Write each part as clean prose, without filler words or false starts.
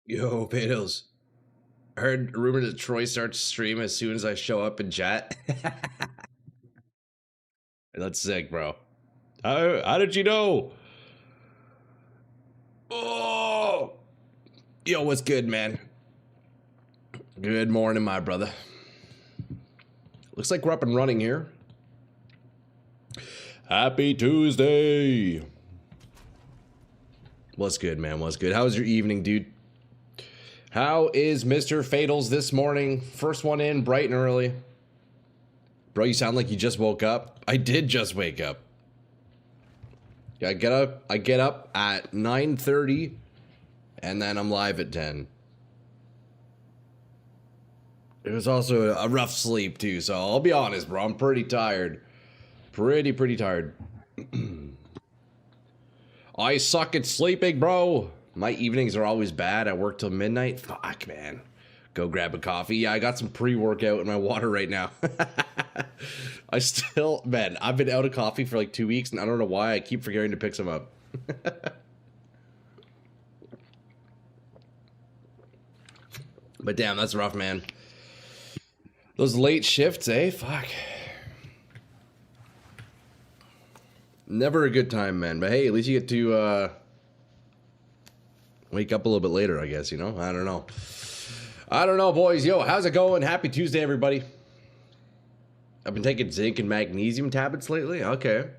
Yo, Pados. I heard a rumor that Troy starts stream as soon as I show up in chat. That's sick, bro. How did you know? Oh, yo, what's good, man? Good morning, my brother. Looks like we're up and running here. Happy Tuesday. What's good, man? What's good? How was your evening, dude? How is Mr. Fatals this morning? First one in, bright and early. Bro, you sound like you just woke up. I did just wake up. Yeah, I get up at 9:30 and then I'm live at 10. It was also a rough sleep too, so I'll be honest, bro. I'm pretty tired. Pretty tired. I suck at sleeping, bro. My evenings are always bad. I work till midnight. Fuck, man. Go grab a coffee. Yeah, I got some pre-workout in my water right now. Man, I've been out of coffee for like 2 weeks, and I don't know why I keep forgetting to pick some up. But damn, that's rough, man. Those late shifts, eh? Fuck. Never a good time, man. But hey, at least you get to wake up a little bit later, I guess, you know? I don't know, boys. Yo, how's it going? Happy Tuesday, everybody. I've been taking zinc and magnesium tablets lately. Okay.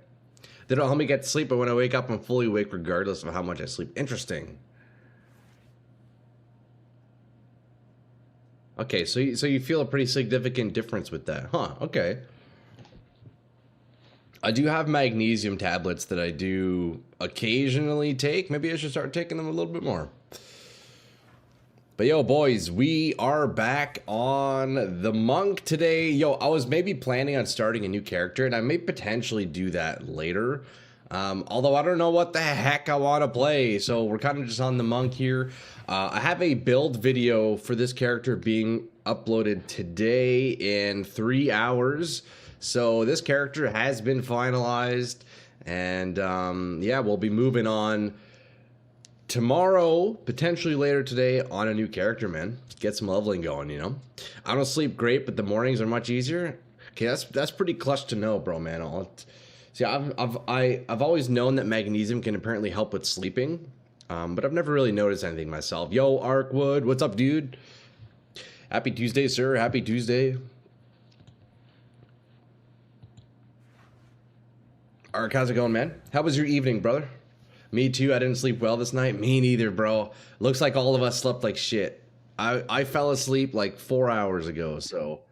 They don't help me get to sleep, but when I wake up, I'm fully awake regardless of how much I sleep. Interesting. Okay, so you feel a pretty significant difference with that. Huh, okay. I do have magnesium tablets that I do occasionally take. Maybe I should start taking them a little bit more. But yo, boys, we are back on the Monk today. Yo, I was maybe planning on starting a new character, and I may potentially do that later. Although I don't know what the heck I want to play, so we're kind of just on the Monk here. I have a build video for this character being uploaded today in 3 hours. So this character has been finalized, and yeah, we'll be moving on tomorrow, potentially later today, on a new character, man. Get some leveling going, you know? I don't sleep great, but the mornings are much easier. Okay, that's pretty clutch to know, bro, man. See, I've always known that magnesium can apparently help with sleeping, but I've never really noticed anything myself. Yo, Arkwood, what's up, dude? Happy Tuesday, sir. Happy Tuesday. Ark, how's it going, man? How was your evening, brother? Me too. I didn't sleep well this night. Me neither, bro. Looks like all of us slept like shit. I fell asleep like 4 hours ago, so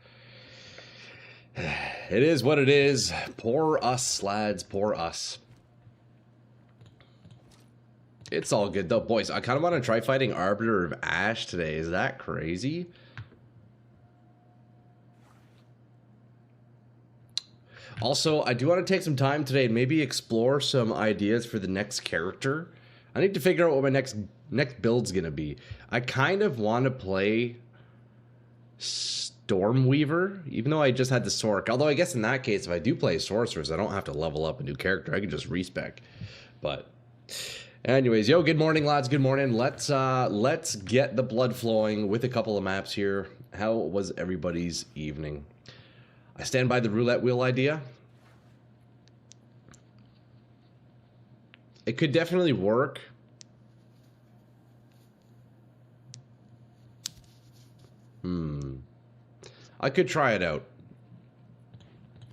it is what it is. Poor us, lads. Poor us. It's all good though, boys. I kind of want to try fighting Arbiter of Ash today. Is that crazy? Also, I do want to take some time today and maybe explore some ideas for the next character. I need to figure out what my next build's gonna be. I kind of want to play Stormweaver, even though I just had the Sork. Although I guess in that case, if I do play Sorcerers, I don't have to level up a new character. I can just respec. But anyways, yo, good morning, lads. Good morning. Let's get the blood flowing with a couple of maps here. How was everybody's evening? I stand by the roulette wheel idea. It could definitely work. I could try it out.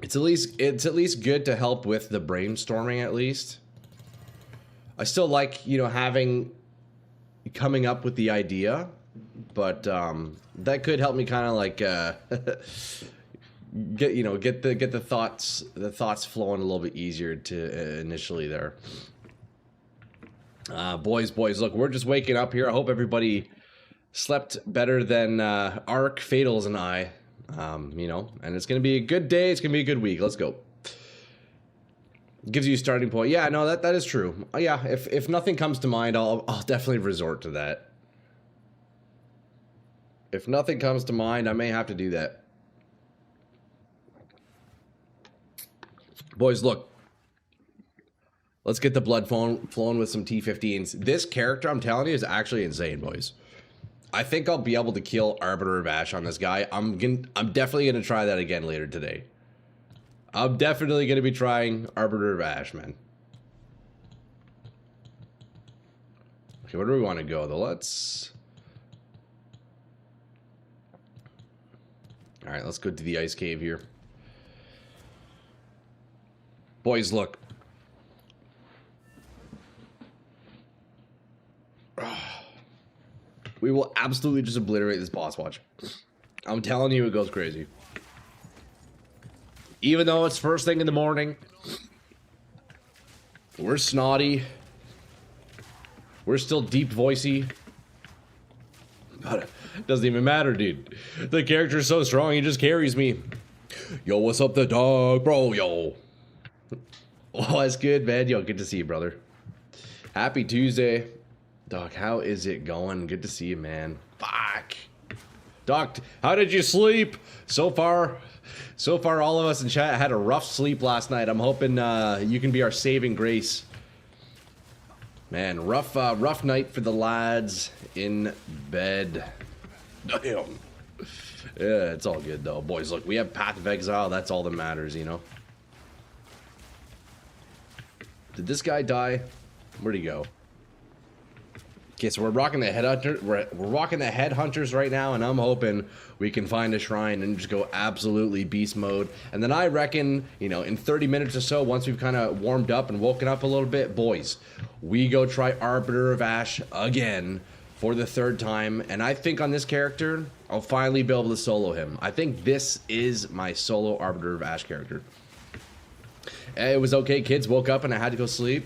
It's at least good to help with the brainstorming at least. I still like, you know, coming up with the idea, but that could help me kind of like get the thoughts flowing a little bit easier to initially there. Boys, look, we're just waking up here. I hope everybody slept better than Ark, Fatals, and I. You know, and it's gonna be a good day. It's gonna be a good week. Let's go. Gives you a starting point. Yeah, no, that is true. Yeah, if nothing comes to mind, I'll definitely resort to that. If nothing comes to mind, I may have to do that. Boys, look. Let's get the blood flowing with some T15s. This character, I'm telling you, is actually insane, boys. I think I'll be able to kill Arbiter of Ash on this guy. I'm definitely gonna try that again later today. I'm definitely gonna be trying Arbiter of Ash, man. Okay, where do we want to go though? Let's. All right, let's go to the ice cave here. Boys, look. We will absolutely just obliterate this boss watch. I'm telling you, it goes crazy. Even though it's first thing in the morning, we're snotty. We're still deep voicey. But it doesn't even matter, dude. The character's so strong, he just carries me. Yo, what's up, the dog, bro? Yo. Oh, that's good, man. Yo, good to see you, brother. Happy Tuesday. Doc, how is it going? Good to see you, man. Fuck. Doc, how did you sleep? So far, all of us in chat had a rough sleep last night. I'm hoping you can be our saving grace. Man, rough night for the lads in bed. Damn. Yeah, it's all good, though. Boys, look, we have Path of Exile. That's all that matters, you know? Did this guy die? Where'd he go? Okay, so we're rocking the headhunter. We're rocking the headhunters right now, and I'm hoping we can find a shrine and just go absolutely beast mode. And then I reckon, you know, in 30 minutes or so, once we've kind of warmed up and woken up a little bit, boys, we go try Arbiter of Ash again for the 3rd time. And I think on this character, I'll finally be able to solo him. I think this is my solo Arbiter of Ash character. It was okay, kids. Woke up and I had to go sleep.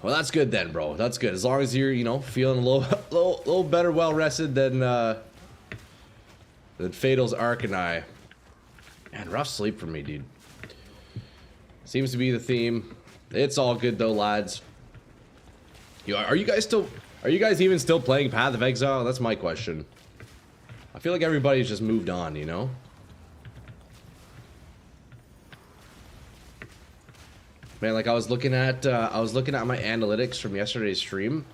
Well, that's good then, bro. That's good. As long as you're, you know, feeling a little better, well rested than Fatal's Arc and I. Man, rough sleep for me, dude. Seems to be the theme. It's all good though, lads. Are you guys even still playing Path of Exile? That's my question. I feel like everybody's just moved on, you know? Man, like I was looking at my analytics from yesterday's stream.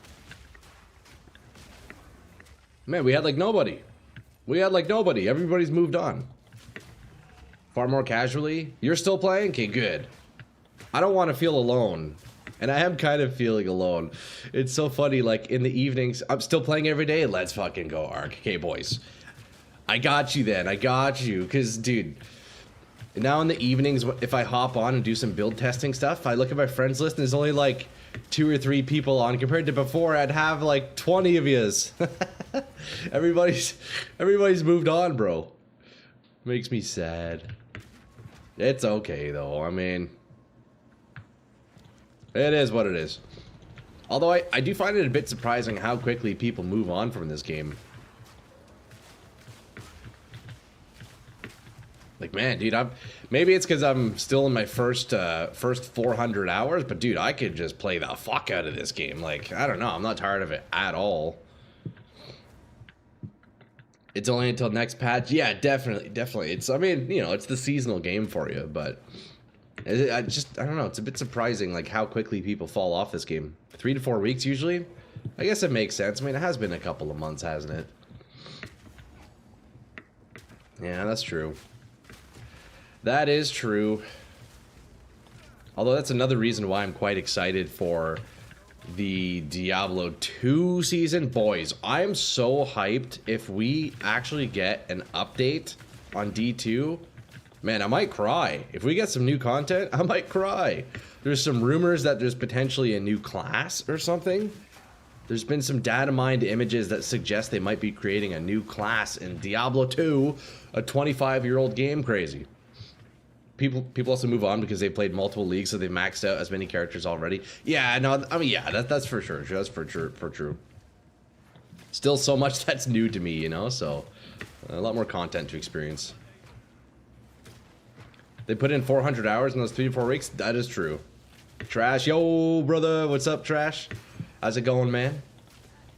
Man, we had like nobody. Everybody's moved on. Far more casually. You're still playing? Okay, good. I don't want to feel alone. And I am kind of feeling alone. It's so funny, like in the evenings, I'm still playing every day. Let's fucking go, Ark. Okay, boys. I got you then. I got you. Because, dude, now in the evenings, if I hop on and do some build testing stuff, I look at my friends list and there's only like 2 or 3 people on. Compared to before, I'd have like 20 of yous. Everybody's moved on, bro. Makes me sad. It's okay, though. I mean, it is what it is. Although I do find it a bit surprising how quickly people move on from this game. Like, man, dude, maybe it's because I'm still in my first 400 hours, but dude, I could just play the fuck out of this game. Like, I don't know, I'm not tired of it at all. It's only until next patch. Yeah, definitely. It's, I mean, you know, it's the seasonal game for you, but I don't know, it's a bit surprising, like, how quickly people fall off this game. 3 to 4 weeks, usually? I guess it makes sense. I mean, it has been a couple of months, hasn't it? Yeah, that's true. That is true. Although that's another reason why I'm quite excited for the Diablo 2 season. Boys, I am so hyped. If we actually get an update on D2, man, I might cry. If we get some new content, I might cry. There's some rumors that there's potentially a new class or something. There's been some data mined images that suggest they might be creating a new class in Diablo 2, a 25-year-old game. Crazy. People also move on because they played multiple leagues, so they've maxed out as many characters already. Yeah, no, I mean, yeah, that's for sure. That's for true. Still so much that's new to me, you know, so a lot more content to experience. They put in 400 hours in those 3 to 4 weeks. That is true. Trash, yo, brother, what's up, Trash? How's it going, man?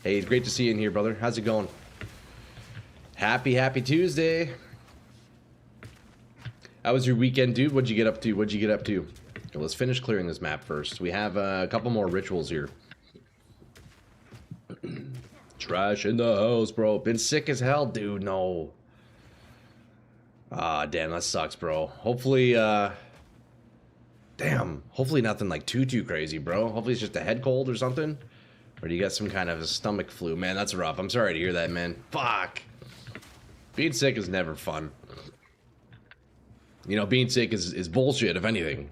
Hey, it's great to see you in here, brother. How's it going? Happy Tuesday. How was your weekend, dude? What'd you get up to? Okay, let's finish clearing this map first. We have a couple more rituals here. Trash in the house, bro. Been sick as hell, dude. No. Ah, damn, that sucks, bro. Hopefully, damn. Hopefully nothing like too crazy, bro. Hopefully it's just a head cold or something. Or do you got some kind of a stomach flu? Man, that's rough. I'm sorry to hear that, man. Fuck. Being sick is never fun. You know, being sick is bullshit, if anything.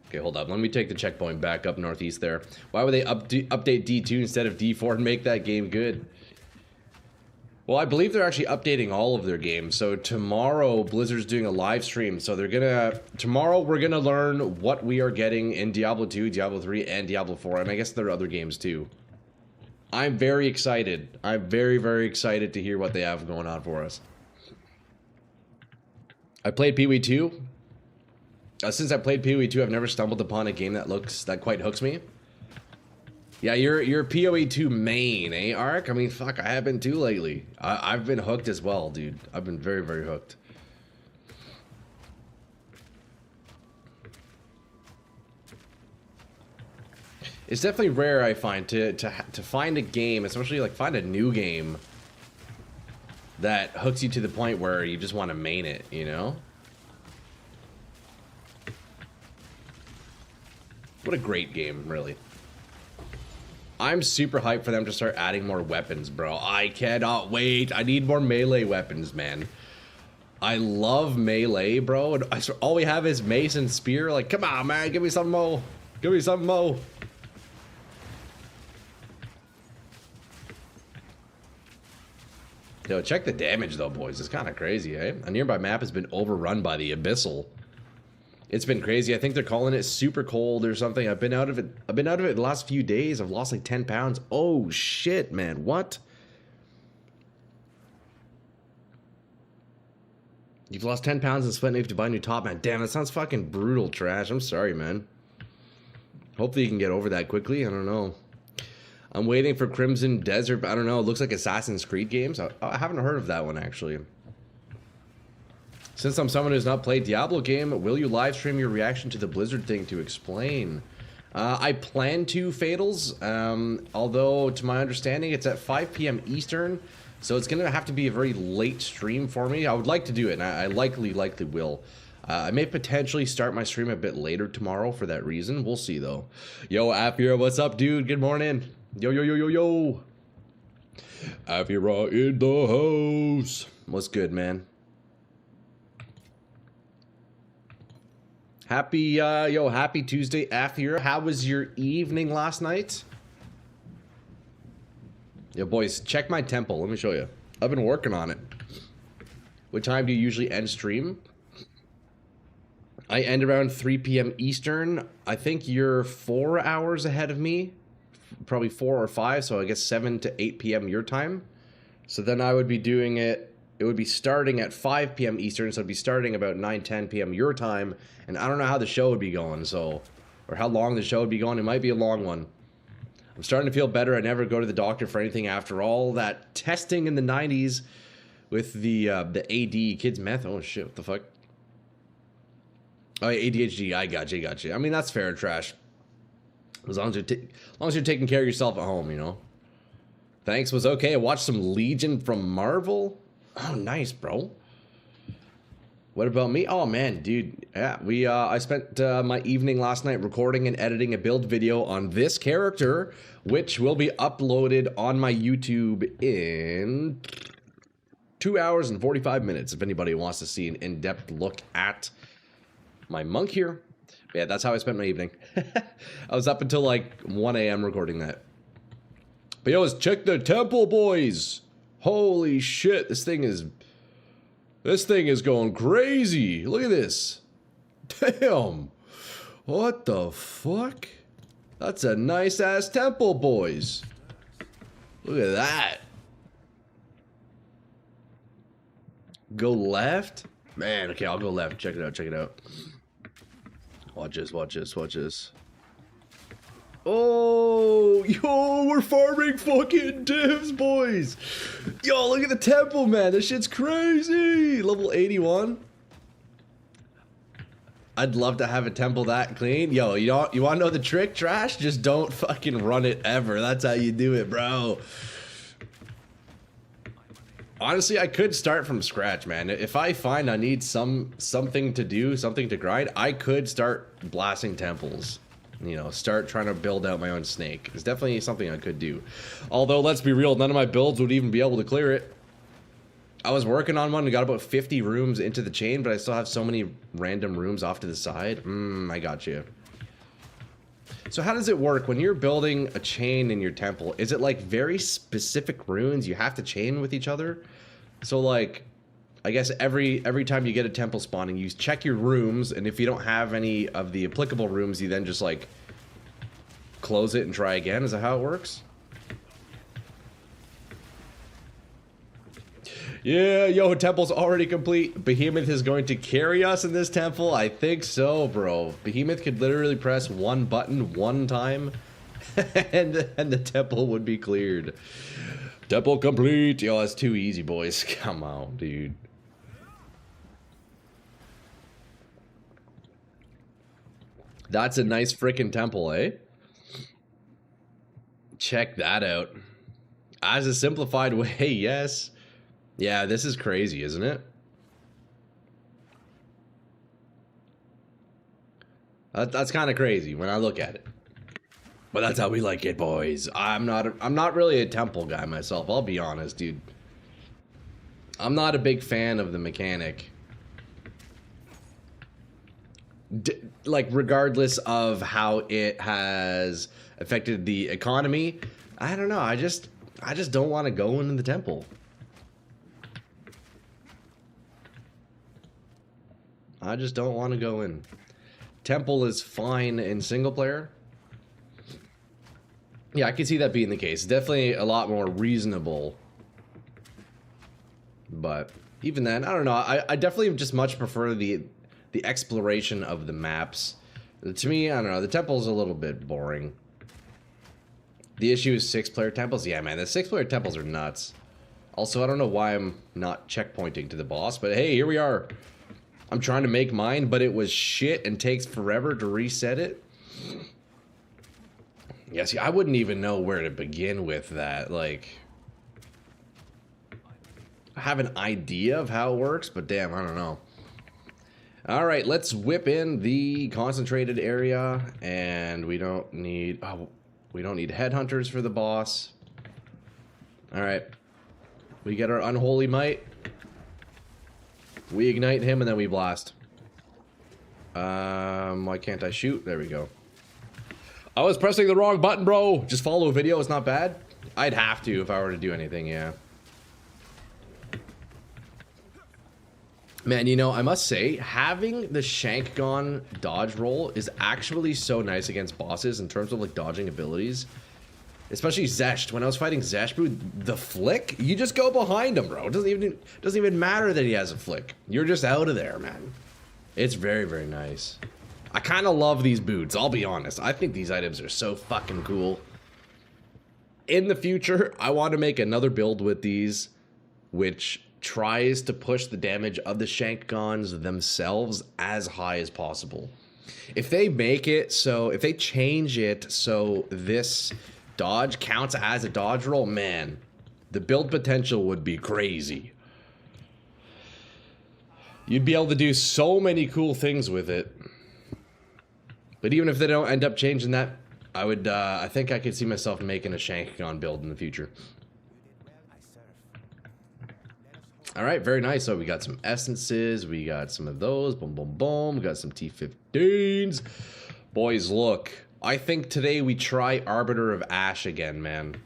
Okay, hold up. Let me take the checkpoint back up northeast there. Why would they update D2 instead of D4 and make that game good? Well, I believe they're actually updating all of their games. So tomorrow, Blizzard's doing a live stream. So they're gonna... Tomorrow, we're gonna learn what we are getting in Diablo 2, Diablo 3, and Diablo 4. And I guess there are other games, too. I'm very excited. I'm very excited to hear what they have going on for us. I played PoE 2. Since I played PoE 2, I've never stumbled upon a game that quite hooks me. Yeah, you're PoE 2 main, eh, Ark? I mean, fuck, I have been too lately. I've been hooked as well, dude. I've been very hooked. It's definitely rare, I find, to find a game, especially like find a new game that hooks you to the point where you just want to main it, you know? What a great game, really. I'm super hyped for them to start adding more weapons, bro. I cannot wait. I need more melee weapons, man. I love melee, bro. And all we have is mace and spear. Like, come on, man. Give me something more. Give me something more. Yo, check the damage, though, boys. It's kind of crazy, eh? A nearby map has been overrun by the Abyssal. It's been crazy. I think they're calling it super cold or something. I've been out of it the last few days. I've lost like 10 pounds. Oh shit, man. What? You've lost 10 pounds and spent enough to buy a new top, man. Damn, that sounds fucking brutal, Trash. I'm sorry, man. Hopefully you can get over that quickly. I don't know. I'm waiting for Crimson Desert. I don't know. It looks like Assassin's Creed games. I haven't heard of that one, actually. Since I'm someone who's not played Diablo game, will you live stream your reaction to the Blizzard thing to explain? I plan to, Fatals, although to my understanding it's at 5 p.m. Eastern, so it's gonna have to be a very late stream for me. I would like to do it, and I likely will. I may potentially start my stream a bit later tomorrow for that reason. We'll see, though. Yo, Afira, what's up, dude? Good morning. Yo. Afira in the house. What's good, man? Happy Tuesday, Afira. How was your evening last night? Yo, boys, check my temple. Let me show you. I've been working on it. What time do you usually end stream? I end around 3 p.m. Eastern. I think you're 4 hours ahead of me. Probably 4 or 5, so I guess 7 to 8 p.m. your time. So then I would be doing it. It would be starting at 5 p.m. Eastern, so it'd be starting about 9-10 p.m. your time. And I don't know how the show would be going, so... Or how long the show would be going. It might be a long one. I'm starting to feel better. I never go to the doctor for anything after all that testing in the 90s with the AD, kids meth. Oh, shit, what the fuck? Oh, yeah, ADHD. I got you. I mean, that's fair, Trash. As long as you're taking care of yourself at home, you know. Thanks, was okay. I watched some Legion from Marvel. Oh, nice, bro. What about me? Oh, man, dude. Yeah, I spent my evening last night recording and editing a build video on this character, which will be uploaded on my YouTube in 2 hours and 45 minutes, if anybody wants to see an in-depth look at my monk here. But yeah, that's how I spent my evening. I was up until like 1 a.m. recording that. But yo, let's check the temple, boys. Holy shit, this thing is going crazy. Look at this. Damn. What the fuck? That's a nice ass temple, boys. Look at that. Go left? Man, okay, I'll go left. Check it out. Watch this. Oh, yo, we're farming fucking divs, boys. Yo, look at the temple, man. This shit's crazy. Level 81. I'd love to have a temple that clean. Yo, you want to know the trick, Trash? Just don't fucking run it ever. That's how you do it, bro. Honestly, I could start from scratch, man. If I find I need something to do, something to grind, I could start blasting temples. You know, start trying to build out my own snake. It's definitely something I could do. Although, let's be real, none of my builds would even be able to clear it. I was working on one and got about 50 rooms into the chain, but I still have so many random rooms off to the side. I got you. So how does it work when you're building a chain in your temple? Is it like very specific runes you have to chain with each other? So like, I guess every time you get a temple spawning, you check your rooms, and if you don't have any of the applicable rooms, you then just like close it and try again. Is that how it works? Yeah, yo, temple's already complete. Behemoth is going to carry us in this temple. I think so, bro. Behemoth could literally press one button one time, and the temple would be cleared. Temple complete. Yo, that's too easy, boys. Come on, dude. That's a nice freaking temple, eh? Check that out. As a simplified way, yes. Yeah, this is crazy, isn't it? That's kind of crazy when I look at it. But that's how we like it, boys. I'm not really a temple guy myself. I'll be honest, dude. I'm not a big fan of the mechanic. Like, regardless of how it has affected the economy, I don't know. I just don't want to go into the temple. I just don't want to go in. Temple is fine in single player. Yeah, I can see that being the case. Definitely a lot more reasonable. But even then, I don't know. I definitely just much prefer the exploration of the maps. To me, I don't know. The temple's a little bit boring. The issue is 6-player temples. Yeah, man, the 6-player temples are nuts. Also, I don't know why I'm not checkpointing to the boss, but hey, here we are. I'm trying to make mine, but it was shit and takes forever to reset it. Yeah, see, I wouldn't even know where to begin with that. Like, I have an idea of how it works, but damn, I don't know. All right, let's whip in the concentrated area, and we don't need headhunters for the boss. All right, we get our unholy might. We ignite him and then we blast. Why can't I shoot? There we go. I was pressing the wrong button, bro. Just follow a video. It's not bad. I'd have to if I were to do anything, yeah. Man, you know, I must say, having the Shankgon dodge roll is actually so nice against bosses in terms of, like, dodging abilities. Especially Zesht. When I was fighting Zesht, bro, the flick, you just go behind him, bro. It doesn't even matter that he has a flick. You're just out of there, man. It's very, very nice. I kind of love these boots, I'll be honest. I think these items are so fucking cool. In the future, I want to make another build with these, which tries to push the damage of the Shankgons themselves as high as possible. If they make it so, if they change it so this dodge counts as a dodge roll, man, the build potential would be crazy. You'd be able to do so many cool things with it. But even if they don't end up changing that, I think I could see myself making a Shankgon build in the future. Alright, very nice. So we got some essences, we got some of those, boom, boom, boom. We got some T15s. Boys, look. I think today we try Arbiter of Ash again, man.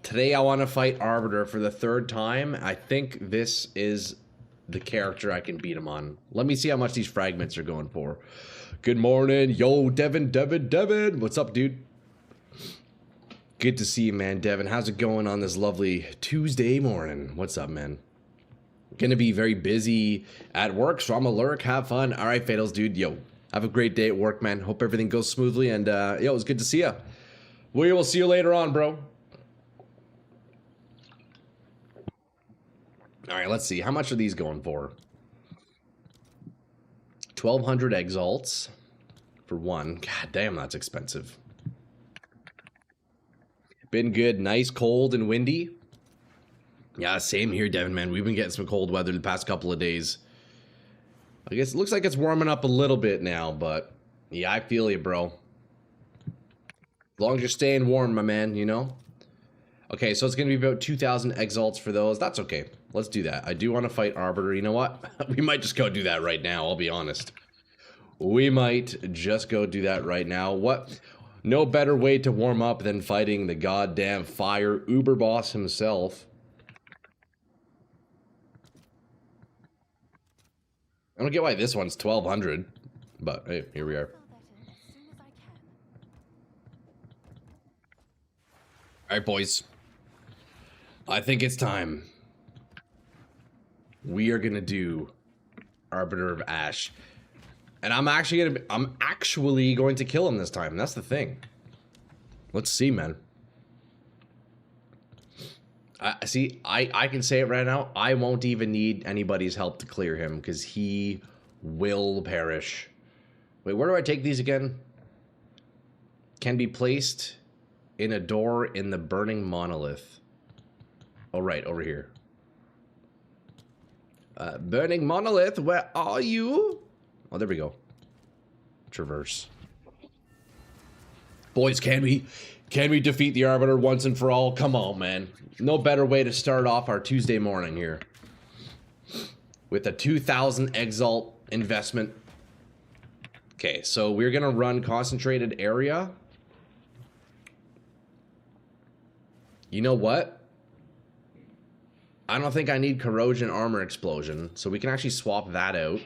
Today I want to fight Arbiter for the 3rd time. I think this is the character I can beat him on. Let me see how much these fragments are going for. Good morning. Yo, Devin. What's up, dude? Good to see you, man. Devin, how's it going on this lovely Tuesday morning? What's up, man? Gonna be very busy at work, so I'm a lurk. Have fun. All right, Fatals, dude. Yo, have a great day at work, man. Hope everything goes smoothly, and yo, it was good to see you. We will see you later on, bro. All right, let's see. How much are these going for? 1,200 exalts for one. God damn, that's expensive. Been good. Nice, cold, and windy. Yeah, same here, Devin, man. We've been getting some cold weather the past couple of days. I guess it looks like it's warming up a little bit now, but yeah, I feel you, bro. As long as you're staying warm, my man, you know? Okay, so it's going to be about 2,000 exalts for those. That's okay. Let's do that. I do want to fight Arbiter. You know what? We might just go do that right now, I'll be honest. We might just go do that right now. What? No better way to warm up than fighting the goddamn fire uber boss himself. I don't get why this one's 1,200, but hey, here we are. Alright, boys. I think it's time. We are gonna do Arbiter of Ash. And I'm actually going to kill him this time. That's the thing. Let's see, man. I can say it right now. I won't even need anybody's help to clear him because he will perish. Wait, where do I take these again? Can be placed in a door in the burning monolith. Oh, right, over here. Burning monolith, where are you? Oh, there we go. Traverse. Boys, can we defeat the Arbiter once and for all? Come on, man. No better way to start off our Tuesday morning here. With a 2,000 exalt investment. Okay, so we're gonna run concentrated area. You know what? I don't think I need corrosion armor explosion, so we can actually swap that out.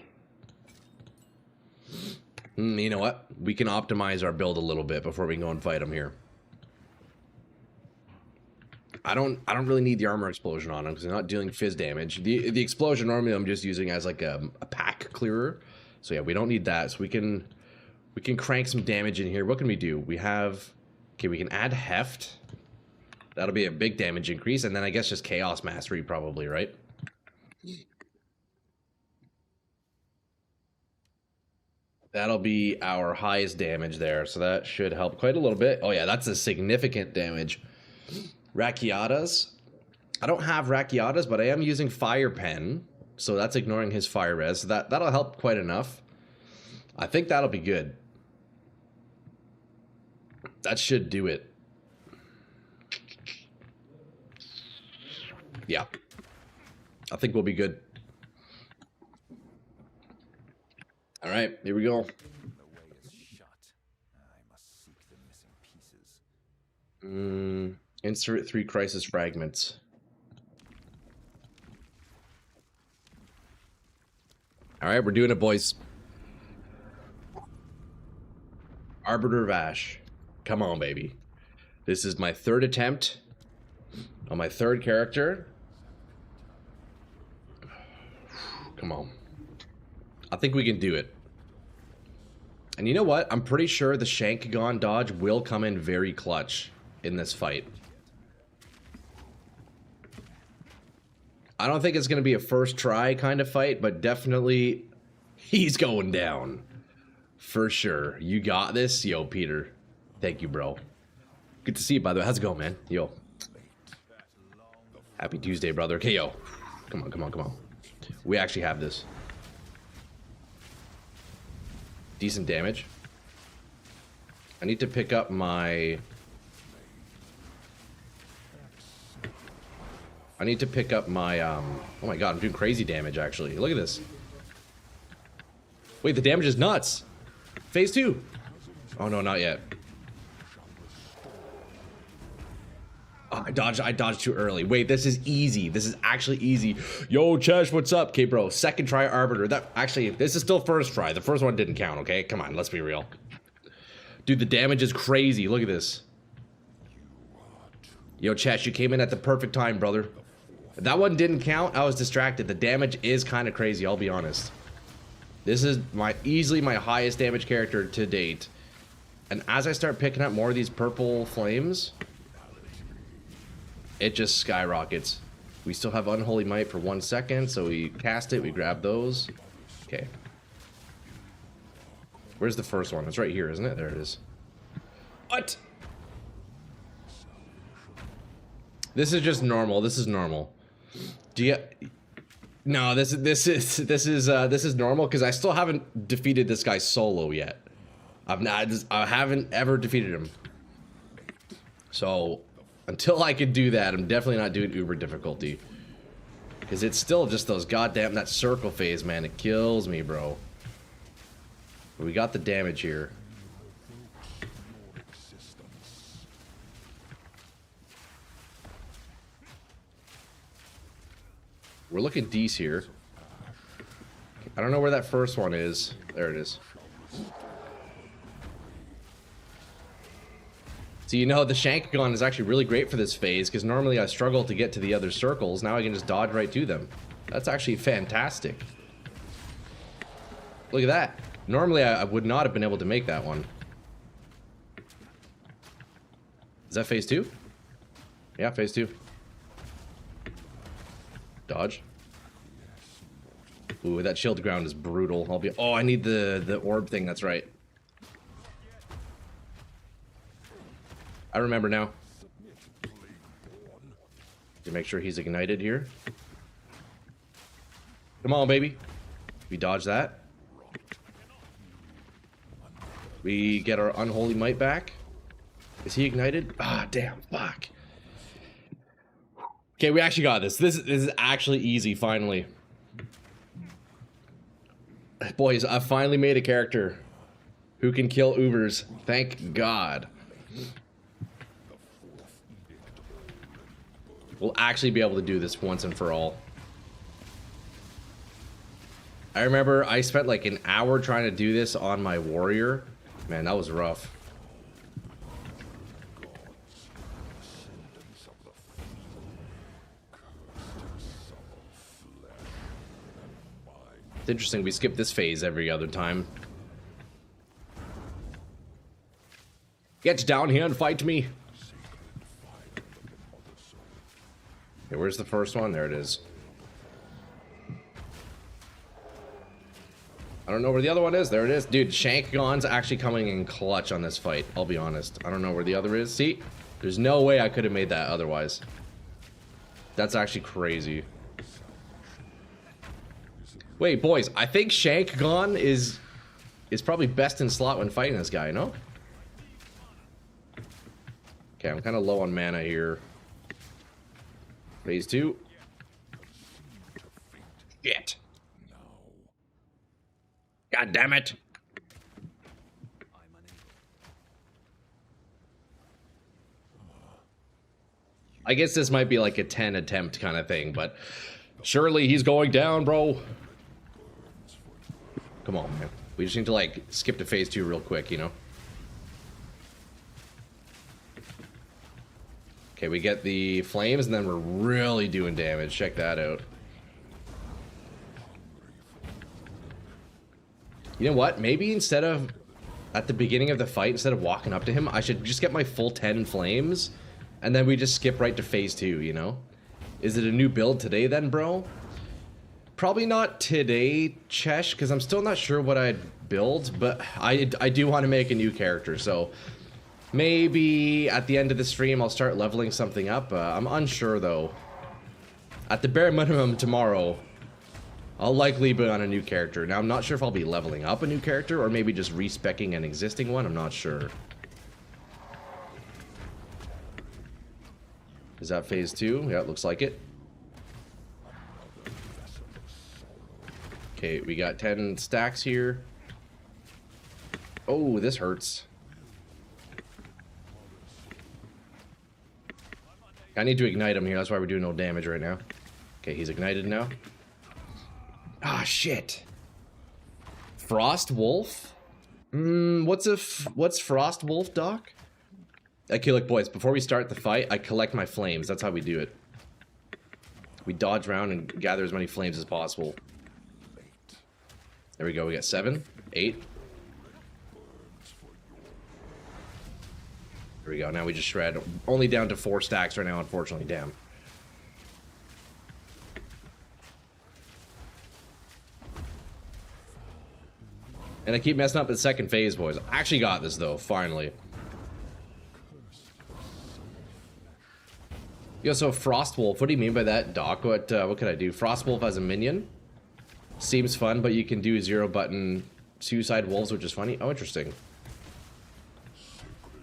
You know what? We can optimize our build a little bit before we can go and fight him here. I don't really need the armor explosion on him because they're not dealing fizz damage. The explosion normally I'm just using as like a pack clearer. So yeah, we don't need that. So we can crank some damage in here. What can we do? We have, okay, we can add heft. That'll be a big damage increase, and then I guess just chaos mastery probably, right? That'll be our highest damage there, so that should help quite a little bit. Oh yeah, that's a significant damage. Rakiatas. I don't have Rakiatas, but I am using Fire Pen, so that's ignoring his fire res. So that'll help quite enough. I think that'll be good. That should do it. Yeah. I think we'll be good. All right, here we go. The way is shut. I must seek the missing pieces. Insert 3 crisis fragments. All right, we're doing it, boys. Arbiter of Ash. Come on, baby. This is my 3rd attempt on my 3rd character. Come on. I think we can do it. And you know what? I'm pretty sure the Shankagon dodge will come in very clutch in this fight. I don't think it's going to be a first try kind of fight, but definitely he's going down. For sure. You got this? Yo, Peter. Thank you, bro. Good to see you, by the way. How's it going, man? Yo. Happy Tuesday, brother. Okay, yo. Come on, come on, come on. We actually have this. Decent damage. I need to pick up my... oh my god, I'm doing crazy damage, actually. Look at this. Wait, the damage is nuts. Phase 2. Oh, no, not yet. Oh, I dodged too early. Wait, this is easy. This is actually easy. Yo, Chesh, what's up? Okay, bro, 2nd try Arbiter. That actually, this is still 1st try. The 1st one didn't count, okay? Come on, let's be real. Dude, the damage is crazy. Look at this. Yo, Chesh, you came in at the perfect time, brother. That one didn't count. I was distracted. The damage is kind of crazy, I'll be honest. This is easily my highest damage character to date. And as I start picking up more of these purple flames, it just skyrockets. We still have Unholy Might for 1 second, so we cast it, we grab those. Okay. Where's the first one? It's right here, isn't it? There it is. What? This is just normal. This is normal. Do you? No, this is normal because I still haven't defeated this guy solo yet. I haven't ever defeated him. So until I can do that, I'm definitely not doing uber difficulty. Because it's still just those goddamn, that circle phase, man. It kills me, bro. But we got the damage here. We're looking decent here. I don't know where that first one is. There it is. So you know the shank gun is actually really great for this phase because normally I struggle to get to the other circles. Now I can just dodge right to them. That's actually fantastic. Look at that. Normally I would not have been able to make that one. Is that phase 2? Yeah, phase 2. Dodge. Ooh, that shield ground is brutal. Oh, I need the orb thing, that's right. I remember now. To make sure he's ignited here. Come on, baby. We dodge that. We get our unholy might back. Is he ignited? Ah, damn, fuck. Okay, we actually got this. This is actually easy, finally. Boys, I finally made a character who can kill Ubers. Thank God. We'll actually be able to do this once and for all. I remember I spent like an hour trying to do this on my warrior. Man, that was rough. It's interesting, we skip this phase every other time. Get down here and fight me. Okay, where's the first one? There it is. I don't know where the other one is. There it is. Dude, Shank Gon's actually coming in clutch on this fight. I'll be honest. I don't know where the other is. See? There's no way I could have made that otherwise. That's actually crazy. Wait, boys. I think Shank Gon is probably best in slot when fighting this guy, no? Okay, I'm kind of low on mana here. Phase 2. Shit. God damn it. I guess this might be like a 10 attempt kind of thing, but surely he's going down, bro. Come on, man. We just need to like skip to phase 2 real quick, you know? Okay, we get the flames and then we're really doing damage. Check that out. You know what? Maybe instead of, at the beginning of the fight, instead of walking up to him, I should just get my full 10 flames, and then we just skip right to phase 2, you know? Is it a new build today then, bro? Probably not today, Chesh, because I'm still not sure what I'd build, but I do want to make a new character, so maybe at the end of the stream I'll start leveling something up. I'm unsure, though. At the bare minimum tomorrow, I'll likely be on a new character. Now, I'm not sure if I'll be leveling up a new character or maybe just respecking an existing one. I'm not sure. Is that phase 2? Yeah, it looks like it. Okay, we got 10 stacks here. Oh, this hurts. I need to ignite him here. That's why we're doing no damage right now. Okay, he's ignited now. Ah, shit. Frost Wolf? What's Frost Wolf, Doc? Okay, look, boys, before we start the fight, I collect my flames. That's how we do it. We dodge around and gather as many flames as possible. There we go, we got 7, 8. There we go, now we just shred. Only down to 4 stacks right now, unfortunately, damn. And I keep messing up the second phase, boys. I actually got this, though, finally. Yo, so Frostwolf, what do you mean by that, Doc? What can I do? Frostwolf as a minion? Seems fun, but you can do 0-button suicide wolves, which is funny. Oh, interesting.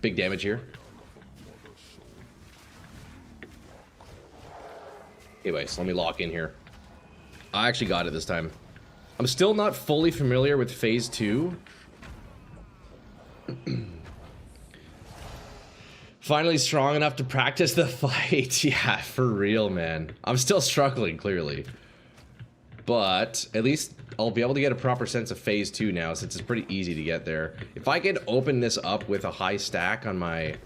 Big damage here. Anyways, let me lock in here. I actually got it this time. I'm still not fully familiar with phase 2. Finally strong enough to practice the fight. Yeah, for real, man. I'm still struggling, clearly. But at least I'll be able to get a proper sense of phase 2 now, since it's pretty easy to get there. If I could open this up with a high stack on my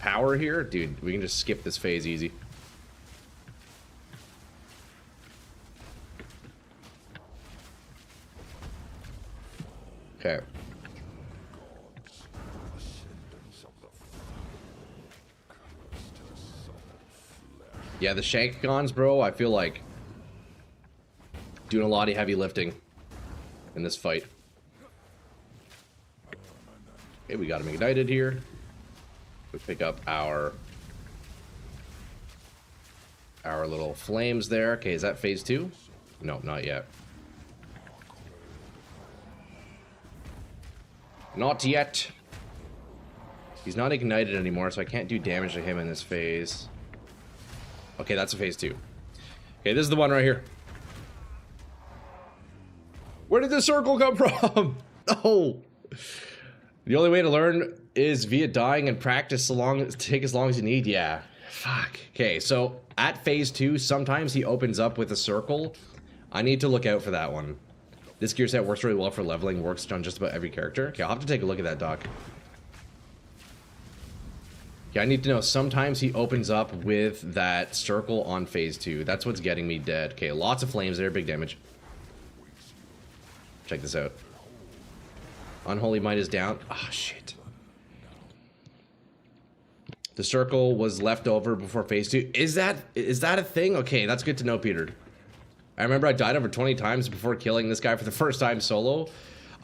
power here, dude, we can just skip this phase easy. Okay. Yeah, the Shankagons, bro, I feel like doing a lot of heavy lifting in this fight. Okay, we got him ignited here. We pick up our little flames there. Okay, is that phase 2? No, not yet. Not yet. He's not ignited anymore, so I can't do damage to him in this phase. Okay, that's a phase 2. Okay, this is the one right here. Where did the circle come from? Oh. The only way to learn is via dying and practice take as long as you need. Yeah. Fuck. Okay, so at phase 2, sometimes he opens up with a circle. I need to look out for that one. This gear set works really well for leveling, works on just about every character. Okay, I'll have to take a look at that, Doc. Yeah, I need to know, sometimes he opens up with that circle on phase 2. That's what's getting me dead. Okay, lots of flames there, big damage. Check this out. Unholy Might is down. Ah, shit. The circle was left over before phase 2. Is that a thing? Okay, that's good to know, Peter. I remember I died over 20 times before killing this guy for the first time solo.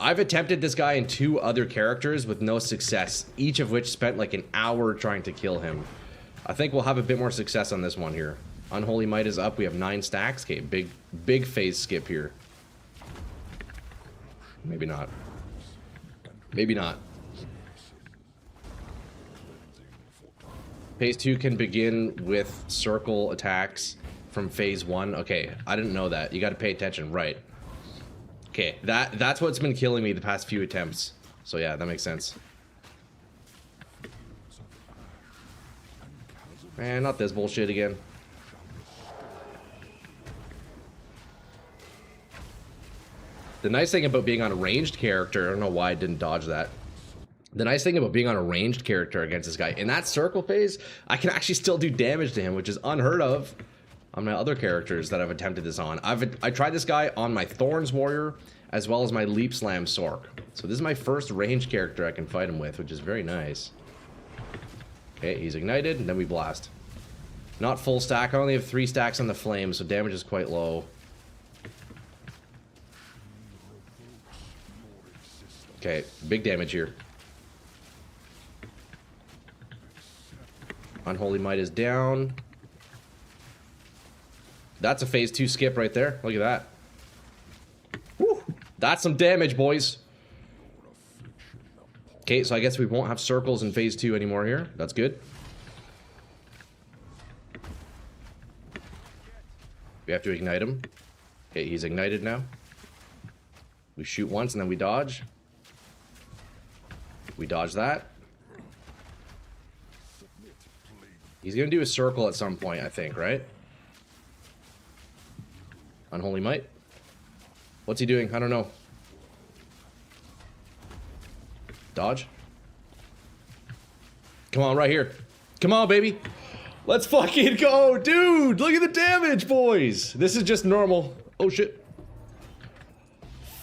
I've attempted this guy in 2 other characters with no success, each of which spent like an hour trying to kill him. I think we'll have a bit more success on this one here. Unholy Might is up. We have 9 stacks. Okay, big phase skip here. Maybe not. Maybe not. Phase 2 can begin with circle attacks from phase 1. Okay, I didn't know that. You got to pay attention, right? Okay, that's what's been killing me the past few attempts. So yeah, that makes sense. Man, not this bullshit again. The nice thing about being on a ranged character, I don't know why I didn't dodge that. The nice thing about being on a ranged character against this guy, in that circle phase, I can actually still do damage to him, which is unheard of on my other characters that I've attempted this on. I tried this guy on my Thorns Warrior, as well as my Leap Slam Sork. So this is my first ranged character I can fight him with, which is very nice. Okay, he's ignited, and then we blast. Not full stack, I only have 3 stacks on the flame, so damage is quite low. Okay, big damage here. Unholy Might is down. That's a phase 2 skip right there. Look at that. Woo! That's some damage, boys. Okay, so I guess we won't have circles in phase 2 anymore here. That's good. We have to ignite him. Okay, he's ignited now. We shoot once and then we dodge. We dodge that. He's gonna do a circle at some point, I think, right? Unholy Might. What's he doing? I don't know. Dodge. Come on, right here. Come on, baby. Let's fucking go, dude. Look at the damage, boys. This is just normal. Oh, shit.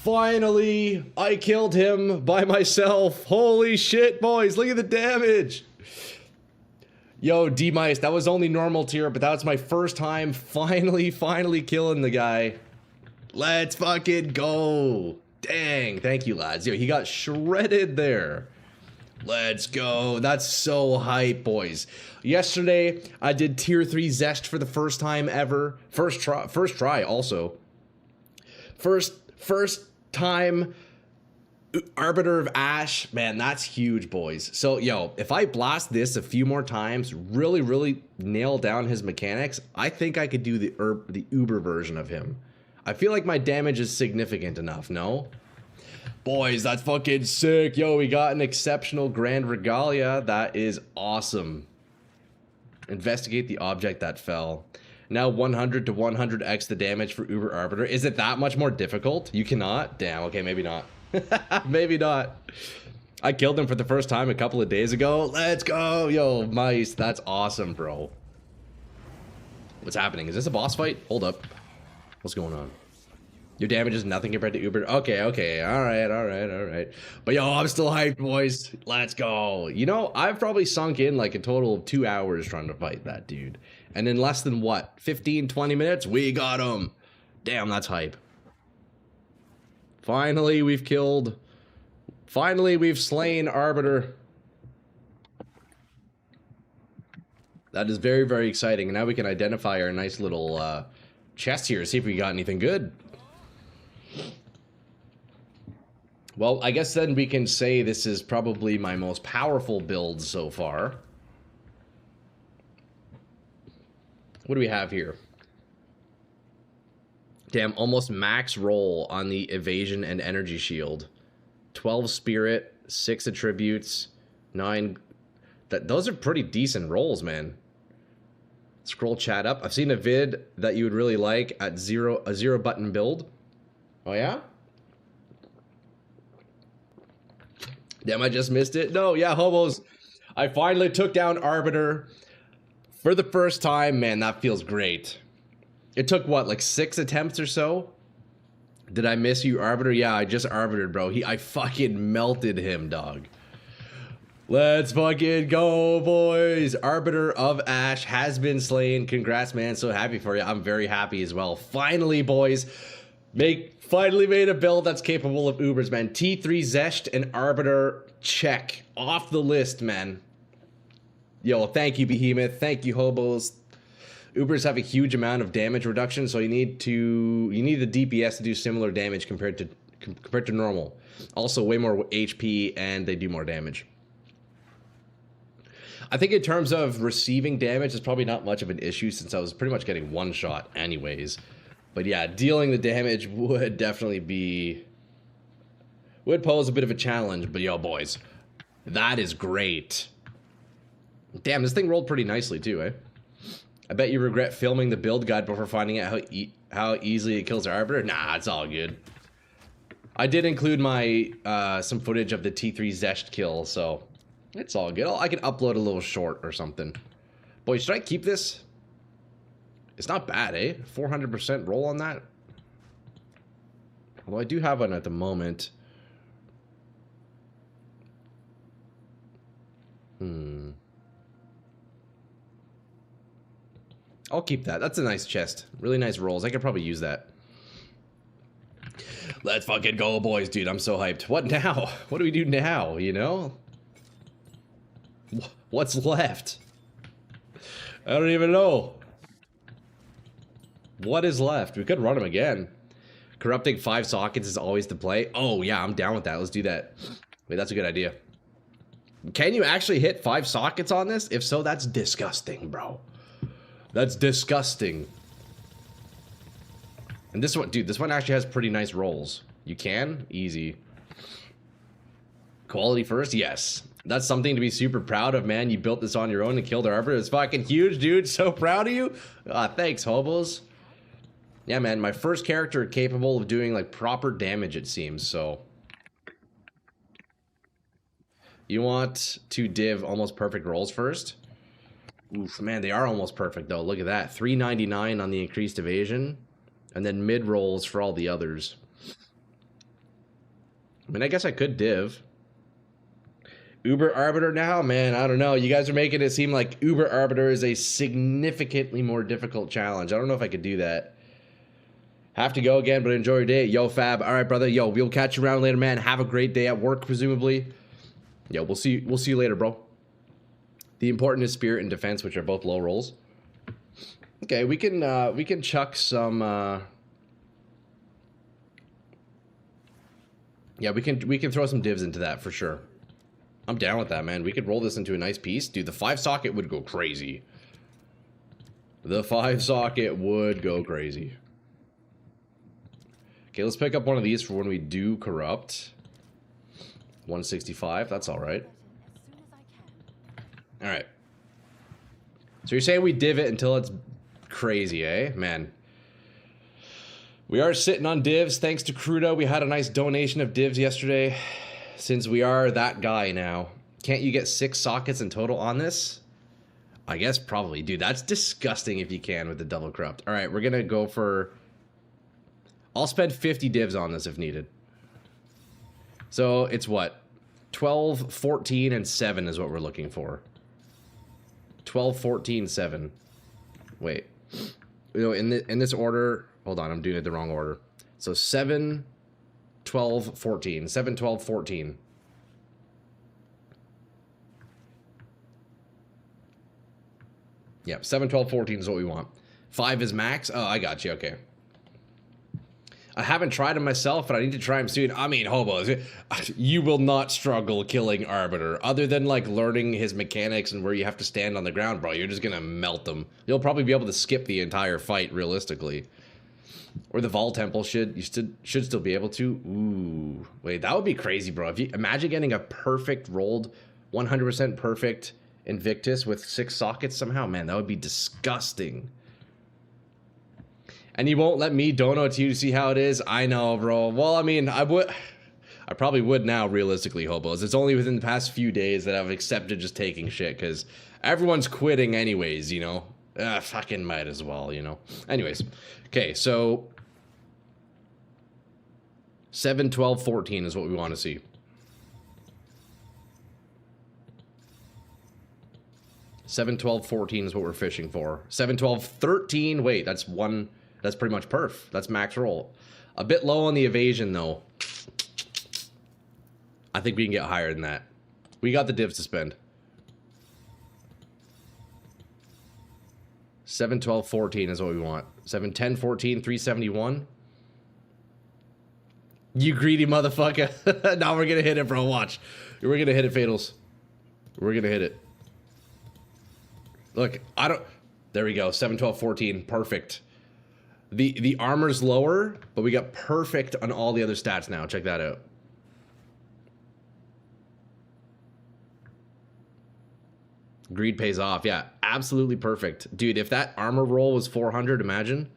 Finally, I killed him by myself. Holy shit, boys. Look at the damage. Yo, D-Mice, that was only normal tier, but that was my first time finally killing the guy. Let's fucking go. Dang, thank you, lads. Yo, he got shredded there. Let's go. That's so hype, boys. Yesterday, I did tier 3 Zest for the first time ever. First try also. First time Arbiter of Ash. Man, that's huge, boys. So, yo, if I blast this a few more times, really nail down his mechanics, I think I could do the Uber version of him. I feel like my damage is significant enough, no? Boys, that's fucking sick. Yo, we got an exceptional Grand Regalia. That is awesome. Investigate the object that fell. Now 100 to 100x the damage for Uber Arbiter. Is it that much more difficult? You cannot? Damn, okay, maybe not. Maybe not. I killed him for the first time a couple of days ago. Let's go. Yo, mice. That's awesome, bro. What's happening? Is this a boss fight? Hold up. What's going on? Your damage is nothing compared to Uber. Okay. All right. But yo, I'm still hyped, boys. Let's go. You know, I've probably sunk in like a total of 2 hours trying to fight that dude. And in less than what? 15, 20 minutes? We got him. Damn, that's hype. Finally, we've slain Arbiter. That is very exciting. And now we can identify our nice little chest here, see if we got anything good. Well, I guess then we can say this is probably my most powerful build so far. What do we have here? Damn, almost max roll on the evasion and energy shield. 12 spirit, 6 attributes, 9... Those are pretty decent rolls, man. Scroll chat up. I've seen a vid that you would really like at a zero button build. Oh yeah? Damn, I just missed it. No, yeah, hobos. I finally took down Arbiter for the first time. Man, that feels great. It took what, like 6 attempts or so? Did I miss you, Arbiter? Yeah, I just arbitered, bro. I fucking melted him, dog. Let's fucking go, boys. Arbiter of Ash has been slain. Congrats, man. So happy for you. I'm very happy as well. Finally, boys. Finally made a build that's capable of Ubers, man. T3 Zest and Arbiter, check. Off the list, man. Yo, thank you, Behemoth. Thank you, hobos. Ubers have a huge amount of damage reduction, so you need the DPS to do similar damage compared to normal. Also, way more HP, and they do more damage. I think in terms of receiving damage, it's probably not much of an issue since I was pretty much getting one shot anyways. But yeah, dealing the damage would definitely would pose a bit of a challenge. But yo, boys, that is great. Damn, this thing rolled pretty nicely too, eh? I bet you regret filming the build guide before finding out how easily it kills Arbiter. Nah, it's all good. I did include my some footage of the T3 Zest kill, so it's all good. I can upload a little short or something. Boy, should I keep this? It's not bad, eh? 400% roll on that. Although I do have one at the moment. I'll keep that. That's a nice chest. Really nice rolls. I could probably use that. Let's fucking go, boys. Dude, I'm so hyped. What now? What do we do now, you know? What's left? I don't even know. What is left? We could run him again. Corrupting 5 sockets is always the play. Oh, yeah, I'm down with that. Let's do that. Wait, that's a good idea. Can you actually hit 5 sockets on this? If so, that's disgusting, bro. That's disgusting. And this one, dude, this one actually has pretty nice rolls. You can? Easy. Quality first? Yes. That's something to be super proud of, man. You built this on your own and killed Arbiter. It's fucking huge, dude. So proud of you. Thanks, hobos. Yeah, man, my first character capable of doing, like, proper damage, it seems, so. You want to div almost perfect rolls first? Oof, man, they are almost perfect, though. Look at that. 399 on the increased evasion. And then mid rolls for all the others. I mean, I guess I could div. Uber Arbiter now? Man, I don't know. You guys are making it seem like Uber Arbiter is a significantly more difficult challenge. I don't know if I could do that. Have to go again, but enjoy your day. Yo, Fab. All right, brother. Yo, we'll catch you around later, man. Have a great day at work, presumably. Yeah, we'll see you later, bro. The important is spirit and defense, which are both low rolls. Okay, we can chuck some yeah, we can throw some divs into that for sure. I'm down with that, man. We could roll this into a nice piece. Dude, the 5 socket would go crazy. The 5 socket would go crazy. Okay, let's pick up one of these for when we do corrupt. 165, that's alright. Alright. So you're saying we div it until it's crazy, eh? Man. We are sitting on divs thanks to Crudo. We had a nice donation of divs yesterday. Since we are that guy now. Can't you get 6 sockets in total on this? I guess probably. Dude, that's disgusting if you can with the double corrupt. Alright, we're gonna go for... I'll spend 50 divs on this if needed. So it's what? 12, 14, and 7 is what we're looking for. 12, 14, 7. Wait. You know, in this order... Hold on, I'm doing it the wrong order. So 7, 12, 14. 7, 12, 14. Yep, 7, 12, 14 is what we want. 5 is max? Oh, I got you, okay. I haven't tried him myself, but I need to try him soon. I mean, hobos, you will not struggle killing Arbiter. Other than, like, learning his mechanics and where you have to stand on the ground, bro. You're just gonna melt them. You'll probably be able to skip the entire fight, realistically. Or the Vol Temple should still be able to. Ooh. Wait, that would be crazy, bro. If you imagine getting a perfect rolled, 100% perfect Invictus with 6 sockets somehow. Man, that would be disgusting. And you won't let me dono to you to see how it is? I know, bro. Well, I mean, I probably would now, realistically, hobos. It's only within the past few days that I've accepted just taking shit, because everyone's quitting anyways, you know? Fucking might as well, you know? Anyways. Okay, so... 7, 12, 14 is what we want to see. 7, 12, 14 is what we're fishing for. 7, 12, 13. Wait, that's one... That's pretty much perf. That's max roll. A bit low on the evasion, though. I think we can get higher than that. We got the divs to spend. 7, 12, 14 is what we want. 7, 10, 14, 371. You greedy motherfucker. Now we're gonna hit it, bro. Watch. We're gonna hit it, Fatals. We're gonna hit it. Look, I don't... There we go. 7, 12, 14. Perfect. The armor's lower, but we got perfect on all the other stats now. Check that out. Greed pays off. Yeah, absolutely perfect. Dude, if that armor roll was 400, imagine.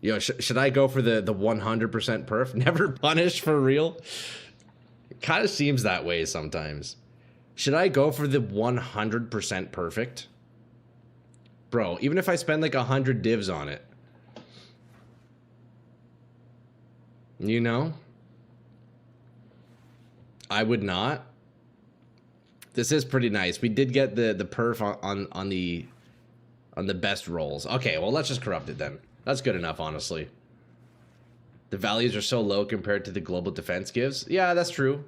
Yo, should I go for the 100% perf? Never punish for real? It kind of seems that way sometimes. Should I go for the 100% perfect? Bro, even if I spend like 100 divs on it. You know? I would not. This is pretty nice. We did get the perf on the best rolls. Okay, well, let's just corrupt it then. That's good enough, honestly. The values are so low compared to the global defense gives. Yeah, that's true.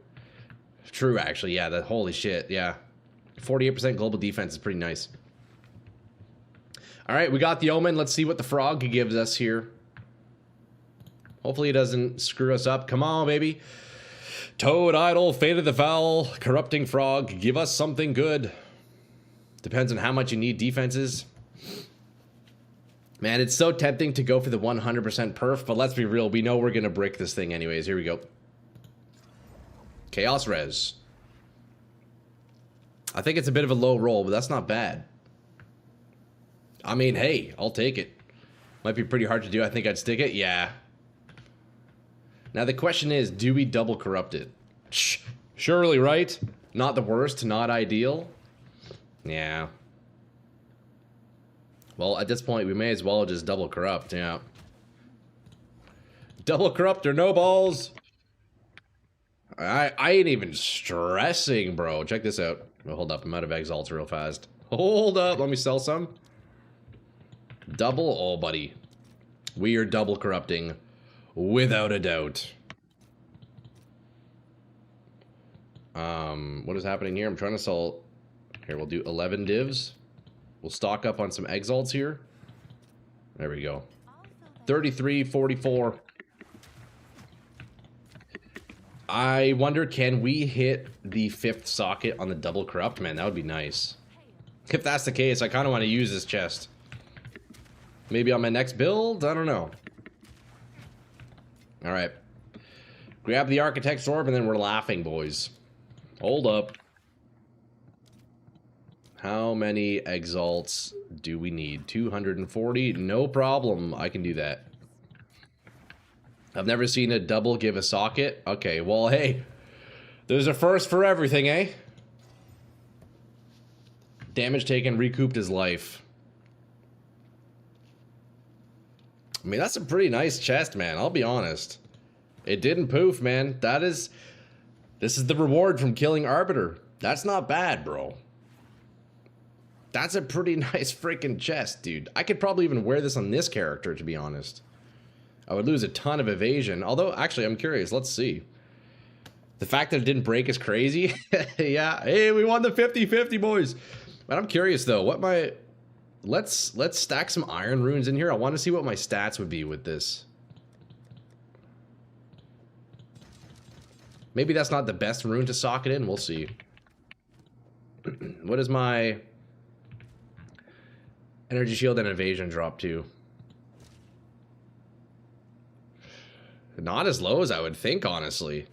True, actually. Yeah, that holy shit. Yeah. 48% global defense is pretty nice. All right, we got the Omen. Let's see what the frog gives us here. Hopefully it doesn't screw us up. Come on, baby. Toad, Idol, Fate of the Foul, Corrupting Frog. Give us something good. Depends on how much you need defenses. Man, it's so tempting to go for the 100% perf, but let's be real. We know we're going to brick this thing anyways. Here we go. Chaos Res. I think it's a bit of a low roll, but that's not bad. I mean, hey, I'll take it. Might be pretty hard to do. I think I'd stick it. Yeah. Now the question is, do we double corrupt it? Surely, right? Not the worst, not ideal. Yeah. Well, at this point, we may as well just double corrupt, yeah. Double corrupt or no balls. I ain't even stressing, bro. Check this out. Oh, hold up, I'm out of exalts real fast. Hold up, let me sell some. Double? Oh, buddy. We are double corrupting. Without a doubt. What is happening here? I'm trying to sell. Here, we'll do 11 divs. We'll stock up on some exalts here. There we go. 33, 44. I wonder, can we hit the 5th socket on the double corrupt? Man, that would be nice. If that's the case, I kind of want to use this chest. Maybe on my next build? I don't know. Alright. Grab the Architect's Orb and then we're laughing, boys. Hold up. How many exalts do we need? 240? No problem. I can do that. I've never seen a double give a socket. Okay, well, hey. There's a first for everything, eh? Damage taken, recouped his life. I mean, that's a pretty nice chest, man. I'll be honest. It didn't poof, man. This is the reward from killing Arbiter. That's not bad, bro. That's a pretty nice freaking chest, dude. I could probably even wear this on this character, to be honest. I would lose a ton of evasion. Although, actually, I'm curious. Let's see. The fact that it didn't break is crazy. Yeah. Hey, we won the 50-50, boys. But I'm curious, though. What my... Let's stack some iron runes in here. I want to see what my stats would be with this. Maybe that's not the best rune to socket in. We'll see. What is my energy shield and evasion drop to? Not as low as I would think, honestly.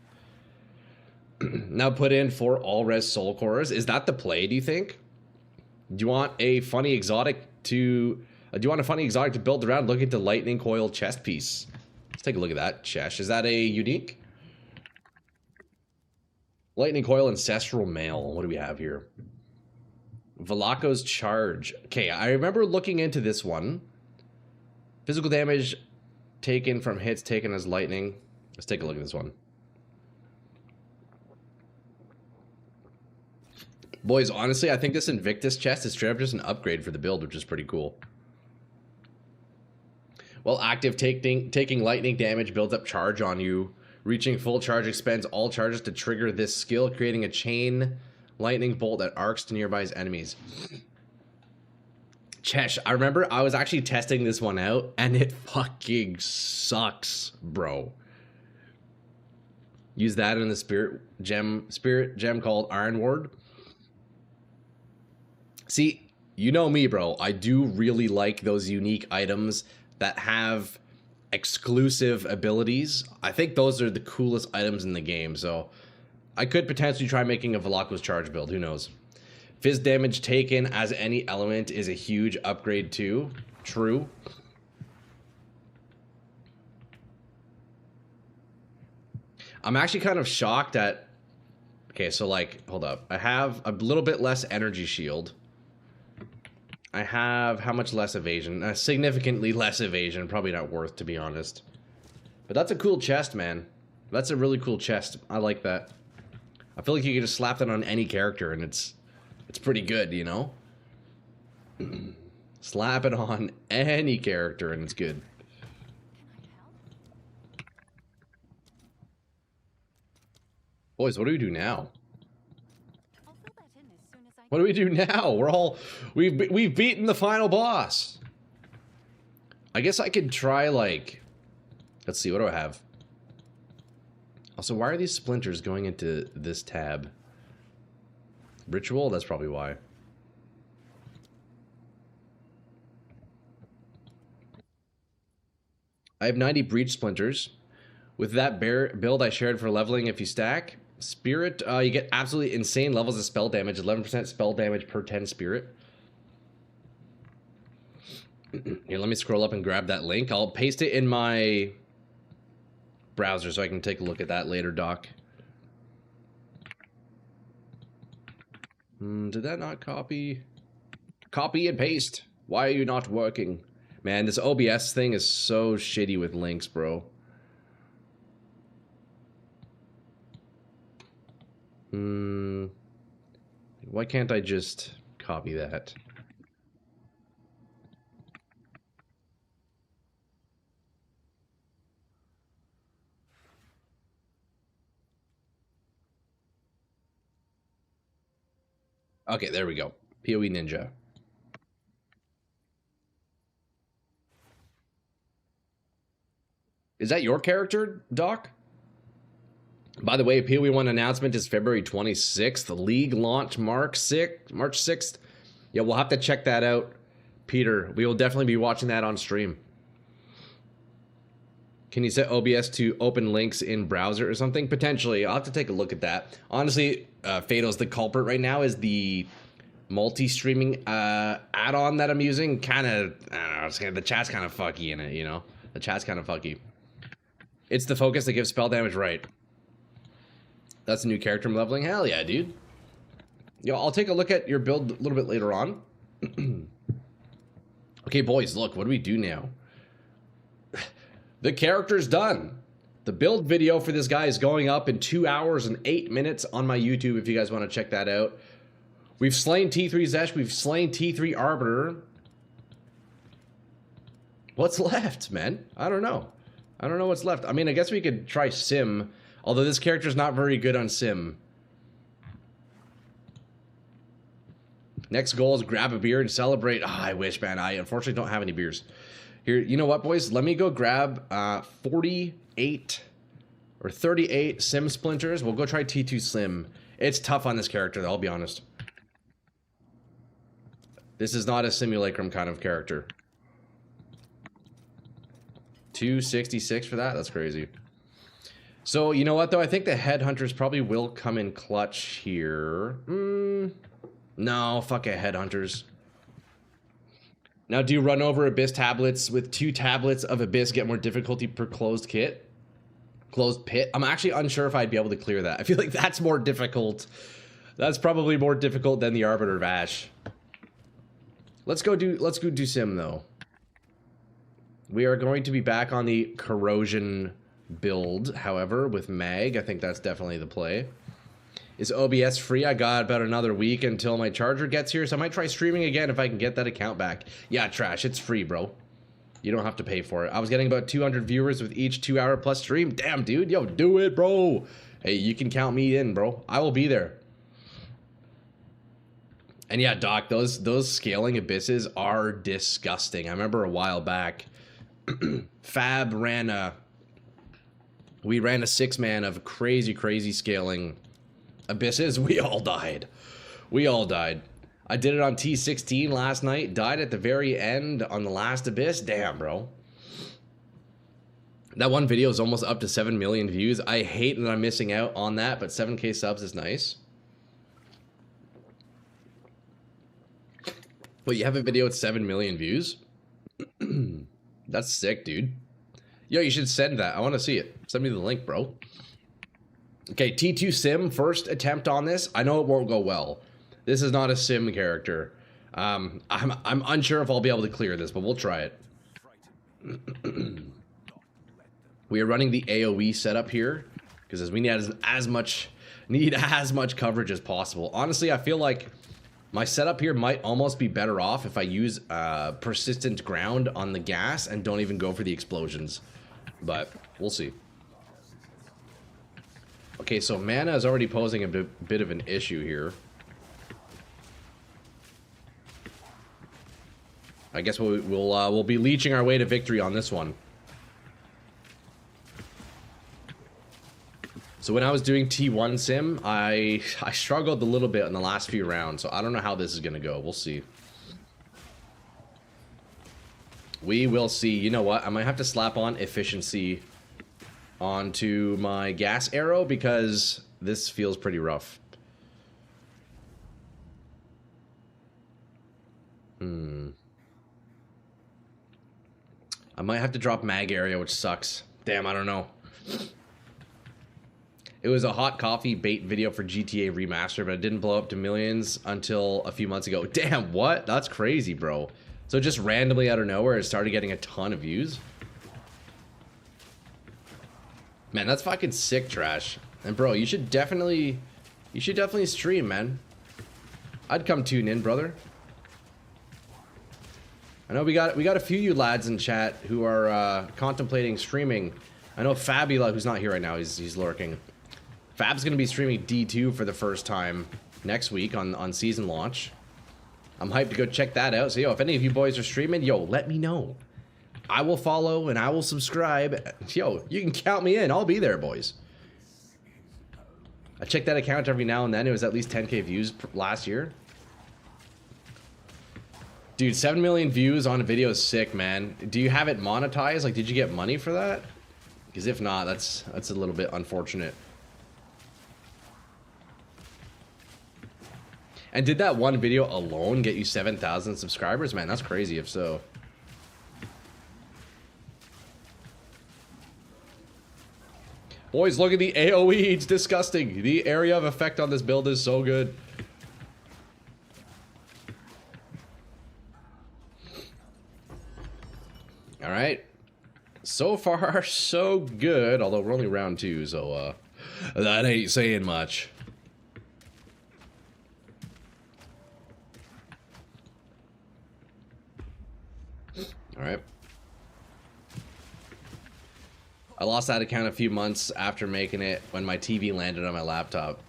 Now put in 4 all-res soul cores. Is that the play, do you think? Do you want a funny exotic to build around looking to lightning coil chest piece? Let's take a look at that chest. Is that a unique? Lightning coil ancestral mail. What do we have here? Valaco's charge. Okay, I remember looking into this one. Physical damage taken from hits taken as lightning. Let's take a look at this one. Boys, honestly, I think this Invictus chest is straight up just an upgrade for the build, which is pretty cool. While active, taking lightning damage builds up charge on you. Reaching full charge expends all charges to trigger this skill, creating a chain lightning bolt that arcs to nearby enemies. Chesh, I remember I was actually testing this one out, and it fucking sucks, bro. Use that in the spirit gem called Iron Ward. See, you know me, bro. I do really like those unique items that have exclusive abilities. I think those are the coolest items in the game, so I could potentially try making a Valaco's charge build. Who knows? Fizz damage taken as any element is a huge upgrade too. True. I'm actually kind of shocked at... Okay, so like, hold up. I have a little bit less energy shield. I have how much less evasion? Significantly less evasion. Probably not worth, to be honest. But that's a cool chest, man. That's a really cool chest. I like that. I feel like you can just slap that on any character and it's pretty good, you know? Slap it on any character and it's good. Boys, what do we do now? What do we do now? We've beaten the final boss. I guess I could try, like, let's see, what do I have? Also, why are these splinters going into this tab? Ritual? That's probably why. I have 90 breach splinters. With that build I shared for leveling, if you stack spirit, you get absolutely insane levels of spell damage. 11% spell damage per 10 spirit. Here, let me scroll up and grab that link. I'll paste it in my browser so I can take a look at that later, Doc. Did that not copy? Copy and paste. Why are you not working? Man, this OBS thing is so shitty with links, bro. Why can't I just copy that? Okay, there we go. PoE Ninja. Is that your character, Doc? By the way, PoE 1 announcement is February 26th. The league launch March 6th. Yeah, we'll have to check that out. Peter, we will definitely be watching that on stream. Can you set OBS to open links in browser or something? Potentially. I'll have to take a look at that. Honestly, Fatal's the culprit right now is the multi-streaming add-on that I'm using. Kind of, I don't know, the chat's kind of fucky in it, you know? The chat's kind of fucky. It's the focus that gives spell damage, right? That's a new character I'm leveling. Hell yeah, dude. Yo, I'll take a look at your build a little bit later on. Okay, boys, look, what do we do now? The character's done. The build video for this guy is going up in 2 hours and 8 minutes on my YouTube if you guys want to check that out. We've slain T3 Zesh. We've slain T3 Arbiter. What's left, man? I don't know. I don't know what's left. I mean, I guess we could try Sim. Although this character's not very good on Sim. Next goal is grab a beer and celebrate. Oh, I wish, man. I unfortunately don't have any beers. Here, you know what, boys? Let me go grab 48 or 38 Sim Splinters. We'll go try T2 Sim. It's tough on this character, though, I'll be honest. This is not a simulacrum kind of character. 266 for that? That's crazy. So, you know what, though? I think the Headhunters probably will come in clutch here. No, fuck it, Headhunters. Now, do you run over Abyss tablets with 2 tablets of Abyss get more difficulty per closed kit? Closed pit? I'm actually unsure if I'd be able to clear that. I feel like that's more difficult. That's probably more difficult than the Arbiter Vash. Let's go do Sim, though. We are going to be back on the Corrosion build, however, with Mag. I think that's definitely the play. Is OBS free? I got about another week until my charger gets here, so I might try streaming again if I can get that account back. Yeah, Trash, it's free, bro. You don't have to pay for it. I was getting about 200 viewers with each 2-hour plus stream. Damn, dude. Yo, do it, bro. Hey, you can count me in, bro. I will be there. And yeah, Doc, those scaling abysses are disgusting. I remember a while back, Fab ran a 6-man of crazy scaling abysses. We all died. I did it on T16 last night. Died at the very end on the last abyss. Damn, bro. That one video is almost up to 7 million views. I hate that I'm missing out on that, but 7K subs is nice. Wait, you have a video with 7 million views? That's sick, dude. Yo, you should send that. I want to see it. Send me the link, bro. Okay, T2 Sim, first attempt on this. I know it won't go well. This is not a Sim character. I'm unsure if I'll be able to clear this, but we'll try it. We are running the AoE setup here because we need as much coverage as possible. Honestly, I feel like my setup here might almost be better off if I use persistent ground on the gas and don't even go for the explosions. But we'll see. Okay, so mana is already posing a bit of an issue here. I guess we'll be leeching our way to victory on this one. So when I was doing T1 Sim, I struggled a little bit in the last few rounds, so I don't know how this is gonna go. We'll see. We will see. You know what? I might have to slap on efficiency onto my gas arrow because this feels pretty rough. I might have to drop mag area, which sucks. Damn, I don't know. It was a hot coffee bait video for GTA Remastered, but it didn't blow up to millions until a few months ago. Damn, what? That's crazy, bro. So just randomly out of nowhere, it started getting a ton of views. Man, that's fucking sick, Trash. And bro, you should definitely stream, man. I'd come tune in, brother. I know we got a few of you lads in chat who are contemplating streaming. I know Fabula, who's not here right now, he's lurking. Fab's gonna be streaming D2 for the first time next week on season launch. I'm hyped to go check that out. So, yo, if any of you boys are streaming, yo, let me know. I will follow and I will subscribe. Yo, you can count me in. I'll be there, boys. I check that account every now and then. It was at least 10K views last year. Dude, 7 million views on a video is sick, man. Do you have it monetized? Like, did you get money for that? Because if not, that's a little bit unfortunate. And did that one video alone get you 7,000 subscribers? Man, that's crazy if so. Boys, look at the AoE. It's disgusting. The area of effect on this build is so good. All right. So far, so good. Although we're only round 2, so that ain't saying much. All right. I lost that account a few months after making it when my TV landed on my laptop.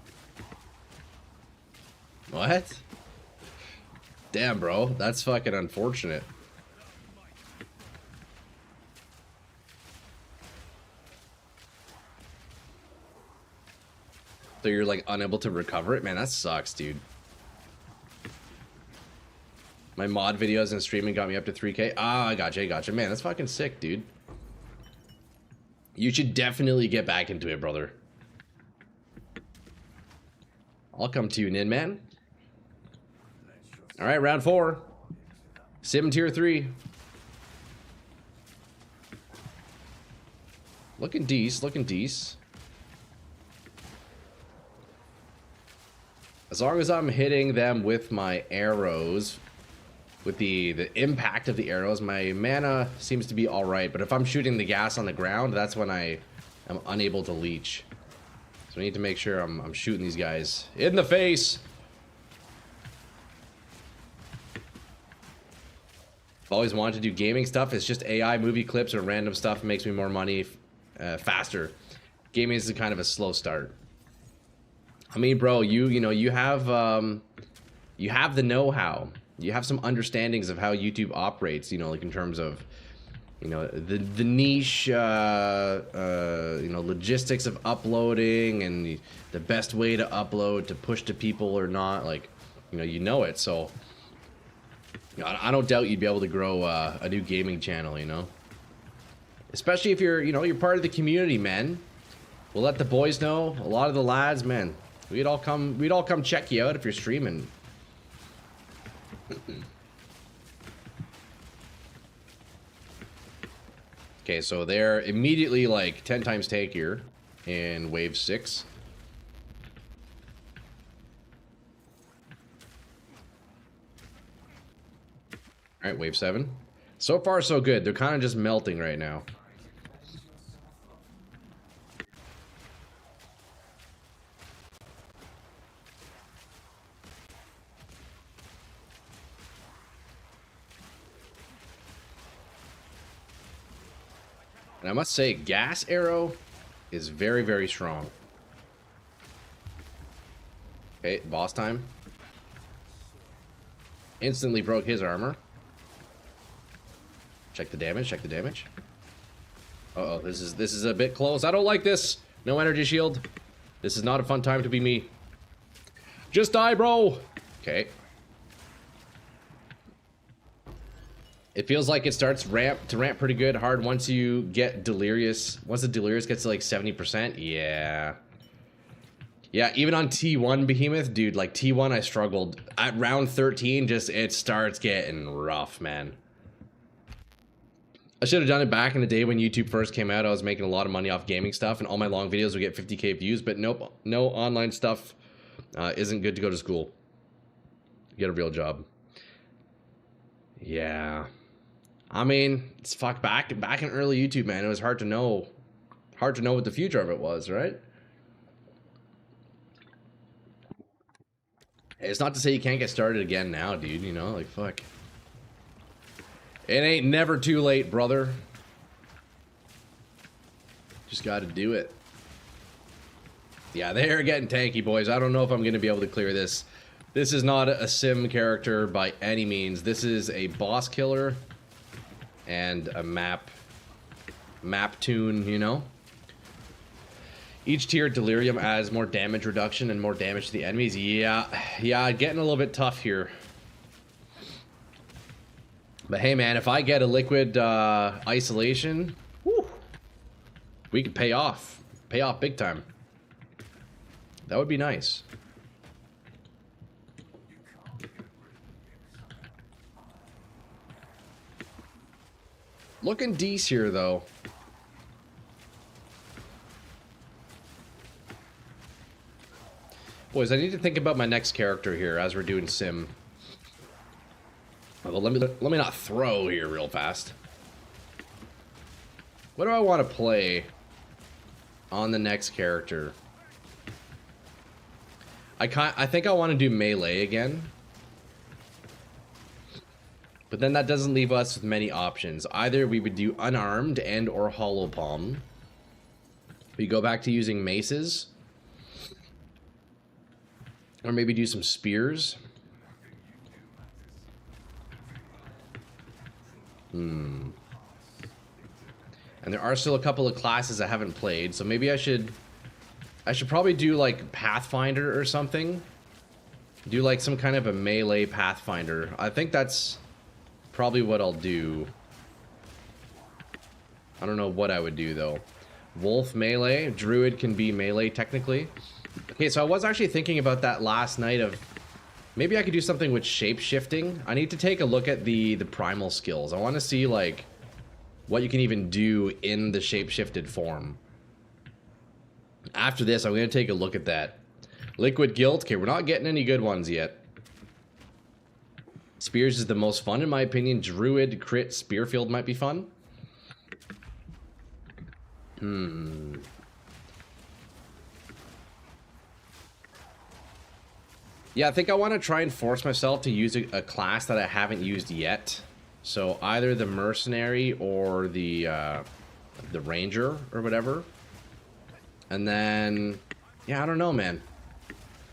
What? Damn, bro. That's fucking unfortunate. So you're like unable to recover it? Man, that sucks, dude. My mod videos and streaming got me up to 3K. Ah, I gotcha. Man, that's fucking sick, dude. You should definitely get back into it, brother. I'll come tune in, man. All right, round 4. Sim tier 3. Looking decent, looking decent. As long as I'm hitting them with my arrows, with the impact of the arrows, my mana seems to be all right. But if I'm shooting the gas on the ground, that's when I am unable to leech. So I need to make sure I'm shooting these guys in the face. I've always wanted to do gaming stuff. It's just AI movie clips or random stuff makes me more money faster. Gaming is kind of a slow start. I mean, bro, you have the know-how. You have some understandings of how YouTube operates, like in terms of, the niche, logistics of uploading and the best way to upload to push to people or not. Like, you know it. So, I don't doubt you'd be able to grow a new gaming channel, especially if you're part of the community, man. We'll let the boys know. A lot of the lads, man, we'd all come check you out if you're streaming. Okay, so they're immediately like 10 times take here in wave 6. All right, wave 7. So far, so good. They're kind of just melting right now. And I must say, gas arrow is very, very strong. Okay, boss time. Instantly broke his armor. Check the damage, check the damage. Uh-oh, this is a bit close. I don't like this. No energy shield. This is not a fun time to be me. Just die, bro. Okay. It feels like it starts to ramp pretty good hard once you get delirious. Once the delirious gets to like 70%, yeah. Yeah, even on T1 Behemoth, dude, like T1 I struggled. At round 13, it starts getting rough, man. I should have done it back in the day when YouTube first came out. I was making a lot of money off gaming stuff, and all my long videos would get 50K views, but nope, no online stuff isn't good to go to school. Get a real job. Yeah. I mean, it's back in early YouTube, man. It was hard to know what the future of it was, right? It's not to say you can't get started again now, dude, like fuck. It ain't never too late, brother. Just gotta do it. Yeah, they're getting tanky, boys. I don't know if I'm going to be able to clear this. This is not a sim character by any means. This is a boss killer and a map tune, you know? Each tier delirium adds more damage reduction and more damage to the enemies. Yeah, getting a little bit tough here. But hey, man, if I get a liquid isolation, whew, we could pay off. Pay off big time. That would be nice. Looking decent here, though. Boys, I need to think about my next character here as we're doing sim. Well, let me not throw here real fast. What do I want to play on the next character? I think I want to do melee again. But then that doesn't leave us with many options. Either we would do unarmed and or hollow palm. We go back to using maces. Or maybe do some spears. And there are still a couple of classes I haven't played, so maybe I should probably do like Pathfinder or something. Do like some kind of a melee Pathfinder. I think that's probably what I'll do. I don't know what I would do though. Wolf melee, druid can be melee technically. Okay, so I was actually thinking about that last night of maybe I could do something with shape-shifting. I need to take a look at the primal skills. I want to see like what you can even do in the shape-shifted form. After this, I'm going to take a look at that. Liquid guilt. Okay, we're not getting any good ones yet. Spears is the most fun in my opinion. Druid, crit, Spearfield might be fun. Yeah, I think I want to try and force myself to use a class that I haven't used yet. So either the mercenary or the ranger or whatever. And then, yeah, I don't know, man.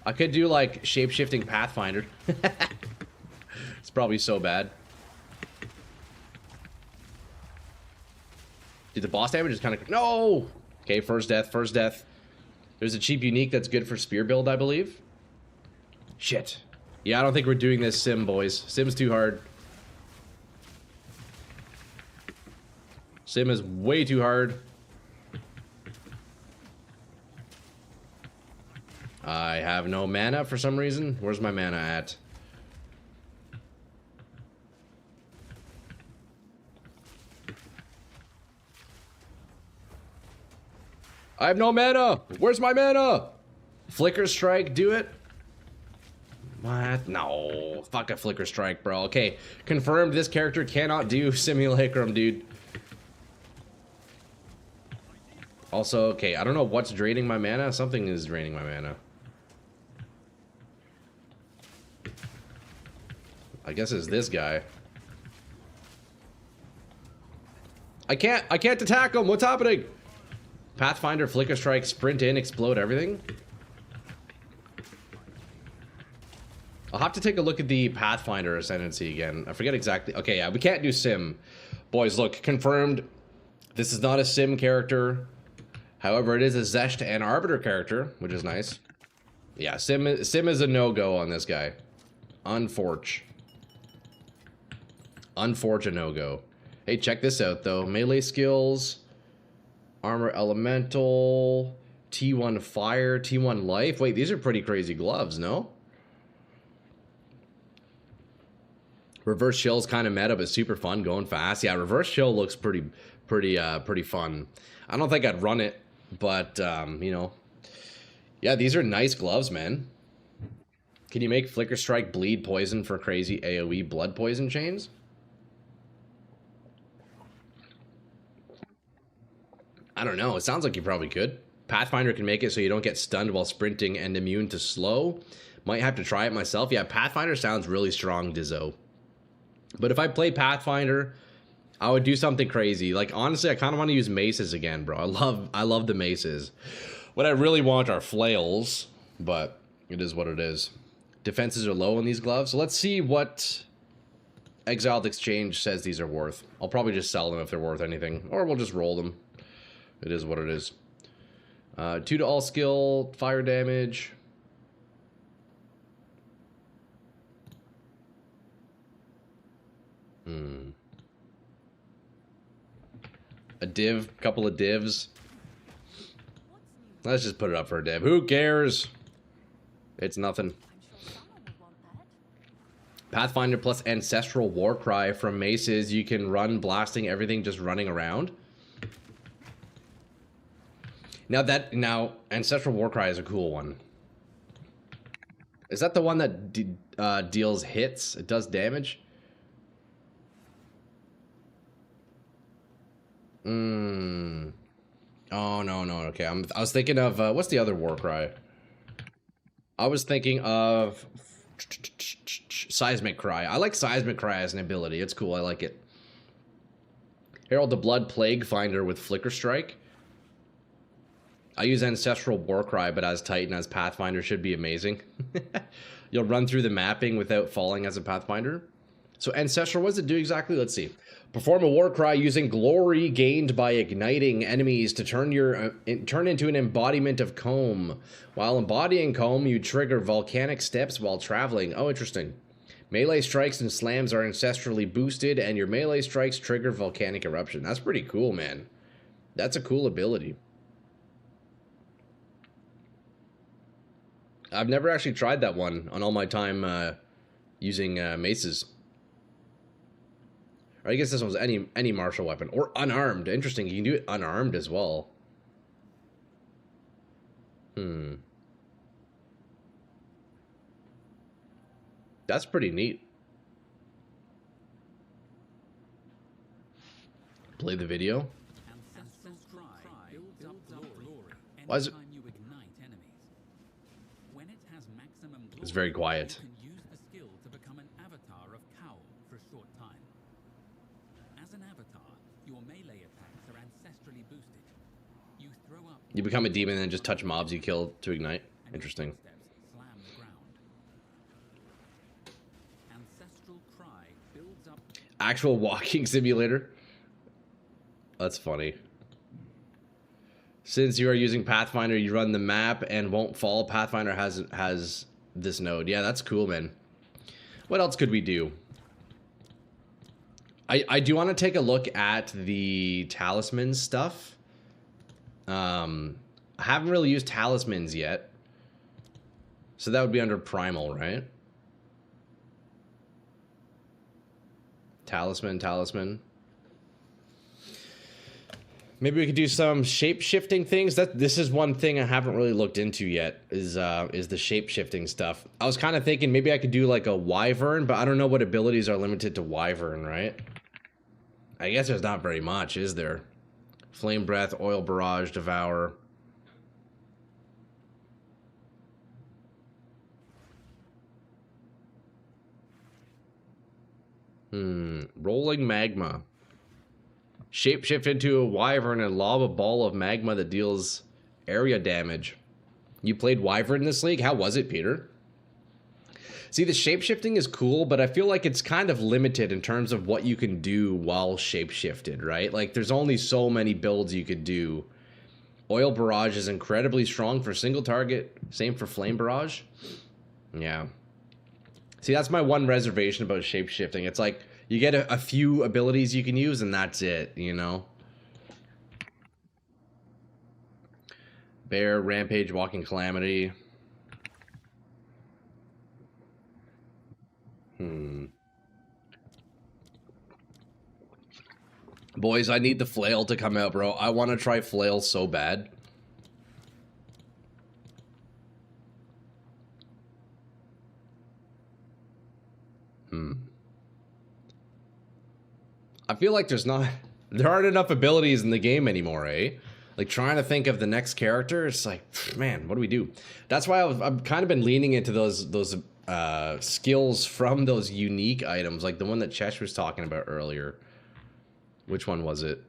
I could do like shape-shifting Pathfinder. It's probably so bad. Dude, the boss damage is kind of... No! Okay, first death, first death. There's a cheap unique that's good for spear build, I believe. Shit. Yeah, I don't think we're doing this sim, boys. Sim's too hard. Sim is way too hard. I have no mana for some reason. Where's my mana at? I have no mana! Where's my mana? Flicker strike, do it? What? No. Fuck a flicker strike, bro. Okay, confirmed this character cannot do simulacrum, dude. Also, okay, I don't know what's draining my mana. Something is draining my mana. I guess it's this guy. I can't attack him. What's happening? Pathfinder, flicker strike, sprint in, explode everything. I'll have to take a look at the Pathfinder ascendancy again. I forget exactly. Okay, yeah, we can't do sim. Boys, look, confirmed. This is not a sim character. However, it is a Zest and Arbiter character, which is nice. Yeah, sim is a no-go on this guy. Unforge a no-go. Hey, check this out, though. Melee skills, armor elemental, T1 fire, T1 life. Wait, these are pretty crazy gloves, no? Reverse shell's kind of meta, but super fun, going fast. Yeah, reverse shell looks pretty fun. I don't think I'd run it, but you know, yeah, these are nice gloves, man. Can you make flicker strike bleed poison for crazy AoE blood poison chains? I don't know. It sounds like you probably could. Pathfinder can make it so you don't get stunned while sprinting and immune to slow. Might have to try it myself. Yeah, Pathfinder sounds really strong, Dizzo. But if I play Pathfinder, I would do something crazy. Like, honestly, I kind of want to use maces again, bro. I love the maces. What I really want are flails, but it is what it is. Defenses are low on these gloves, so let's see what Exiled Exchange says these are worth. I'll probably just sell them if they're worth anything, or we'll just roll them. It is what it is. 2 to all skill, fire damage. A div, couple of divs. Let's just put it up for a div. Who cares? It's nothing. Pathfinder plus Ancestral Warcry from Maces. You can run blasting everything just running around. Now Ancestral Warcry is a cool one. Is that the one that deals hits? It does damage? Oh, no. Okay, I was thinking of... what's the other Warcry? I was thinking of... Seismic Cry. I like Seismic Cry as an ability. It's cool. I like it. Herald the Blood Plague Finder with Flicker Strike. I use Ancestral Warcry, but as Titan, as Pathfinder should be amazing. You'll run through the mapping without falling as a Pathfinder. So Ancestral, what does it do exactly? Let's see. Perform a Warcry using glory gained by igniting enemies to turn into an embodiment of Comb. While embodying Comb, you trigger volcanic steps while traveling. Oh, interesting. Melee strikes and slams are ancestrally boosted, and your melee strikes trigger volcanic eruption. That's pretty cool, man. That's a cool ability. I've never actually tried that one on all my time using maces. Or I guess this one's any martial weapon. Or unarmed. Interesting, you can do it unarmed as well. That's pretty neat. Play the video. Why is it? It's very quiet. You become a demon and then just touch mobs you kill to ignite. Interesting. Actual walking simulator. That's funny. Since you are using Pathfinder, you run the map and won't fall. Pathfinder has this node. Yeah, that's cool, man. What else could we do? I do want to take a look at the talisman stuff. I haven't really used talismans yet. So that would be under primal, right? Talisman. Maybe we could do some shape-shifting things. This is one thing I haven't really looked into yet, is the shape-shifting stuff. I was kind of thinking maybe I could do like a wyvern, but I don't know what abilities are limited to wyvern, right? I guess there's not very much, is there? Flame Breath, Oil Barrage, Devour. Rolling Magma. Shapeshift into a wyvern and lob a ball of magma that deals area damage. You played wyvern in this league? How was it, Peter? See, the shapeshifting is cool, but I feel like it's kind of limited in terms of what you can do while shapeshifted, right? Like, there's only so many builds you could do. Oil Barrage is incredibly strong for single target. Same for Flame Barrage. Yeah. See, that's my one reservation about shapeshifting. It's like, you get a few abilities you can use, and that's it, you know? Bear, Rampage, Walking Calamity. Boys, I need the flail to come out, bro. I want to try flail so bad. I feel like there aren't enough abilities in the game anymore, eh? Like, trying to think of the next character, it's like, man, what do we do? That's why I've kind of been leaning into those skills from those unique items, like the one that Chesh was talking about earlier. Which one was it?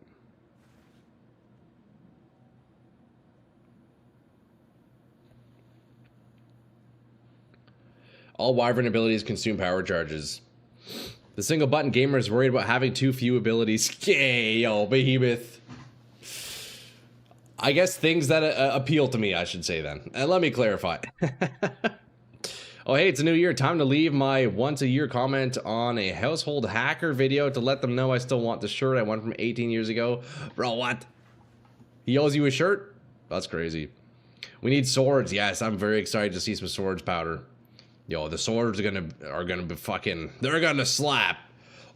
All Wyvern abilities consume power charges. The single button gamer is worried about having too few abilities. Okay, yo, Behemoth. I guess things that appeal to me, I should say then. And let me clarify. Oh, hey, it's a new year. Time to leave my once-a-year comment on a household hacker video to let them know I still want the shirt I won from 18 years ago. Bro, what? He owes you a shirt? That's crazy. We need swords. Yes, I'm very excited to see some swords powder. Yo, the swords are gonna be fucking... They're gonna slap.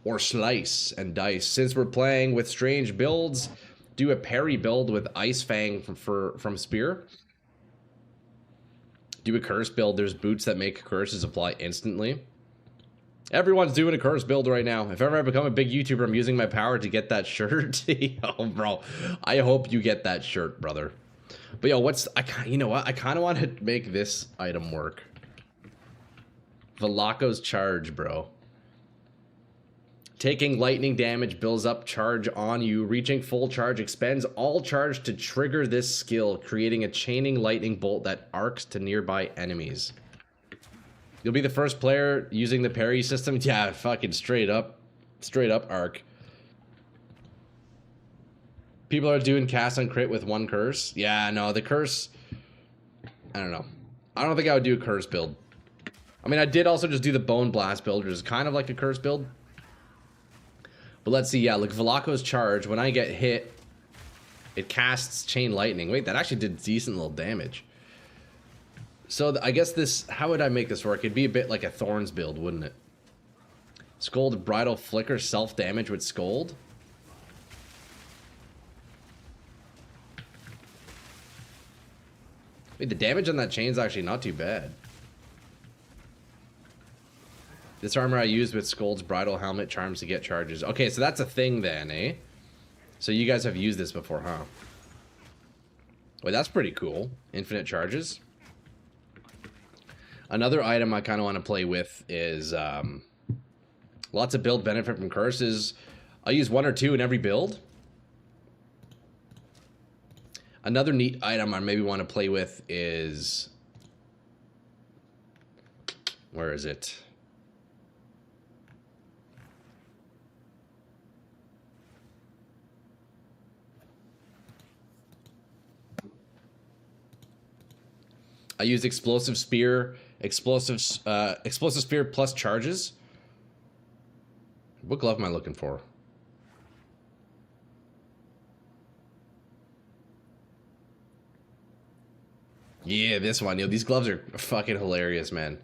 Or slice and dice. Since we're playing with strange builds, do a parry build with Ice Fang from Spear. Do a curse build. There's boots that make curses apply instantly. Everyone's doing a curse build right now. If ever I become a big YouTuber, I'm using my power to get that shirt. Yo, bro. I hope you get that shirt, brother. But yo, you know what? I kind of want to make this item work. Velaco's charge, bro. Taking lightning damage builds up charge on you. Reaching full charge expends all charge to trigger this skill, creating a chaining lightning bolt that arcs to nearby enemies. You'll be the first player using the parry system. Yeah, fucking straight up arc. People are doing cast on crit with one curse. Yeah, no, the curse... I don't know. I don't think I would do a curse build. I mean, I did also just do the Bone Blast build, which is kind of like a curse build. But let's see, yeah, like Velaco's charge, when I get hit, it casts Chain Lightning. Wait, that actually did decent little damage. So I guess this, how would I make this work? It'd be a bit like a Thorns build, wouldn't it? Scold, Bridal, Flicker, self-damage with Scold. Wait, the damage on that chain's actually not too bad. This armor I used with Scold's Bridal Helmet charms to get charges. Okay, so that's a thing then, eh? So you guys have used this before, huh? Wait, that's pretty cool. Infinite charges. Another item I kind of want to play with is lots of build benefit from curses. I'll use 1 or 2 in every build. Another neat item I maybe want to play with is... Where is it? I use explosive spear, explosive spear plus charges. What glove am I looking for? Yeah, this one. Yo, these gloves are fucking hilarious, man.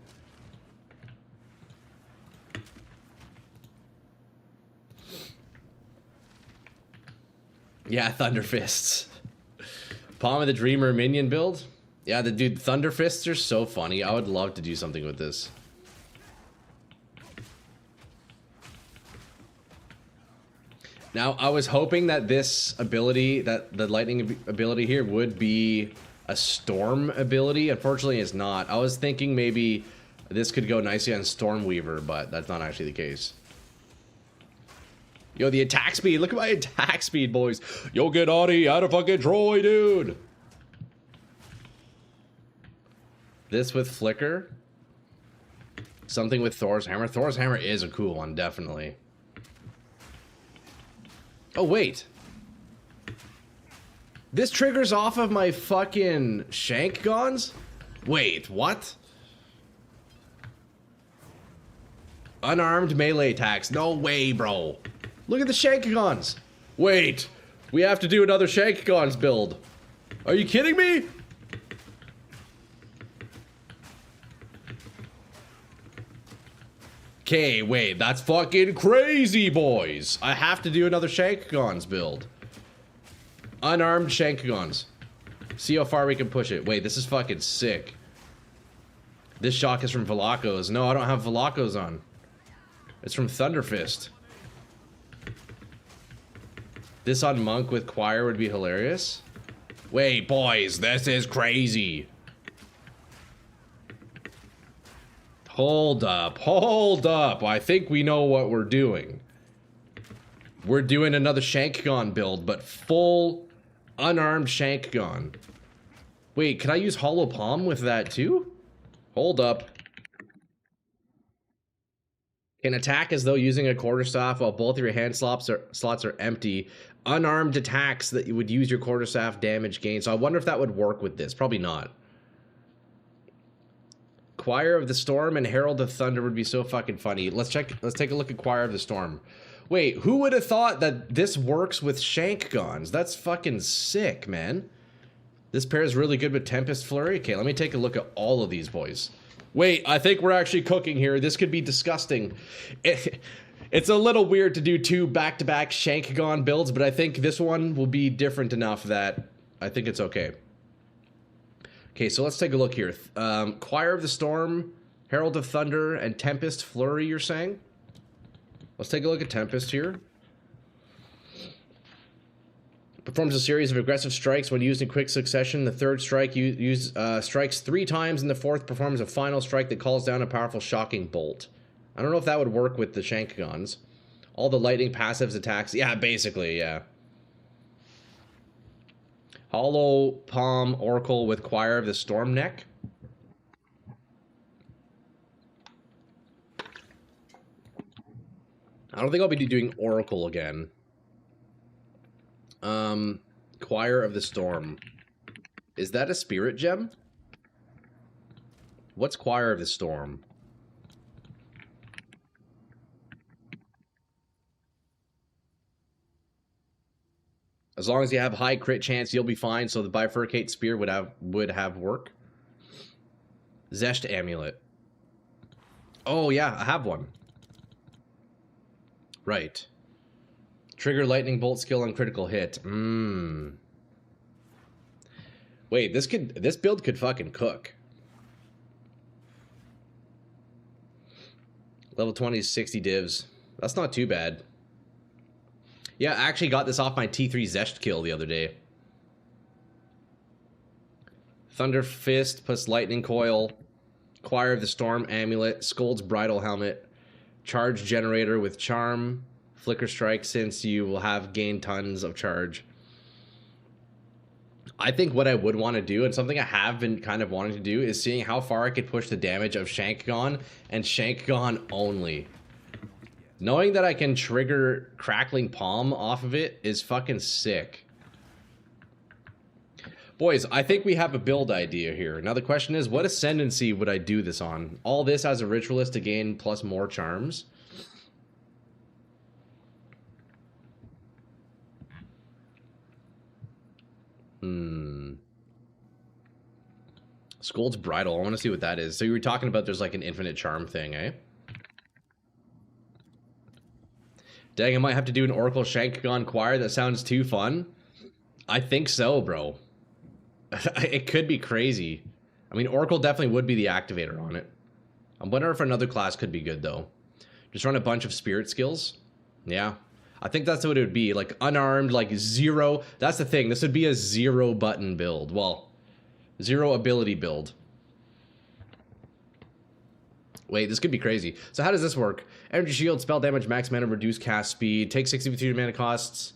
Yeah, Thunder Fists. Palm of the Dreamer minion build. Yeah, the dude, Thunder Fists are so funny. I would love to do something with this. Now, I was hoping that this ability, that the lightning ability here would be a storm ability. Unfortunately, it's not. I was thinking maybe this could go nicely on Stormweaver, but that's not actually the case. Yo, the attack speed. Look at my attack speed, boys. Yo, get Audie out of fucking Troy, dude. This with Flicker. Something with Thor's Hammer. Thor's Hammer is a cool one, definitely. Oh, wait. This triggers off of my fucking Shank Gons? Wait, what? Unarmed melee attacks. No way, bro. Look at the Shank Gons. Wait. We have to do another Shank Gons build. Are you kidding me? Okay, wait, that's fucking crazy, boys. I have to do another Shankagons build. Unarmed Shankagons. See how far we can push it. Wait, this is fucking sick. This shock is from Velacos. No, I don't have Velacos on. It's from Thunderfist. This on Monk with Choir would be hilarious. Wait, boys, this is crazy. Hold up. I think we know what we're doing. We're doing another Shankgon build, but full unarmed Shankgon. Wait, can I use Hollow Palm with that too? Hold up. Can attack as though using a quarterstaff while both of your hand slots are empty. Unarmed attacks that you would use your quarterstaff damage gain. So I wonder if that would work with this. Probably not. Choir of the Storm and Herald of Thunder would be so fucking funny. Let's take a look at Choir of the Storm. Wait, who would have thought that this works with Shank Guns? That's fucking sick, man. This pairs really good with Tempest Flurry. Okay, let me take a look at all of these boys. Wait, I think we're actually cooking here. This could be disgusting. It's a little weird to do 2 back-to-back Shank Gun builds, but I think this one will be different enough that I think it's okay. Okay, so let's take a look here. Choir of the Storm, Herald of Thunder, and Tempest Flurry, you're saying? Let's take a look at Tempest here. Performs a series of aggressive strikes when used in quick succession. The third strike strikes 3 times, and the fourth performs a final strike that calls down a powerful shocking bolt. I don't know if that would work with the Shank Guns. All the lightning passives attacks. Yeah, basically, yeah. Hollow Palm Oracle with Choir of the Storm neck. I don't think I'll be doing Oracle again. Choir of the Storm. Is that a spirit gem? What's Choir of the Storm? As long as you have high crit chance, you'll be fine. So the Bifurcate Spear would have work. Zest Amulet. Oh yeah, I have one. Right. Trigger Lightning Bolt skill on critical hit. Wait, this build could fucking cook. Level 20 is 60 divs. That's not too bad. Yeah, I actually got this off my T3 Zest kill the other day. Thunder Fist plus Lightning Coil. Choir of the Storm Amulet. Scold's Bridal Helmet. Charge Generator with Charm. Flicker Strike, since you will have gained tons of charge. I think what I would want to do, and something I have been kind of wanting to do, is seeing how far I could push the damage of Shankgon and Shankgon only. Knowing that I can trigger Crackling Palm off of it is fucking sick. Boys, I think we have a build idea here. Now the question is, what ascendancy would I do this on? All this as a ritualist to gain plus more charms? Scold's Bridal. I want to see what that is. So you were talking about there's like an infinite charm thing, eh? Dang, I might have to do an Oracle Shankgon Choir. That sounds too fun. I think so, bro. It could be crazy. I mean, Oracle definitely would be the activator on it. I wonder if another class could be good, though. Just run a bunch of spirit skills. Yeah. I think that's what it would be. Like, unarmed, like, 0. That's the thing. This would be a 0 button build. Well, 0 ability build. Wait, this could be crazy. So how does this work? Energy shield, spell damage, max mana, reduce cast speed, take 63 mana costs,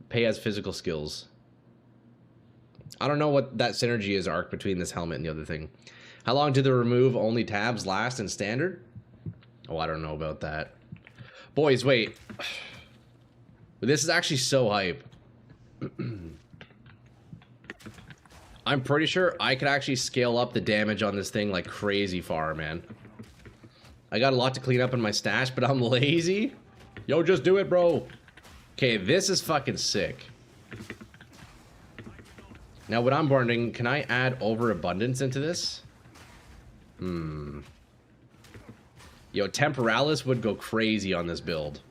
pay as physical skills. I don't know what that synergy is arc between this helmet and the other thing. How long do the remove only tabs last in standard? Oh, I don't know about that. Boys, wait. This is actually so hype. I'm pretty sure I could actually scale up the damage on this thing like crazy far, man. I got a lot to clean up in my stash, but I'm lazy. Yo, just do it, bro. Okay, this is fucking sick. Now, what I'm wondering, can I add overabundance into this? Yo, Temporalis would go crazy on this build.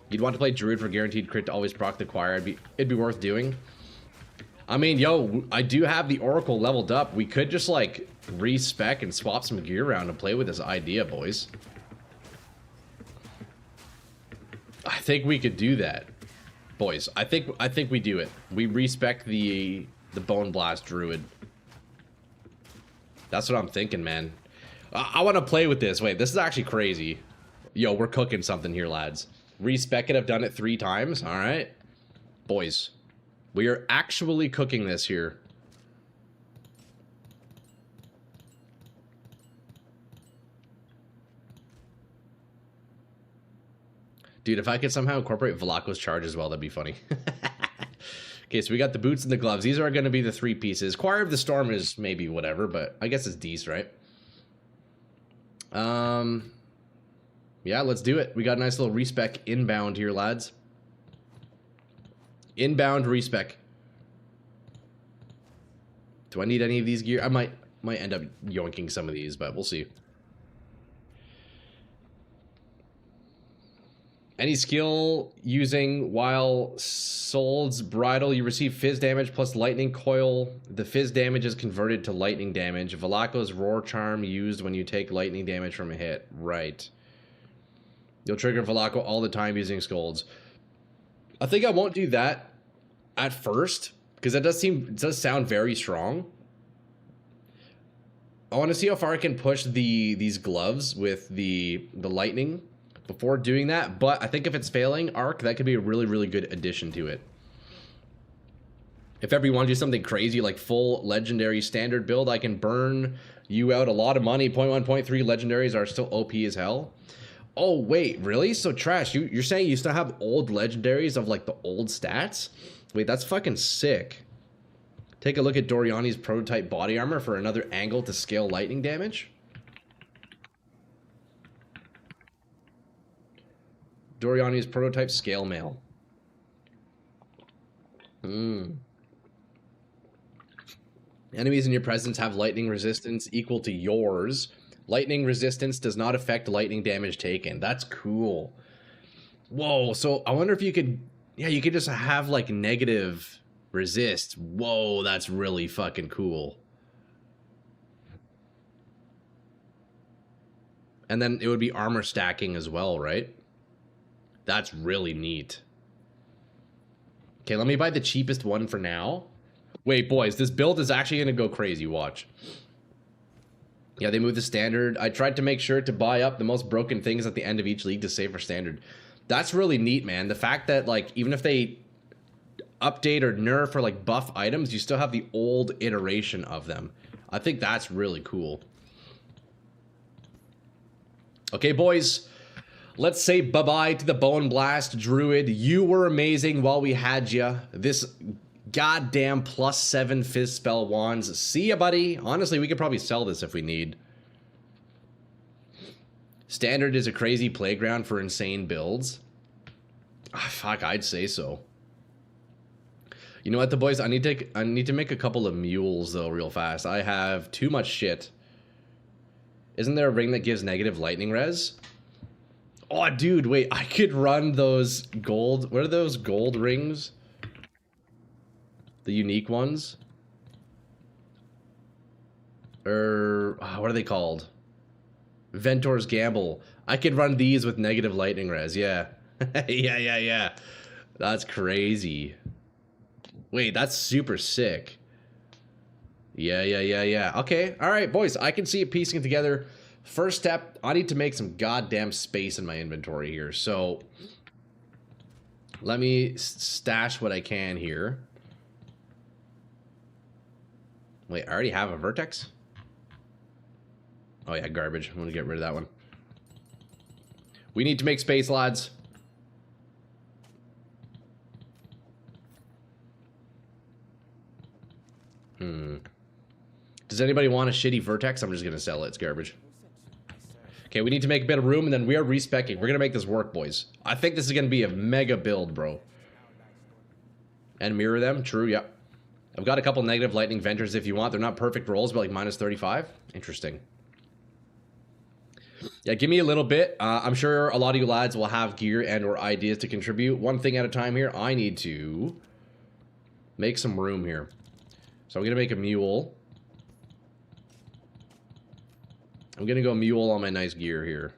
You'd want to play Druid for guaranteed crit to always proc the choir. It'd be worth doing. I mean, yo, I do have the Oracle leveled up. We could just, like, respec and swap some gear around and play with this idea, boys. I think we could do that. Boys, I think we do it. We respec the Bone Blast Druid. That's what I'm thinking, man. I want to play with this. Wait, this is actually crazy. Yo, we're cooking something here, lads. Respec it. I've done it 3 times. All right. Boys, we are actually cooking this here. Dude, if I could somehow incorporate Vlaco's charge as well, that'd be funny. Okay, so we got the boots and the gloves. These are going to be the 3 pieces. Choir of the Storm is maybe whatever, but I guess it's decent, right? Yeah, let's do it. We got a nice little respec inbound here, lads. Inbound respec. Do I need any of these gear? I might end up yoinking some of these, but we'll see. Any skill using while Soul's Bridle, you receive fizz damage plus lightning coil. The fizz damage is converted to lightning damage. Valaco's Roar Charm used when you take lightning damage from a hit. Right. You'll trigger Valaco all the time using Scolds. I think I won't do that at first, because it does sound very strong. I want to see how far I can push these gloves with the lightning before doing that, but I think if it's failing Arc, that could be a really, really good addition to it. If ever you want to do something crazy like full legendary standard build, I can burn you out a lot of money. 0.1, 0.3 legendaries are still OP as hell. Oh, wait, really? So, Trash, you're saying you still have old legendaries of, like, the old stats? Wait, that's fucking sick. Take a look at Doriani's prototype body armor for another angle to scale lightning damage. Doriani's prototype scale mail. Enemies in your presence have lightning resistance equal to yours. Lightning resistance does not affect lightning damage taken. That's cool. Whoa, so I wonder if you could... Yeah, you could just have, like, negative resist. Whoa, that's really fucking cool. And then it would be armor stacking as well, right? That's really neat. Okay, let me buy the cheapest one for now. Wait, boys, this build is actually going to go crazy. Watch. Yeah, they moved the standard. I tried to make sure to buy up the most broken things at the end of each league to save for standard. That's really neat, man. The fact that, like, even if they update or nerf or, like, buff items, you still have the old iteration of them. I think that's really cool. Okay, boys. Let's say bye-bye to the Bone Blast Druid. You were amazing while we had you. This goddamn +7 Fizz spell wands. See ya, buddy. Honestly, we could probably sell this if we need. Standard is a crazy playground for insane builds. Ah, fuck, I'd say so. You know what, the boys? I need to make a couple of mules though, real fast. I have too much shit. Isn't there a ring that gives negative lightning res? Oh, dude, wait, I could run those gold... What are those gold rings? The unique ones? Or... what are they called? Ventor's Gamble. I could run these with negative lightning res, yeah. Yeah. That's crazy. Wait, that's super sick. Yeah. Okay, alright, boys, I can see it piecing together. First step, I need to make some goddamn space in my inventory here. So, let me stash what I can here. Wait, I already have a vertex? Oh yeah, garbage. I'm gonna get rid of that one. We need to make space, lads. Does anybody want a shitty vertex? I'm just gonna sell it. It's garbage. Okay, we need to make a bit of room, and then we are respecking. We're gonna make this work, boys. I think this is gonna be a mega build, bro. And mirror them? True, yeah. I've got a couple negative lightning ventures if you want. They're not perfect rolls, but like -35. Interesting. Yeah, give me a little bit. I'm sure a lot of you lads will have gear and or ideas to contribute. One thing at a time here. I need to make some room here. So I'm gonna make a mule. I'm gonna go mule on my nice gear here.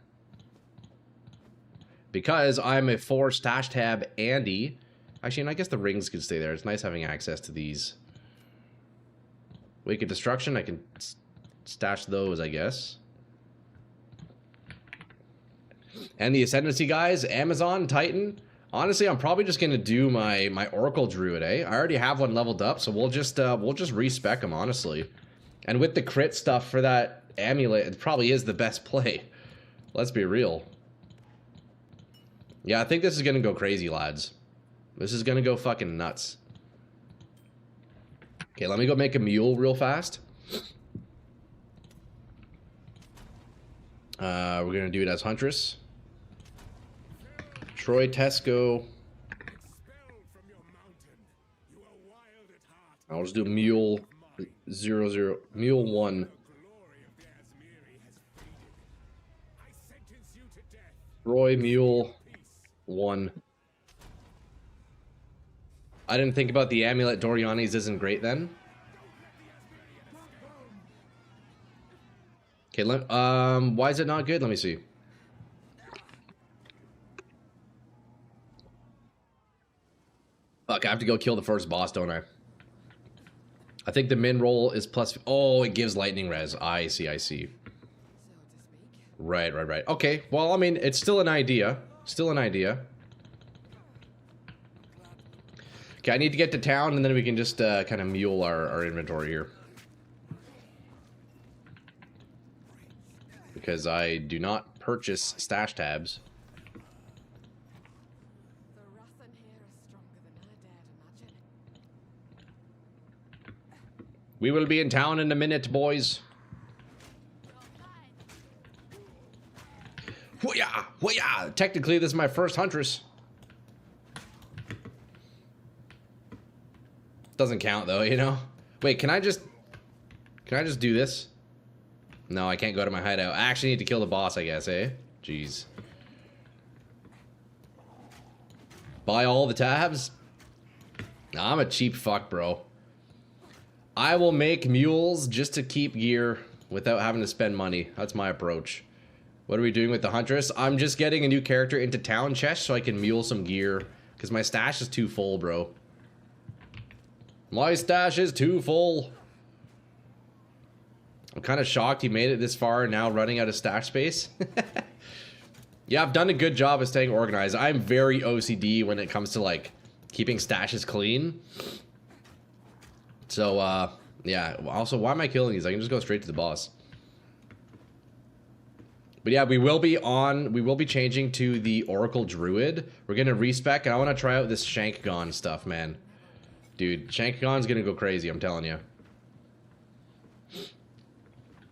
Because I'm a 4 stash tab Andy. Actually, and I guess the rings could stay there. It's nice having access to these. Wake of Destruction, I can stash those, I guess. And the Ascendancy guys, Amazon, Titan. Honestly, I'm probably just gonna do my Oracle Druid, eh? I already have one leveled up, so we'll just respec them, honestly. And with the crit stuff for that amulet, it probably is the best play. Let's be real. Yeah, I think this is gonna go crazy, lads. This is gonna go fucking nuts. Okay, let me go make a mule real fast. We're gonna do it as Huntress. Troy Tesco. I'll just do Mule 00, Mule 1. Roy Mule 1. I didn't think about the amulet Doriani's isn't great then. Okay, why is it not good? Let me see. Fuck, I have to go kill the first boss, don't I? I think the min roll is plus... Oh, it gives lightning res. I see, I see. Right. Okay, well, I mean, it's still an idea. Still an idea. Okay, I need to get to town, and then we can just kind of mule our inventory here. Because I do not purchase stash tabs. We will be in town in a minute, boys. Hoo-yah! Hoo-yah! Technically, this is my first Huntress. Doesn't count, though, you know? Wait, can I just do this? No, I can't go to my hideout. I actually need to kill the boss, I guess, eh? Jeez. Buy all the tabs? Nah, I'm a cheap fuck, bro. I will make mules just to keep gear without having to spend money. That's my approach. What are we doing with the Huntress? I'm just getting a new character into town chest so I can mule some gear. Because my stash is too full, bro. My stash is too full. I'm kind of shocked he made it this far and now running out of stash space. Yeah, I've done a good job of staying organized. I'm very OCD when it comes to, like, keeping stashes clean. So, yeah. Also, why am I killing these? I can just go straight to the boss. But yeah, we will be changing to the Oracle Druid. We're gonna respec, and I want to try out this Shankgon stuff, man. Dude, Shankgon's gonna go crazy, I'm telling you.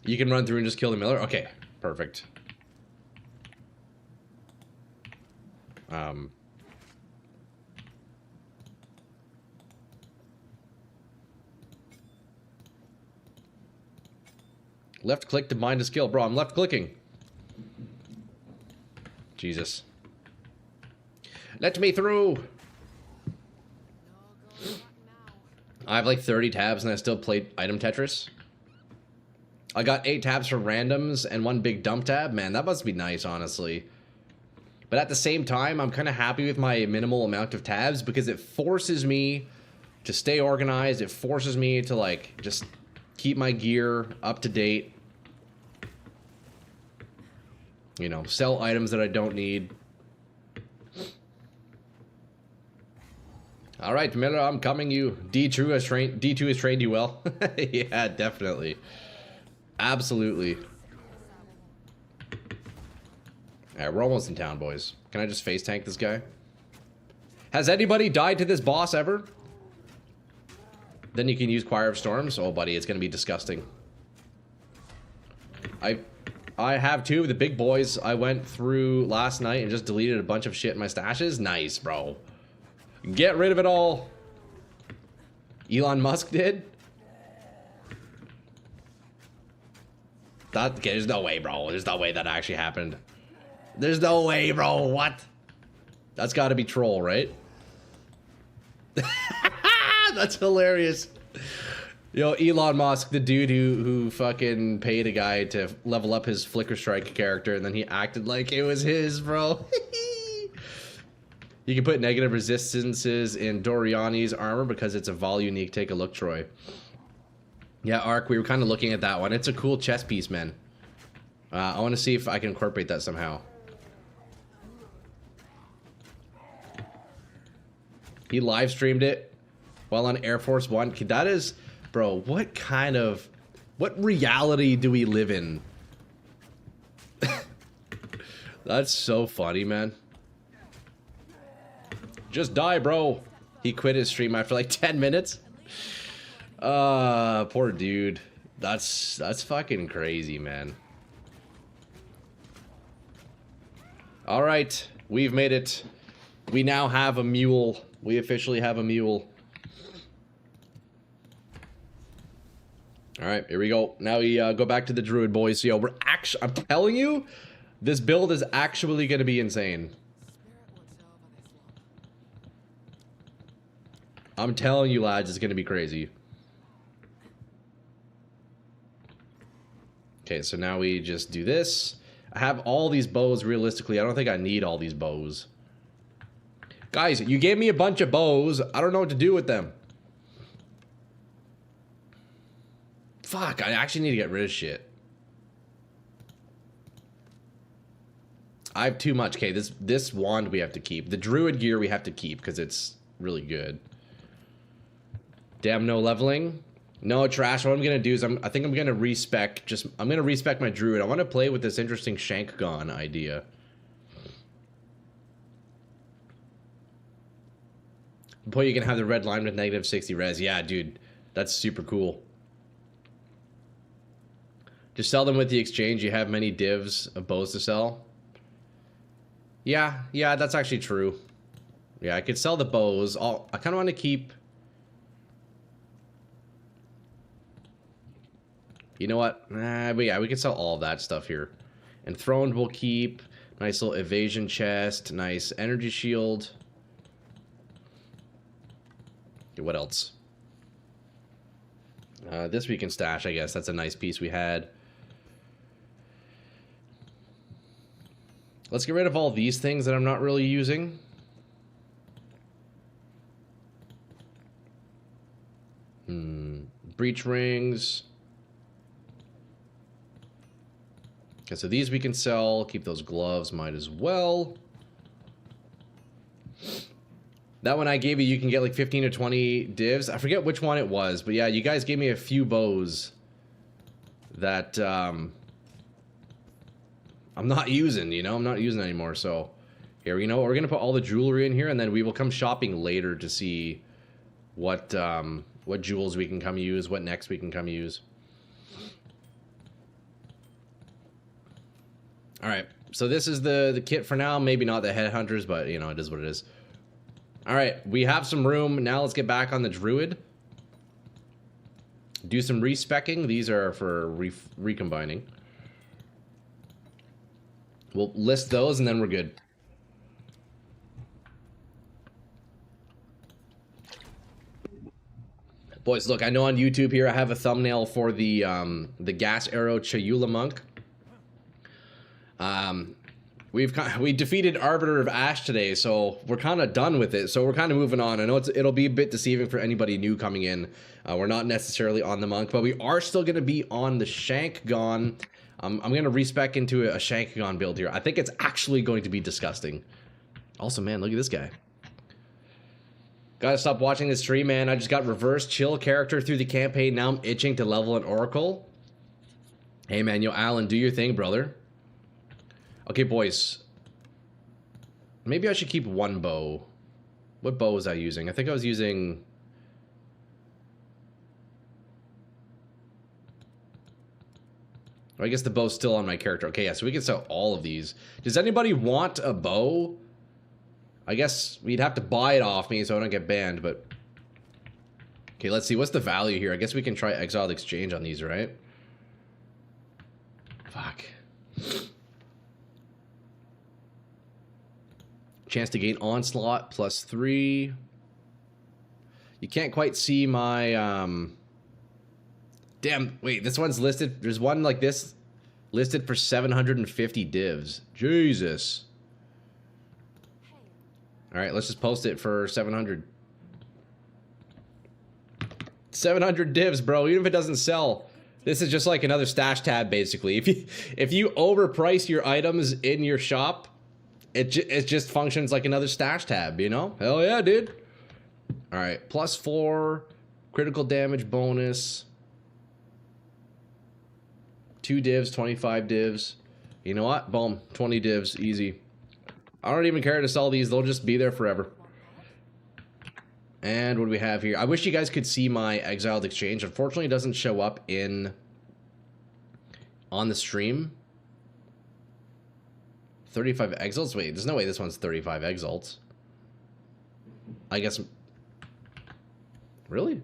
You can run through and just kill the miller? Okay, perfect. Left click to bind a skill. Bro, I'm left clicking. Jesus. Let me through! I have like 30 tabs and I still played item Tetris. I got 8 tabs for randoms and 1 big dump tab. Man, that must be nice, honestly. But at the same time, I'm kind of happy with my minimal amount of tabs because it forces me to stay organized. It forces me to, like, just keep my gear up to date. You know, sell items that I don't need. All right, Miller, I'm coming. You D2 has trained you well. Yeah, definitely, absolutely. All right, we're almost in town, boys. Can I just face tank this guy? Has anybody died to this boss ever? Then you can use Choir of Storms. Oh, buddy, it's gonna be disgusting. I have 2 of the big boys. I went through last night and just deleted a bunch of shit in my stashes. Nice, bro. Get rid of it all. Elon Musk did? Okay, there's no way, bro. There's no way that actually happened. There's no way, bro. What? That's gotta be troll, right? That's hilarious. Yo, Elon Musk, the dude who fucking paid a guy to level up his Flicker Strike character, and then he acted like it was his, bro. You can put negative resistances in Doriani's armor because it's a vol unique. Take a look, Troy. Yeah, Ark, we were kind of looking at that one. It's a cool chess piece, man. I want to see if I can incorporate that somehow. He live streamed it while on Air Force One. That is... Bro, what reality do we live in? That's so funny, man. Just die, bro. He quit his stream after like 10 minutes. Poor dude. That's fucking crazy, man. All right, we've made it. We now have a mule. We officially have a mule. All right, here we go. Now we go back to the druid, boys. So, yo, we're actually, I'm telling you, this build is actually going to be insane. I'm telling you, lads, it's going to be crazy. Okay, so now we just do this. I have all these bows, realistically. I don't think I need all these bows. Guys, you gave me a bunch of bows. I don't know what to do with them. Fuck, I actually need to get rid of shit. I have too much. Okay, this wand we have to keep. The druid gear we have to keep because it's really good. Damn, no leveling. No, trash. What I'm gonna do is I think I'm gonna respec. I'm gonna respec my druid. I want to play with this interesting shank gun idea. Boy, you can have the red line with negative 60 res. Yeah, dude, that's super cool. Just sell them with the exchange. You have many divs of bows to sell. Yeah, that's actually true. Yeah, I could sell the bows. I kind of want to keep. You know what? But yeah, we can sell all of that stuff here. Enthroned we'll keep. Nice little evasion chest. Nice energy shield. Okay, what else? This we can stash, I guess. That's a nice piece we had. Let's get rid of all these things that I'm not really using. Breach rings. Okay, so these we can sell. Keep those gloves, might as well. That one I gave you, you can get like 15 or 20 divs. I forget which one it was, but yeah, you guys gave me a few bows that I'm not using, you know? I'm not using anymore, so here, you know, we're going to put all the jewelry in here, and then we will come shopping later to see what jewels we can come use, what next we can come use. All right, so this is the kit for now. Maybe not the headhunters, but, you know, it is what it is. All right, we have some room. Now let's get back on the druid. Do some respecking. These are for recombining. We'll list those, and then we're good. Boys, look, I know on YouTube here I have a thumbnail for the gas arrow Chayula monk. We defeated Arbiter of Ash today, so we're kind of done with it. So we're kind of moving on. I know it'll be a bit deceiving for anybody new coming in. We're not necessarily on the monk, but we are still going to be on the Shankgon. I'm going to respec into a Shankgon build here. I think it's actually going to be disgusting. Also, man, look at this guy. Gotta stop watching this stream, man. I just got reverse chill character through the campaign. Now I'm itching to level an Oracle. Hey, man, yo, Alan, do your thing, brother. Okay, boys. Maybe I should keep one bow. What bow was I using? I think I was using... I guess the bow's still on my character. Okay, yeah, so we can sell all of these. Does anybody want a bow? I guess we'd have to buy it off me so I don't get banned, but... Okay, let's see. What's the value here? I guess we can try Exile exchange on these, right? Fuck. Chance to gain onslaught +3. You can't quite see my damn, wait, this one's listed. There's one like this listed for 750 divs. Jesus. All right, let's just post it for 700. 700 divs, bro. Even if it doesn't sell, this is just like another stash tab basically. If you overprice your items in your shop, it just functions like another stash tab, you know? Hell yeah, dude. All right, +4 critical damage bonus. 2 divs, 25 divs. You know what? Boom, 20 divs, easy. I don't even care to sell these. They'll just be there forever. And what do we have here? I wish you guys could see my Exiled Exchange. Unfortunately, it doesn't show up on the stream. 35 Exalts? Wait, there's no way this one's 35 Exalts. I guess... Really?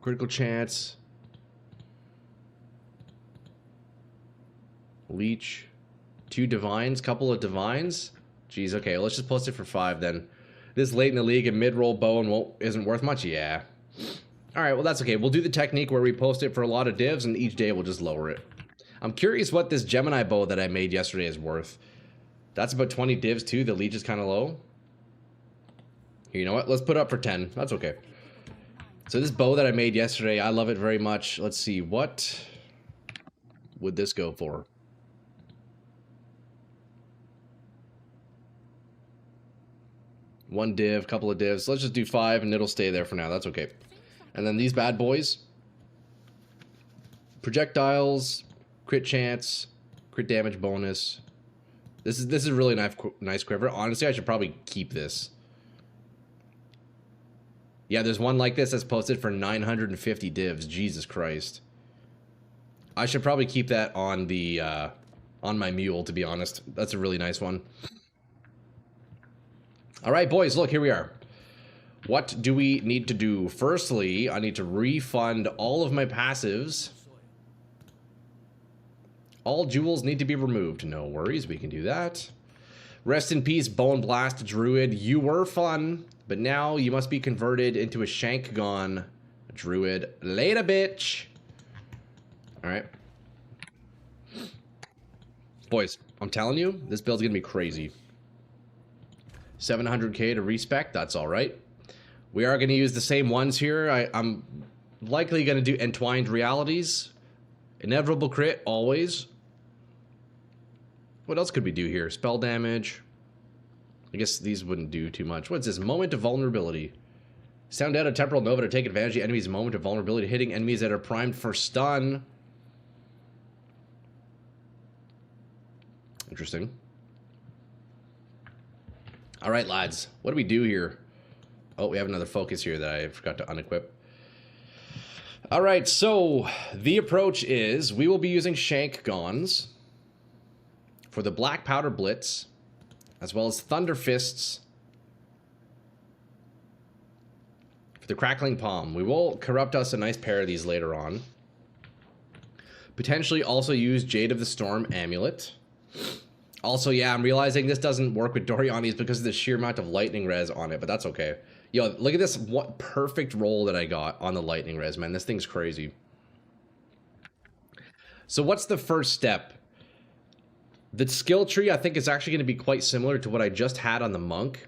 Critical chance. Leech. 2 divines, couple of divines. Jeez, okay, let's just post it for 5 then. This late in the league, a mid-roll bow and isn't worth much? Yeah. Alright, well that's okay. We'll do the technique where we post it for a lot of divs and each day we'll just lower it. I'm curious what this Gemini bow that I made yesterday is worth. That's about 20 divs too. The leech is kind of low. Here, you know what? Let's put it up for 10. That's okay. So this bow that I made yesterday, I love it very much. Let's see, what would this go for? One div, couple of divs. Let's just do 5 and it'll stay there for now. That's okay. And then these bad boys. Projectiles, crit chance, crit damage bonus. This is really nice quiver. Honestly, I should probably keep this. Yeah, there's one like this that's posted for 950 divs. Jesus Christ. I should probably keep that on the on my mule, to be honest. That's a really nice one. All right, boys, look, here we are. What do we need to do? Firstly, I need to refund all of my passives. All jewels need to be removed. No worries, we can do that. Rest in peace, Bone Blast Druid. You were fun, but now you must be converted into a Shankgon Druid. Later, bitch. All right. Boys, I'm telling you, this build's gonna be crazy. 700k to respec, that's all right. We are going to use the same ones here. I'm likely going to do Entwined Realities. Inevitable crit, always. What else could we do here? Spell damage. I guess these wouldn't do too much. What's this? Moment of Vulnerability. Sound out a Temporal Nova to take advantage of the enemy's moment of vulnerability, hitting enemies that are primed for stun. Interesting. All right, lads. What do we do here? Oh, we have another focus here that I forgot to unequip. All right, so the approach is we will be using Shankgons for the Black Powder Blitz, as well as Thunder Fists for the Crackling Palm. We will corrupt us a nice pair of these later on. Potentially also use Jade of the Storm Amulet. Also, yeah, I'm realizing this doesn't work with Doriani's because of the sheer amount of lightning res on it, but that's okay. Yo, look at this, what perfect roll that I got on the lightning res, man. This thing's crazy. So what's the first step? The skill tree, I think, is actually going to be quite similar to what I just had on the monk.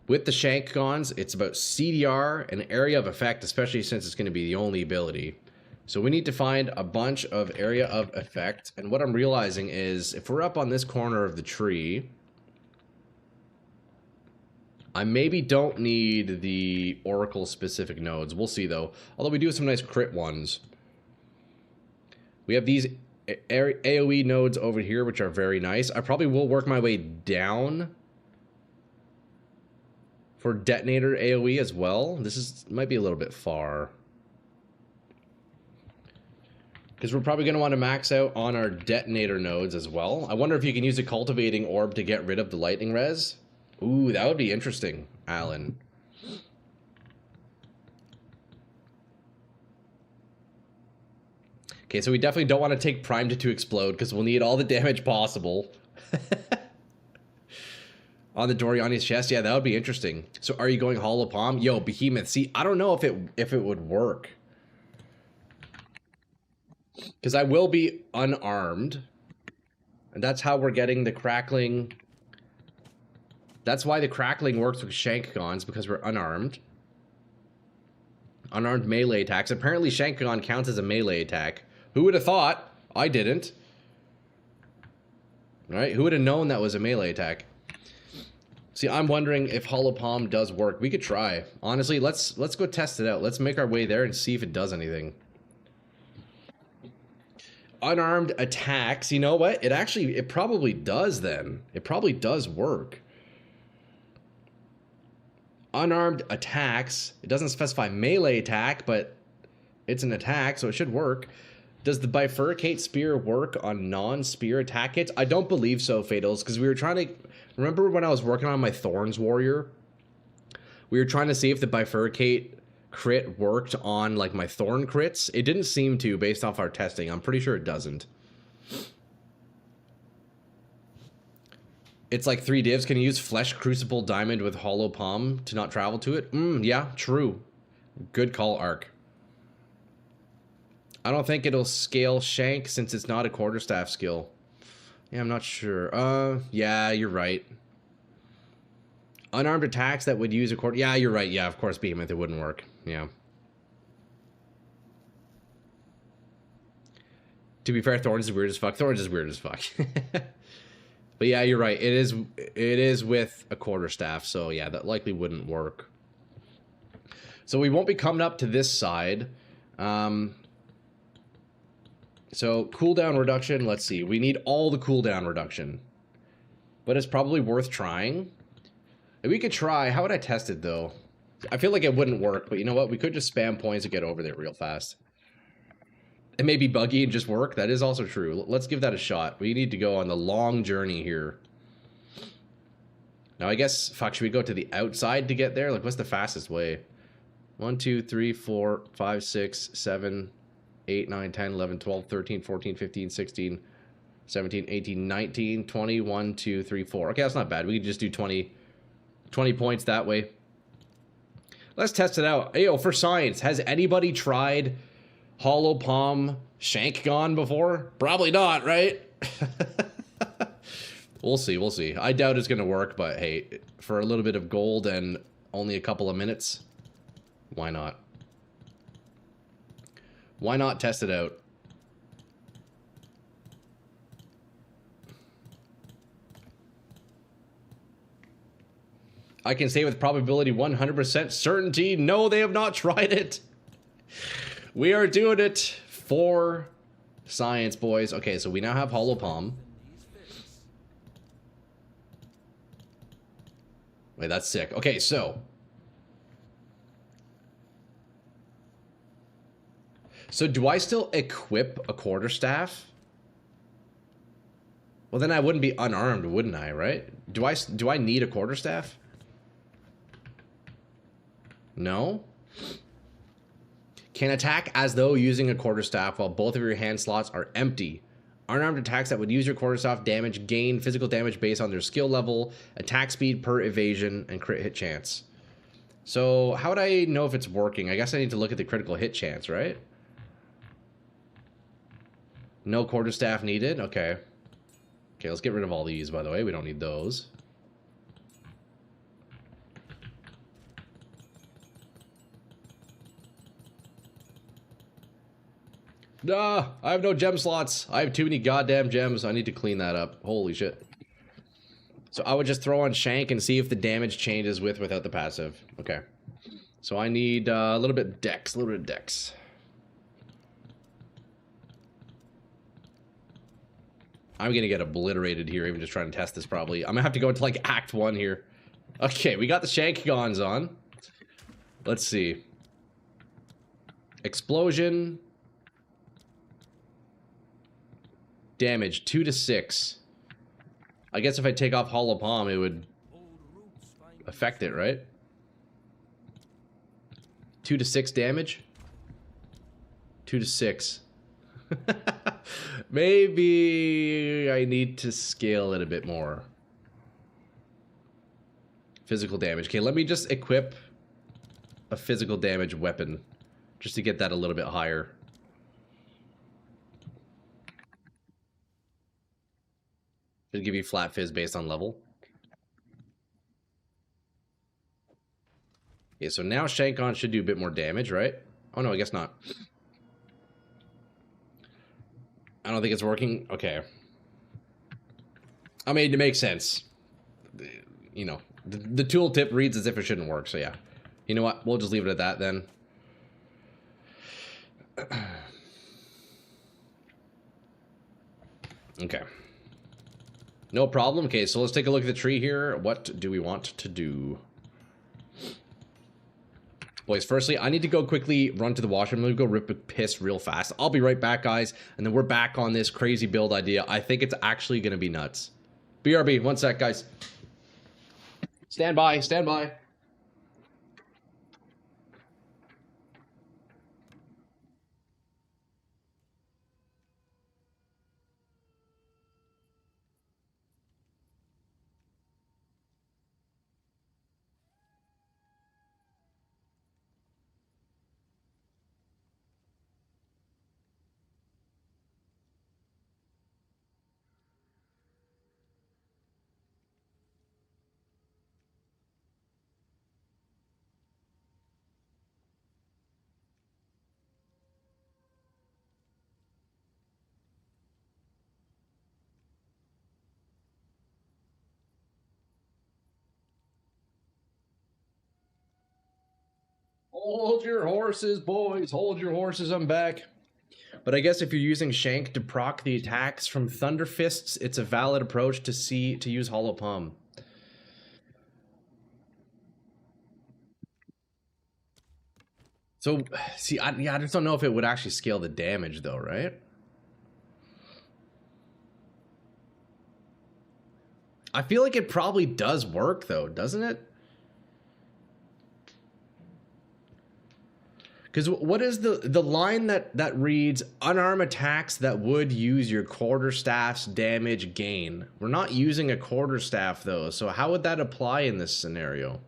With the Shankgons, it's about CDR and area of effect, especially since it's going to be the only ability. So we need to find a bunch of area of effect. And what I'm realizing is if we're up on this corner of the tree, I maybe don't need the Oracle specific nodes. We'll see though. Although we do have some nice crit ones. We have these AoE nodes over here, which are very nice. I probably will work my way down for detonator AoE as well. This might be a little bit far. Because we're probably going to want to max out on our detonator nodes as well. I wonder if you can use a cultivating orb to get rid of the lightning res. Ooh, that would be interesting, Alan. Okay, so we definitely don't want to take Primed to explode because we'll need all the damage possible. On the Doriani's chest, yeah, that would be interesting. So are you going Hollow Palm? Yo, Behemoth, see, I don't know if it would work. Because I will be unarmed. And that's how we're getting the crackling. That's why the crackling works with Shankgons, because we're unarmed. Unarmed melee attacks. Apparently Shankgon counts as a melee attack. Who would have thought? I didn't. Alright, who would have known that was a melee attack? See, I'm wondering if Hollow Palm does work. We could try. Honestly, let's go test it out. Let's make our way there and see if it does anything. unarmed attacks. You know what? It probably does then. It probably does work. Unarmed attacks. It doesn't specify melee attack, but it's an attack, so it should work. Does the bifurcate spear work on non-spear attack hits? I don't believe so, Fatals, because we were trying to... Remember when I was working on my Thorns Warrior? We were trying to see if the bifurcate crit worked on, like, my Thorn crits. It didn't seem to, based off our testing. I'm pretty sure it doesn't. It's like 3 divs. Can you use Flesh Crucible Diamond with Hollow Palm to not travel to it? Yeah, true. Good call, Arc. I don't think it'll scale Shank since it's not a quarterstaff skill. Yeah, I'm not sure. Yeah, you're right. Unarmed attacks that would use a quarter... Yeah, you're right. Yeah, of course, Behemoth, it wouldn't work. Yeah. To be fair, Thorns is weird as fuck. Thorns is weird as fuck. But yeah, you're right. It is with a quarterstaff, so yeah, that likely wouldn't work. So we won't be coming up to this side. So cooldown reduction, let's see. We need all the cooldown reduction. But it's probably worth trying. If we could try, how would I test it though? I feel like it wouldn't work, but you know what? We could just spam points and get over there real fast. It may be buggy and just work. That is also true. Let's give that a shot. We need to go on the long journey here. Now, I guess, fuck, should we go to the outside to get there? Like, what's the fastest way? 1, 2, 3, 4, 5, 6, 7, 8, 9, 10, 11, 12, 13, 14, 15, 16, 17, 18, 19, 20, 1, 2, 3, 4. Okay, that's not bad. We could just do 20 points that way. Let's test it out. Hey, yo, for science, has anybody tried Hollow Palm Shank Gone before? Probably not, right? We'll see, we'll see. I doubt it's gonna work, but hey, for a little bit of gold and only a couple of minutes, why not? Why not test it out? I can say with probability 100% certainty, no, they have not tried it. We are doing it for science, boys. Okay, so we now have Hollow Palm. Wait, that's sick. Okay, so do I still equip a quarterstaff? Well, then I wouldn't be unarmed, wouldn't I, right? Do I need a quarterstaff? No? Can attack as though using a quarterstaff while both of your hand slots are empty. Unarmed attacks that would use your quarterstaff damage gain physical damage based on their skill level, attack speed per evasion, and crit hit chance. So how would I know if it's working? I guess I need to look at the critical hit chance, right? No quarterstaff needed? Okay. Okay, let's get rid of all these, by the way. We don't need those. Nah, I have no gem slots. I have too many goddamn gems. I need to clean that up. Holy shit. So I would just throw on Shank and see if the damage changes with without the passive. Okay. So I need a little bit of dex. A little bit of dex. I'm gonna get obliterated here, even just trying to test this probably. I'm gonna have to go into like Act 1 here. Okay, we got the Shank Gons on. Let's see. Explosion. Damage 2 to 6. I guess if I take off Hollow Palm, it would affect it, right? 2 to 6 damage. 2 to 6. Maybe I need to scale it a bit more. Physical damage. Okay, let me just equip a physical damage weapon just to get that a little bit higher. It'll give you flat fizz based on level. Okay, so now Shank-On should do a bit more damage, right? Oh no, I guess not. I don't think it's working. Okay. I mean, it makes sense. You know, the tooltip reads as if it shouldn't work, so yeah. You know what? We'll just leave it at that then. Okay. No problem. Okay, so let's take a look at the tree here. What do we want to do? Boys, firstly, I need to go quickly run to the washroom. I'm gonna go rip a piss real fast. I'll be right back, guys. And then we're back on this crazy build idea. I think it's actually gonna be nuts. BRB, one sec, guys. Stand by, stand by. Hold your horses, boys. Hold your horses. I'm back. But I guess if you're using Shank to proc the attacks from Thunder Fists, it's a valid approach to use Hollow Palm. So, see, I just don't know if it would actually scale the damage, though, right? I feel like it probably does work, though, doesn't it? Because what is the line that reads unarmed attacks that would use your quarterstaff's damage gain? We're not using a quarterstaff though, so how would that apply in this scenario?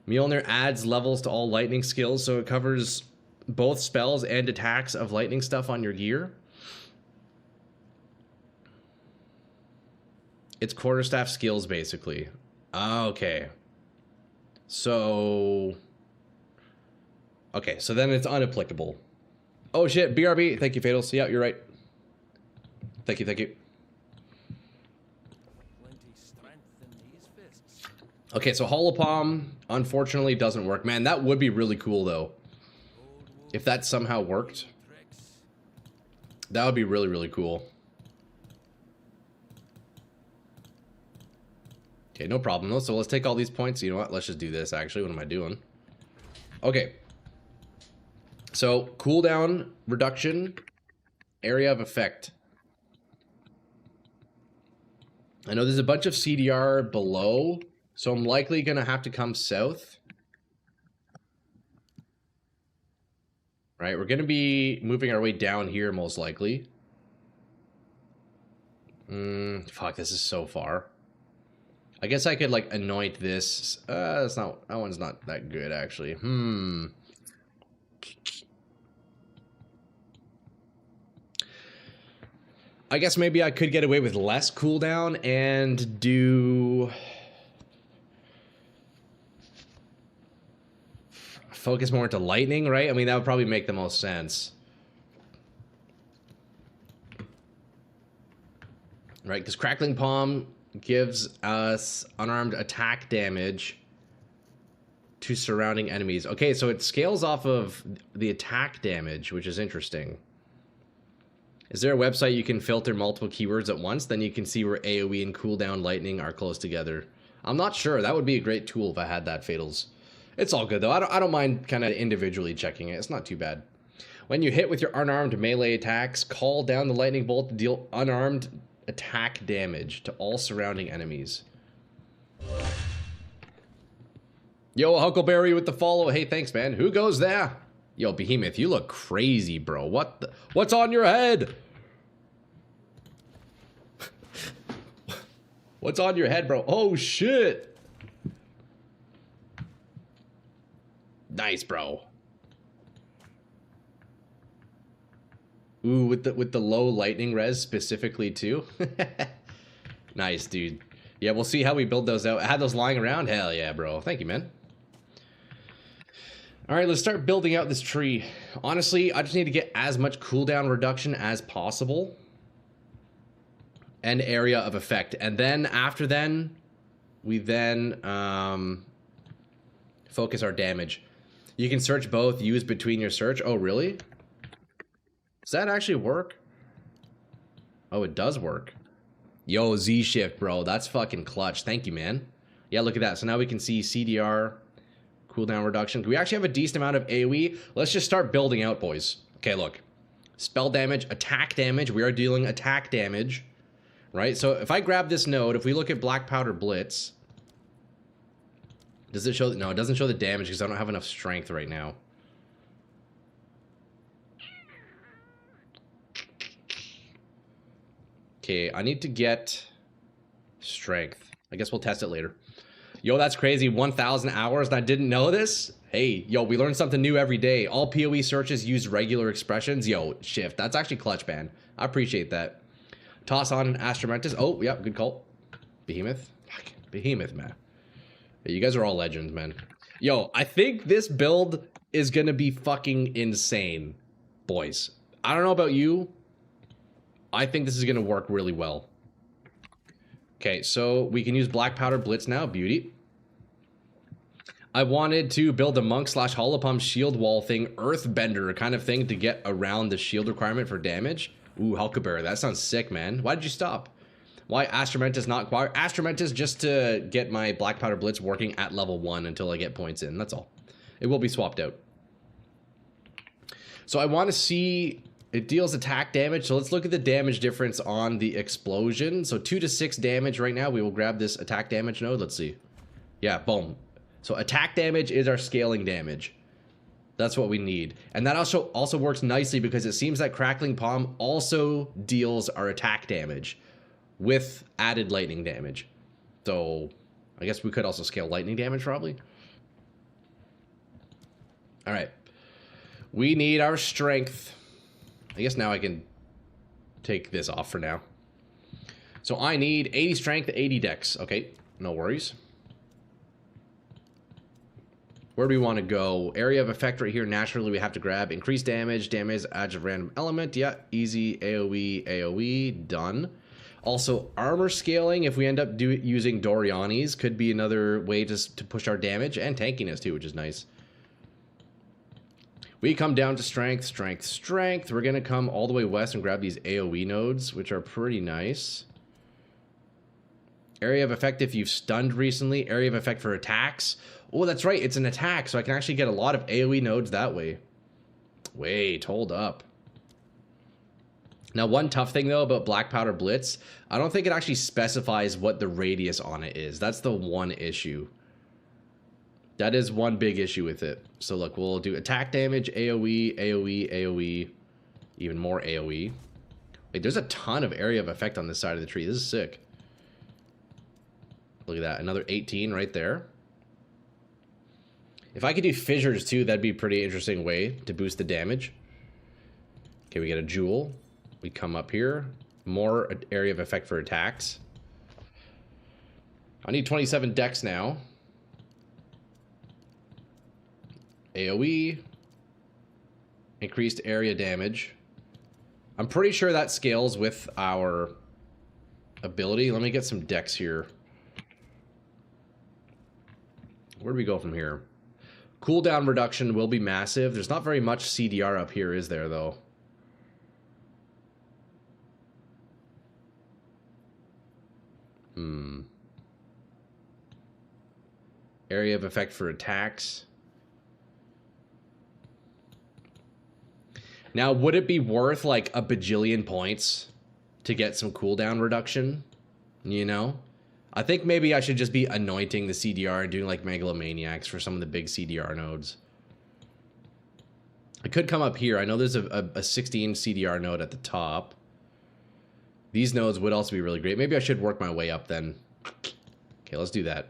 Mjolnir adds levels to all lightning skills, so it covers both spells and attacks of lightning stuff on your gear. It's quarterstaff skills basically. Okay. So okay, so then it's unapplicable. Oh shit, BRB. Thank you, Fatals. Yeah, you're right. Thank you, thank you. Okay, so Hollow Palm, unfortunately, doesn't work. Man, that would be really cool, though. If that somehow worked. That would be really, really cool. Okay, no problem, though. So let's take all these points. You know what? Let's just do this, actually. What am I doing? Okay. So, cooldown reduction, area of effect. I know there's a bunch of CDR below, so I'm likely going to have to come south. Right, we're going to be moving our way down here, most likely. Fuck, this is so far. I guess I could, like, anoint this. That one's not that good, actually. I guess maybe I could get away with less cooldown and do... focus more into lightning, right? I mean, that would probably make the most sense. Right, because Crackling Palm gives us unarmed attack damage to surrounding enemies. Okay, so it scales off of the attack damage, which is interesting. Is there a website you can filter multiple keywords at once? Then you can see where AoE and cooldown lightning are close together. I'm not sure. That would be a great tool if I had that, Fatals. It's all good, though. I don't mind kind of individually checking it. It's not too bad. When you hit with your unarmed melee attacks, call down the lightning bolt to deal unarmed attack damage to all surrounding enemies. Yo, Huckleberry with the follow. Hey, thanks, man. Who goes there? Yo, Behemoth, you look crazy, bro. What's on your head? What's on your head, bro? Oh, shit. Nice, bro. Ooh, with the low lightning res specifically, too. Nice, dude. Yeah, we'll see how we build those out. I had those lying around? Hell yeah, bro. Thank you, man. Alright, let's start building out this tree. Honestly, I just need to get as much cooldown reduction as possible. And area of effect. And then, after then, we then focus our damage. You can search both, use between your search. Oh, really? Does that actually work? Oh, it does work. Yo, Z shift, bro. That's fucking clutch. Thank you, man. Yeah, look at that. So now we can see CDR, cooldown reduction. We actually have a decent amount of AoE. Let's just start building out, boys. Okay, look. Spell damage, attack damage. We are dealing attack damage, right? So if I grab this node, if we look at Black Powder Blitz, does it show? No, it doesn't show the damage because I don't have enough strength right now. Okay, I need to get strength. I guess we'll test it later. Yo, that's crazy. 1,000 hours and I didn't know this? Hey, yo, we learn something new every day. All PoE searches use regular expressions. Yo, shift. That's actually clutch, man. I appreciate that. Toss on an Astromantis. Oh, yeah, good call. Behemoth. Fuck, Behemoth, man. You guys are all legends, man. Yo, I think this build is going to be fucking insane, boys. I don't know about you. I think this is going to work really well. Okay, so we can use Black Powder Blitz now. Beauty. I wanted to build a monk / holopump shield wall thing, earthbender kind of thing to get around the shield requirement for damage. Ooh, Hulkabear, that sounds sick, man. Why did you stop? Why Astromantis not acquired? Astromantis just to get my Black Powder Blitz working at level 1 until I get points in. That's all. It will be swapped out. So I want to see... It deals attack damage, so let's look at the damage difference on the explosion. So 2 to 6 damage right now. We will grab this attack damage node. Let's see. Yeah, boom. So attack damage is our scaling damage. That's what we need. And that also works nicely because it seems that Crackling Palm also deals our attack damage with added lightning damage. So I guess we could also scale lightning damage probably. All right. We need our strength. I guess now I can take this off for now. So I need 80 strength, 80 dex. Okay, no worries. Where do we want to go? Area of effect right here. Naturally, we have to grab increased damage, adds a random element. Yeah, easy AoE, AoE, done. Also, armor scaling, if we end up using Doriani's, could be another way to push our damage, and tankiness too, which is nice. We come down to strength, strength, strength. We're going to come all the way west and grab these AoE nodes, which are pretty nice. Area of effect if you've stunned recently. Area of effect for attacks. Oh, that's right. It's an attack, so I can actually get a lot of AoE nodes that way. Wait, hold up. Now, one tough thing, though, about Black Powder Blitz, I don't think it actually specifies what the radius on it is. That's the one issue. That is one big issue with it. So, look, we'll do attack damage, AoE, AoE, AoE, even more AoE. Like, there's a ton of area of effect on this side of the tree. This is sick. Look at that. Another 18 right there. If I could do fissures, too, that'd be a pretty interesting way to boost the damage. Okay, we get a jewel. We come up here. More area of effect for attacks. I need 27 dex now. AoE. Increased area damage. I'm pretty sure that scales with our ability. Let me get some dex here. Where do we go from here? Cooldown reduction will be massive. There's not very much CDR up here, is there, though? Area of effect for attacks. Now, would it be worth, like, a bajillion points to get some cooldown reduction? You know? I think maybe I should just be anointing the CDR and doing, like, Megalomaniacs for some of the big CDR nodes. I could come up here. I know there's a 16 CDR node at the top. These nodes would also be really great. Maybe I should work my way up then. Okay, let's do that.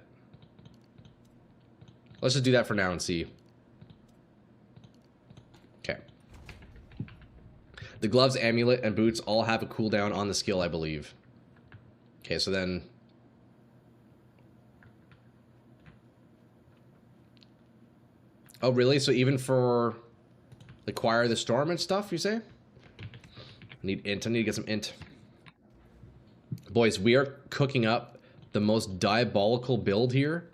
Let's just do that for now and see. Okay. The gloves, amulet, and boots all have a cooldown on the skill, I believe. Okay, so then... Oh, really? So even for acquire the storm and stuff, you say? I need int. I need to get some int. Boys, we are cooking up the most diabolical build here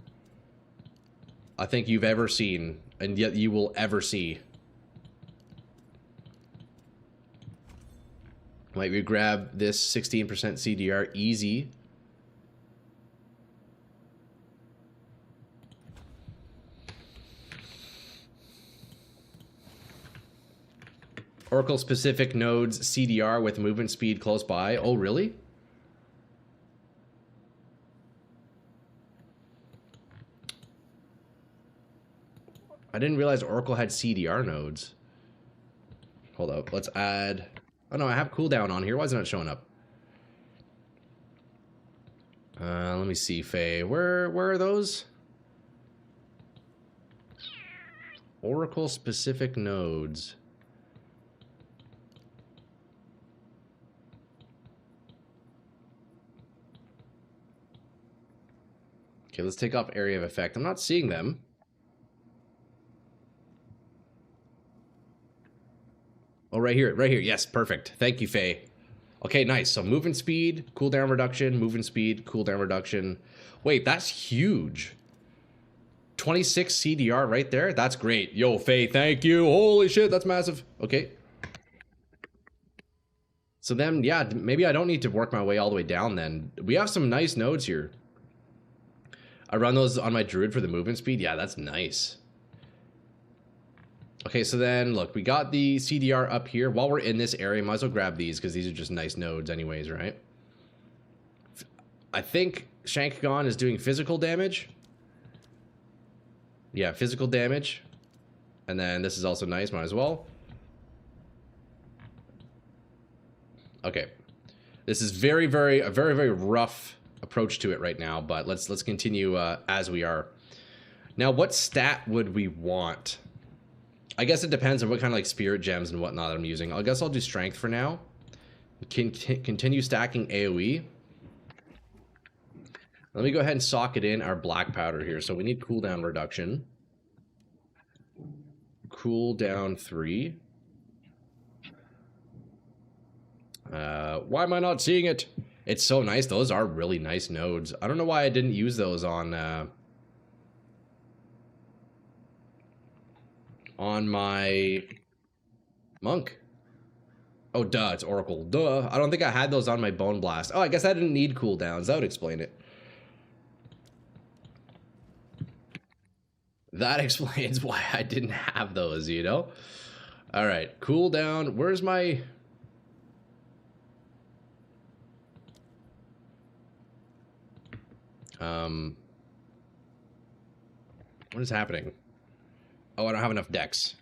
I think you've ever seen, and yet you will ever see. Might we grab this 16% CDR easy? Oracle specific nodes CDR with movement speed close by. Oh, really? I didn't realize Oracle had CDR nodes. Hold up. Let's add... Oh, no, I have cooldown on here. Why is it not showing up? Let me see, Faye. Where are those? Oracle specific nodes. Okay, let's take off area of effect. I'm not seeing them. Oh, right here, right here. Yes, perfect. Thank you, Faye. Okay, nice. So movement speed, cooldown reduction, movement speed, cooldown reduction. Wait, that's huge. 26 CDR right there. That's great. Yo, Faye, thank you. Holy shit, that's massive. Okay. So then, yeah, maybe I don't need to work my way all the way down then. We have some nice nodes here. I run those on my druid for the movement speed. Yeah, that's nice. Okay, so then, look, we got the CDR up here. While we're in this area, might as well grab these, because these are just nice nodes anyways, right? I think Shankgon is doing physical damage. Yeah, physical damage. And then this is also nice, might as well. Okay. This is a very, very rough approach to it right now, but let's continue as we are. Now, what stat would we want? I guess it depends on what kind of like spirit gems and whatnot I'm using. I guess I'll do strength for now. Continue stacking AoE. Let me go ahead and socket in our black powder here. So we need cooldown reduction. Cooldown 3. Why am I not seeing it? It's so nice. Those are really nice nodes. I don't know why I didn't use those on my monk. Oh, duh, it's Oracle. Duh. I don't think I had those on my Bone Blast. Oh, I guess I didn't need cooldowns. That would explain it. That explains why I didn't have those, you know? All right, cooldown. Where's my... What is happening? Oh, I don't have enough decks.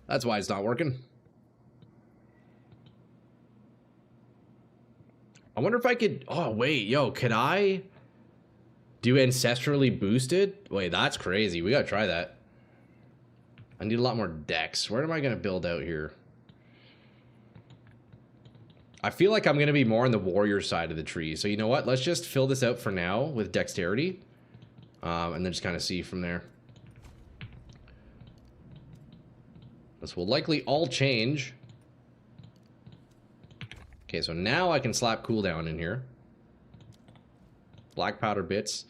That's why it's not working. I wonder if I could... Oh, wait, yo, could I do ancestrally boosted? Wait, that's crazy. We gotta try that. I need a lot more decks. Where am I gonna build out here? I feel like I'm gonna be more on the warrior side of the tree. So you know what? Let's just fill this out for now with dexterity. And then just kind of see from there. This will likely all change. Okay, so now I can slap cooldown in here. Black powder bits.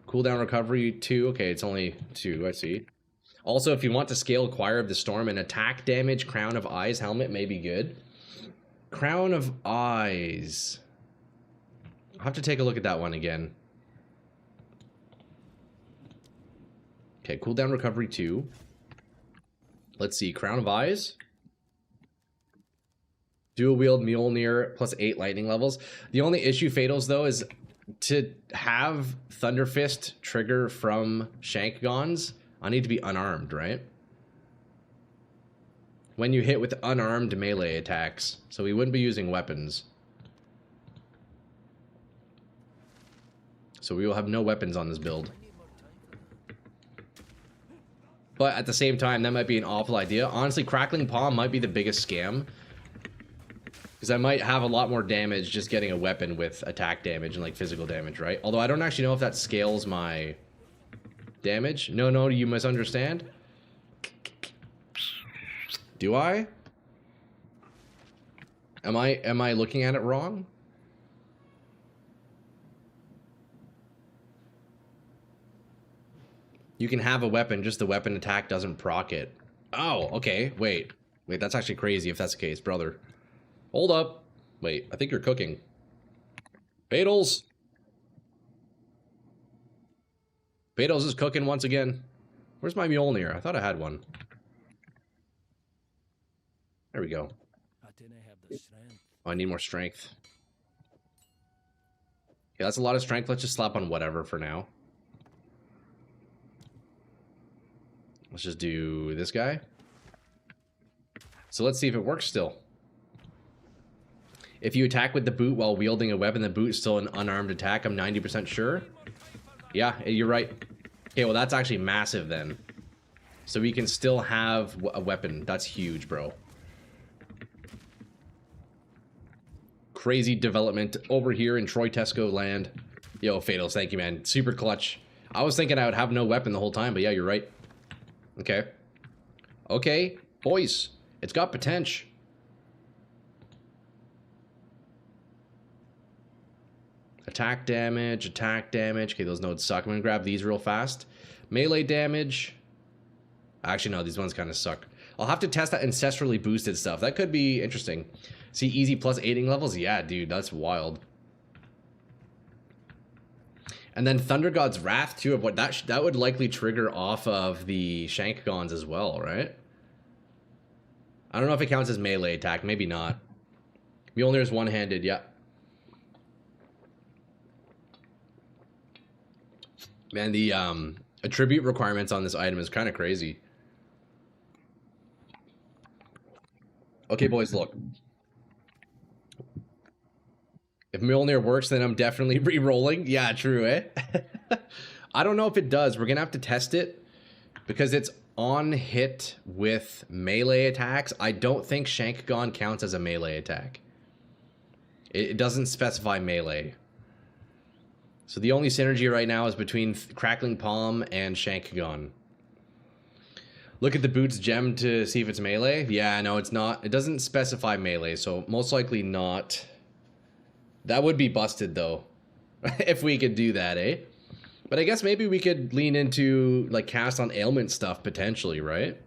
Cooldown recovery 2. Okay, it's only 2, I see. Also, if you want to scale Choir of the Storm, an attack damage Crown of Eyes helmet may be good. Crown of Eyes. I'll have to take a look at that one again. Okay, cooldown recovery 2. Let's see, Crown of Eyes. Dual wield Mjolnir plus 8 lightning levels. The only issue, Fatals, though, is to have Thunder Fist trigger from Shankgons, I need to be unarmed, right? When you hit with unarmed melee attacks. So we wouldn't be using weapons. So we will have no weapons on this build. But at the same time, that might be an awful idea. Honestly, Crackling Palm might be the biggest scam. Because I might have a lot more damage just getting a weapon with attack damage and like physical damage, right? Although I don't actually know if that scales my damage. No, you misunderstand. Do I? Am I looking at it wrong? You can have a weapon, just the weapon attack doesn't proc it. Oh, okay. Wait, that's actually crazy if that's the case, brother. Hold up. Wait, I think you're cooking. Fatals! Fatals is cooking once again. Where's my Mjolnir? I thought I had one. There we go. I didn't have the strength. Oh, I need more strength. Yeah, that's a lot of strength. Let's just slap on whatever for now. Let's just do this guy. So let's see if it works still. If you attack with the boot while wielding a weapon, the boot is still an unarmed attack. I'm 90% sure. Yeah, you're right. Okay, well that's actually massive then. So we can still have a weapon. That's huge, bro. Crazy development over here in Troy Tesco land. Yo, Fatals, thank you, man. Super clutch. I was thinking I would have no weapon the whole time, but yeah, you're right. Okay. Okay, boys. It's got potential. Attack damage, attack damage. Okay, those nodes suck. I'm gonna grab these real fast. Melee damage. Actually, no, these ones kind of suck. I'll have to test that ancestrally boosted stuff. That could be interesting. See, easy plus aiding levels? Yeah, dude, that's wild. And then Thunder God's Wrath, too. Of what that would likely trigger off of the Shank Gons as well, right? I don't know if it counts as melee attack. Maybe not. Mjolnir's one-handed, yeah. Man, the attribute requirements on this item is kind of crazy. Okay, boys, look. If Mjolnir works, then I'm definitely re-rolling. Yeah, true, eh? I don't know if it does. We're going to have to test it because it's on hit with melee attacks. I don't think Shank Gon counts as a melee attack. It doesn't specify melee. So the only synergy right now is between Crackling Palm and Shank Gon. Look at the boots gem to see if it's melee. Yeah, no, it's not. It doesn't specify melee, so most likely not. That would be busted, though, if we could do that, eh? But I guess maybe we could lean into, like, cast on ailment stuff, potentially, right?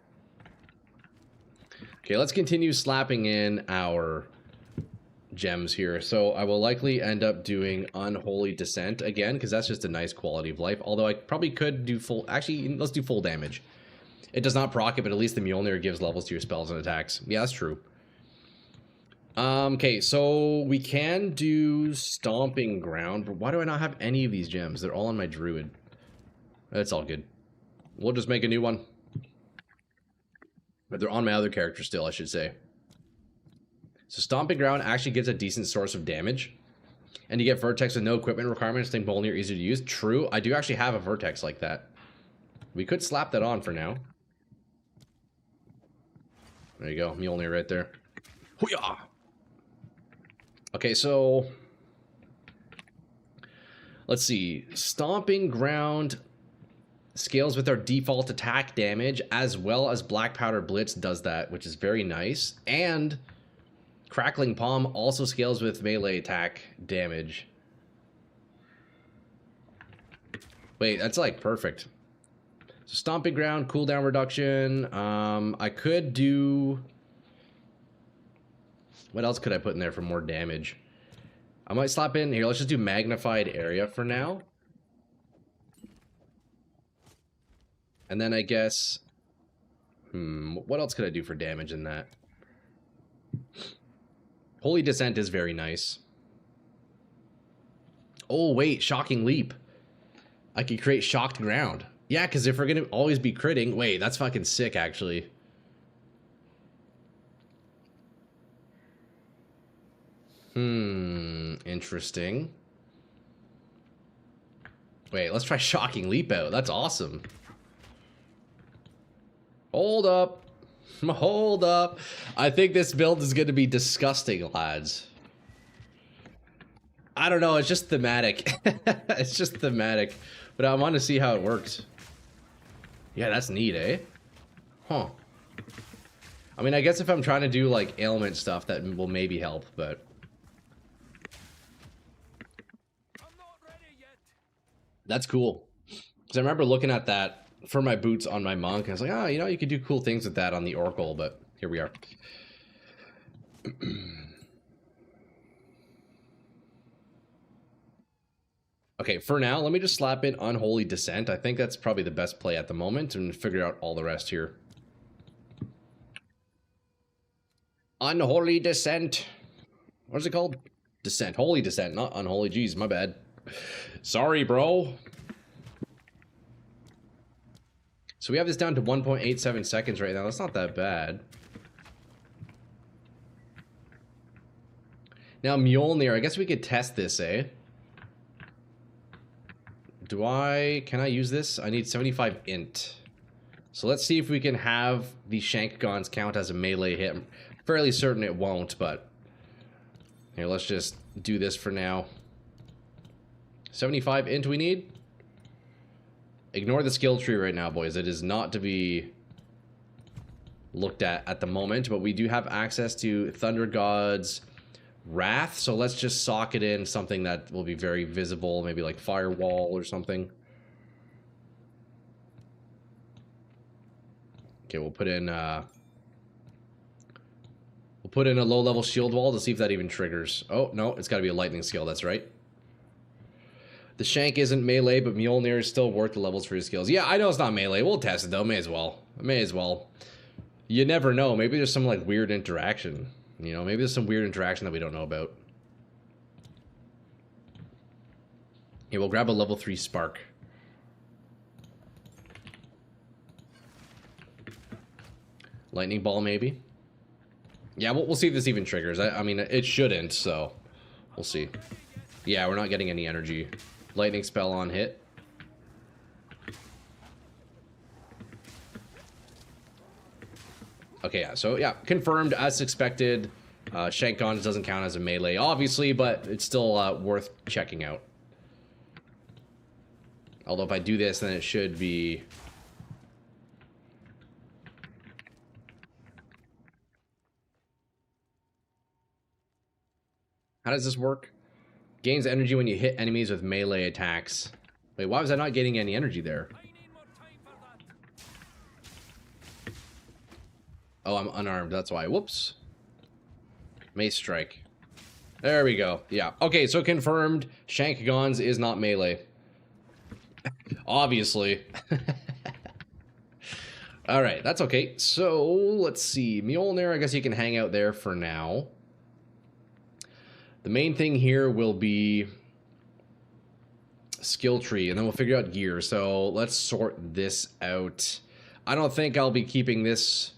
Okay, let's continue slapping in our gems here. So I will likely end up doing Unholy Descent again, because that's just a nice quality of life. Although I probably could do full... Actually, let's do full damage. It does not proc it, but at least the Mjolnir gives levels to your spells and attacks. Yeah, that's true. Okay, so we can do Stomping Ground, but why do I not have any of these gems? They're all on my Druid. That's all good. We'll just make a new one. But they're on my other character still, I should say. So Stomping Ground actually gives a decent source of damage. And you get Vertex with no equipment requirements, think Mjolnir easy to use. True, I do actually have a Vertex like that. We could slap that on for now. There you go, Mjolnir right there. Hoo-yah! Okay, so let's see. Stomping Ground scales with our default attack damage, as well as Black Powder Blitz does that, which is very nice. And Crackling Palm also scales with melee attack damage. Wait, that's like perfect. So Stomping Ground, cooldown reduction. I could do... What else could I put in there for more damage? I might slap in here. Let's just do Magnified Area for now. And then I guess... what else could I do for damage in that? Holy Descent is very nice. Oh, wait. Shocking Leap. I could create Shocked Ground. Yeah, because if we're going to always be critting... Wait, that's fucking sick, actually. Interesting. Wait, let's try Shocking Leap out. That's awesome. Hold up. Hold up. I think this build is going to be disgusting, lads. I don't know. It's just thematic. It's just thematic. But I want to see how it works. Yeah, that's neat, eh? Huh. I mean, I guess if I'm trying to do, like, ailment stuff, that will maybe help, but... That's cool. Because I remember looking at that for my boots on my monk. And I was like, oh, you know, you could do cool things with that on the Oracle, but here we are. Okay, for now, let me just slap in Unholy Descent. I think that's probably the best play at the moment, and figure out all the rest here. Unholy Descent. What is it called? Descent. Holy Descent, not Unholy. Jeez, my bad. Sorry, bro. So we have this down to 1.87 seconds right now. That's not that bad. Now, Mjolnir, I guess we could test this, eh? Can I use this? I need 75 int. So let's see if we can have the Shank Guns count as a melee hit. I'm fairly certain it won't, but... Here, let's just do this for now. 75 int we need? Ignore the skill tree right now, boys. It is not to be looked at the moment, but we do have access to Thunder God's Wrath, so let's just sock it in something that will be very visible, maybe like Firewall or something. Okay, we'll put in a low-level shield wall to see if that even triggers. Oh, no, it's got to be a lightning skill, that's right. The Shank isn't melee, but Mjolnir is still worth the levels for your skills. Yeah, I know it's not melee. We'll test it, though. May as well. May as well. You never know. Maybe there's some, like, weird interaction. You know, maybe there's some weird interaction that we don't know about. Okay, we'll grab a level 3 spark. Lightning ball, maybe. Yeah, we'll see if this even triggers. I mean, it shouldn't, so we'll see. Yeah, we're not getting any energy. Lightning spell on hit. Okay, yeah, so yeah, confirmed as expected. Shank Guns doesn't count as a melee, obviously, but it's still worth checking out. Although if I do this, then it should be... How does this work? Gains energy when you hit enemies with melee attacks. Wait, why was I not getting any energy there? Oh, I'm unarmed, that's why. Whoops. Mace strike. There we go. Yeah. Okay, so confirmed. Shank Guns is not melee. Obviously. Alright, that's okay. So, let's see. Mjolnir, I guess you can hang out there for now. The main thing here will be skill tree, and then we'll figure out gear. So, let's sort this out. I don't think I'll be keeping this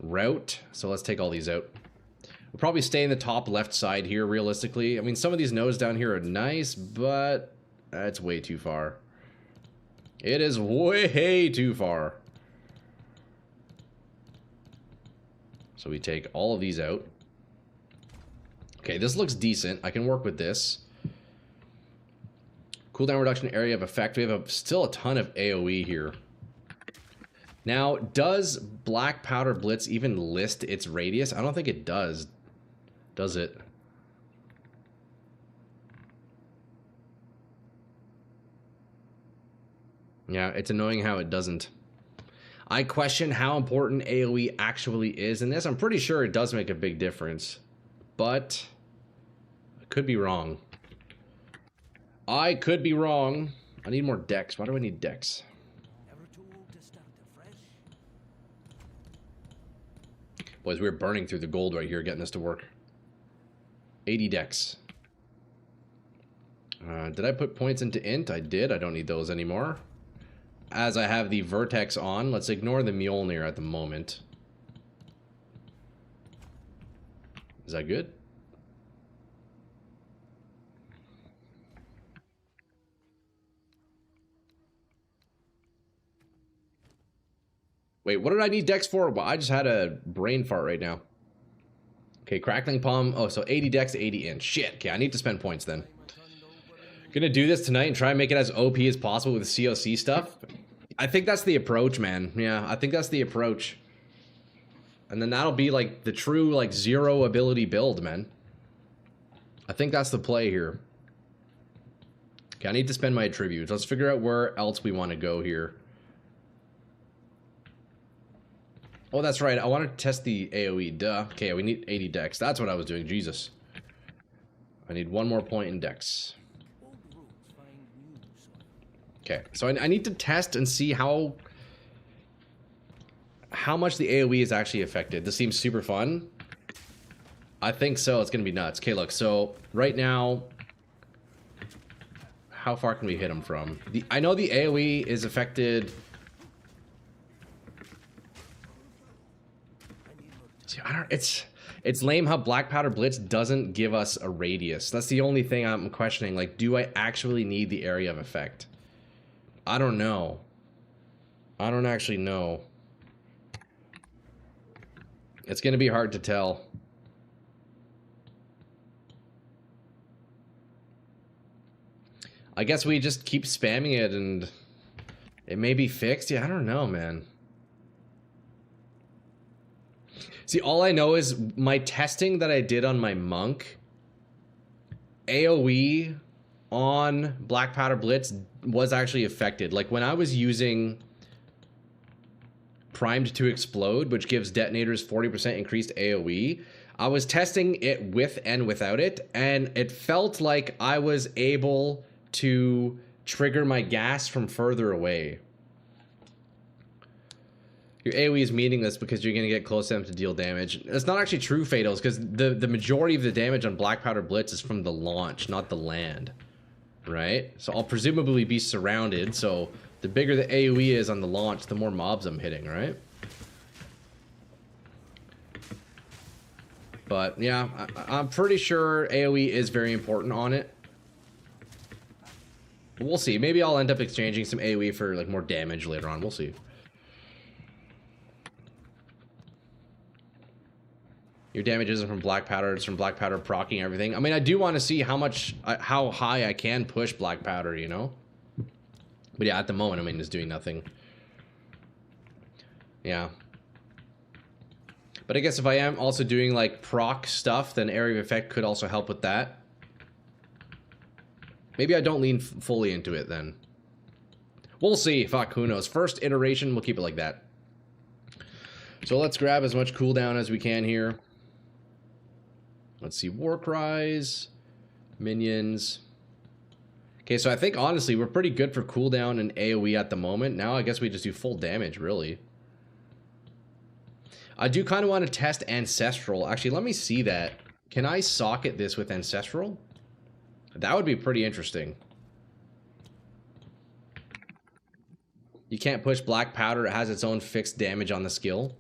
route, so let's take all these out. We'll probably stay in the top left side here, realistically. I mean, some of these nodes down here are nice, but that's way too far. It is way too far. So we take all of these out. Okay, this looks decent. I can work with this. Cooldown reduction area of effect. We have still a ton of AoE here. Now, does Black Powder Blitz even list its radius? I don't think it does. Does it? Yeah, it's annoying how it doesn't. I question how important AoE actually is in this. I'm pretty sure it does make a big difference. But I could be wrong. I could be wrong. I need more dex. Why do I need dex? Boys, we're burning through the gold right here, getting this to work. 80 dex. Did I put points into int? I did. I don't need those anymore. As I have the vertex on, let's ignore the Mjolnir at the moment. Is that good? Wait, what did I need dex for? Well, I just had a brain fart right now. Okay, crackling palm. Oh, so 80 dex, 80 int. Shit. Okay, I need to spend points then. Gonna do this tonight and try and make it as OP as possible with the COC stuff. I think that's the approach, man. Yeah, I think that's the approach. And then that'll be like the true like zero ability build, man. I think that's the play here. Okay, I need to spend my attributes. Let's figure out where else we want to go here. Oh, that's right. I wanted to test the AoE. Duh. Okay, we need 80 dex. That's what I was doing. Jesus. I need one more point in dex. Okay, so I need to test and see how much the AoE is actually affected. This seems super fun. I think so. It's going to be nuts. Okay, look. So right now, how far can we hit him from? I know the AoE is affected. See, it's lame how Black Powder Blitz doesn't give us a radius. That's the only thing I'm questioning. Like, do I actually need the area of effect? I don't know. I don't actually know. It's going to be hard to tell. I guess we just keep spamming it and it may be fixed. Yeah, I don't know, man. See, all I know is my testing that I did on my monk, AoE on Black Powder Blitz was actually affected. Like when I was using Primed to Explode, which gives detonators 40% increased AoE, I was testing it with and without it, and it felt like I was able to trigger my gas from further away. Your AoE is meaningless because you're going to get close to them to deal damage. It's not actually true, Fatals, because the majority of the damage on Black Powder Blitz is from the launch, not the land. Right? So I'll presumably be surrounded, so the bigger the AoE is on the launch, the more mobs I'm hitting, right? But yeah, I'm pretty sure AoE is very important on it. We'll see. Maybe I'll end up exchanging some AoE for like more damage later on. We'll see. Your damage isn't from Black Powder, it's from Black Powder proccing everything. I mean, I do want to see how high I can push Black Powder, you know? But yeah, at the moment, I mean, it's doing nothing. Yeah. But I guess if I am also doing, like, proc stuff, then Area of Effect could also help with that. Maybe I don't lean fully into it, then. We'll see. Fuck, who knows. First iteration, we'll keep it like that. So let's grab as much cooldown as we can here. Let's see, War Cries, minions. Okay, so I think, honestly, we're pretty good for cooldown and AoE at the moment. Now I guess we just do full damage, really. I do kind of want to test Ancestral. Actually, let me see that. Can I socket this with Ancestral? That would be pretty interesting. You can't push Black Powder. It has its own fixed damage on the skill.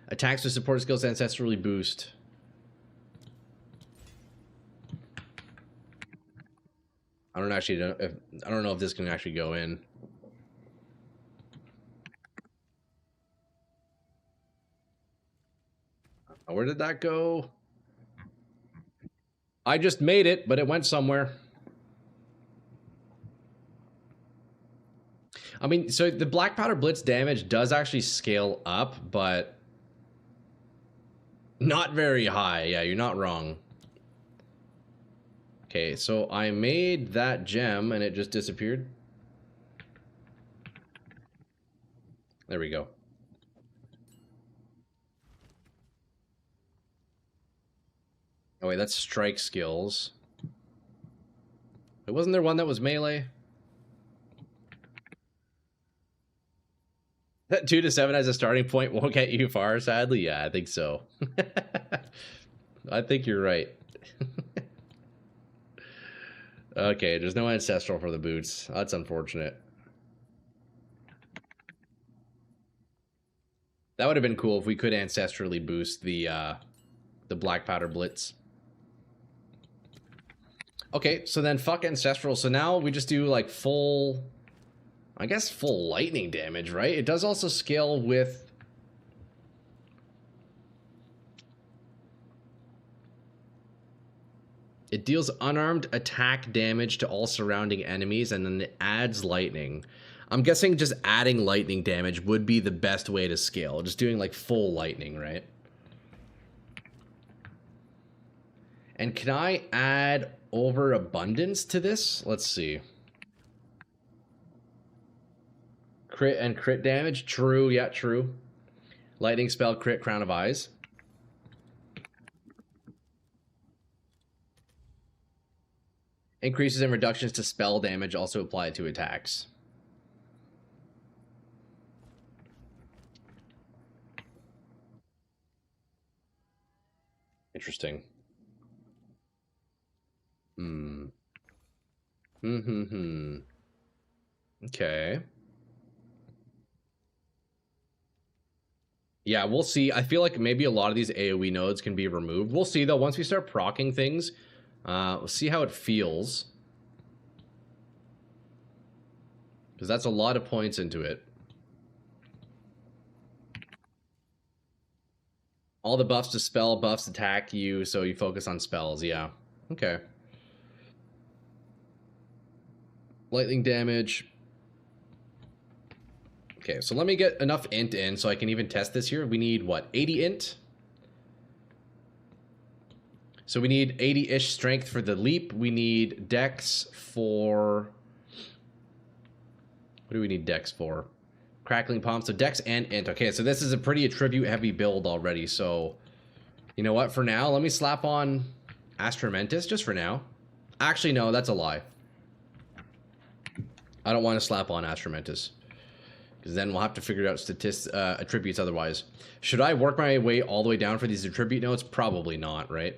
Attacks with support skills ancestrally boost. I don't know if this can actually go in. Where did that go? I just made it, but it went somewhere. I mean, so the Black Powder Blitz damage does actually scale up, but not very high. Yeah, you're not wrong. Okay, so I made that gem and it just disappeared. There we go. Oh wait, that's strike skills. Wait, wasn't there one that was melee? That 2 to 7 as a starting point won't get you far, sadly. Yeah, I think so. I think you're right. Okay, there's no ancestral for the boots. That's unfortunate. That would have been cool if we could ancestrally boost the Black Powder Blitz. Okay, so then fuck ancestral. So now we just do like full, I guess full lightning damage, right? It does also scale with... It deals unarmed attack damage to all surrounding enemies, and then it adds lightning. I'm guessing just adding lightning damage would be the best way to scale. Just doing like full lightning, right? And can I add overabundance to this? Let's see. Crit and crit damage? True, yeah, true. Lightning spell, crit, crown of eyes. Increases and reductions to spell damage also apply to attacks. Interesting. Hmm. Okay. Yeah, we'll see. I feel like maybe a lot of these AoE nodes can be removed. We'll see, though. Once we start proccing things, we'll see how it feels. Because that's a lot of points into it. All the buffs to spell buffs attack you, so you focus on spells. Yeah. Okay. Lightning damage. Okay, so let me get enough int in so I can even test this here. We need, what, 80 int? So we need 80-ish strength for the leap. We need dex for... What do we need dex for? Crackling palm. So dex and int. Okay, so this is a pretty attribute-heavy build already. So, you know what? For now, let me slap on Astramentus, just for now. Actually, no, that's a lie. I don't want to slap on Astramentus, because then we'll have to figure out attributes otherwise. Should I work my way all the way down for these attribute nodes? Probably not, right?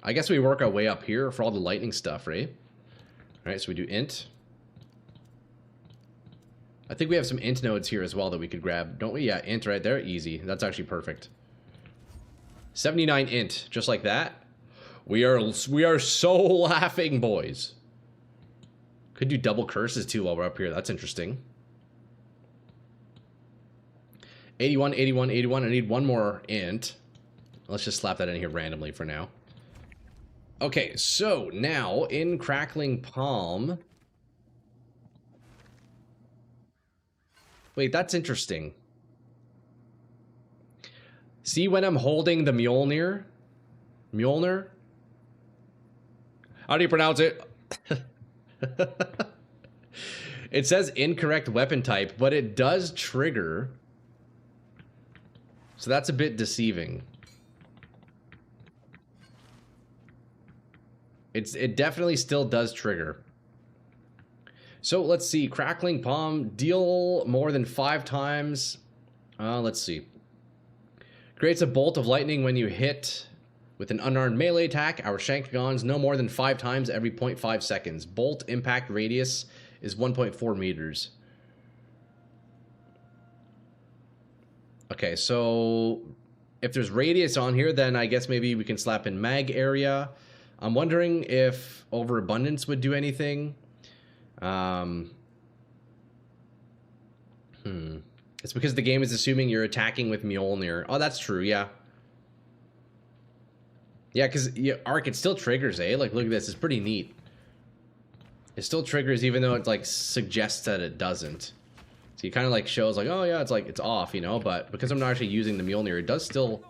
I guess we work our way up here for all the lightning stuff, right? All right, so we do int. I think we have some int nodes here as well that we could grab, don't we? Yeah, int right there, easy. That's actually perfect. 79 int, just like that. We are so laughing, boys. Could do double curses too while we're up here. That's interesting. 81, 81, 81. I need one more int. Let's just slap that in here randomly for now. Okay, so now in Crackling Palm. Wait, that's interesting. See when I'm holding the Mjolnir? Mjolnir? How do you pronounce it? It says incorrect weapon type, but it does trigger. So that's a bit deceiving. It definitely still does trigger. So let's see. Crackling Palm, deal more than 5 times. Let's see. Creates a bolt of lightning when you hit with an unarmed melee attack. Our Shankagons no more than 5 times every 0.5 seconds. Bolt impact radius is 1.4 meters. Okay, so if there's radius on here, then I guess maybe we can slap in mag area. I'm wondering if overabundance would do anything. It's because the game is assuming you're attacking with Mjolnir. Oh, that's true, yeah. Yeah, because Arc, it still triggers, eh? Like, look at this. It's pretty neat. It still triggers even though it, like, suggests that it doesn't. So it kind of, like, shows, like, oh, yeah, it's, like, it's off, you know? But because I'm not actually using the Mjolnir, it does still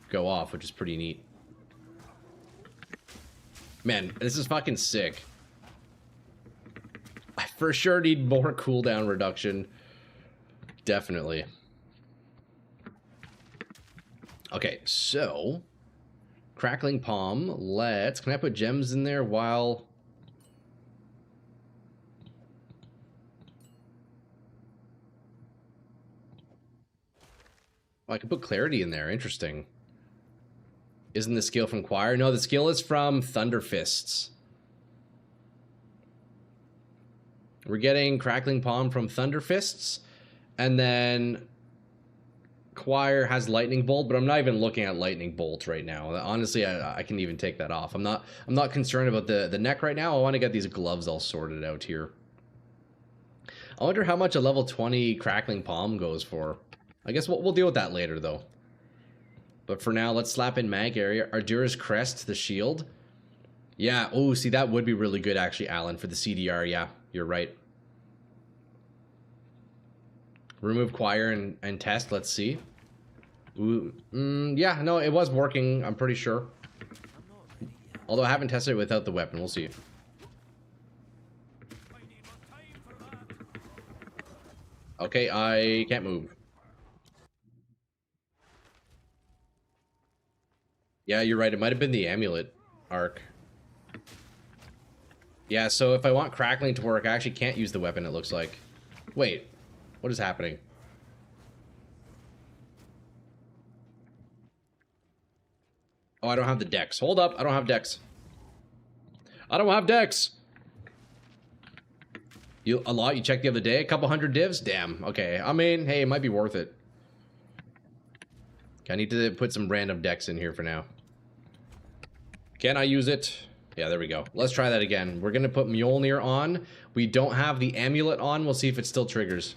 go off, which is pretty neat. Man, this is fucking sick. I for sure need more cooldown reduction. Definitely. Okay, so... Crackling Palm, let's... Can I put gems in there while... Oh, I can put Clarity in there, interesting. Isn't the skill from Choir? No, the skill is from Thunder Fists. We're getting Crackling Palm from Thunder Fists, and then Choir has Lightning Bolt, but I'm not even looking at Lightning Bolt right now. Honestly, I can even take that off. I'm not concerned about the neck right now. I want to get these gloves all sorted out here. I wonder how much a level 20 Crackling Palm goes for. I guess we'll deal with that later, though. But for now, let's slap in mag area. Ardura's Crest, the shield. Yeah, oh, see, that would be really good, actually, Alan, for the CDR. Yeah, you're right. Remove Choir and test, let's see. Ooh, yeah, no, it was working, I'm pretty sure. Although I haven't tested it without the weapon, we'll see. Okay, I can't move. Yeah, you're right. It might have been the amulet arc. Yeah, so if I want crackling to work, I actually can't use the weapon, it looks like. Wait, what is happening? Oh, I don't have the dex. Hold up, I don't have dex. I don't have dex! You a lot? You checked the other day? A couple hundred divs? Damn, okay. I mean, hey, it might be worth it. Okay, I need to put some random dex in here for now. Can I use it? Yeah, there we go. Let's try that again. We're gonna put Mjolnir on. We don't have the amulet on. We'll see if it still triggers.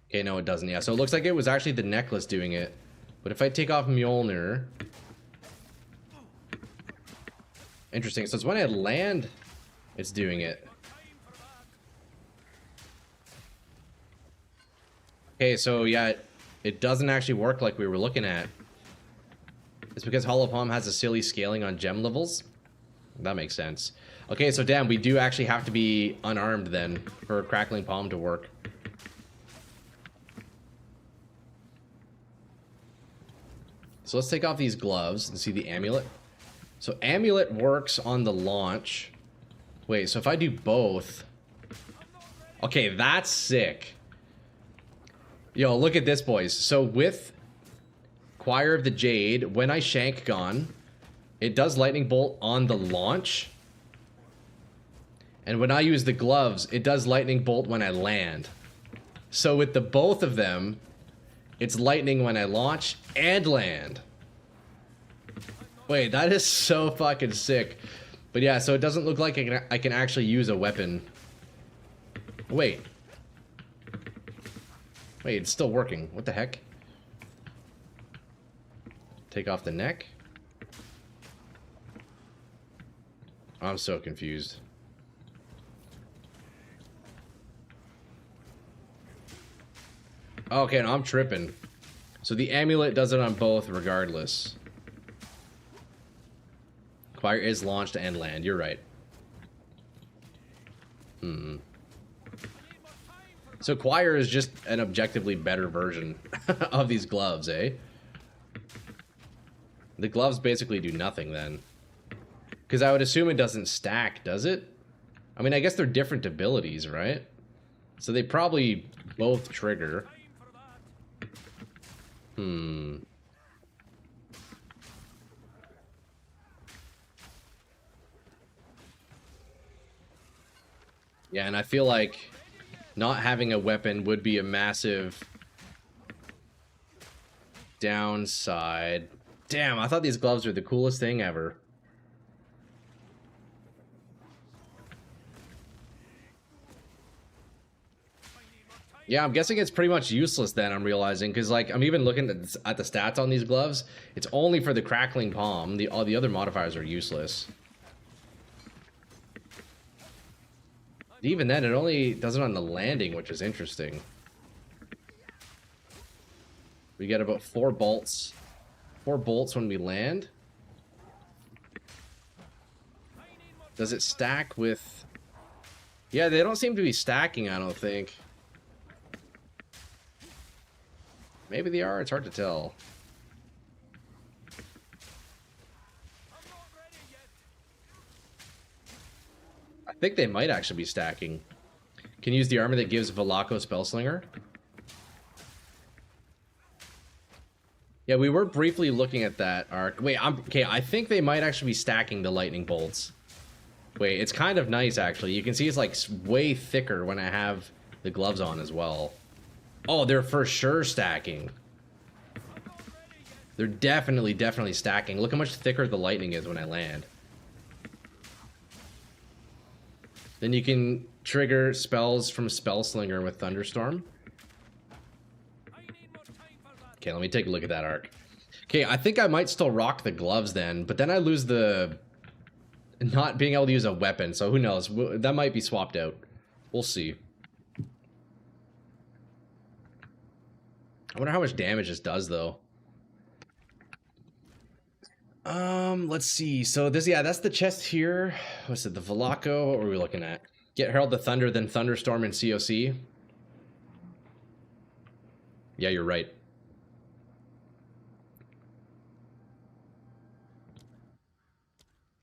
Okay, no, it doesn't. Yeah, so it looks like it was actually the necklace doing it. But if I take off Mjolnir... Interesting. So it's when I land, it's doing it. Okay, so yeah, it doesn't actually work like we were looking at. It's because Hollow Palm has a silly scaling on gem levels. That makes sense. Okay, so damn, we do actually have to be unarmed then for Crackling Palm to work. So let's take off these gloves and see the amulet. So amulet works on the launch. Wait, so if I do both... Okay, that's sick. Yo, look at this, boys. So with Choir of the Jade, when I shank Gon, it does lightning bolt on the launch. And when I use the gloves, it does lightning bolt when I land. So with the both of them, it's lightning when I launch and land. Wait, that is so fucking sick. But yeah, so it doesn't look like I can actually use a weapon. Wait. Wait, it's still working. What the heck? Take off the neck. I'm so confused. Okay, no, I'm tripping. So the amulet does it on both regardless. Choir is launched and land. You're right. So Choir is just an objectively better version of these gloves, eh? The gloves basically do nothing then. Because I would assume it doesn't stack, does it? I mean, I guess they're different abilities, right? So they probably both trigger. Yeah, and I feel like not having a weapon would be a massive downside. Damn, I thought these gloves were the coolest thing ever. Yeah, I'm guessing it's pretty much useless then, I'm realizing, because like I'm even looking at the stats on these gloves. It's only for the Crackling Palm. All the other modifiers are useless. Even then, it only does it on the landing, which is interesting. We get about 4 bolts. 4 bolts when we land. Does it stack with... Yeah, they don't seem to be stacking, I don't think. Maybe they are, it's hard to tell. I think they might actually be stacking. Can you use the armor that gives Velako Spellslinger? Yeah, we were briefly looking at that arc. Wait, okay, I think they might actually be stacking the lightning bolts. Wait, it's kind of nice, actually. You can see it's, like, way thicker when I have the gloves on as well. Oh, they're for sure stacking. They're definitely stacking. Look how much thicker the lightning is when I land. Then you can trigger spells from Spellslinger with Thunderstorm. Okay, let me take a look at that arc. Okay, I think I might still rock the gloves then, but then I lose the... not being able to use a weapon, so who knows? That might be swapped out. We'll see. I wonder how much damage this does, though. Let's see. So this, yeah, that's the chest here. What's it, the Velako? What were we looking at? Get Herald the Thunder, then Thunderstorm and COC. Yeah, you're right.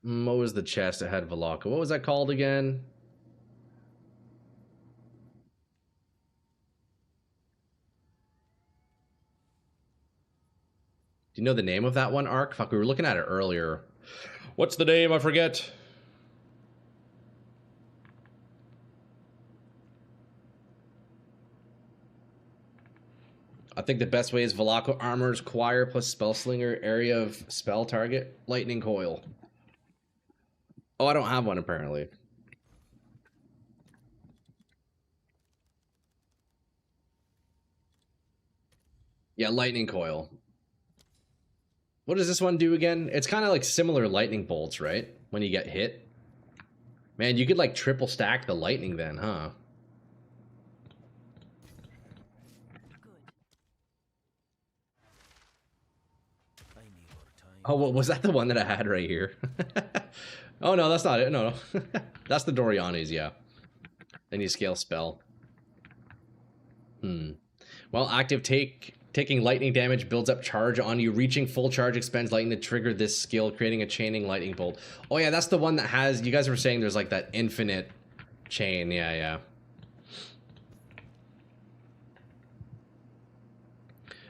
What was the chest that had Velocco? What was that called again? Do you know the name of that one, Ark? Fuck, we were looking at it earlier. What's the name? I forget. I think the best way is Velocco Armor's Choir plus Spellslinger, area of spell target, Lightning Coil. Oh, I don't have one apparently. Yeah, Lightning Coil. What does this one do again? It's kind of like similar lightning bolts, right? When you get hit. Man, you could like triple stack the lightning then, huh? Oh, well, was that the one that I had right here? Oh, no, that's not it. No, no. That's the Doriani's, yeah. Then you scale spell. Well, active taking lightning damage builds up charge on you. Reaching full charge expends lightning to trigger this skill, creating a chaining lightning bolt. Oh, yeah, that's the one that has... You guys were saying there's like that infinite chain. Yeah, yeah.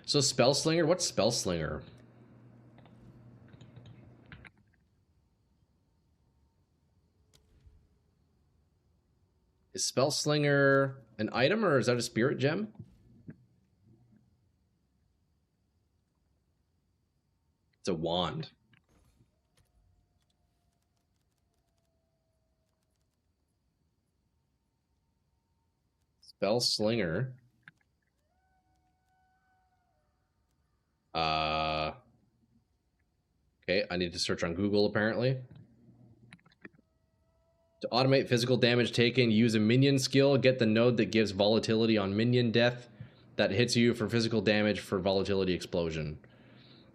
So Spellslinger? What's Spellslinger? Is Spellslinger an item or is that a spirit gem? It's a wand. Spellslinger. Okay, I need to search on Google apparently. To automate physical damage taken, use a minion skill. Get the node that gives volatility on minion death that hits you for physical damage for volatility explosion.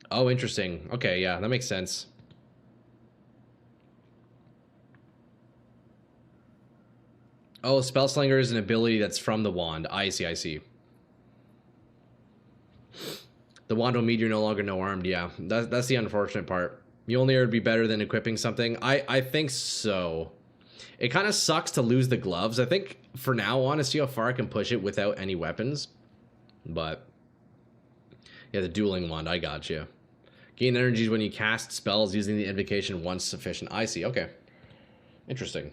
Oh, interesting. Okay, yeah, that makes sense. Oh, Spellslinger is an ability that's from the wand. I see, I see. The wand will mean you're no longer no armed. Yeah, that's the unfortunate part. Mjolnir would be better than equipping something. I think so. It kind of sucks to lose the gloves. I think for now, I want to see how far I can push it without any weapons. But yeah, the dueling wand, I got you. Gain energies when you cast spells using the invocation once sufficient. I see. Okay. Interesting.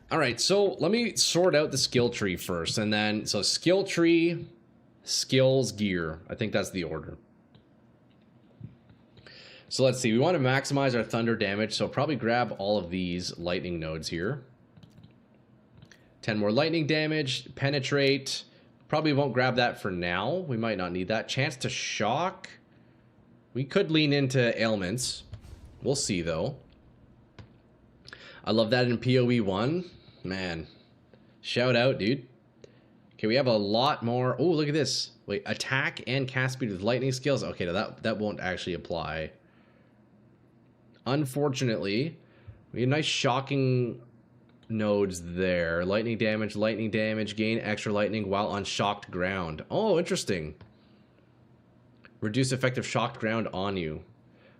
All right, so let me sort out the skill tree first, and then so skill tree, skills, gear. I think that's the order. So let's see. We want to maximize our thunder damage, so probably grab all of these lightning nodes here. 10 more lightning damage, penetrate. Probably won't grab that for now. We might not need that. Chance to shock. We could lean into ailments. We'll see though. I love that in PoE 1. Man, shout out, dude. Okay, we have a lot more. Oh, look at this. Wait, attack and cast speed with lightning skills. Okay, no, that won't actually apply. Unfortunately, we have nice shocking nodes there. Lightning damage, gain extra lightning while on shocked ground. Oh, interesting. Reduce effective shocked ground on you.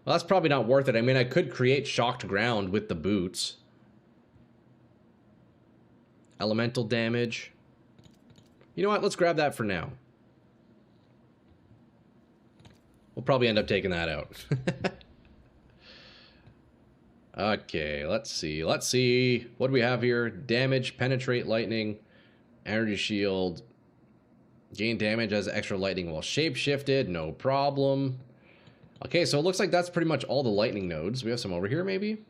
Well, that's probably not worth it. I mean, I could create shocked ground with the boots. Elemental damage. You know what? Let's grab that for now. We'll probably end up taking that out. Okay, let's see. Let's see. What do we have here? Damage, penetrate, lightning, energy shield. Gain damage as extra lightning while shape-shifted. No problem. Okay, so it looks like that's pretty much all the lightning nodes. We have some over here, maybe?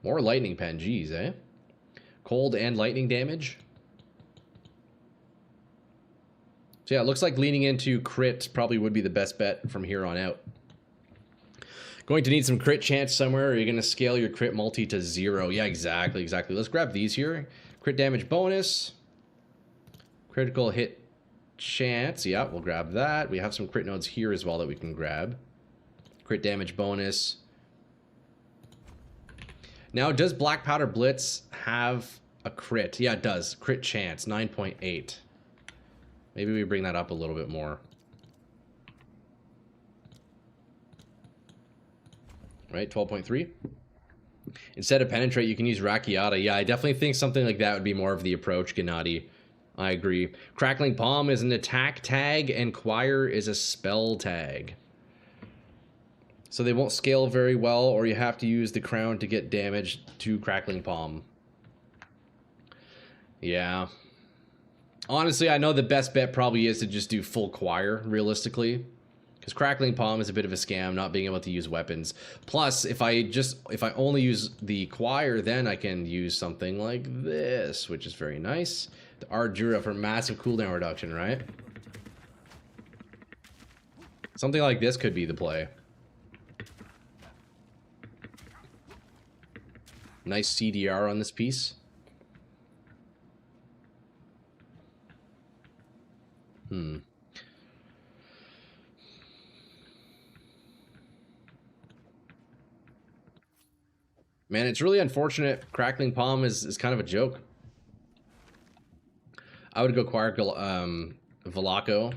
More lightning pen. Jeez, eh? Cold and lightning damage. So yeah, it looks like leaning into crit probably would be the best bet from here on out. Going to need some crit chance somewhere, or you're going to scale your crit multi to 0. Yeah, exactly, exactly. Let's grab these here. Crit damage bonus. Critical hit chance. Yeah, we'll grab that. We have some crit nodes here as well that we can grab. Crit damage bonus. Now, does Black Powder Blitz have a crit? Yeah, it does. Crit chance, 9.8. Maybe we bring that up a little bit more. Right, 12.3. Instead of penetrate, you can use Rakiata. Yeah, I definitely think something like that would be more of the approach, Gennady. I agree. Crackling Palm is an attack tag, and Choir is a spell tag. So they won't scale very well, or you have to use the crown to get damage to Crackling Palm. Yeah. Honestly, I know the best bet probably is to just do full Choir, realistically. Because Crackling Palm is a bit of a scam, not being able to use weapons. Plus, if I only use the Choir, then I can use something like this, which is very nice. The Ardura for massive cooldown reduction, right? Something like this could be the play. Nice CDR on this piece. Man, it's really unfortunate. Crackling Palm is kind of a joke. I would go Choir Velaco.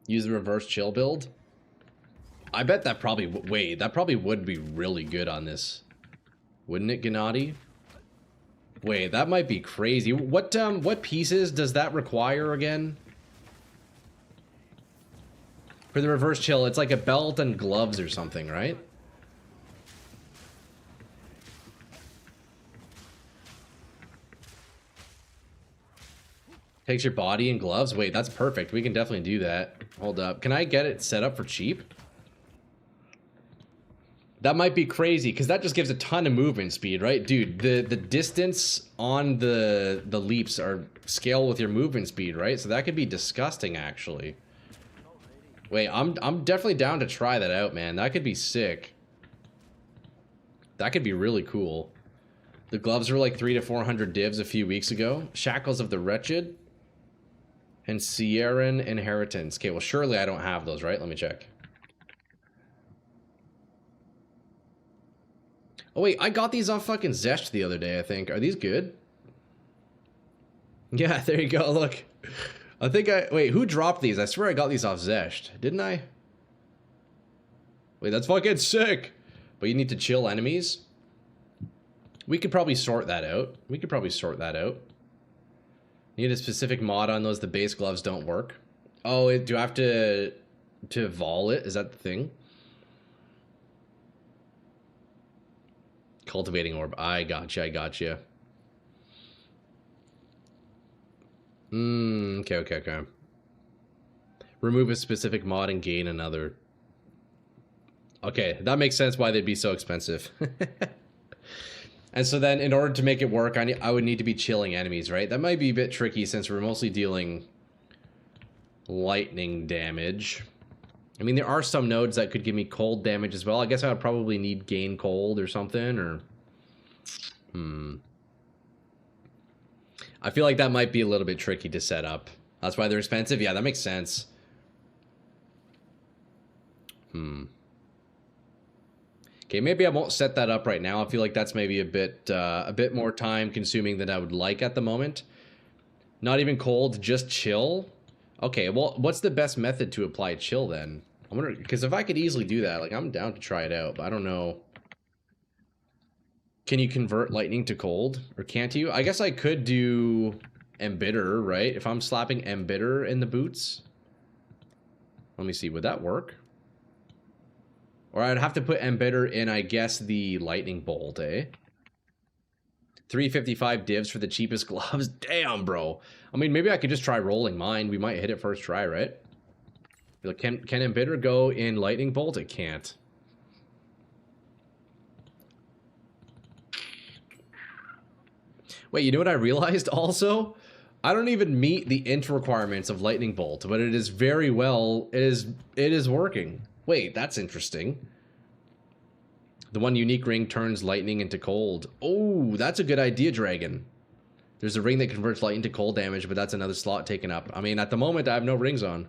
Use the reverse chill build. I bet that probably... Wait, that probably would be really good on this. Wouldn't it, Gennady? Wait, that might be crazy. What pieces does that require again? For the reverse chill, it's like a belt and gloves or something, right? Takes your body and gloves? Wait, that's perfect. We can definitely do that. Hold up. Can I get it set up for cheap? That might be crazy, because that just gives a ton of movement speed, right? Dude, the distance on the leaps are scale with your movement speed, right? So that could be disgusting, actually. Wait, I'm definitely down to try that out, man. That could be sick. That could be really cool. The gloves were like 300 to 400 divs a few weeks ago. Shackles of the Wretched. And Sierran Inheritance. Okay, well, surely I don't have those, right? Let me check. Oh, wait, I got these off fucking Zesht the other day, I think. Are these good? Yeah, there you go, look. I think wait, who dropped these? I swear I got these off Zesht, didn't I? Wait, that's fucking sick. But you need to chill enemies. We could probably sort that out. Need a specific mod on those. The base gloves don't work. Oh, do I have to vol it? Is that the thing? Cultivating orb. I gotcha. Okay. Remove a specific mod and gain another. Okay, that makes sense why they'd be so expensive. And so then, in order to make it work, I would need to be chilling enemies, right? That might be a bit tricky since we're mostly dealing lightning damage. I mean, there are some nodes that could give me cold damage as well. I guess I would probably need gain cold or something, or... I feel like that might be a little bit tricky to set up. That's why they're expensive? Yeah, that makes sense. Okay, maybe I won't set that up right now. I feel like that's maybe a bit more time consuming than I would like at the moment. Not even cold, just chill. Okay, well, what's the best method to apply chill then? I wonder, because if I could easily do that, like, I'm down to try it out, but I don't know. Can you convert lightning to cold, or can't you? I guess I could do Embitter, right? If I'm slapping Embitter in the boots. Let me see, would that work? Or I'd have to put Embitter in, I guess, the lightning bolt, eh? 355 divs for the cheapest gloves. Damn, bro. I mean, maybe I could just try rolling mine. We might hit it first try, right? Like, can Embitter go in lightning bolt? It can't. Wait, you know what I realized also? I don't even meet the int requirements of lightning bolt, but it is very well, it is working. Wait, that's interesting. The one unique ring turns lightning into cold. Oh, that's a good idea, Dragon. There's a ring that converts lightning to cold damage, but that's another slot taken up. I mean, at the moment, I have no rings on.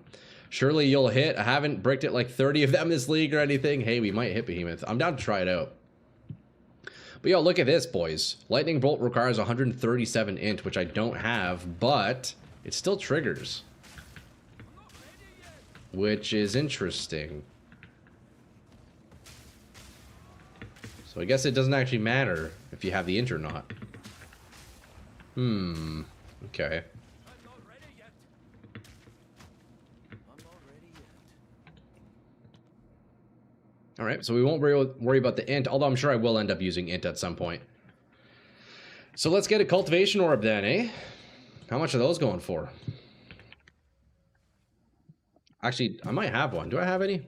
Surely you'll hit. I haven't bricked it like 30 of them this league or anything. Hey, we might hit Behemoth. I'm down to try it out. But yo, look at this, boys. Lightning Bolt requires 137 int, which I don't have, but it still triggers. Which is interesting. So I guess it doesn't actually matter if you have the int or not. Okay. I'm not ready yet. I'm not ready yet. Alright, so we won't worry about the int, although I'm sure I will end up using int at some point. So let's get a cultivation orb then, eh? How much are those going for? Actually, I might have one. Do I have any?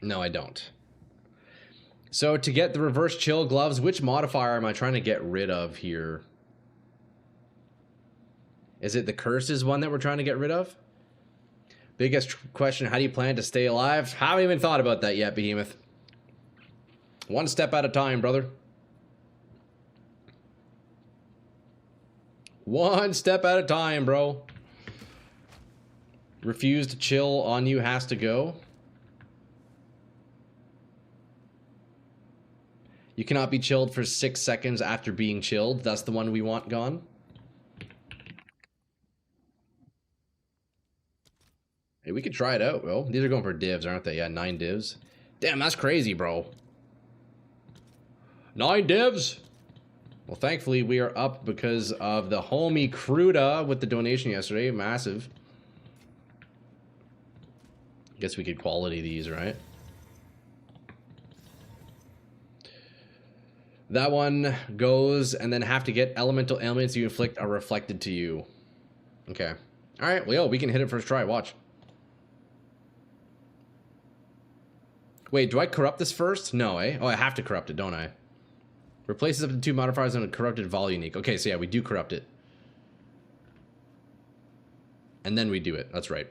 No, I don't. So to get the reverse chill gloves, which modifier am I trying to get rid of here? Is it the curses one that we're trying to get rid of? Biggest question, how do you plan to stay alive? Haven't even thought about that yet, Behemoth. One step at a time, brother. One step at a time, bro. Refuse to chill on you has to go. You cannot be chilled for 6 seconds after being chilled. That's the one we want gone. Hey, we could try it out, bro. These are going for divs, aren't they? Yeah, 9 divs. Damn, that's crazy, bro. 9 divs? Well, thankfully, we are up because of the homie Cruda with the donation yesterday. Massive. Guess we could quality these, right? That one goes, and then have to get elemental ailments you inflict are reflected to you. Okay. Alright, well, yo, we can hit it first try. Watch. Wait, do I corrupt this first? No, eh? Oh, I have to corrupt it, don't I? Replaces up to 2 modifiers on a corrupted vol unique. Okay, so yeah, we do corrupt it. And then we do it. That's right.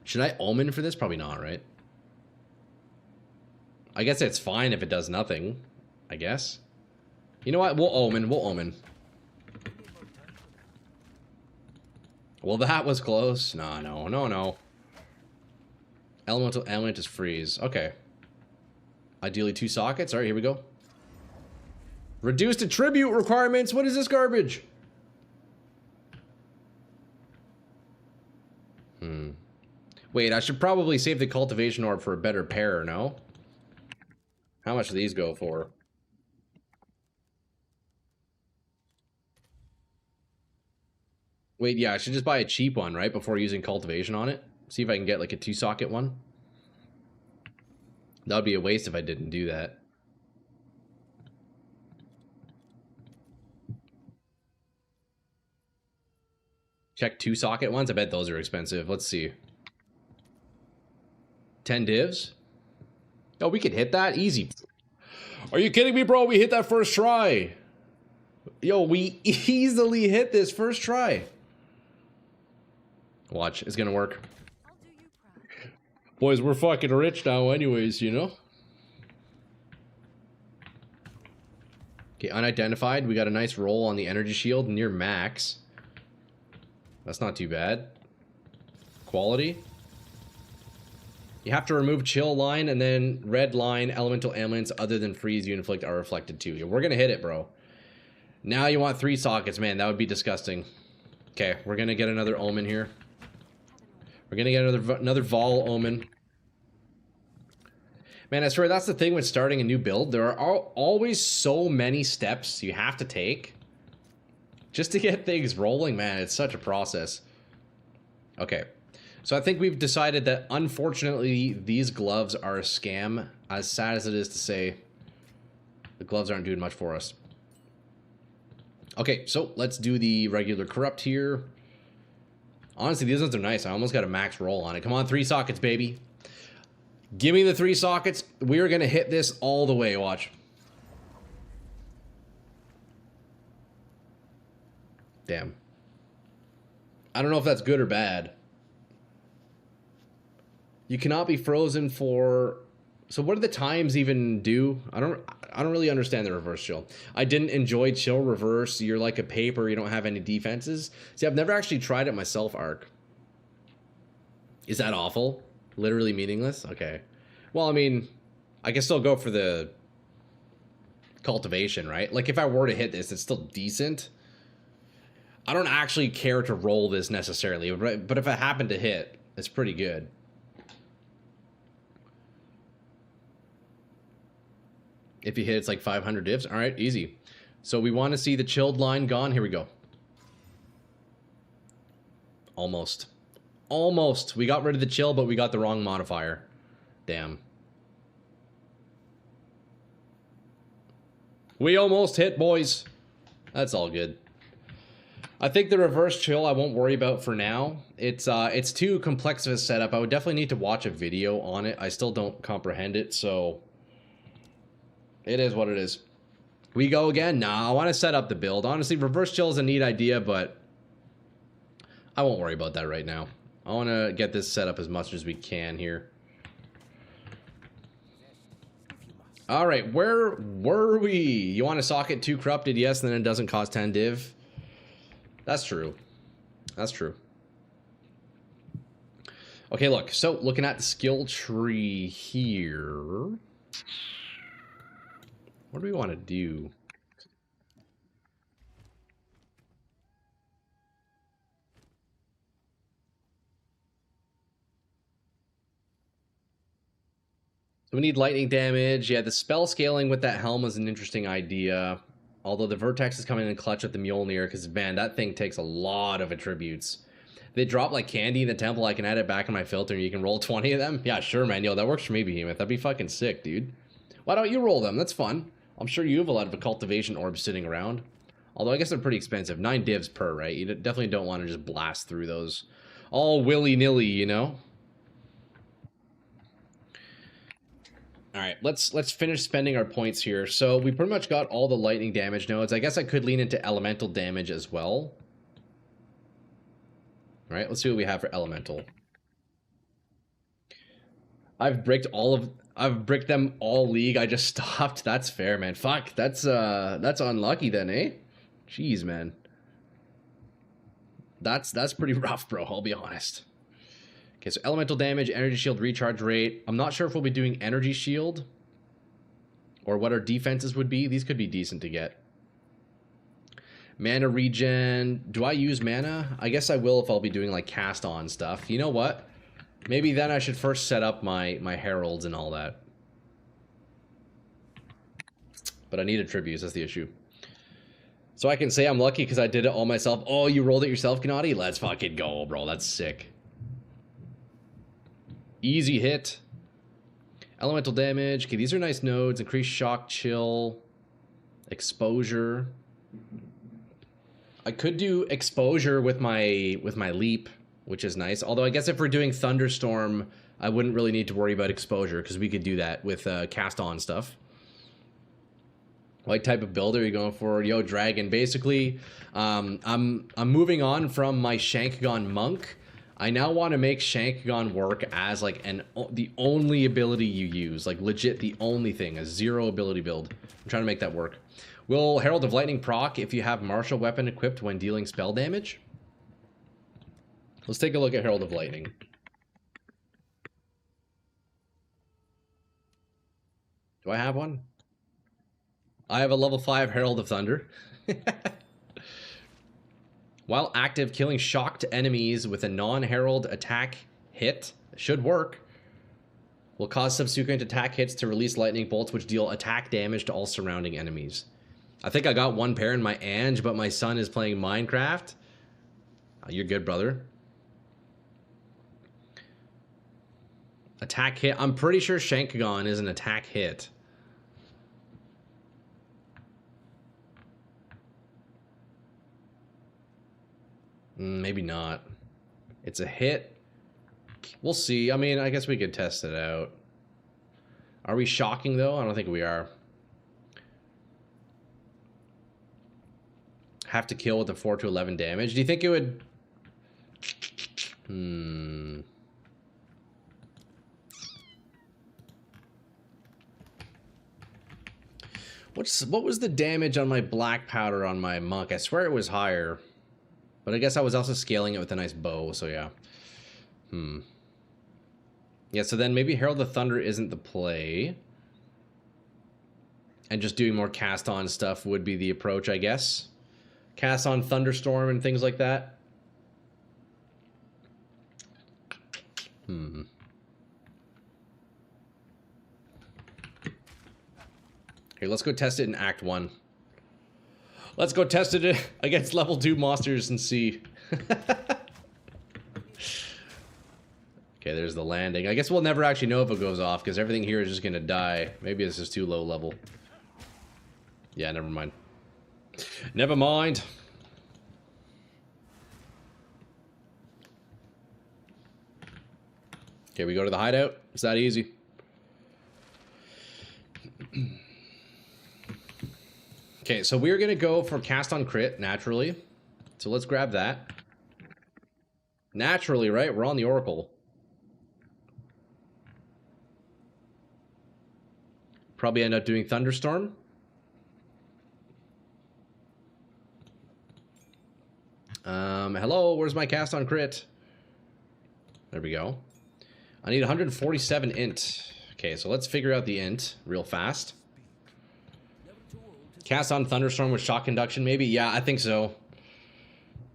Should I omen for this? Probably not, right? I guess it's fine if it does nothing. I guess. You know what? We'll omen. We'll omen. Well, that was close. No. Elemental ailment is freeze. Okay. Ideally 2 sockets. Alright, here we go. Reduced attribute requirements. What is this garbage? Wait, I should probably save the cultivation orb for a better pair, no? How much do these go for? Wait, yeah, I should just buy a cheap one, right? Before using cultivation on it. See if I can get like a 2-socket one. That would be a waste if I didn't do that. Check 2-socket ones. I bet those are expensive. Let's see. 10 divs? Oh, we could hit that easy. Are you kidding me, bro? We hit that first try. Yo, we easily hit this first try. Watch, it's gonna work. I'll do you proud. Boys, we're fucking rich now anyways, you know? Okay, unidentified. We got a nice roll on the energy shield near max. That's not too bad. Quality. You have to remove chill line and then red line elemental ailments other than freeze you inflict are reflected too. Yeah, we're gonna hit it, bro. Now you want 3 sockets, man. That would be disgusting. Okay, we're gonna get another omen here. We're gonna get another vol omen. Man, I swear that's the thing with starting a new build. There are always so many steps you have to take just to get things rolling, man. It's such a process. Okay. So I think we've decided that, unfortunately, these gloves are a scam. As sad as it is to say, the gloves aren't doing much for us. Okay, so let's do the regular corrupt here. Honestly, these ones are nice. I almost got a max roll on it. Come on, 3 sockets, baby. Give me the 3 sockets. We are going to hit this all the way. Watch. Damn. I don't know if that's good or bad. You cannot be frozen for... So what do the times even do? I don't really understand the reverse chill. I didn't enjoy chill reverse. You're like a paper. You don't have any defenses. See, I've never actually tried it myself, Ark. Is that awful? Literally meaningless? Okay. Well, I mean, I can still go for the cultivation, right? Like, if I were to hit this, it's still decent. I don't actually care to roll this necessarily, but if I happen to hit, it's pretty good. If you hit, it's like 500 divs. All right, easy. So we want to see the chilled line gone. Here we go. Almost. Almost. We got rid of the chill, but we got the wrong modifier. Damn. We almost hit, boys. That's all good. I think the reverse chill I won't worry about for now. It's too complex of a setup. I would definitely need to watch a video on it. I still don't comprehend it, so it is what it is. We go again. Nah, I want to set up the build. Honestly, reverse chill is a neat idea, but I won't worry about that right now. I want to get this set up as much as we can here. All right, where were we? You want to socket 2 corrupted? Yes, and then it doesn't cost 10 div. That's true. That's true. Okay, look. So, looking at the skill tree here. What do we want to do? So we need lightning damage. Yeah, the spell scaling with that helm was an interesting idea. Although the Vertex is coming in clutch with the Mjolnir, because, man, that thing takes a lot of attributes. They drop like candy in the temple, I can add it back in my filter, and you can roll 20 of them? Yeah, sure, man. Yo, that works for me, Behemoth. That'd be fucking sick, dude. Why don't you roll them? That's fun. I'm sure you have a lot of cultivation orbs sitting around. Although I guess they're pretty expensive. 9 divs per, right? You definitely don't want to just blast through those all willy-nilly, you know? All right, let's finish spending our points here. So we pretty much got all the lightning damage nodes. I guess I could lean into elemental damage as well. All right, let's see what we have for elemental. I've bricked them all league. I just stopped. That's fair, man. Fuck, that's unlucky then, eh? Jeez, man. That's pretty rough, bro. I'll be honest. Okay, so elemental damage, energy shield recharge rate. I'm not sure if we'll be doing energy shield or what our defenses would be. These could be decent to get. Mana regen. Do I use mana? I guess I will if I'll be doing like cast on stuff. You know what? Maybe then I should first set up my heralds and all that. But I need attributes, that's the issue. So I can say I'm lucky because I did it all myself. Oh, you rolled it yourself, Gennady? Let's fucking go, bro. That's sick. Easy hit. Elemental damage. Okay, these are nice nodes. Increased shock, chill, exposure. I could do exposure with my leap, which is nice. Although I guess if we're doing thunderstorm, I wouldn't really need to worry about exposure because we could do that with cast on stuff. What type of build are you going for? Yo, dragon. Basically, I'm moving on from my Shankgon monk. I now want to make Shankgon work as like the only ability you use, like legit the only thing, a 0 ability build. I'm trying to make that work. Will Herald of Lightning proc if you have martial weapon equipped when dealing spell damage? Let's take a look at Herald of Lightning. Do I have one? I have a level 5 Herald of Thunder. While active, killing shocked enemies with a non-herald attack hit should work. Will cause subsequent attack hits to release lightning bolts which deal attack damage to all surrounding enemies. I think I got one pair in my Ange, but my son is playing Minecraft. You're good, brother. Attack hit. I'm pretty sure Shankgon is an attack hit. Maybe not. It's a hit. We'll see. I mean, I guess we could test it out. Are we shocking, though? I don't think we are. Have to kill with the 4 to 11 damage. Do you think it would... What was the damage on my black powder on my monk? I swear it was higher. But I guess I was also scaling it with a nice bow, so yeah. Yeah, so then maybe Herald of Thunder isn't the play. And just doing more cast-on stuff would be the approach, I guess. Cast on Thunderstorm and things like that. Okay, let's go test it in Act 1. Let's go test it against level 2 monsters and see. Okay, there's the landing. I guess we'll never actually know if it goes off because everything here is just going to die. Maybe this is too low level. Yeah, never mind. Never mind. Okay, we go to the hideout. It's that easy. Okay, so we're going to go for cast on crit, naturally. So let's grab that. Naturally, right? We're on the Oracle. Probably end up doing Thunderstorm. Hello, where's my cast on crit? There we go. I need 147 int. Okay, so let's figure out the int real fast. Cast on Thunderstorm with shock induction, maybe? Yeah, I think so.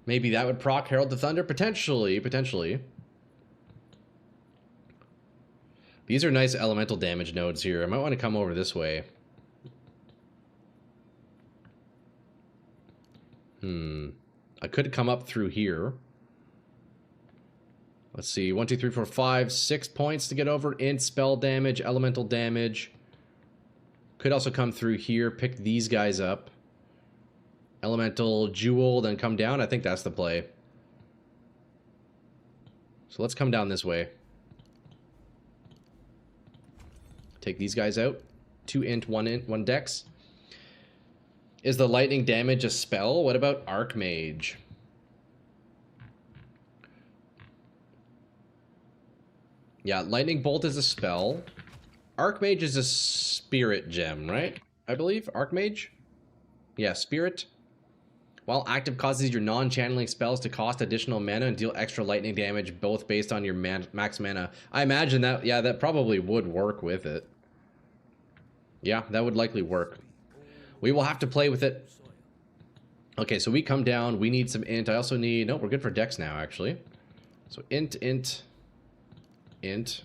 Maybe that would proc Herald the Thunder? Potentially, potentially. These are nice elemental damage nodes here. I might want to come over this way. I could come up through here. Let's see. 1, 2, 3, 4, 5, 6 points to get over. Int, spell damage, elemental damage. Could also come through here, pick these guys up. Elemental jewel, then come down. I think that's the play. So let's come down this way. Take these guys out. 2 int, 1 dex. Is the lightning damage a spell? What about Archmage? Yeah, lightning bolt is a spell. Archmage is a spirit gem, right? I believe Archmage. Yeah, spirit. While active, causes your non-channeling spells to cost additional mana and deal extra lightning damage, both based on your max mana. I imagine that, yeah, that probably would work with it. Yeah, that would likely work. We will have to play with it. Okay, so we come down. We need some int. I also need... No, we're good for dex now, actually. So int, int, int.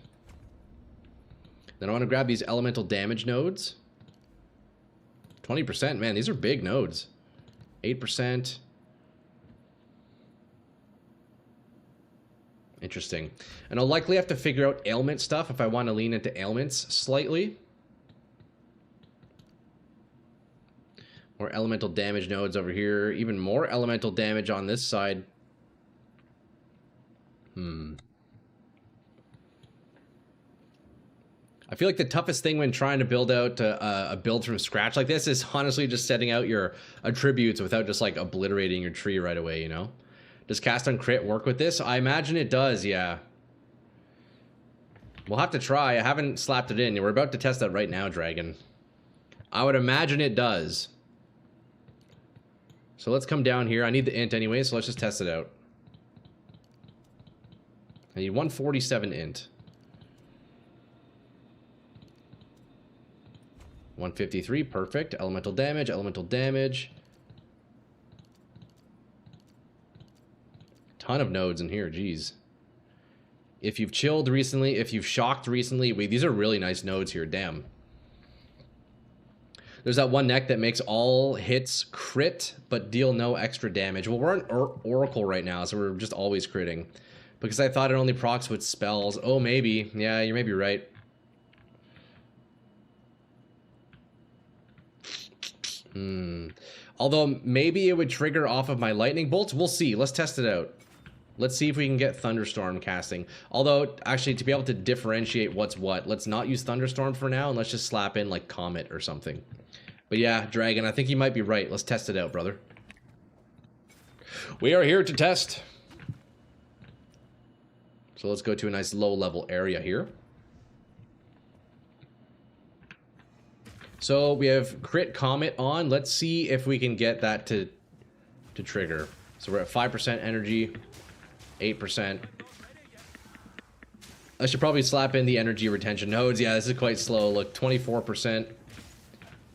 Then I want to grab these elemental damage nodes. 20%. Man, these are big nodes. 8%. Interesting. And I'll likely have to figure out ailment stuff if I want to lean into ailments slightly. More elemental damage nodes over here. Even more elemental damage on this side. I feel like the toughest thing when trying to build out a build from scratch like this is honestly just setting out your attributes without just like obliterating your tree right away, you know? Does cast on crit work with this? I imagine it does, yeah. We'll have to try. I haven't slapped it in. We're about to test that right now, Dragon. I would imagine it does. So let's come down here. I need the int anyway, so let's just test it out. I need 147 int. 153, perfect. Elemental damage, elemental damage. Ton of nodes in here, geez. If you've chilled recently, if you've shocked recently, these are really nice nodes here, damn. There's that one neck that makes all hits crit, but deal no extra damage. Well, we're on Oracle right now, so we're just always critting. Because I thought it only procs with spells. Oh, maybe. Yeah, you're maybe right. Although, maybe it would trigger off of my lightning bolts. We'll see. Let's test it out. Let's see if we can get Thunderstorm casting. Although, actually, to be able to differentiate what's what, let's not use Thunderstorm for now, and let's just slap in, like, Comet or something. But yeah, Dragon, I think you might be right. Let's test it out, brother. We are here to test. So let's go to a nice low-level area here. So we have Crit Comet on. Let's see if we can get that to trigger. So we're at 5% energy, 8%. I should probably slap in the energy retention nodes. Yeah, this is quite slow. Look, 24%.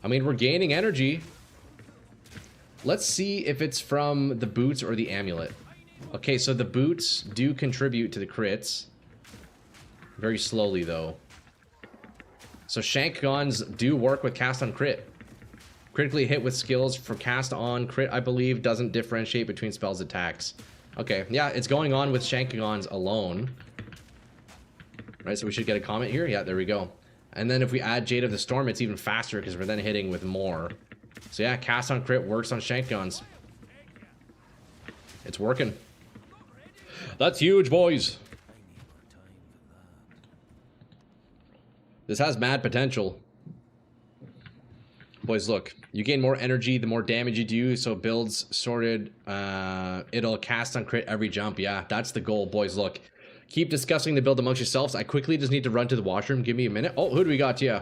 I mean, we're gaining energy. Let's see if it's from the boots or the amulet. Okay, so the boots do contribute to the crits. Very slowly, though. So shank guns do work with cast on crit. Critically hit with skills for cast on. Crit, I believe, doesn't differentiate between spells attacks. Okay, yeah, it's going on with Shankagons alone. Right, so we should get a comment here. Yeah, there we go. And then if we add Jade of the Storm, it's even faster because we're then hitting with more. So yeah, cast on crit works on Shankagons. It's working. That's huge, boys. This has mad potential. Boys, look. You gain more energy the more damage you do, so builds sorted. It'll cast on crit every jump. Yeah, that's the goal, boys. Look. Keep discussing the build amongst yourselves. I quickly just need to run to the washroom. Give me a minute. Oh, who do we got? Yeah.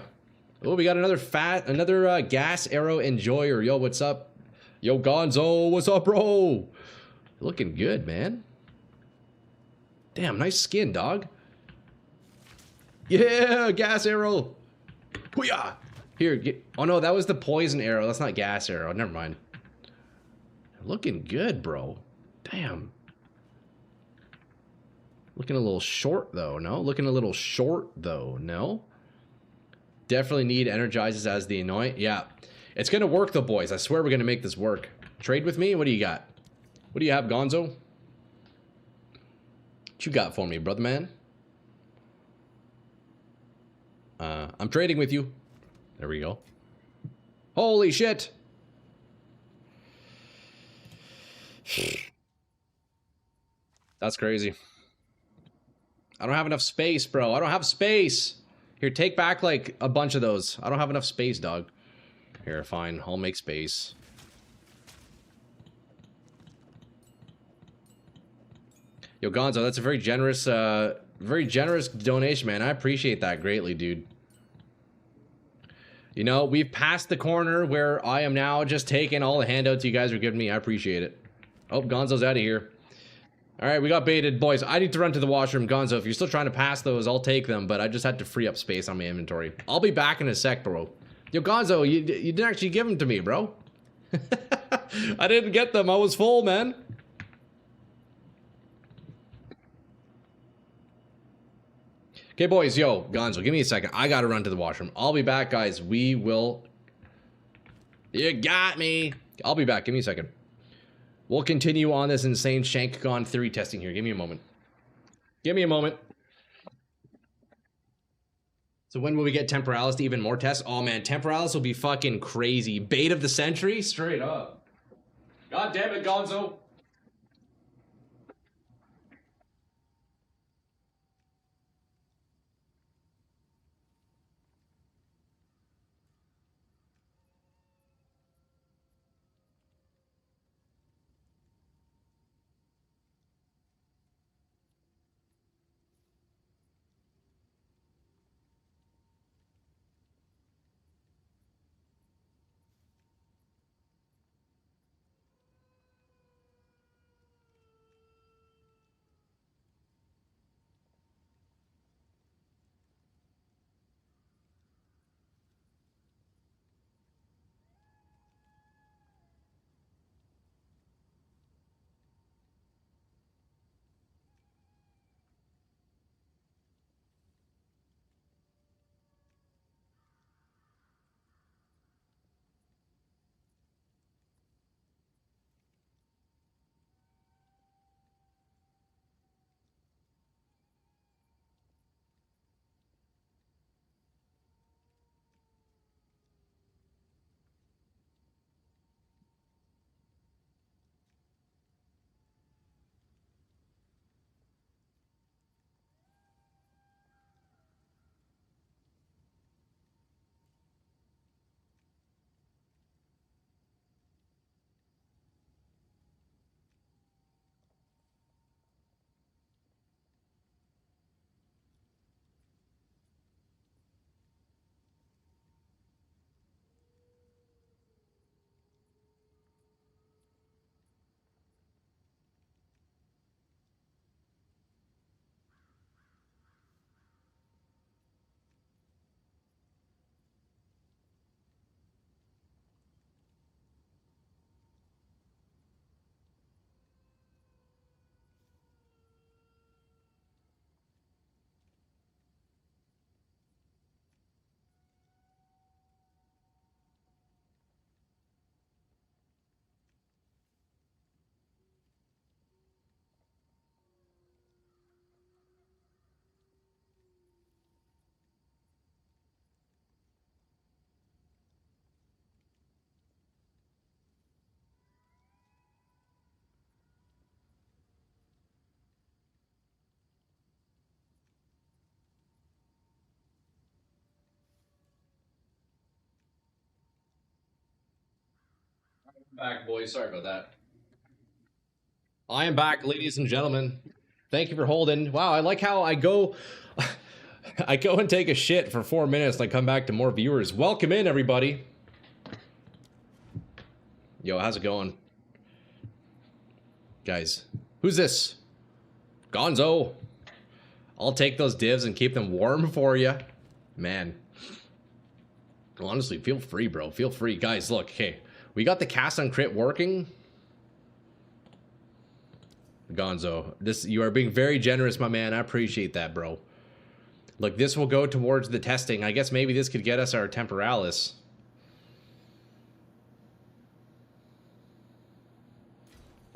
Oh, we got another gas arrow enjoyer. Yo, what's up? Yo, Gonzo, what's up, bro? Looking good, man. Damn, nice skin, dog. Yeah, gas arrow. Hoo-yah. Here, get... Oh, no, that was the poison arrow. That's not gas arrow. Never mind. Looking good, bro. Damn. Looking a little short, though, no? Looking a little short, though, no? Definitely need energizes as the anoint. Yeah. It's going to work, though, boys. I swear we're going to make this work. Trade with me? What do you got? What do you have, Gonzo? What you got for me, brother man? I'm trading with you. There we go. Holy shit! That's crazy. I don't have enough space, bro. I don't have space. Here, take back, like, a bunch of those. I don't have enough space, dog. Here, fine. I'll make space. Yo, Gonzo, that's a very generous donation, man. I appreciate that greatly, dude. You know, we've passed the corner where I am now just taking all the handouts you guys are giving me. I appreciate it. Oh, Gonzo's out of here. All right, we got baited, boys. I need to run to the washroom. Gonzo, if you're still trying to pass those, I'll take them, but I just had to free up space on my inventory. I'll be back in a sec, bro. Yo, Gonzo, you didn't actually give them to me, bro. I didn't get them. I was full, man. Okay, boys, yo, Gonzo, give me a second. I gotta run to the washroom. I'll be back, guys. We will... You got me. I'll be back. Give me a second. We'll continue on this insane Shankagon theory testing here. Give me a moment. Give me a moment. So when will we get Temporalis to even more tests? Oh, man, Temporalis will be fucking crazy. Bait of the century? Straight up. God damn it, Gonzo. Back, boys. Sorry about that. I am back, ladies and gentlemen. Thank you for holding. Wow, I like how I go. I go and take a shit for 4 minutes and I come back to more viewers. Welcome in, everybody. Yo, how's it going? Guys, who's this? Gonzo. I'll take those divs and keep them warm for you. Man. Honestly, feel free, bro. Feel free. Guys, look, okay. We got the cast on crit working. Gonzo, you are being very generous, my man. I appreciate that, bro. Look, this will go towards the testing. I guess maybe this could get us our Temporalis.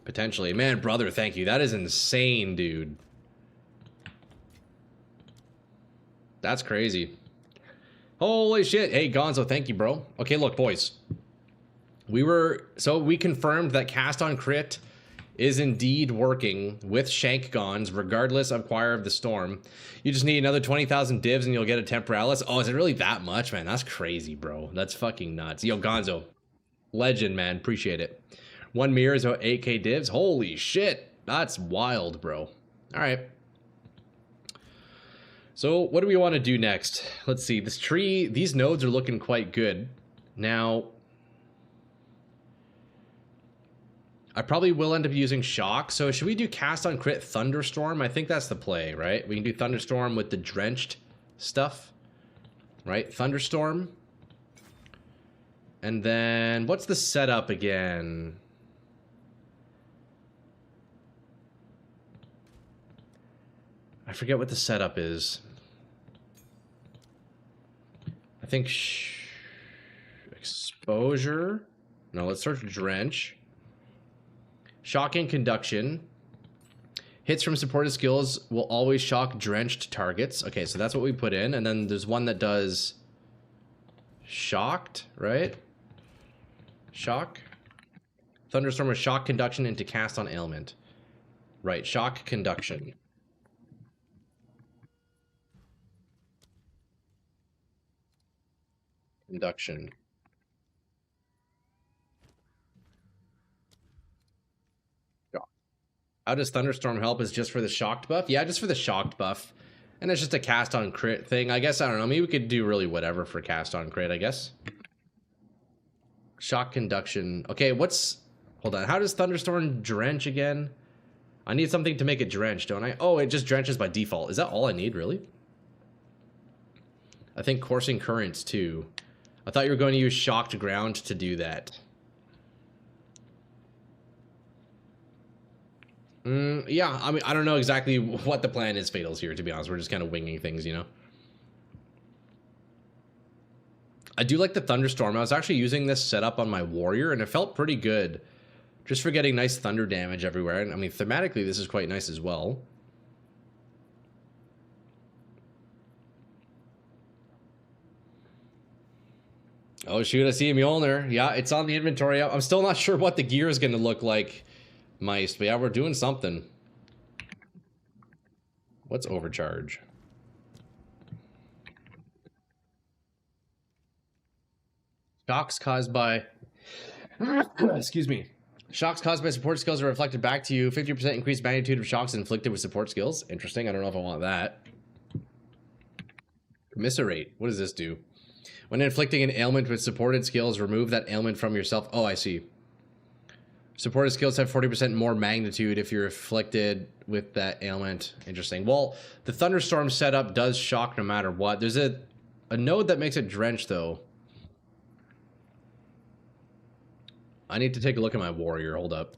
Potentially. Man, brother, thank you. That is insane, dude. That's crazy. Holy shit. Hey, Gonzo, thank you, bro. Okay, look, boys. We confirmed that cast on crit is indeed working with Shank Gons, regardless of Choir of the Storm. You just need another 20,000 divs and you'll get a Temporalis. Oh, is it really that much, man? That's crazy, bro. That's fucking nuts. Yo, Gonzo. Legend, man. Appreciate it. One mirror is about 8k divs. Holy shit. That's wild, bro. All right. So what do we want to do next? Let's see. This tree, these nodes are looking quite good. Now, I probably will end up using Shock. So should we do cast on crit Thunderstorm? I think that's the play, right? We can do Thunderstorm with the drenched stuff, right? Thunderstorm. And then what's the setup again? I forget what the setup is. I think exposure. No, let's search drench. Shocking conduction. Hits from supported skills will always shock drenched targets. Okay, so that's what we put in. And then there's one that does shocked, right? Shock. Thunderstorm with shock conduction into cast on ailment. Right, shock conduction. Conduction. How does Thunderstorm help? Is just for the shocked buff? Yeah, just for the shocked buff. And it's just a cast on crit thing. I guess, I don't know. Maybe we could do really whatever for cast on crit, I guess. Shock conduction. Okay, hold on. How does Thunderstorm drench again? I need something to make it drench, don't I? Oh, it just drenches by default. Is that all I need, really? I think coursing currents, too. I thought you were going to use shocked ground to do that. Yeah, I mean, I don't know exactly what the plan is, Fatals, here, to be honest. We're just kind of winging things, you know? I do like the Thunderstorm. I was actually using this setup on my Warrior, and it felt pretty good. Just for getting nice thunder damage everywhere. And I mean, thematically, this is quite nice as well. Oh, shoot, I see a Mjolnir. Yeah, it's on the inventory. I'm still not sure what the gear is going to look like. Mice, but yeah, we're doing something. What's overcharge? Shocks caused by excuse me. Shocks caused by support skills are reflected back to you. 50% increased magnitude of shocks inflicted with support skills. Interesting. I don't know if I want that. Commiserate. What does this do? When inflicting an ailment with supported skills, remove that ailment from yourself. Oh, I see. Supported skills have 40% more magnitude if you're afflicted with that ailment. Interesting. Well, the Thunderstorm setup does shock no matter what. There's a node that makes it drench, though. I need to take a look at my Warrior. Hold up.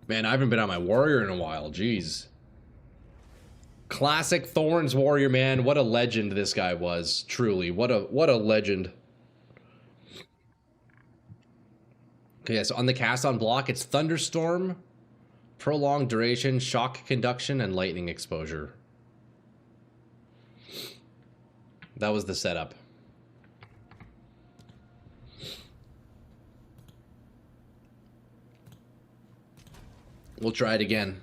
Man, I haven't been on my Warrior in a while. Jeez. Classic Thorns Warrior, man. What a legend this guy was. Truly. What a legend. Okay, yeah, so on the cast on block, it's Thunderstorm, prolonged duration, shock conduction, and lightning exposure. That was the setup. We'll try it again.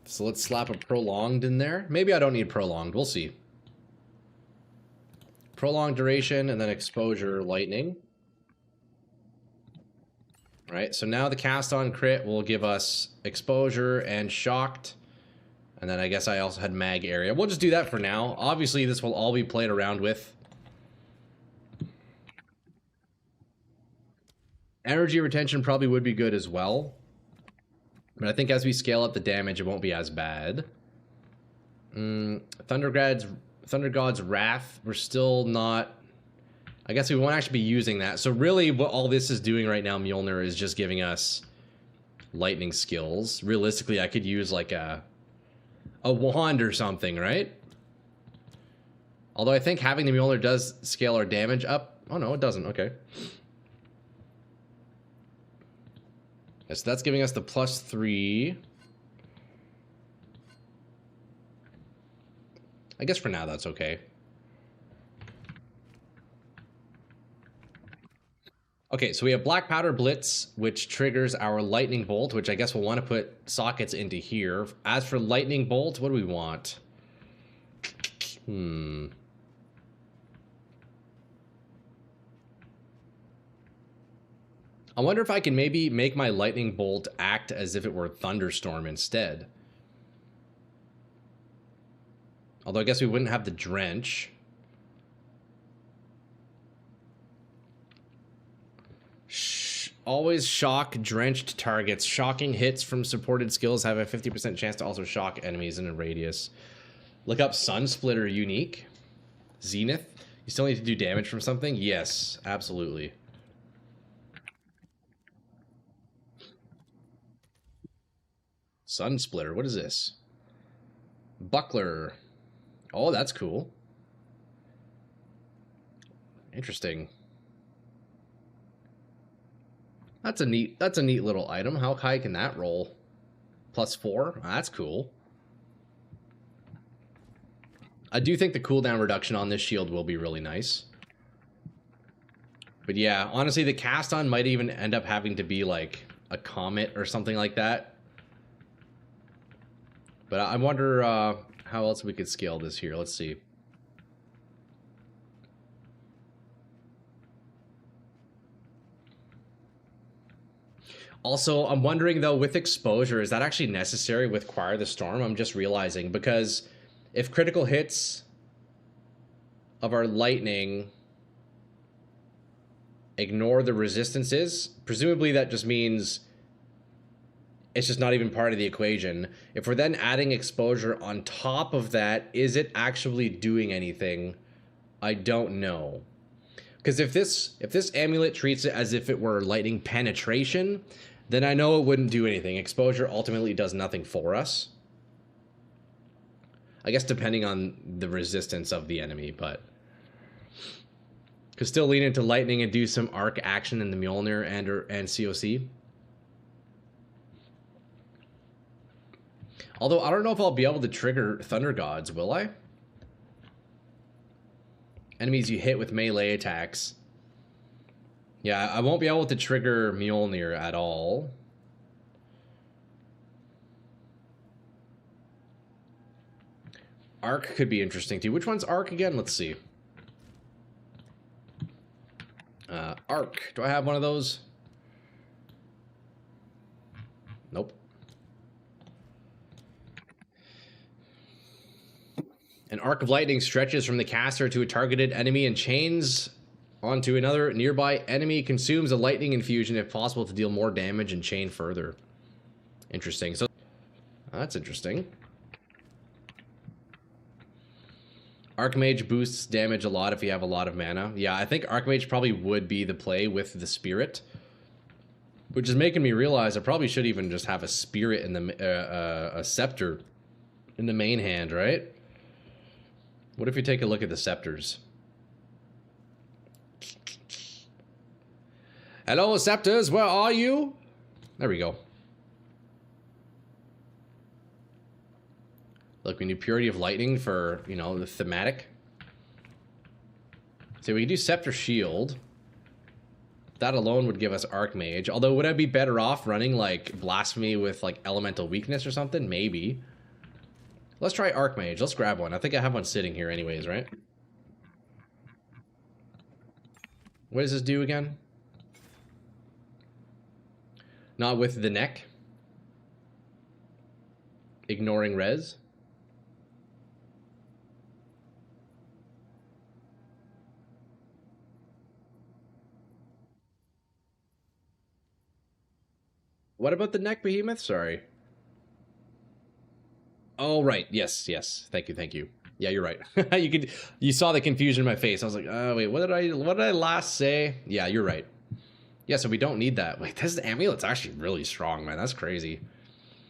So let's slap a prolonged in there. Maybe I don't need prolonged. We'll see. Prolonged duration and then exposure lightning. Right, so now the cast on crit will give us exposure and shocked. And then I guess I also had mag area. We'll just do that for now. Obviously, this will all be played around with. Energy retention probably would be good as well. But I think as we scale up the damage, it won't be as bad. Thunder God's Wrath, we're still not... I guess we won't actually be using that. So really, what all this is doing right now, Mjolnir, is just giving us lightning skills. Realistically, I could use like a wand or something, right? Although I think having the Mjolnir does scale our damage up. Oh no, it doesn't. Okay. So that's giving us the +3. I guess for now that's okay. Okay, so we have Black Powder Blitz, which triggers our Lightning Bolt, which I guess we'll want to put sockets into here. As for Lightning Bolt, what do we want? I wonder if I can maybe make my Lightning Bolt act as if it were Thunderstorm instead. Although I guess we wouldn't have the Drench. Always shock drenched targets. Shocking hits from supported skills have a 50% chance to also shock enemies in a radius. Look up Sun Splitter unique. Zenith. You still need to do damage from something? Yes, absolutely. Sun Splitter, what is this? Buckler. Oh, that's cool. Interesting. That's a neat little item. How high can that roll? +4? That's cool. I do think the cooldown reduction on this shield will be really nice. But yeah, honestly, the cast on might even end up having to be like a comet or something like that. But I wonder how else we could scale this here. Let's see. Also, I'm wondering, though, with exposure, is that actually necessary with Choir the Storm? I'm just realizing, because if critical hits of our lightning ignore the resistances, presumably that just means it's just not even part of the equation. If we're then adding exposure on top of that, is it actually doing anything? I don't know. Because if this amulet treats it as if it were lightning penetration, then I know it wouldn't do anything. Exposure ultimately does nothing for us. I guess depending on the resistance of the enemy, but... Could still lean into lightning and do some arc action in the Mjolnir and COC. Although, I don't know if I'll be able to trigger Thunder Gods, will I? Enemies you hit with melee attacks. Yeah, I won't be able to trigger Mjolnir at all. Arc could be interesting too. Which one's Arc again? Let's see. Arc. Do I have one of those? Nope. An arc of lightning stretches from the caster to a targeted enemy and chains onto another nearby enemy. Consumes a lightning infusion if possible to deal more damage and chain further. Interesting. So that's interesting. Archmage boosts damage a lot if you have a lot of mana. Yeah, I think Archmage probably would be the play with the Spirit. Which is making me realize I probably should even just have a Spirit in the... a Scepter in the main hand, right? What if you take a look at the Scepters? Hello, Scepters, where are you? There we go. Look, we need Purity of Lightning for, you know, the thematic. So we can do Scepter Shield. That alone would give us Archmage. Although, would I be better off running, like, Blasphemy with, like, Elemental Weakness or something? Maybe. Let's try Archmage. Let's grab one. I think I have one sitting here anyways, right? What does this do again? Not with the neck. Ignoring res. What about the neck, Behemoth? Sorry. Oh, right. Yes, yes. Thank you, thank you. Yeah, you're right. You saw the confusion in my face. I was like, oh wait, what did I last say? Yeah, you're right. Yeah, so we don't need that. Wait, this amulet's actually really strong, man. That's crazy.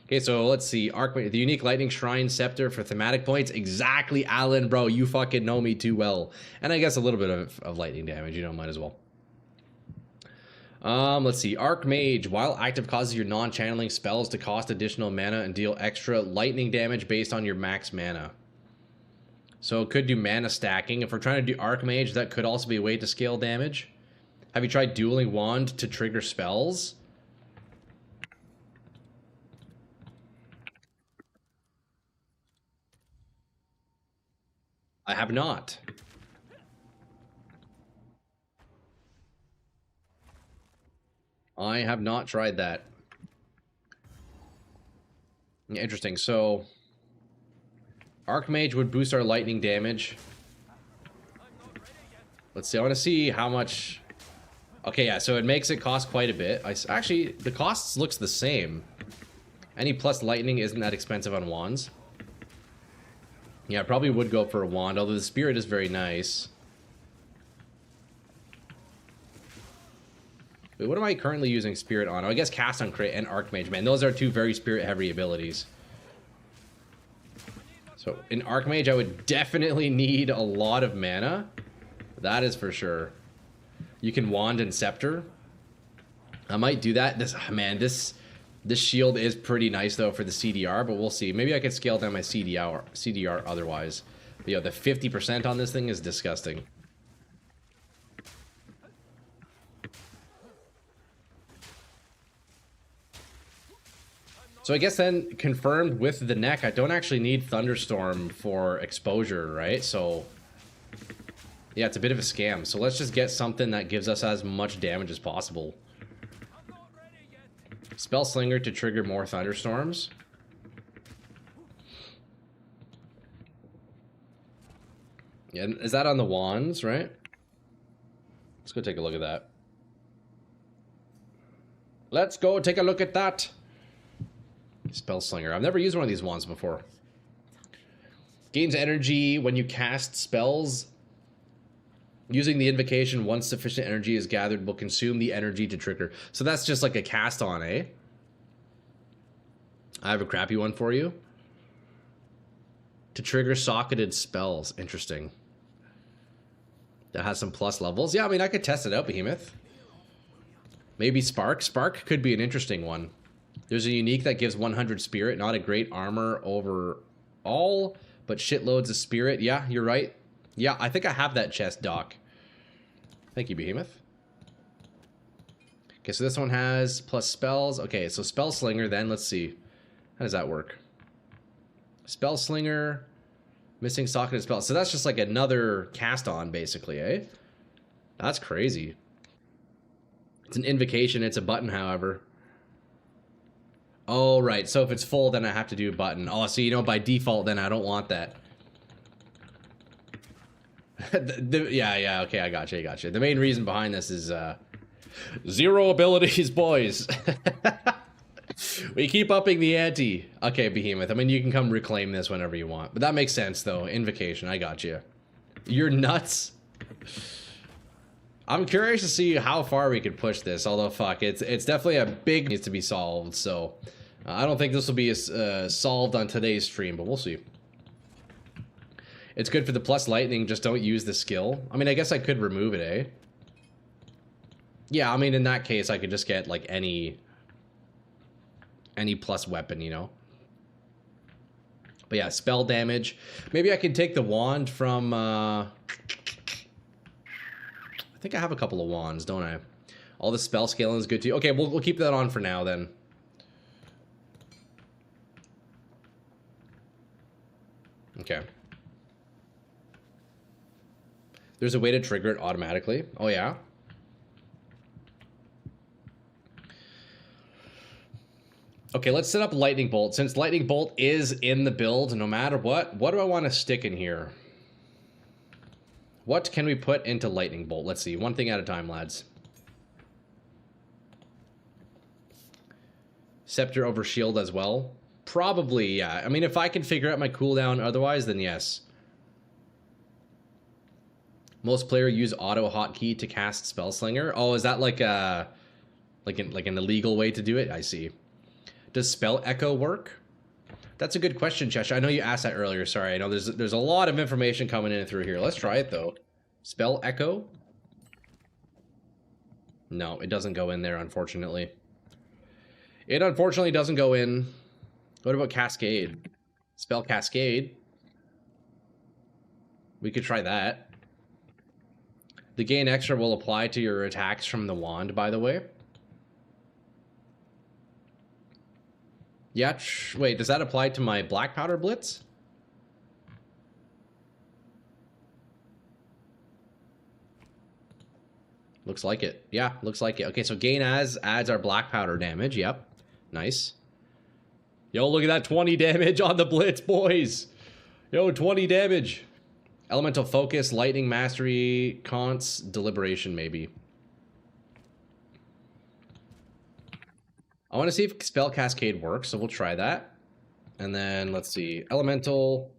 Okay, so let's see. The unique lightning shrine scepter for thematic points. Exactly, Alan, bro. You fucking know me too well. And I guess a little bit of lightning damage, you know, might as well. Let's see. Archmage, while active, causes your non-channeling spells to cost additional mana and deal extra lightning damage based on your max mana. So it could do mana stacking. If we're trying to do Archmage, that could also be a way to scale damage. Have you tried dueling wand to trigger spells? I have not. I have not tried that. Interesting. So Archmage would boost our lightning damage. Let's see. I want to see how much. Okay, yeah. So it makes it cost quite a bit. Actually, the costs looks the same. Any plus lightning isn't that expensive on wands. Yeah, I probably would go for a wand, although the spirit is very nice. Wait, what am I currently using spirit on? Oh, I guess cast on crit and archmage, man. Those are two very spirit heavy abilities. So in archmage, I would definitely need a lot of mana. That is for sure. You can wand and scepter. I might do that. This shield is pretty nice though for the CDR, but we'll see. Maybe I could scale down my CDR otherwise. But yeah, the 50% on this thing is disgusting. So I guess then, confirmed with the neck, I don't actually need Thunderstorm for exposure, right? So yeah, it's a bit of a scam. So let's just get something that gives us as much damage as possible. Spell Slinger to trigger more thunderstorms. Yeah, is that on the wands, right? Let's go take a look at that. Let's go take a look at that. Spell Slinger. I've never used one of these wands before. Gains energy when you cast spells. Using the invocation, once sufficient energy is gathered, will consume the energy to trigger. So that's just like a cast on, eh? I have a crappy one for you. To trigger socketed spells. Interesting. That has some plus levels. Yeah, I mean, I could test it out, Behemoth. Maybe Spark. Spark could be an interesting one. There's a unique that gives 100 spirit. Not a great armor overall, but shitloads of spirit. Yeah, you're right. Yeah, I think I have that chest, Doc. Thank you, Behemoth. Okay, so this one has plus spells. Okay, so Spell Slinger then. Let's see. How does that work? Spell Slinger. Missing socketed spells. So that's just like another cast on, basically, eh? That's crazy. It's an invocation. It's a button, however. Oh, right. So if it's full, then I have to do a button. Oh, so you know, by default, then I don't want that. Yeah, okay, I got you. The main reason behind this is zero abilities, boys. We keep upping the ante. Okay, Behemoth. I mean, you can come reclaim this whenever you want, but that makes sense though. Invocation, I got you. You're nuts. I'm curious to see how far we could push this. Although, fuck, it's definitely a big needs to be solved. So I don't think this will be solved on today's stream, but we'll see. It's good for the plus lightning, just don't use the skill. I mean, I guess I could remove it, eh? Yeah, I mean, in that case, I could just get, like, any plus weapon, you know? But yeah, spell damage. Maybe I can take the wand from, I think I have a couple of wands, don't I? All the spell scaling is good too. Okay, we'll keep that on for now, then. Okay. There's a way to trigger it automatically. Oh, yeah? Okay, let's set up Lightning Bolt. Since Lightning Bolt is in the build, no matter what do I want to stick in here? What can we put into Lightning Bolt? Let's see. One thing at a time, lads. Scepter over Shield as well. Probably, yeah. I mean, if I can figure out my cooldown otherwise, then yes. Most players use auto hotkey to cast Spellslinger. Oh, is that like a like an illegal way to do it? I see. Does Spell Echo work? That's a good question, Cheshire. I know you asked that earlier. Sorry, I know there's a lot of information coming in through here. Let's try it though. Spell Echo. No, it doesn't go in there, unfortunately. It unfortunately doesn't go in. What about Cascade? Spell Cascade. We could try that. The gain extra will apply to your attacks from the wand, by the way. Yeah, wait, does that apply to my Black Powder Blitz? Looks like it. Yeah, looks like it. Okay, so gain adds our Black Powder damage. Yep. Nice. Yo, look at that 20 damage on the Blitz, boys. Yo, 20 damage. Elemental Focus, Lightning Mastery, Conts, Deliberation, maybe. I want to see if Spell Cascade works, so we'll try that. And then, let's see. Elemental.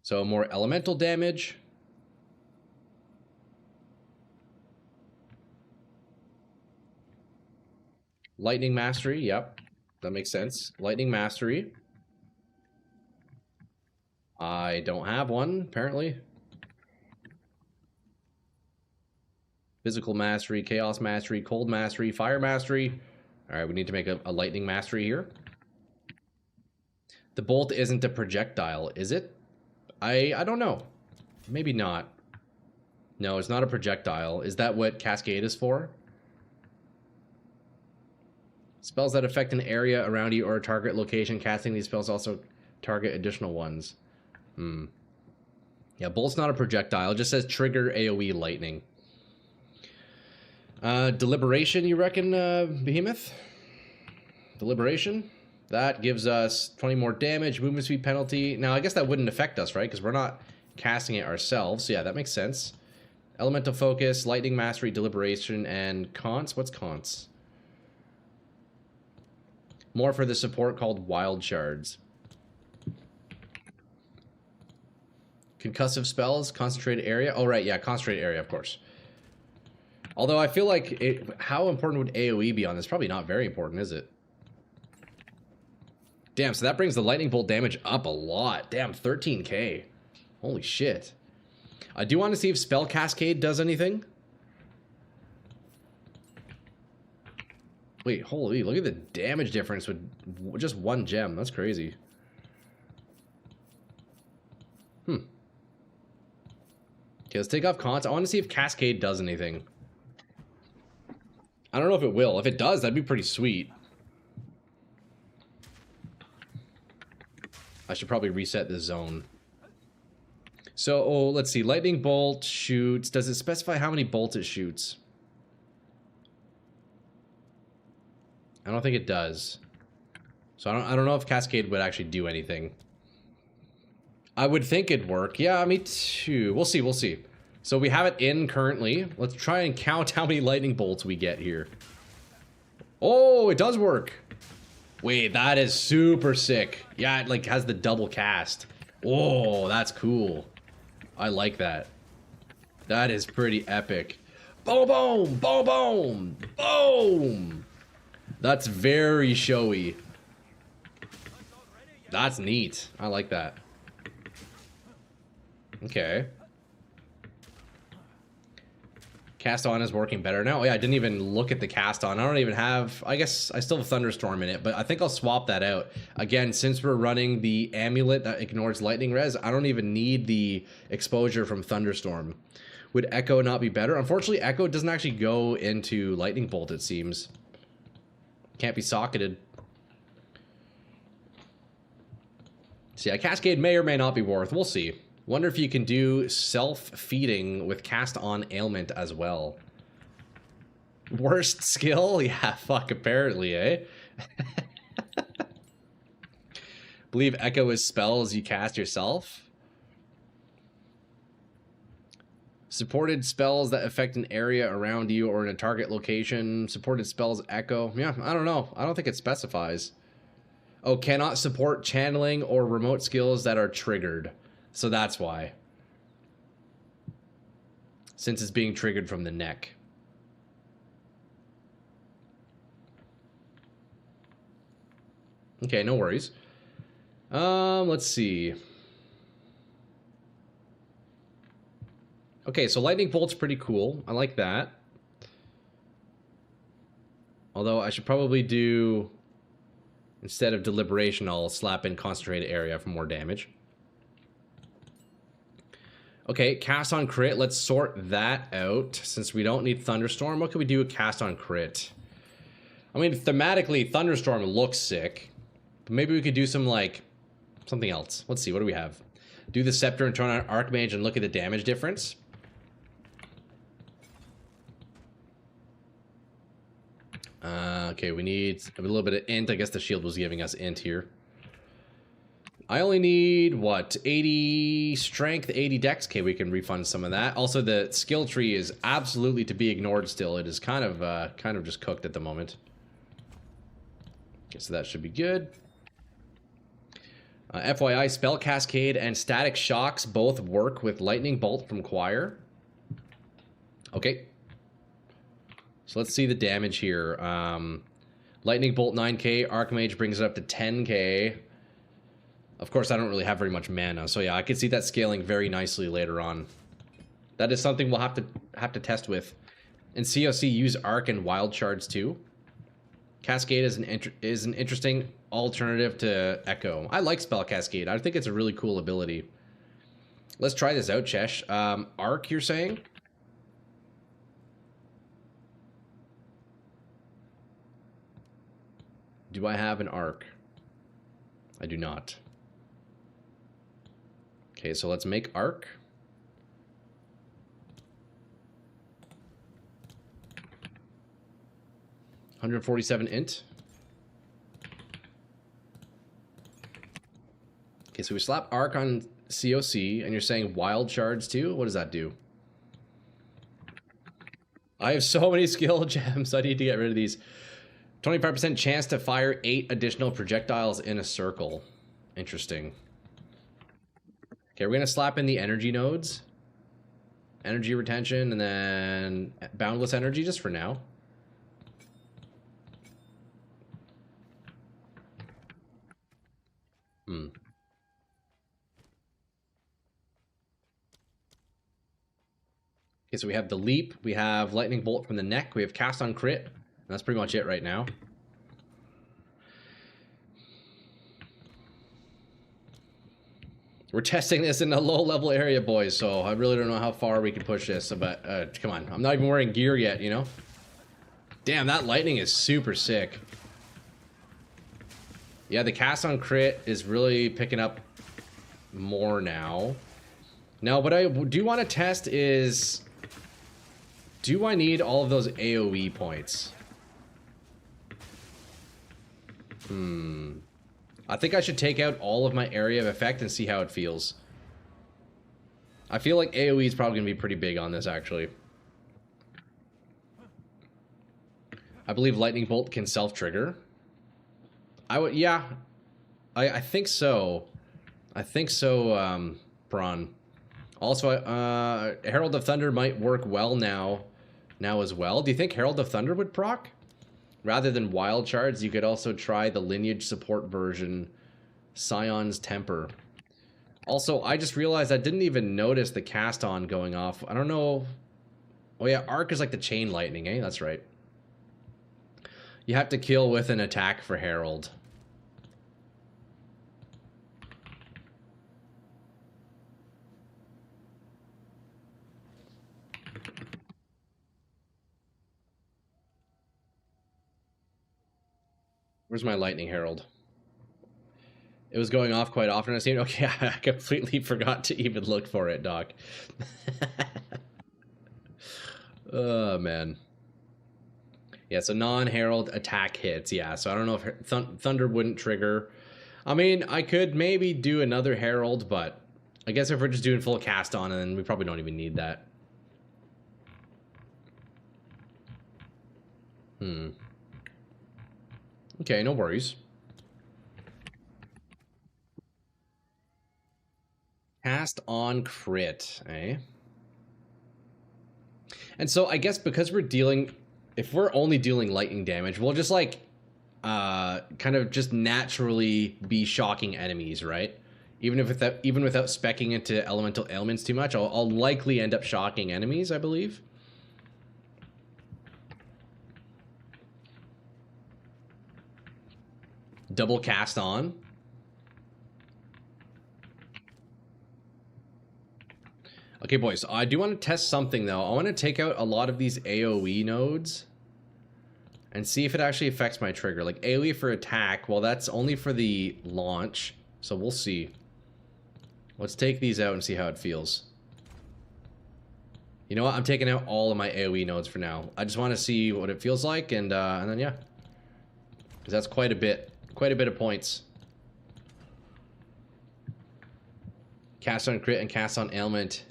So, more elemental damage. Lightning Mastery, yep. That makes sense. Lightning Mastery. I don't have one, apparently. Physical Mastery, Chaos Mastery, Cold Mastery, Fire Mastery. Alright, we need to make a Lightning Mastery here. The bolt isn't a projectile, is it? I don't know. Maybe not. No, it's not a projectile. Is that what Cascade is for? Spells that affect an area around you or a target location. Casting these spells also target additional ones. Yeah, bolt's not a projectile. It just says trigger AoE lightning. Deliberation, you reckon, Behemoth? Deliberation? That gives us 20 more damage, movement speed penalty. Now, I guess that wouldn't affect us, right? Because we're not casting it ourselves. So yeah, that makes sense. Elemental Focus, Lightning Mastery, Deliberation, and Conts. What's Conts? More for the support called Wild Shards. Concussive spells, concentrated area. Oh, right, yeah, concentrated area, of course. Although I feel like, how important would AoE be on this? Probably not very important, is it? Damn, so that brings the lightning bolt damage up a lot. Damn, 13k. Holy shit. I do want to see if Spell Cascade does anything. Wait, holy, look at the damage difference with just one gem. That's crazy. Okay, let's take off Conts. I want to see if Cascade does anything. I don't know if it will. If it does, that'd be pretty sweet. I should probably reset the zone. So, let's see. Lightning Bolt shoots. Does it specify how many bolts it shoots? I don't think it does. So I don't know if Cascade would actually do anything. I would think it'd work. Yeah, me too. We'll see, we'll see. So we have it in currently. Let's try and count how many lightning bolts we get here. Oh, it does work. Wait, that is super sick. Yeah, it like has the double cast. Oh, that's cool. I like that. That is pretty epic. Boom, boom, boom, boom, boom. That's very showy. That's neat. I like that. Okay. Cast on is working better now. Oh, yeah, I didn't even look at the cast on. I don't even have... I guess I still have Thunderstorm in it, but I think I'll swap that out. Again, since we're running the amulet that ignores lightning res, I don't even need the exposure from Thunderstorm. Would Echo not be better? Unfortunately, Echo doesn't actually go into Lightning Bolt, it seems. Can't be socketed. So yeah, Cascade may or may not be worth. We'll see. Wonder if you can do self-feeding with cast on ailment as well. Worst skill? Yeah, fuck, apparently, eh? Believe Echo is spells you cast yourself. Supported spells that affect an area around you or in a target location. Supported spells echo. Yeah, I don't know. I don't think it specifies. Oh, cannot support channeling or remote skills that are triggered. So that's why. Since it's being triggered from the neck. Okay, no worries. Let's see. Okay, so lightning bolt's pretty cool. I like that. Although I should probably do, instead of deliberation, I'll slap in concentrated area for more damage. Okay, cast on crit. Let's sort that out. Since we don't need thunderstorm, what can we do with cast on crit? I mean, thematically, thunderstorm looks sick. But maybe we could do some, like, something else. Let's see, what do we have? Do the scepter and turn on archmage and look at the damage difference. Okay, we need a little bit of int. I guess the shield was giving us int here. I only need, what, 80 strength, 80 dex? Okay, we can refund some of that. Also, the skill tree is absolutely to be ignored still. It is kind of just cooked at the moment. Okay, so that should be good. FYI, Spell Cascade and Static Shocks both work with Lightning Bolt from Choir. Okay. So let's see the damage here. Lightning Bolt 9k, Archmage brings it up to 10k. Of course, I don't really have very much mana, so yeah, I could see that scaling very nicely later on. That is something we'll have to test with. In COC, use Arc and Wild Shards too. Cascade is an interesting alternative to Echo. I like Spell Cascade. I think it's a really cool ability. Let's try this out, Chesh. Arc, you're saying? Do I have an arc? I do not. Okay, so let's make arc. $147 int. Okay, so we slap arc on COC, and you're saying wild shards too? What does that do? I have so many skill gems. I need to get rid of these. 25% chance to fire 8 additional projectiles in a circle. Interesting. Okay, we're going to slap in the energy nodes. Energy retention, and then boundless energy just for now. Okay, so we have the leap, we have lightning bolt from the neck, we have cast on crit. And that's pretty much it right now. We're testing this in a low-level area, boys, so I really don't know how far we can push this, but come on. I'm not even wearing gear yet, you know? Damn, that lightning is super sick. Yeah, the cast on crit is really picking up more now. Now, what I do want to test is... do I need all of those AoE points? I think I should take out all of my area of effect and see how it feels. I feel like AoE is probably going to be pretty big on this, actually. I believe Lightning Bolt can self-trigger. Yeah. I think so. I think so, Braun. Also, Herald of Thunder might work well now as well. Do you think Herald of Thunder would proc? Rather than Wild Shards, you could also try the Lineage support version, Scion's Temper. Also, I just realized I didn't even notice the cast on going off. I don't know. Oh yeah, Arc is like the chain lightning, eh? That's right. You have to kill with an attack for Herald. Where's my Lightning Herald? It was going off quite often. I seen. Okay, I completely forgot to even look for it, Doc. Oh man. Yeah, so non-herald attack hits. Yeah, so I don't know if Thunder wouldn't trigger. I mean, I could maybe do another herald, but I guess if we're just doing full cast on, then we probably don't even need that. Okay, no worries. Cast on crit, eh? And so I guess because we're dealing, if we're only dealing lightning damage, we'll just like kind of just naturally be shocking enemies, right? Even without speccing into elemental ailments too much, I'll likely end up shocking enemies, I believe. Double cast on. Okay, boys, I do want to test something, though. I want to take out a lot of these AoE nodes and see if it actually affects my trigger. Like, AoE for attack, well, that's only for the launch, so we'll see. Let's take these out and see how it feels. You know what? I'm taking out all of my AoE nodes for now. I just want to see what it feels like, and then, yeah. Because that's quite a bit of points. Cast on crit and cast on ailment.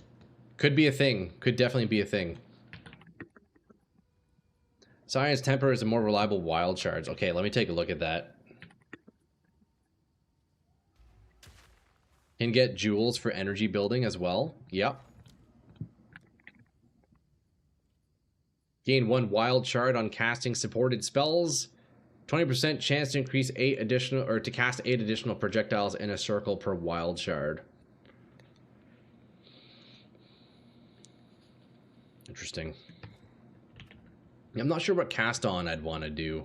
Could be a thing. Could definitely be a thing. Science Temper is a more reliable wild charge. Okay, let me take a look at that. Can get jewels for energy building as well. Yep. Gain 1 wild shard on casting supported spells. 20% chance to increase 8 additional, or to cast 8 additional projectiles in a circle per wild shard. Interesting. I'm not sure what cast on I'd want to do.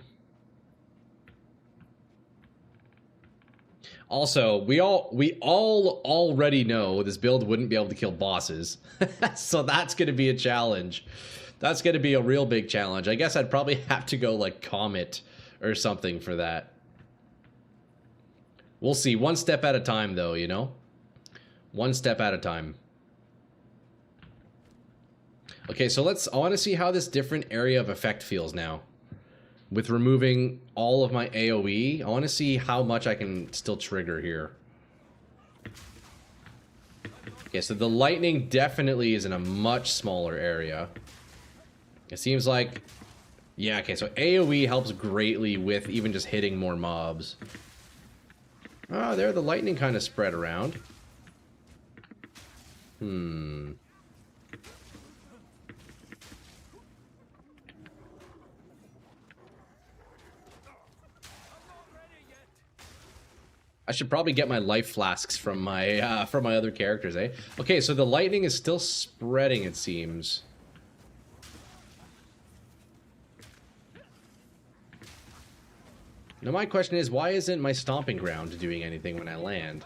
Also, we all already know this build wouldn't be able to kill bosses. So that's going to be a challenge. That's going to be a real big challenge. I guess I'd probably have to go like Comet or something for that. We'll see. One step at a time, though, you know? One step at a time. Okay, so I want to see how this different area of effect feels now. With removing all of my AoE, I want to see how much I can still trigger here. Okay, so the lightning definitely is in a much smaller area. It seems like... Yeah, okay, so AoE helps greatly with even just hitting more mobs. Oh, there, the lightning kind of spread around. I should probably get my life flasks from my other characters, eh? Okay, so the lightning is still spreading, it seems. Now my question is, why isn't my stomping ground doing anything when I land?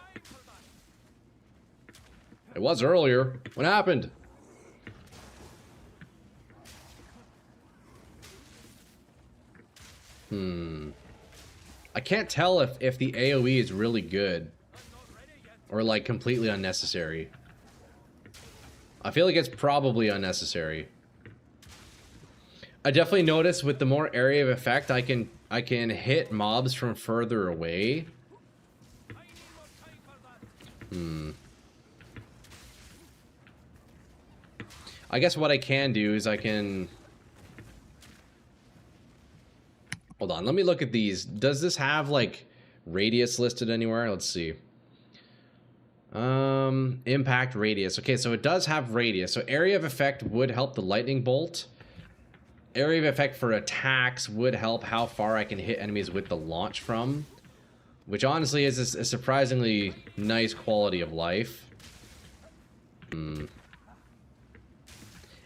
It was earlier. What happened? I can't tell if the AoE is really good or like completely unnecessary. I feel like it's probably unnecessary. I definitely notice with the more area of effect, I can hit mobs from further away. I guess what I can do is I can... Hold on, let me look at these. Does this have, like, radius listed anywhere? Let's see. Impact radius. Okay, so it does have radius. So area of effect would help the lightning bolt. Area of effect for attacks would help how far I can hit enemies with the launch from. Which honestly is a surprisingly nice quality of life.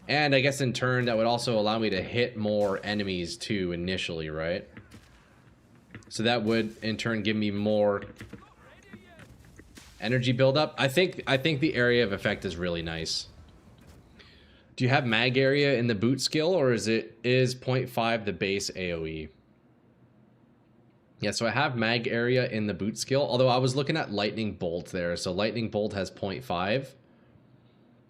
And I guess in turn, that would also allow me to hit more enemies too initially, right? So that would in turn give me more energy buildup. I think the area of effect is really nice. Do you have mag area in the boot skill, or is 0.5 the base AoE? Yeah, so I have mag area in the boot skill, although I was looking at lightning bolt there. So lightning bolt has 0.5.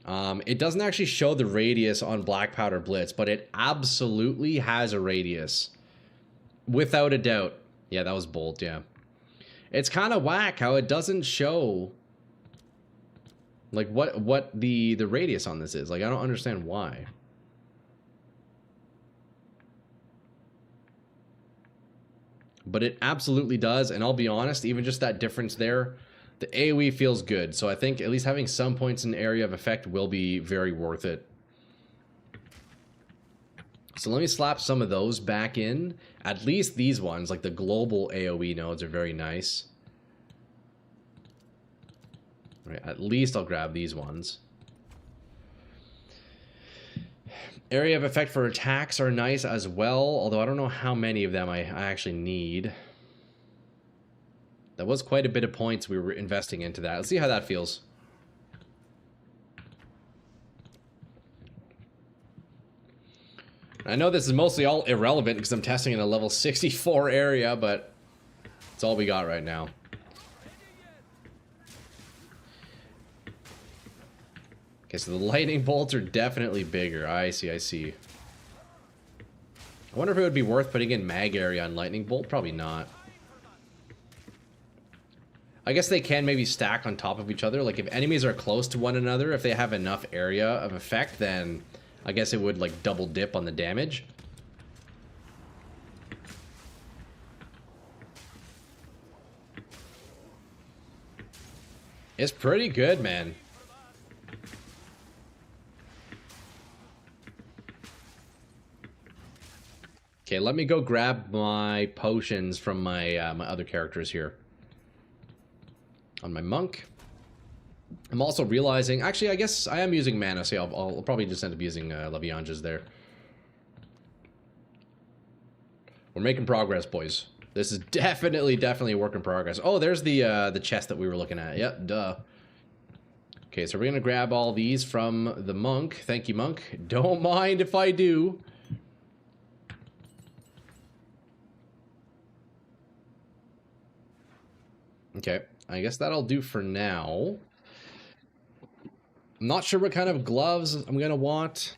It doesn't actually show the radius on Black Powder Blitz, but it absolutely has a radius. Without a doubt. Yeah, that was bold, yeah. It's kind of whack how it doesn't show like what the radius on this is. Like, I don't understand why. But it absolutely does, and I'll be honest, even just that difference there, the AoE feels good. So I think at least having some points in area of effect will be very worth it. So let me slap some of those back in. At least these ones, like the global AoE nodes, are very nice. All right, at least I'll grab these ones. Area of effect for attacks are nice as well, although I don't know how many of them I actually need. That was quite a bit of points we were investing into that. Let's see how that feels. I know this is mostly all irrelevant because I'm testing in a level 64 area, but it's all we got right now. Okay, so the lightning bolts are definitely bigger. I see, I see. I wonder if it would be worth putting in mag area on lightning bolt. Probably not. I guess they can maybe stack on top of each other. Like, if enemies are close to one another, if they have enough area of effect, then I guess it would, like, double dip on the damage. It's pretty good, man. Okay, let me go grab my potions from my my other characters here. On my monk. I'm also realizing... Actually, I guess I am using mana, so I'll probably just end up using Levianges there. We're making progress, boys. This is definitely a work in progress. Oh, there's the chest that we were looking at. Yep, duh. Okay, so we're going to grab all these from the monk. Thank you, monk. Don't mind if I do. Okay, I guess that'll do for now. I'm not sure what kind of gloves I'm gonna want.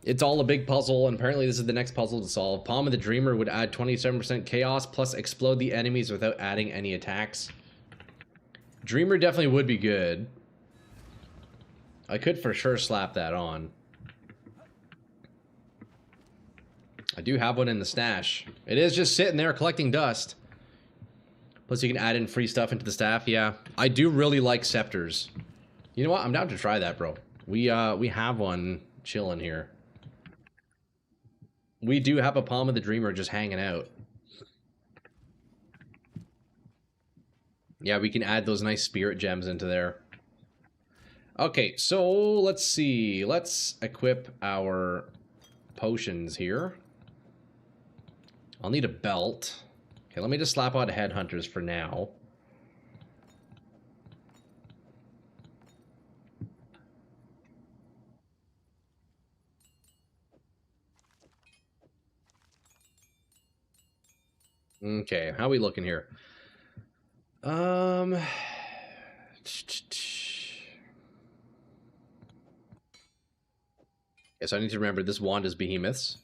It's all a big puzzle, and apparently this is the next puzzle to solve. Palm of the Dreamer would add 27% chaos, plus explode the enemies without adding any attacks. Dreamer definitely would be good. I could for sure slap that on. I do have one in the stash. It is just sitting there collecting dust. Plus you can add in free stuff into the staff. Yeah, I do really like scepters. You know what? I'm down to try that, bro. We have one chilling here. We do have a Palm of the Dreamer just hanging out. Yeah, we can add those nice spirit gems into there. Okay, so let's see. Let's equip our potions here. I'll need a belt. Okay, let me just slap on headhunters for now. Okay, how are we looking here? Yes, I need to remember this wand is behemoths.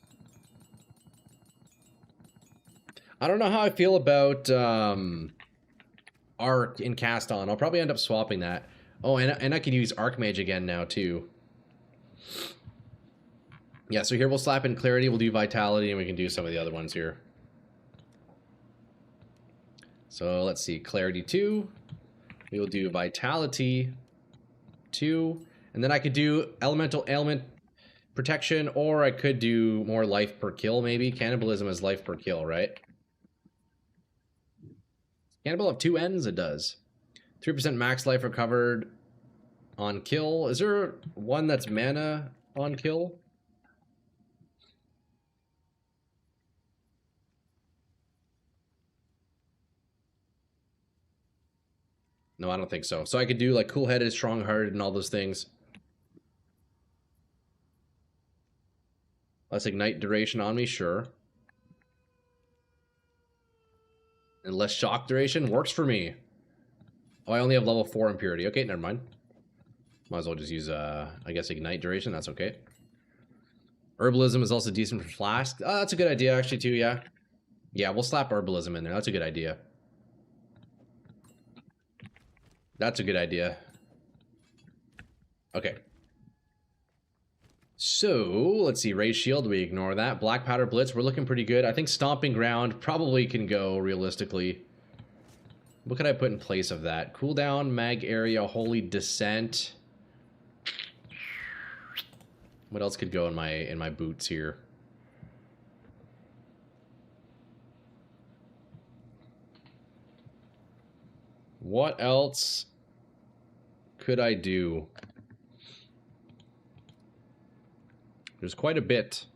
I don't know how I feel about Arc in Cast On. I'll probably end up swapping that. Oh, and I can use Archmage again now, too. Yeah, so here we'll slap in Clarity, we'll do Vitality, and we can do some of the other ones here. So let's see, Clarity 2. We will do Vitality 2. And then I could do Elemental Ailment Protection, or I could do more life per kill, maybe. Cannibalism is life per kill, right? Cannibal have 2 ends? It does. 3% max life recovered on kill. Is there one that's mana on kill? No, I don't think so. So I could do like cool-headed, strong-hearted, and all those things. Less ignite duration on me, sure. And less shock duration works for me. Oh, I only have level 4 impurity. Okay, never mind. Might as well just use, I guess, ignite duration. That's okay. Herbalism is also decent for flask. Oh, that's a good idea, actually, too, yeah. Yeah, we'll slap herbalism in there. That's a good idea. That's a good idea. Okay. So, let's see. Raise shield, we ignore that. Black powder blitz, we're looking pretty good. I think stomping ground probably can go, realistically. What could I put in place of that? Cooldown, mag area, holy descent. What else could go in my boots here? What else could I do? There's quite a bit.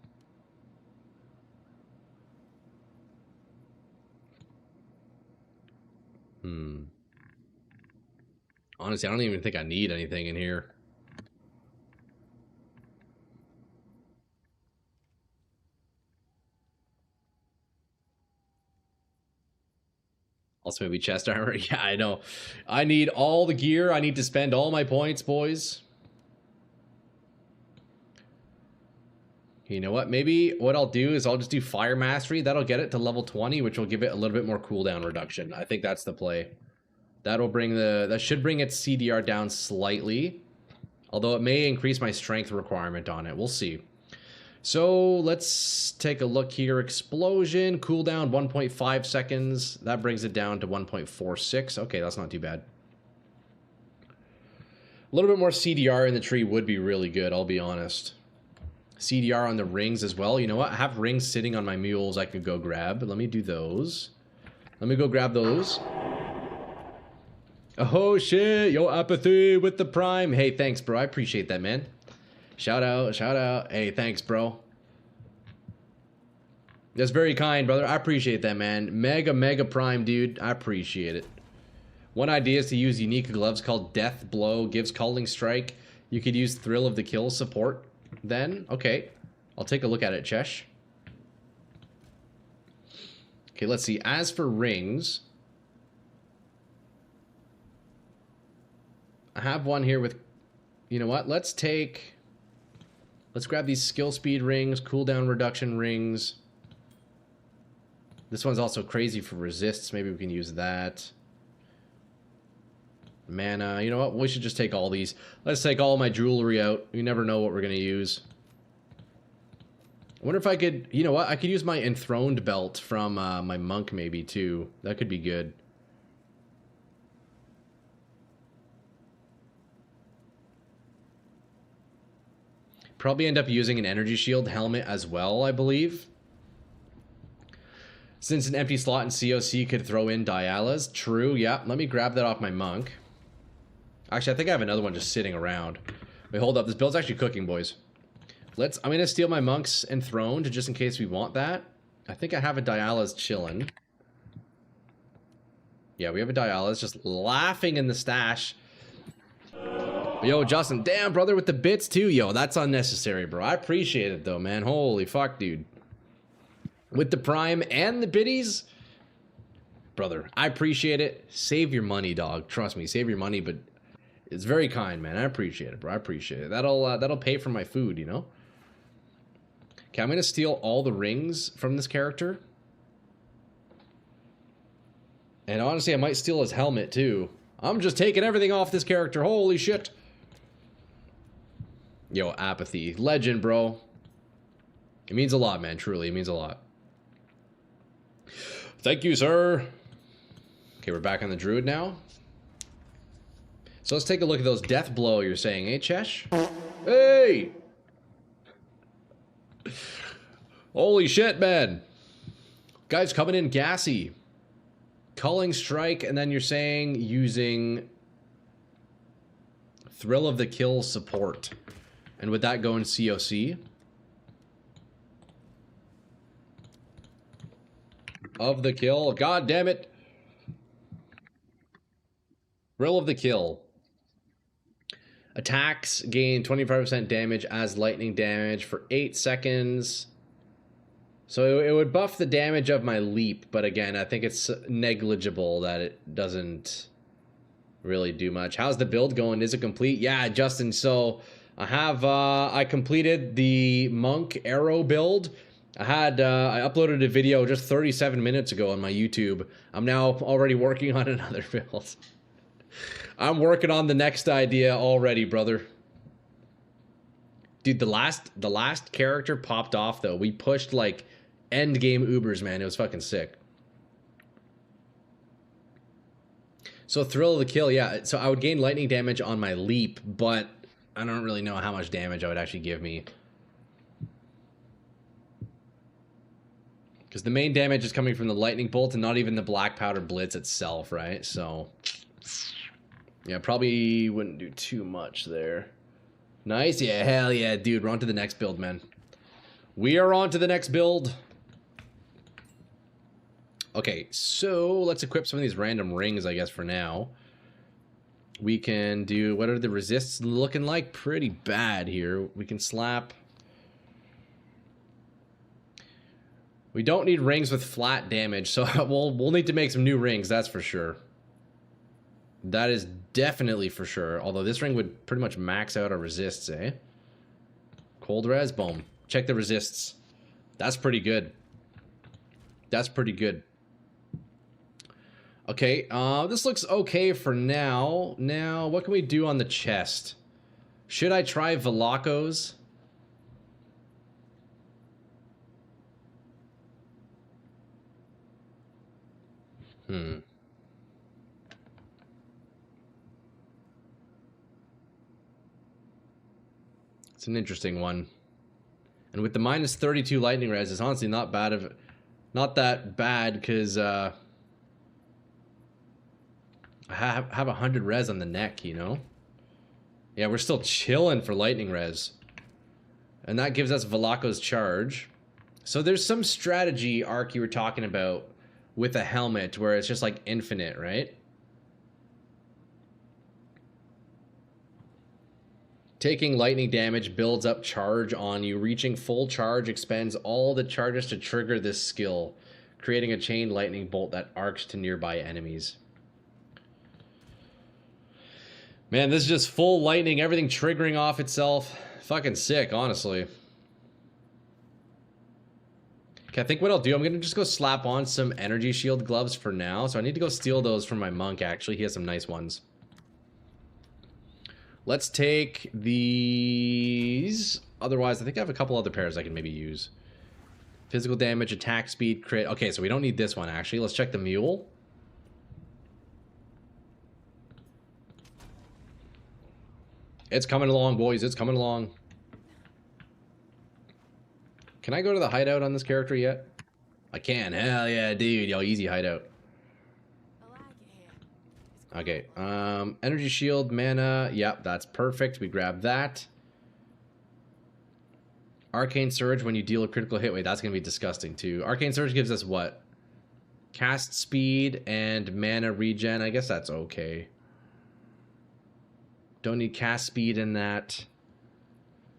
Honestly, I don't even think I need anything in here. Also, maybe chest armor. Yeah, I know. I need all the gear. I need to spend all my points, boys. You know what? Maybe what I'll do is I'll just do Fire Mastery. That'll get it to level 20, which will give it a little bit more cooldown reduction. I think that's the play. That'll bring that should bring its CDR down slightly. Although it may increase my strength requirement on it. We'll see. So let's take a look here. Explosion, cooldown 1.5 seconds. That brings it down to 1.46. Okay, that's not too bad. A little bit more CDR in the tree would be really good, I'll be honest. CDR on the rings as well. You know what? I have rings sitting on my mules I could go grab. Let me do those. Let me go grab those. Oh shit, yo, apathy with the prime. Hey, thanks, bro. I appreciate that, man. Shout out, shout out. Hey, thanks, bro. That's very kind, brother. I appreciate that, man. Mega prime, dude. I appreciate it. One idea is to use unique gloves called Death Blow. Gives Calling Strike. You could use Thrill of the Kill support. Then, okay. I'll take a look at it, Chesh. Okay, let's see. As for rings, I have one here with, you know what? Let's grab these skill speed rings, cooldown reduction rings. This one's also crazy for resists. Maybe we can use that. Mana, you know what? We should just take all these. Let's take all my jewelry out. You never know what we're going to use. I wonder if I could, you know what? I could use my enthroned belt from my monk maybe too. That could be good. Probably end up using an energy shield helmet as well, I believe. Since an empty slot in COC could throw in Dialas. True, yeah. Let me grab that off my monk. Actually, I think I have another one just sitting around. Wait, hold up. This build's actually cooking, boys. I'm going to steal my monk's enthroned just in case we want that. I think I have a Dialas chilling. Yeah, we have a Dialas just laughing in the stash. Yo, Justin, damn, brother, with the bits too. Yo, that's unnecessary, bro. I appreciate it, though, man. Holy fuck, dude. With the prime and the biddies? Brother, I appreciate it. Save your money, dog. Trust me, save your money, but it's very kind, man. I appreciate it, bro. I appreciate it. That'll pay for my food, you know? Okay, I'm going to steal all the rings from this character. And honestly, I might steal his helmet, too. I'm just taking everything off this character. Holy shit. Yo, apathy. Legend, bro. It means a lot, man. Truly, it means a lot. Thank you, sir. Okay, we're back on the druid now. So let's take a look at those death blow you're saying, eh, Chesh? Hey! Holy shit, man. Guys coming in gassy. Calling strike, and then you're saying using Thrill of the Kill support. And would that go in COC? Of the Kill. God damn it. Thrill of the Kill. Attacks gain 25% damage as lightning damage for 8 seconds. So it would buff the damage of my leap, but again, I think it's negligible that it doesn't really do much. How's the build going? Is it complete? Yeah, Justin. So I completed the monk arrow build. I uploaded a video just 37 minutes ago on my YouTube. I'm now already working on another build. I'm working on the next idea already, brother. Dude, the last character popped off though. We pushed like end game Ubers, man. It was fucking sick. So thrill of the kill, yeah. So I would gain lightning damage on my leap, but I don't really know how much damage I would actually give me. Because the main damage is coming from the lightning bolt and not even the black powder blitz itself, right? So, yeah, probably wouldn't do too much there. Nice, yeah, hell yeah, dude. We're on to the next build, man. We are on to the next build. Okay, so let's equip some of these random rings, I guess, for now. We can do, what are the resists looking like? Pretty bad here. We can slap. We don't need rings with flat damage, so we'll need to make some new rings, that's for sure. That is definitely for sure. Although this ring would pretty much max out our resists, eh? Cold res, boom. Check the resists. That's pretty good. That's pretty good. Okay, this looks okay for now. Now, what can we do on the chest? Should I try Velacos? It's an interesting one. And with the minus 32 lightning res, it's honestly not that bad because I have 100 res on the neck, you know? Yeah, we're still chilling for lightning res. And that gives us Velacos charge. So there's some strategy arc you were talking about with a helmet where it's just like infinite, right? Taking lightning damage builds up charge on you. Reaching full charge expends all the charges to trigger this skill, creating a chain lightning bolt that arcs to nearby enemies. Man, this is just full lightning, everything triggering off itself. Fucking sick, honestly. Okay, I think what I'll do, I'm going to just go slap on some energy shield gloves for now. So I need to go steal those from my monk, actually. He has some nice ones. Let's take these. Otherwise, I think I have a couple other pairs I can maybe use. Physical damage, attack speed, crit. Okay, so we don't need this one, actually. Let's check the mule. It's coming along, boys. It's coming along. Can I go to the hideout on this character yet? I can. Hell yeah, dude. Yo, easy hideout. Okay. Energy shield, mana. Yep, that's perfect. We grab that. Arcane Surge when you deal a critical hit. Wait, that's going to be disgusting too. Arcane Surge gives us what? Cast speed and mana regen. I guess that's okay. Don't need cast speed in that.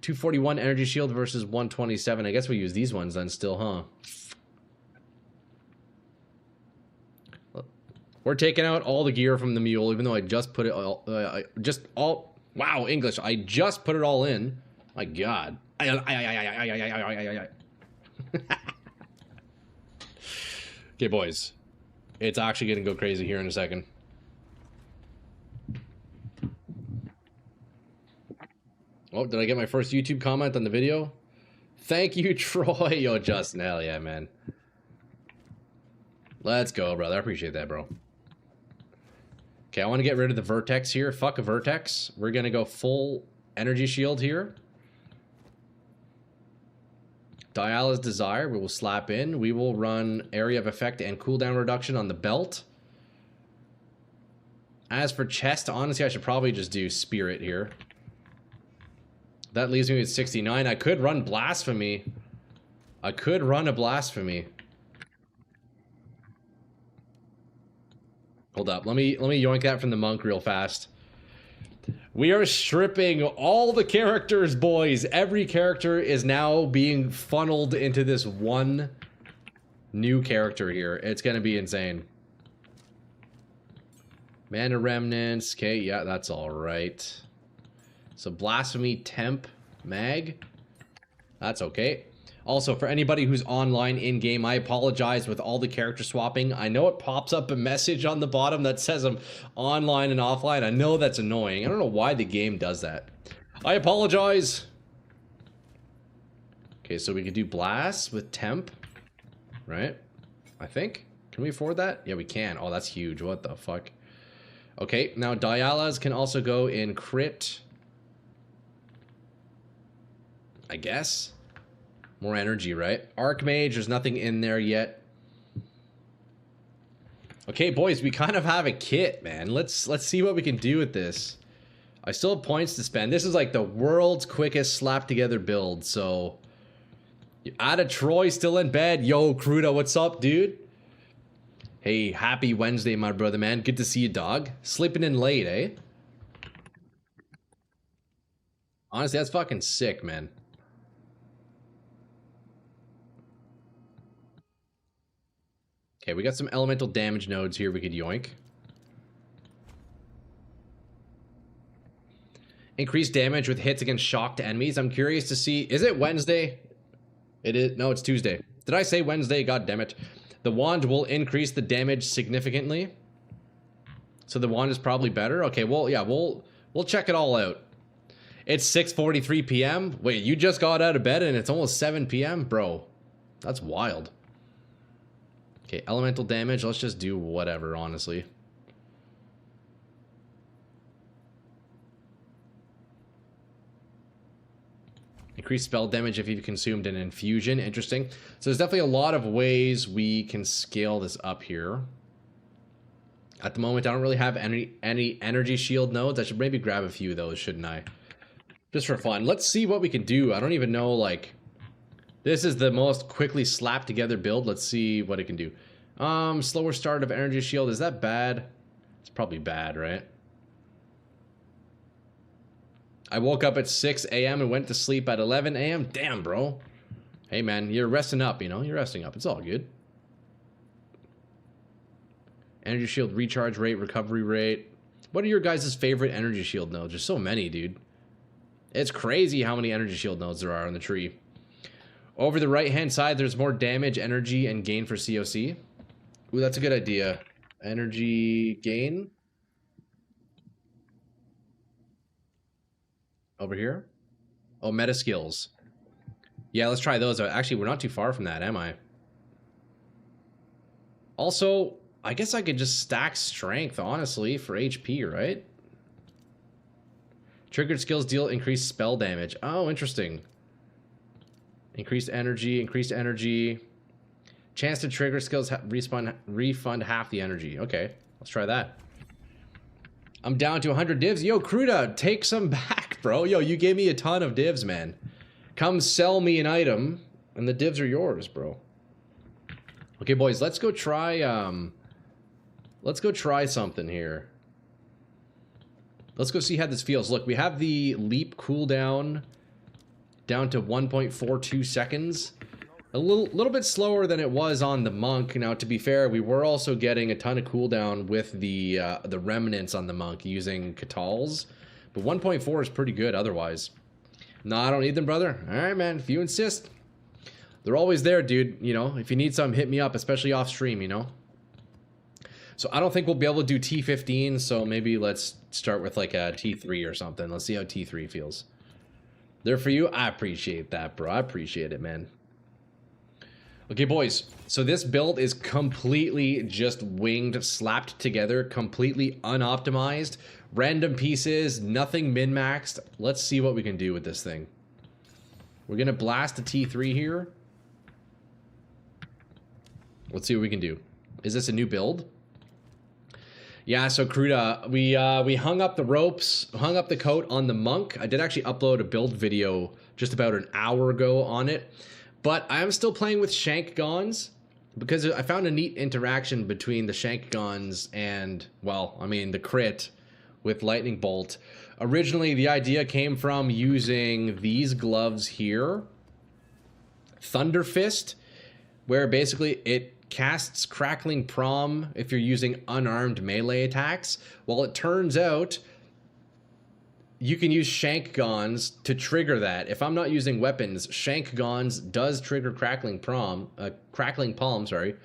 241 energy shield versus 127. I guess we use these ones then still, huh? We're taking out all the gear from the mule, even though I just put it all... wow, English. I just put it all in. My God. Okay, boys. It's actually going to go crazy here in a second. Oh, did I get my first YouTube comment on the video? Thank you, Troy. Yo, Justin. Hell yeah, man. Let's go, brother. I appreciate that, bro. Okay, I want to get rid of the Vertex here. Fuck a Vertex. We're going to go full energy shield here. Diala's Desire. We will slap in. We will run Area of Effect and cooldown reduction on the belt. As for chest, honestly, I should probably just do Spirit here. That leaves me with 69. I could run Blasphemy. I could run a Blasphemy. Hold up. Let me yoink that from the monk real fast. We are stripping all the characters, boys. Every character is now being funneled into this one new character here. It's going to be insane. Mana remnants. Okay, yeah, that's all right. So blasphemy temp mag. That's okay. Also, for anybody who's online in-game, I apologize with all the character swapping. I know it pops up a message on the bottom that says I'm online and offline. I know that's annoying. I don't know why the game does that. I apologize. Okay, so we could do blasts with temp, right? I think. Can we afford that? Yeah, we can. Oh, that's huge. What the fuck? Okay, now Dialas can also go in crit. I guess. More energy, right? Archmage, there's nothing in there yet. Okay, boys, we kind of have a kit, man. Let's see what we can do with this. I still have points to spend. This is like the world's quickest slap together build, so Ada Troy still in bed. Yo, Cruda, what's up, dude? Hey, happy Wednesday, my brother, man. Good to see you, dog. Sleeping in late, eh? Honestly, that's fucking sick, man. Okay, we got some elemental damage nodes here we could yoink. Increased damage with hits against shocked enemies. I'm curious to see... Is it Wednesday? It is... No, it's Tuesday. Did I say Wednesday? God damn it. The wand will increase the damage significantly. So the wand is probably better. Okay, well, yeah, we'll check it all out. It's 6:43 p.m. Wait, you just got out of bed and it's almost 7 p.m.? Bro, that's wild. Okay, elemental damage. Let's just do whatever, honestly. Increased spell damage if you've consumed an infusion. Interesting. So there's definitely a lot of ways we can scale this up here. At the moment, I don't really have any energy shield nodes. I should maybe grab a few of those, shouldn't I? Just for fun. Let's see what we can do. I don't even know, like... This is the most quickly slapped together build. Let's see what it can do. Slower start of energy shield. Is that bad? It's probably bad, right? I woke up at 6 a.m. and went to sleep at 11 a.m. Damn, bro. Hey, man, you're resting up, you know? You're resting up. It's all good. Energy shield recharge rate, recovery rate. What are your guys' favorite energy shield nodes? There's so many, dude. It's crazy how many energy shield nodes there are on the tree. Over the right-hand side, there's more damage, energy, and gain for COC. Ooh, that's a good idea. Energy gain. Over here. Oh, meta skills. Yeah, let's try those out. Actually, we're not too far from that, am I? Also, I guess I could just stack strength, honestly, for HP, right? Triggered skills deal increased spell damage. Oh, interesting. Increased energy. Chance to trigger skills refund half the energy. Okay, let's try that. I'm down to 100 divs. Yo, Cruda, take some back, bro. Yo, you gave me a ton of divs, man. Come sell me an item, and the divs are yours, bro. Okay, boys, let's go try something here. Let's go see how this feels. Look, we have the leap cooldown down to 1.42 seconds. A little bit slower than it was on the monk. Now, to be fair, we were also getting a ton of cooldown with the remnants on the monk using Catals. But 1.4 is pretty good otherwise. No, I don't need them, brother. All right, man. If you insist. They're always there, dude. You know, if you need some, hit me up, especially off stream, you know. So I don't think we'll be able to do T15, so maybe let's start with like a T3 or something. Let's see how T3 feels. There for you? I appreciate that, bro. I appreciate it, man. Okay, boys, so this build is completely just winged, slapped together, completely unoptimized, random pieces, nothing min-maxed. Let's see what we can do with this thing. We're gonna blast a T3 here. Let's see what we can do. Is this a new build? Yeah, so Cruda, we hung up the ropes, hung up the coat on the monk. I did actually upload a build video just about an hour ago on it. But I am still playing with Shank Gons because I found a neat interaction between the Shank Gons and, well, I mean, the crit with Lightning Bolt. Originally, the idea came from using these gloves here, Thunder Fist, where basically it casts Crackling Prom if you're using unarmed melee attacks. Well, it turns out you can use Shank Gons to trigger that. If I'm not using weapons, Shank Gons does trigger Crackling Palm, sorry.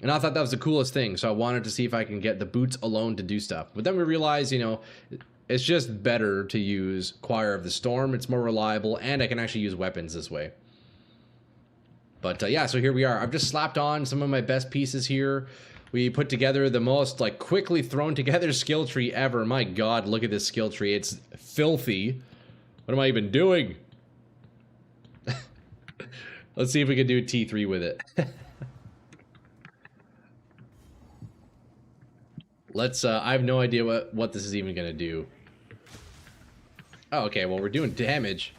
And I thought that was the coolest thing, so I wanted to see if I can get the boots alone to do stuff. But then we realized, you know, it's just better to use Choir of the Storm. It's more reliable, and I can actually use weapons this way. But yeah, so here we are. I've just slapped on some of my best pieces here. We put together the most, like, quickly thrown together skill tree ever. My god, look at this skill tree. It's filthy. What am I even doing? Let's see if we can do a T3 with it. Let's, I have no idea what this is even gonna do. Oh, okay, well, we're doing damage.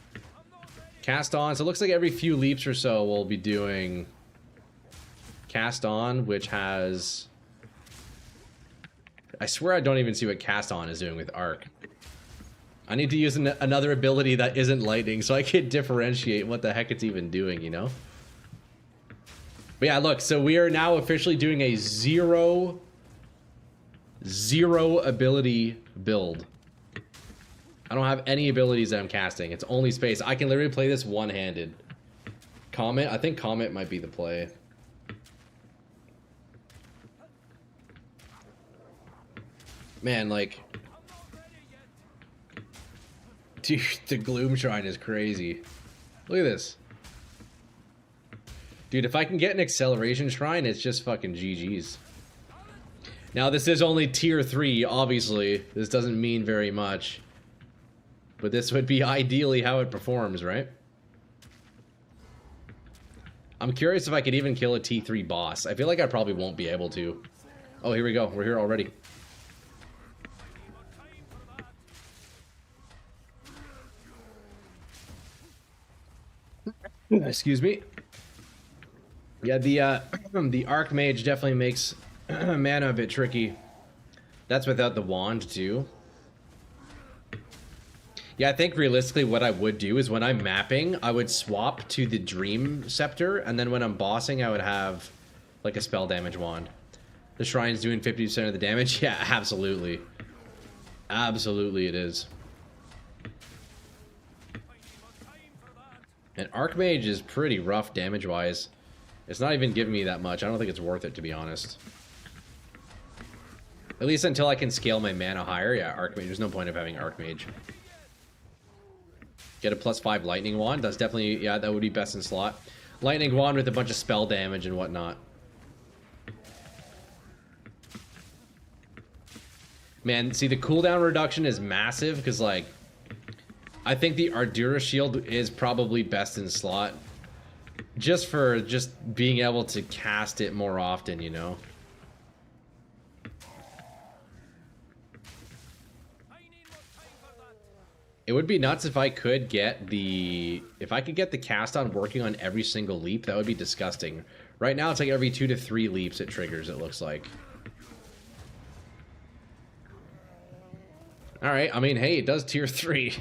Cast on, so it looks like every few leaps or so we'll be doing cast on, which has... I swear I don't even see what cast on is doing with arc. I need to use another ability that isn't lightning so I can differentiate what the heck it's even doing, you know? But yeah, look, so we are now officially doing a zero ability build. I don't have any abilities that I'm casting. It's only space. I can literally play this one-handed. Comet? I think Comet might be the play. Man, like... Dude, the Gloom Shrine is crazy. Look at this. Dude, if I can get an Acceleration Shrine, it's just fucking GG's. Now, this is only tier 3, obviously. This doesn't mean very much. But this would be ideally how it performs, right? I'm curious if I could even kill a T3 boss. I feel like I probably won't be able to. Oh, here we go. We're here already. Excuse me. Yeah, the Archmage definitely makes mana a bit tricky. That's without the wand, too. Yeah, I think realistically what I would do is when I'm mapping, I would swap to the Dream Scepter, and then when I'm bossing, I would have, like, a spell damage wand. The Shrine's doing 50% of the damage? Yeah, absolutely. Absolutely it is. And Archmage is pretty rough damage-wise. It's not even giving me that much. I don't think it's worth it, to be honest. At least until I can scale my mana higher. Yeah, Archmage. There's no point of having Archmage. Get a +5 Lightning Wand. That's definitely... Yeah, that would be best in slot. Lightning Wand with a bunch of spell damage and whatnot. Man, see, the cooldown reduction is massive, because, like... I think the Ardura Shield is probably best in slot. Just for just being able to cast it more often, you know? It would be nuts if I could get the... If I could get the cast on working on every single leap, that would be disgusting. Right now, it's like every 2 to 3 leaps it triggers, it looks like. Alright, I mean, hey, it does tier 3.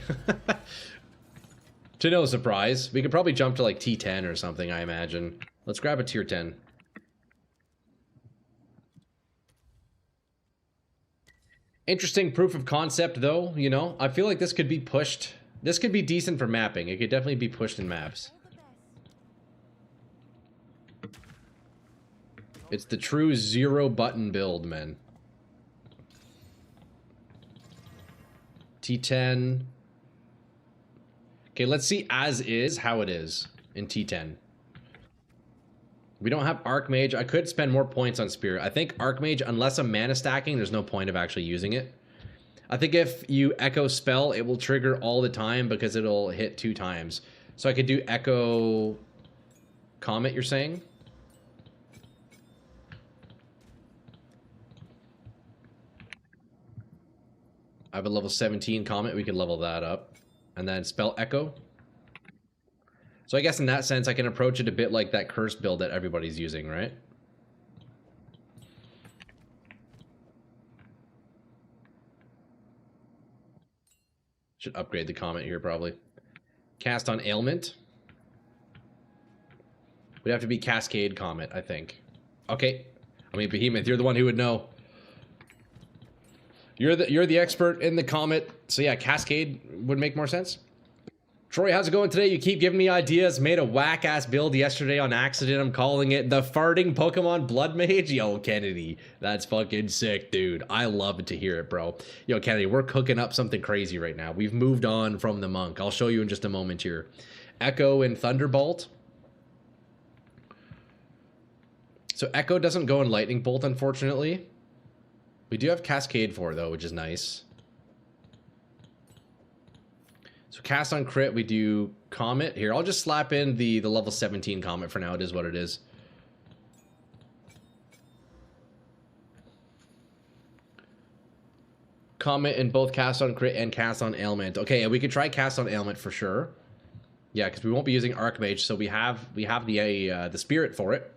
To no surprise. We could probably jump to like T10 or something, I imagine. Let's grab a tier 10. Interesting proof of concept, though, you know? I feel like this could be pushed. This could be decent for mapping. It could definitely be pushed in maps. It's the true 0-button build, man. T10. Okay, let's see as is how it is in T10. We don't have Archmage. I could spend more points on Spirit. I think Archmage, unless I'm mana stacking, there's no point of actually using it. I think if you Echo Spell, it will trigger all the time because it'll hit 2 times. So I could do Echo Comet, you're saying? I have a level 17 Comet. We could level that up. And then Spell Echo. So I guess in that sense, I can approach it a bit like that curse build that everybody's using, right? Should upgrade the Comet here, probably. Cast on Ailment. Would have to be Cascade Comet, I think. Okay. I mean, Behemoth, you're the one who would know. You're the expert in the Comet. So yeah, Cascade would make more sense. Troy, how's it going today? You keep giving me ideas. Made a whack-ass build yesterday on accident. I'm calling it the farting Pokemon Blood Mage. Yo, Kennedy, that's fucking sick, dude. I love to hear it, bro. Yo, Kennedy, we're cooking up something crazy right now. We've moved on from the Monk. I'll show you in just a moment here. Echo and Thunderbolt. So Echo doesn't go in Lightning Bolt, unfortunately. We do have Cascade for it, though, which is nice. So cast on crit, we do Comet. Here, I'll just slap in the level 17 Comet for now. It is what it is. Comet in both cast on crit and cast on ailment. Okay, and we could try cast on ailment for sure. Yeah, because we won't be using Archmage, so we have the spirit for it.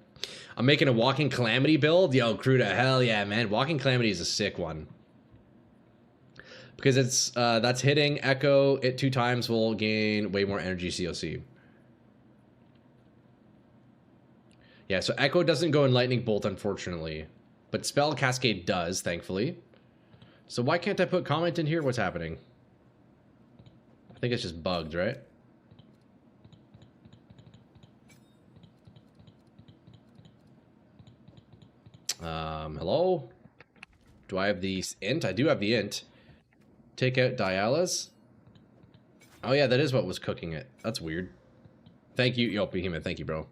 I'm making a Walking Calamity build. Yo, Cruda, hell yeah, man. Walking Calamity is a sick one. Because it's that's hitting Echo. It 2 times will gain way more energy COC. Yeah, so Echo doesn't go in Lightning Bolt, unfortunately. But Spell Cascade does, thankfully. So why can't I put comment in here? What's happening? I think it's just bugged, right? Hello? Do I have the int? I do have the int. Take out Dialis. Oh yeah, that is what was cooking it. That's weird. Thank you, yo, Behemoth. Thank you, bro.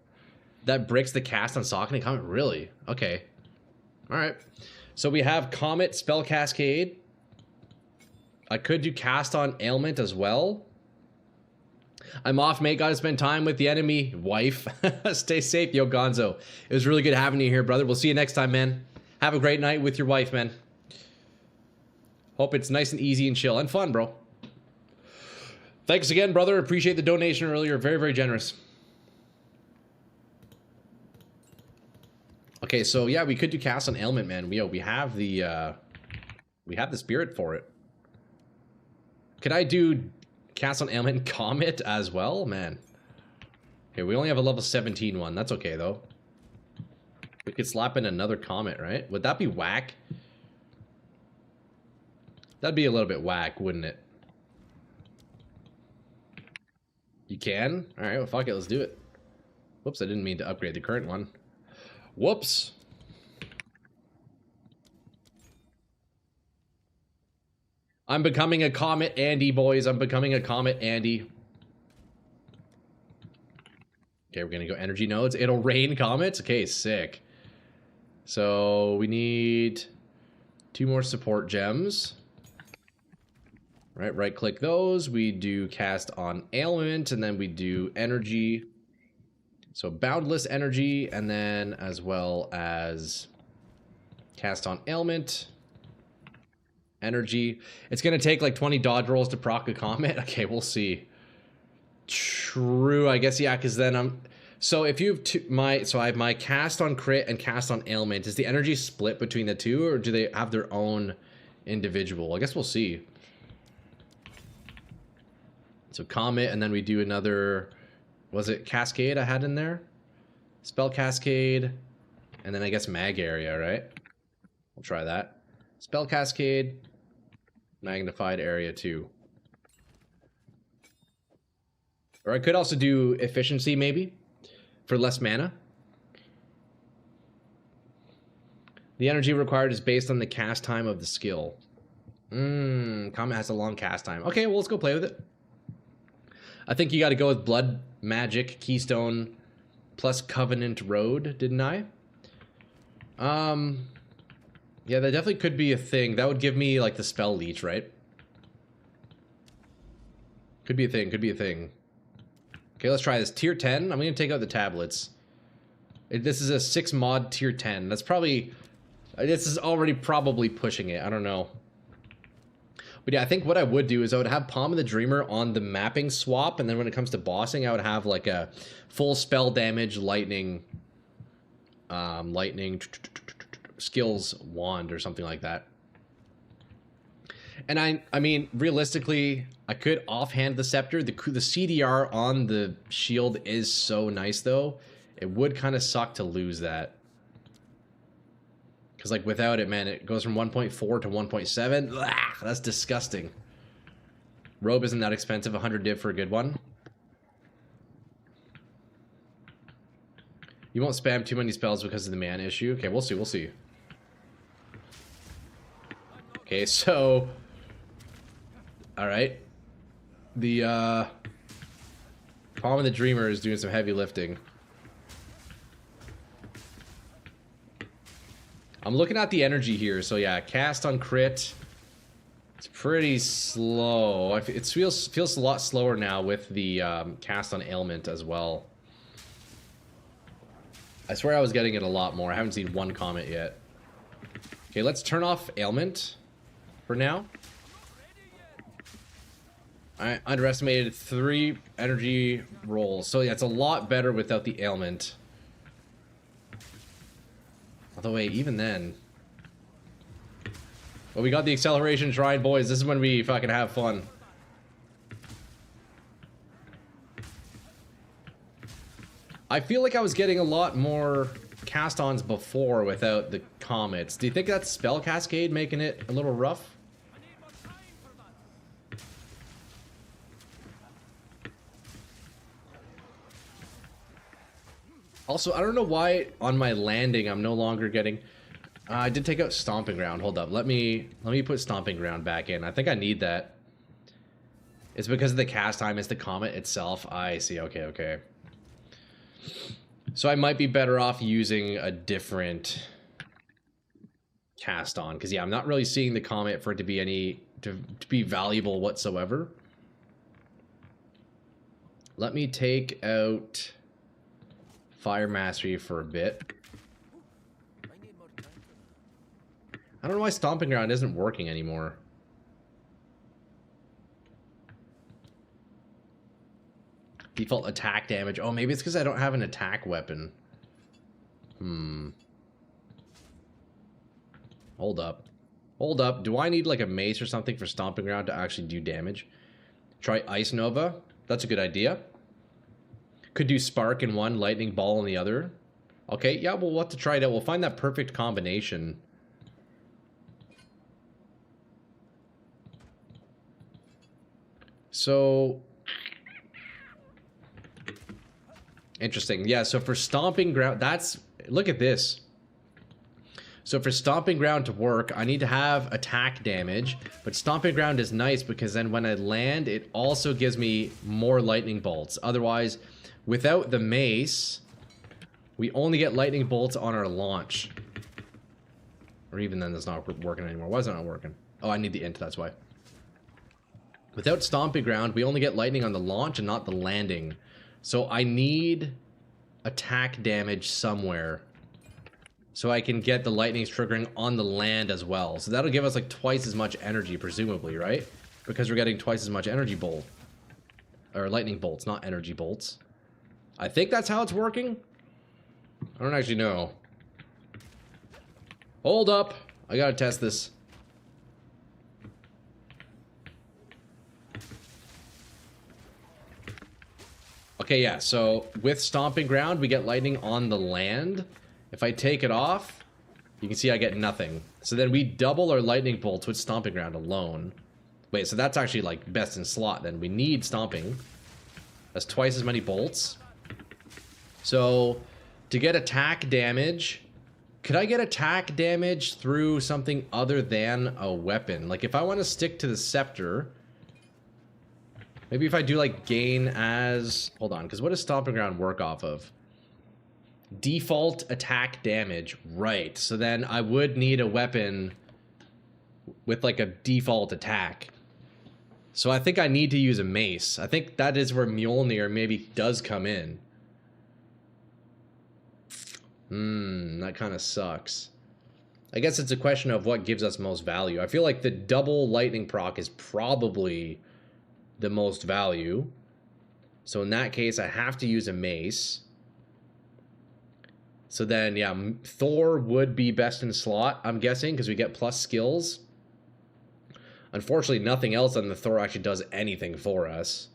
That breaks the cast on Socketing Comet? Really? Okay. Alright. So we have Comet, Spell Cascade. I could do cast on Ailment as well. I'm off, mate. Gotta spend time with the enemy. Wife. Stay safe, yo, Gonzo. It was really good having you here, brother. We'll see you next time, man. Have a great night with your wife, man. Hope it's nice and easy and chill and fun, bro. Thanks again, brother. Appreciate the donation earlier. Very, very generous. Okay, so yeah, we could do cast on ailment, man. We have the spirit for it. Could I do cast on ailment Comet as well, man? Okay, we only have a level 17 one. That's okay though. We could slap in another Comet, right? Would that be whack? That'd be a little bit whack, wouldn't it? You can? Alright, well fuck it, let's do it. Whoops, I didn't mean to upgrade the current one. Whoops. I'm becoming a Comet Andy, boys. I'm becoming a Comet Andy. Okay, we're gonna go energy nodes. It'll rain comets? Okay, sick. So we need 2 more support gems. Right click those. We do cast on ailment, and then we do energy. So boundless energy, and then as well as cast on ailment. Energy. It's gonna take like 20 dodge rolls to proc a comet. Okay, we'll see. True, I guess, yeah, because then I'm... So if you have so I have my cast on crit and cast on ailment. Is the energy split between the two, or do they have their own individual? I guess we'll see. So Comet, and then we do another... Was it Cascade I had in there? Spell Cascade, and then I guess Mag Area, right? We'll try that. Spell Cascade, Magnified Area 2. Or I could also do Efficiency, maybe, for less mana. The energy required is based on the cast time of the skill. Comet has a long cast time. Okay, well, let's go play with it. I think you got to go with Blood Magic, Keystone, plus Covenant Road, didn't I? Yeah, that definitely could be a thing. That would give me, like, the Spell Leech, right? Could be a thing, could be a thing. Okay, let's try this. Tier 10, I'm going to take out the tablets. This is a 6 mod tier 10. That's probably... This is already probably pushing it. I don't know. But yeah, I think what I would do is I would have Palm of the Dreamer on the mapping swap, and then when it comes to bossing, I would have like a full spell damage lightning skills wand or something like that. And I mean, realistically, I could offhand the scepter. The CDR on the shield is so nice though. It would kind of suck to lose that. Because, like, without it, man, it goes from 1.4 to 1.7. Blah, that's disgusting. Robe isn't that expensive. 100 div for a good one. You won't spam too many spells because of the mana issue. Okay, we'll see, we'll see. Okay, so... Alright. The, Palm of the Dreamer is doing some heavy lifting. I'm looking at the energy here, so yeah, cast on crit. It's pretty slow. It feels a lot slower now with the cast on ailment as well. I swear I was getting it a lot more. I haven't seen one comment yet. Okay, let's turn off ailment for now. I underestimated 3 energy rolls. So yeah, it's a lot better without the ailment. Although wait, even then. Well, we got the acceleration shrine, boys. This is when we fucking have fun. I feel like I was getting a lot more cast-ons before without the comets. Do you think that's spell cascade making it a little rough? Also, I don't know why on my landing I'm no longer getting... I did take out Stomping Ground. Hold up. Let me put Stomping Ground back in. I think I need that. It's because of the cast time. It's the comet itself. I see. Okay, okay. So I might be better off using a different cast on. Because, yeah, I'm not really seeing the comet for it to be any... to be valuable whatsoever. Let me take out... Fire Mastery for a bit. I don't know why Stomping Ground isn't working anymore. Default attack damage. Oh, maybe it's because I don't have an attack weapon. Hold up. Hold up. Do I need like a mace or something for Stomping Ground to actually do damage? Try Ice Nova. That's a good idea. Could do Spark in one, Lightning Ball in the other. Okay, yeah, we'll have to try it out. We'll find that perfect combination. So... Interesting. Yeah, so for Stomping Ground, that's... Look at this. So for Stomping Ground to work, I need to have attack damage. But Stomping Ground is nice because then when I land, it also gives me more Lightning Bolts. Otherwise... Without the mace, we only get lightning bolts on our launch. Or even then, that's not working anymore. Why is it not working? Oh, I need the int, that's why. Without Stomping Ground, we only get lightning on the launch and not the landing. So I need attack damage somewhere. So I can get the lightnings triggering on the land as well. So that'll give us like twice as much energy, presumably, right? Because we're getting twice as much energy bolt. Or lightning bolts, not energy bolts. I think that's how it's working. I don't actually know. Hold up. I gotta test this. Okay, yeah, so with Stomping Ground, we get lightning on the land. If I take it off, you can see I get nothing. So then we double our lightning bolts with Stomping Ground alone. Wait, so that's actually like best in slot then. We need Stomping. That's twice as many bolts. So, to get attack damage, could I get attack damage through something other than a weapon? Like, if I want to stick to the scepter, maybe if I do, like, gain as... Hold on, because what does Stomping Ground work off of? Default attack damage. Right, so then I would need a weapon with, like, a default attack. So I think I need to use a mace. I think that is where Mjolnir maybe does come in. That kind of sucks. I guess it's a question of what gives us most value. I feel like the double lightning proc is probably the most value. So in that case, I have to use a mace. So then, yeah, Thor would be best in slot, I'm guessing, because we get plus skills. Unfortunately, nothing else on the Thor actually does anything for us.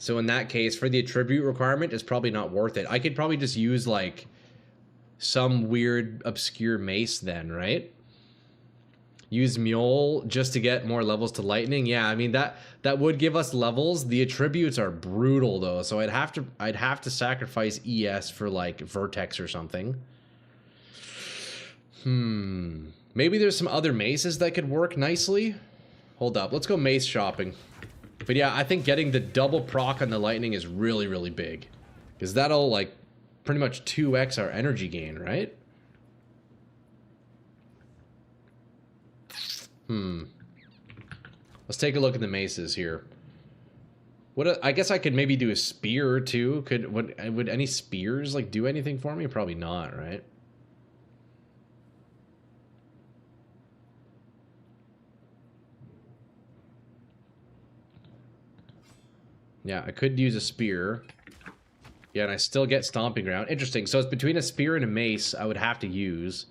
So in that case, for the attribute requirement, it's probably not worth it. I could probably just use, like, some weird obscure mace then, right? Use Mule just to get more levels to lightning. Yeah, I mean that would give us levels. The attributes are brutal though, so I'd have to sacrifice ES for like Vertex or something. Maybe there's some other maces that could work nicely. Hold up, let's go mace shopping. But yeah, I think getting the double proc on the lightning is really, really big. Because that'll like pretty much 2x our energy gain, right? Let's take a look at the maces here. What I guess I could maybe do a spear too. Would any spears like do anything for me? Probably not, right? Yeah, I could use a spear. Yeah, and I still get stomping ground. Interesting. So it's between a spear and a mace I would have to use.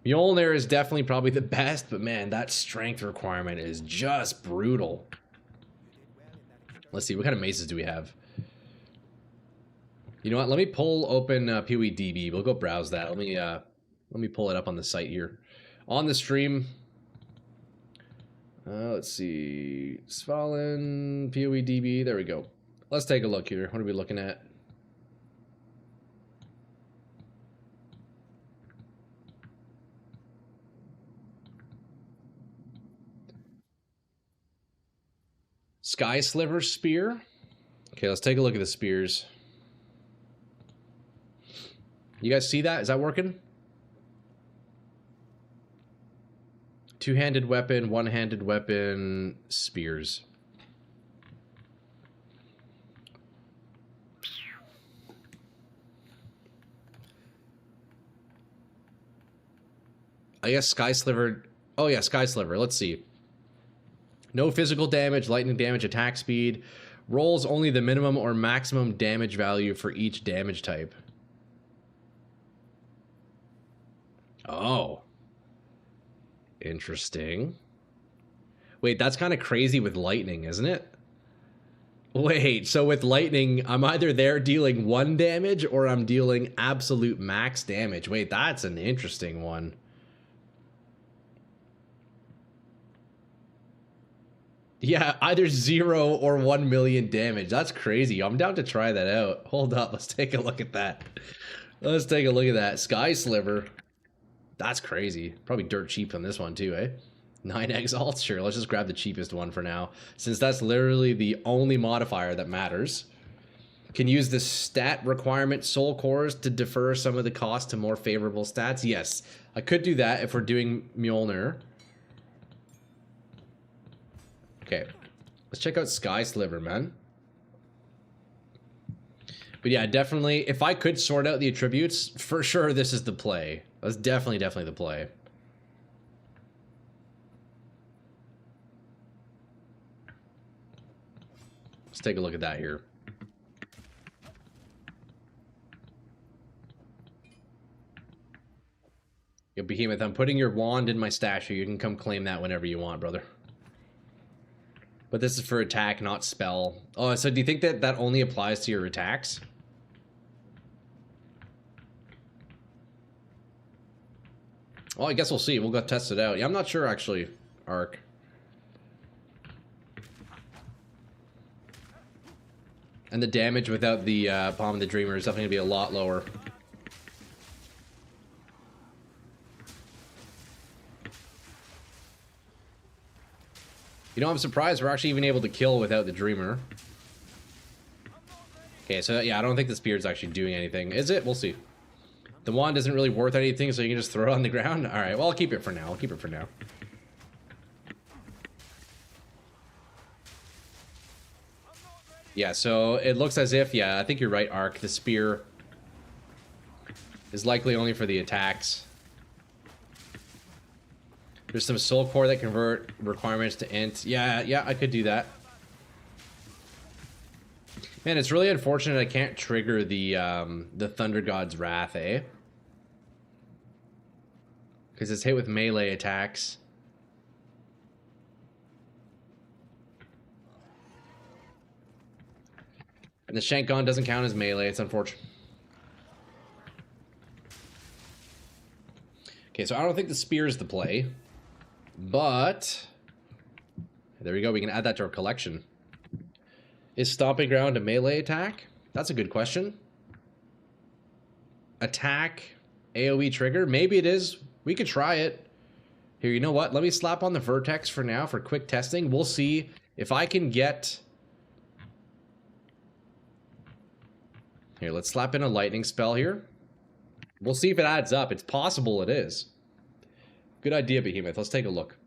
Mjolnir is definitely probably the best, but man, that strength requirement is just brutal. Let's see, what kind of maces do we have? You know what? Let me pull open PoEDB. We'll go browse that. Let me pull it up on the site here, on the stream. Let's see, Svalin PoEDB. There we go. Let's take a look here. What are we looking at? Sky Sliver Spear. Okay, let's take a look at the spears. You guys see that? Is that working? Two-handed weapon, one-handed weapon, spears. I guess Sky Sliver. Oh yeah, Sky Sliver. Let's see. No physical damage, lightning damage, attack speed. Rolls only the minimum or maximum damage value for each damage type. Oh. Interesting. Wait, that's kind of crazy with lightning, isn't it? Wait, so with lightning, I'm either there dealing 1 damage or I'm dealing absolute max damage. Wait, that's an interesting one. Yeah, either 0 or 1 million damage. That's crazy. I'm down to try that out. Hold up, let's take a look at that. Let's take a look at that. Sky Sliver. That's crazy. Probably dirt cheap on this one too, eh? 9 exalts? Sure, let's just grab the cheapest one for now, since that's literally the only modifier that matters. Can use the stat requirement soul cores to defer some of the cost to more favorable stats. Yes, I could do that if we're doing Mjolnir. Okay, let's check out Sky Sliver, man. But yeah, definitely, if I could sort out the attributes, for sure this is the play. That's definitely the play. Let's take a look at that here. Yo, Behemoth, I'm putting your wand in my statue. You can come claim that whenever you want, brother. But this is for attack, not spell. Oh, so do you think that that only applies to your attacks? Well, I guess we'll see. We'll go test it out. Yeah, I'm not sure, actually, Ark. And the damage without the Palm of the Dreamer is definitely going to be a lot lower. You know, I'm surprised we're actually even able to kill without the Dreamer. Okay, so yeah, I don't think the Spear's actually doing anything. Is it? We'll see. The wand isn't really worth anything, so you can just throw it on the ground? Alright, well, I'll keep it for now. I'll keep it for now. Yeah, so it looks as if, yeah, I think you're right, Ark. The Spear is likely only for the attacks. There's some soul core that convert requirements to int. Yeah, I could do that. Man, it's really unfortunate I can't trigger the Thunder God's Wrath, eh? Because it's hit with melee attacks. And the Shank Gun doesn't count as melee, it's unfortunate. Okay, so I don't think the spear is the play. But there we go. We can add that to our collection. Is Stomping Ground a melee attack? That's a good question. Attack, AoE trigger? Maybe it is. We could try it. Here, you know what? Let me slap on the Vertex for now for quick testing. We'll see if I can get... Here, let's slap in a lightning spell here. We'll see if it adds up. It's possible it is. Good idea, Behemoth. Let's take a look.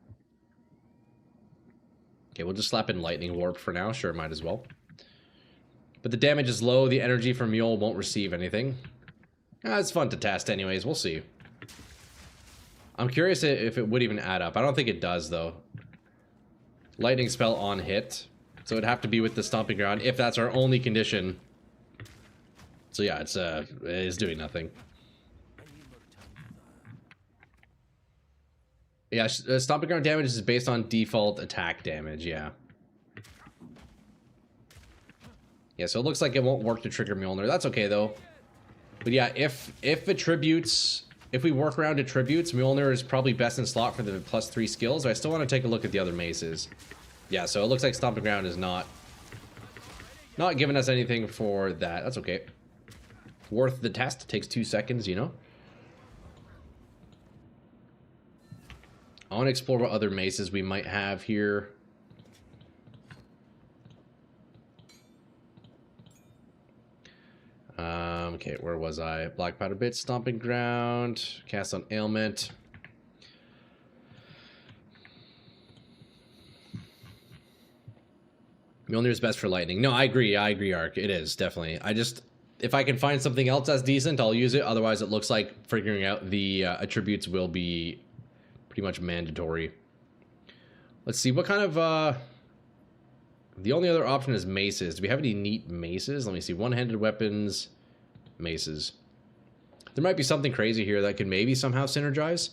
Okay, we'll just slap in Lightning Warp for now. Sure, might as well. But the damage is low. The energy from Mule won't receive anything. It's fun to test anyways. We'll see. I'm curious if it would even add up. I don't think it does, though. Lightning spell on hit. So it'd have to be with the Stomping Ground if that's our only condition. So yeah, it's doing nothing. Yeah, Stomping Ground damage is based on default attack damage, yeah. Yeah, so it looks like it won't work to trigger Mjolnir. That's okay, though. But yeah, if attributes... If we work around attributes, Mjolnir is probably best in slot for the +3 skills. I still want to take a look at the other maces. Yeah, so it looks like Stomping Ground is not giving us anything for that. That's okay. Worth the test. It takes 2 seconds, you know? I want to explore what other maces we might have here. Okay, where was I? Black Powder Bits, Stomping Ground, Cast on Ailment. Mjolnir is best for lightning. No, I agree, Ark. It is, definitely. If I can find something else that's decent, I'll use it. Otherwise, it looks like figuring out the attributes will be pretty much mandatory. Let's see, what kind of... The only other option is maces. Do we have any neat maces? Let me see. One-handed weapons, maces. There might be something crazy here that could maybe somehow synergize,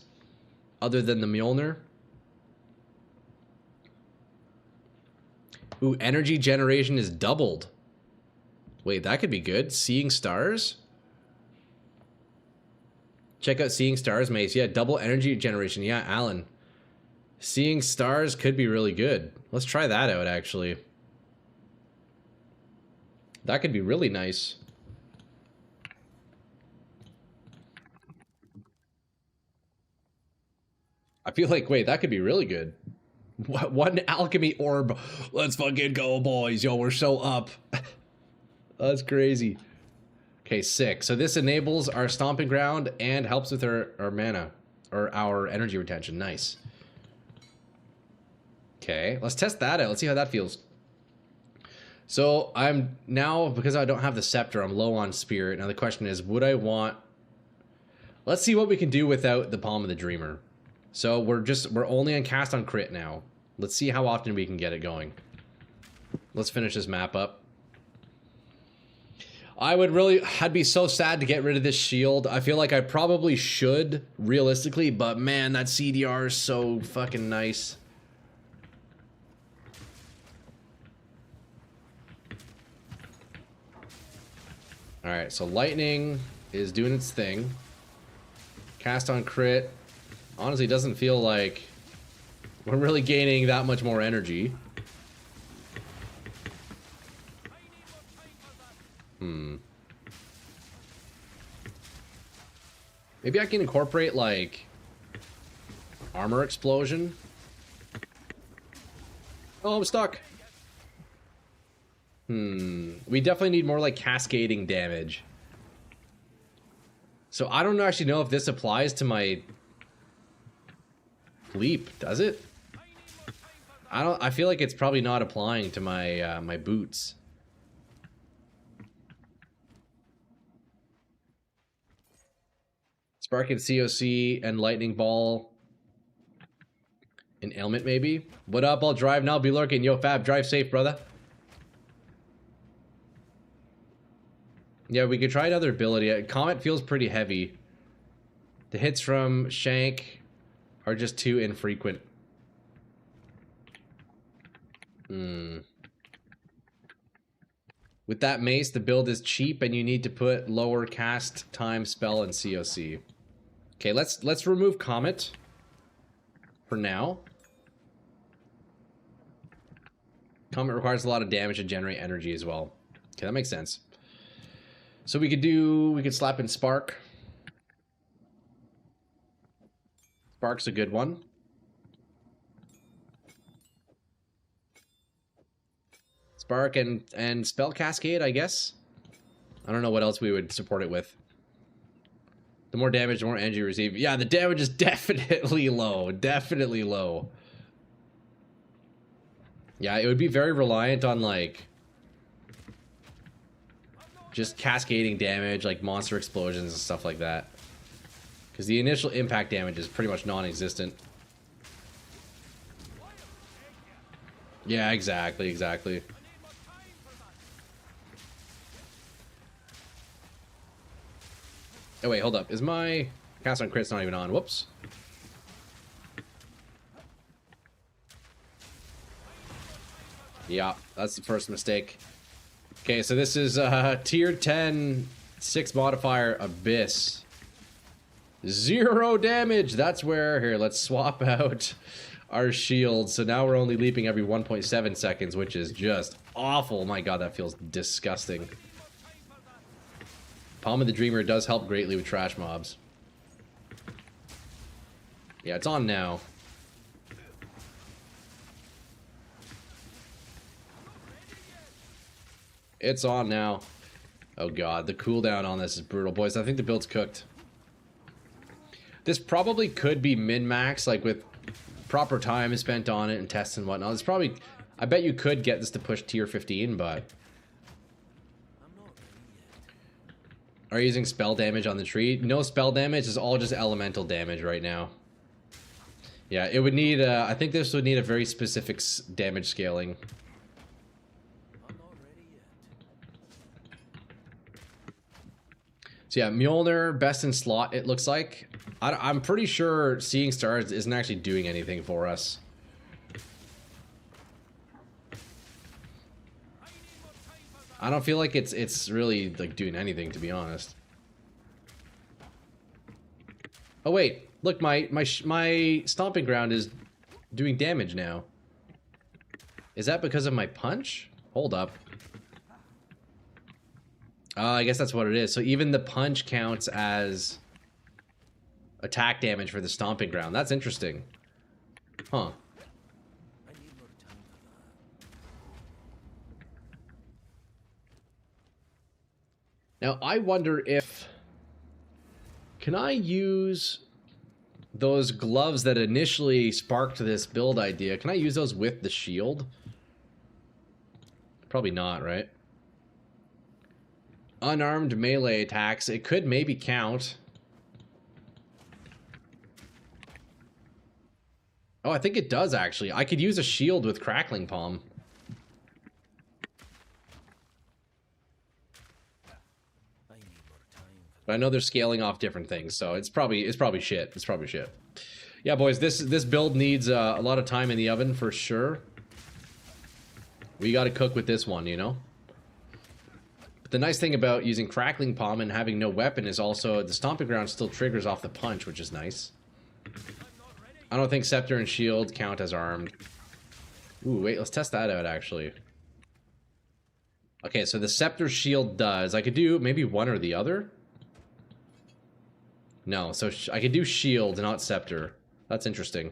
other than the Mjolnir. Ooh, energy generation is doubled. Wait, that could be good. Seeing Stars? Check out Seeing Stars mace. Yeah, double energy generation. Yeah, Alan. Seeing Stars could be really good. Let's try that out, actually. That could be really nice. I feel like, wait, that could be really good. One alchemy orb. Let's fucking go, boys. Yo, we're so up. That's crazy. Okay, sick. So this enables our Stomping Ground and helps with our mana. Or our energy retention. Nice. Okay, let's test that out. Let's see how that feels. So I'm now, because I don't have the scepter, I'm low on spirit. Now the question is, would I want... Let's see what we can do without the Palm of the Dreamer. So we're only on cast on crit now. Let's see how often we can get it going. Let's finish this map up. I'd be so sad to get rid of this shield. I feel like I probably should, realistically, but man, that CDR is so fucking nice. Alright, so lightning is doing its thing. Cast on crit. Honestly, doesn't feel like we're really gaining that much more energy. Maybe I can incorporate, like, armor explosion. Oh, I'm stuck. We definitely need more, like, cascading damage. So I don't actually know if this applies to my leap, does it? I feel like it's probably not applying to my my boots. Spark and COC and Lightning Ball. An ailment, maybe? What up? I'll drive now. Be lurking. Yo, Fab, drive safe, brother. Yeah, we could try another ability. Comet feels pretty heavy. The hits from Shank are just too infrequent. With that mace, the build is cheap and you need to put lower cast time, spell, and COC. Okay, let's remove Comet for now. Comet requires a lot of damage to generate energy as well. Okay, that makes sense. So we could slap in Spark. Spark's a good one. Spark and Spell Cascade, I guess. I don't know what else we would support it with. The more damage, the more energy you receive. Yeah, the damage is definitely low. Definitely low. Yeah, it would be very reliant on, like, just cascading damage, like monster explosions and stuff like that. Because the initial impact damage is pretty much non-existent. Yeah, exactly, exactly. Oh, wait, hold up. Is my cast on crit's not even on? Whoops. Yeah, that's the first mistake. Okay, so this is tier 10, 6 modifier, Abyss. 0 damage. That's where... Here, let's swap out our shield. So now we're only leaping every 1.7 seconds, which is just awful. My god, that feels disgusting. Palm of the Dreamer does help greatly with trash mobs. Yeah, it's on now. It's on now. Oh god, the cooldown on this is brutal. Boys, I think the build's cooked. This probably could be min-max, like with proper time spent on it and tests and whatnot. It's probably... I bet you could get this to push tier 15, but... Are you using spell damage on the tree? No spell damage, it's all just elemental damage right now. Yeah, it would need... I think this would need a very specific damage scaling. So yeah, Mjolnir, best in slot, it looks like. I'm pretty sure Seeing Stars isn't actually doing anything for us. I don't feel like it's really like doing anything, to be honest. Oh wait, look, my stomping ground is doing damage now. Is that because of my punch? Hold up. I guess that's what it is. So even the punch counts as attack damage for the stomping ground. That's interesting. Huh. Now, I wonder if... Can I use those gloves that initially sparked this build idea? Can I use those with the shield? Probably not, right? Unarmed melee attacks. It could maybe count. Oh, I think it does, actually. I could use a shield with Crackling Palm. But I know they're scaling off different things, so it's probably shit. It's probably shit. Yeah, boys, this build needs a lot of time in the oven for sure. We got to cook with this one, you know? But the nice thing about using Crackling Palm and having no weapon is also the Stomping Ground still triggers off the punch, which is nice. I don't think Scepter and Shield count as armed. Ooh, wait, let's test that out, actually. Okay, so the Scepter Shield does. I could do maybe one or the other. No, so I could do Shield, not Scepter. That's interesting.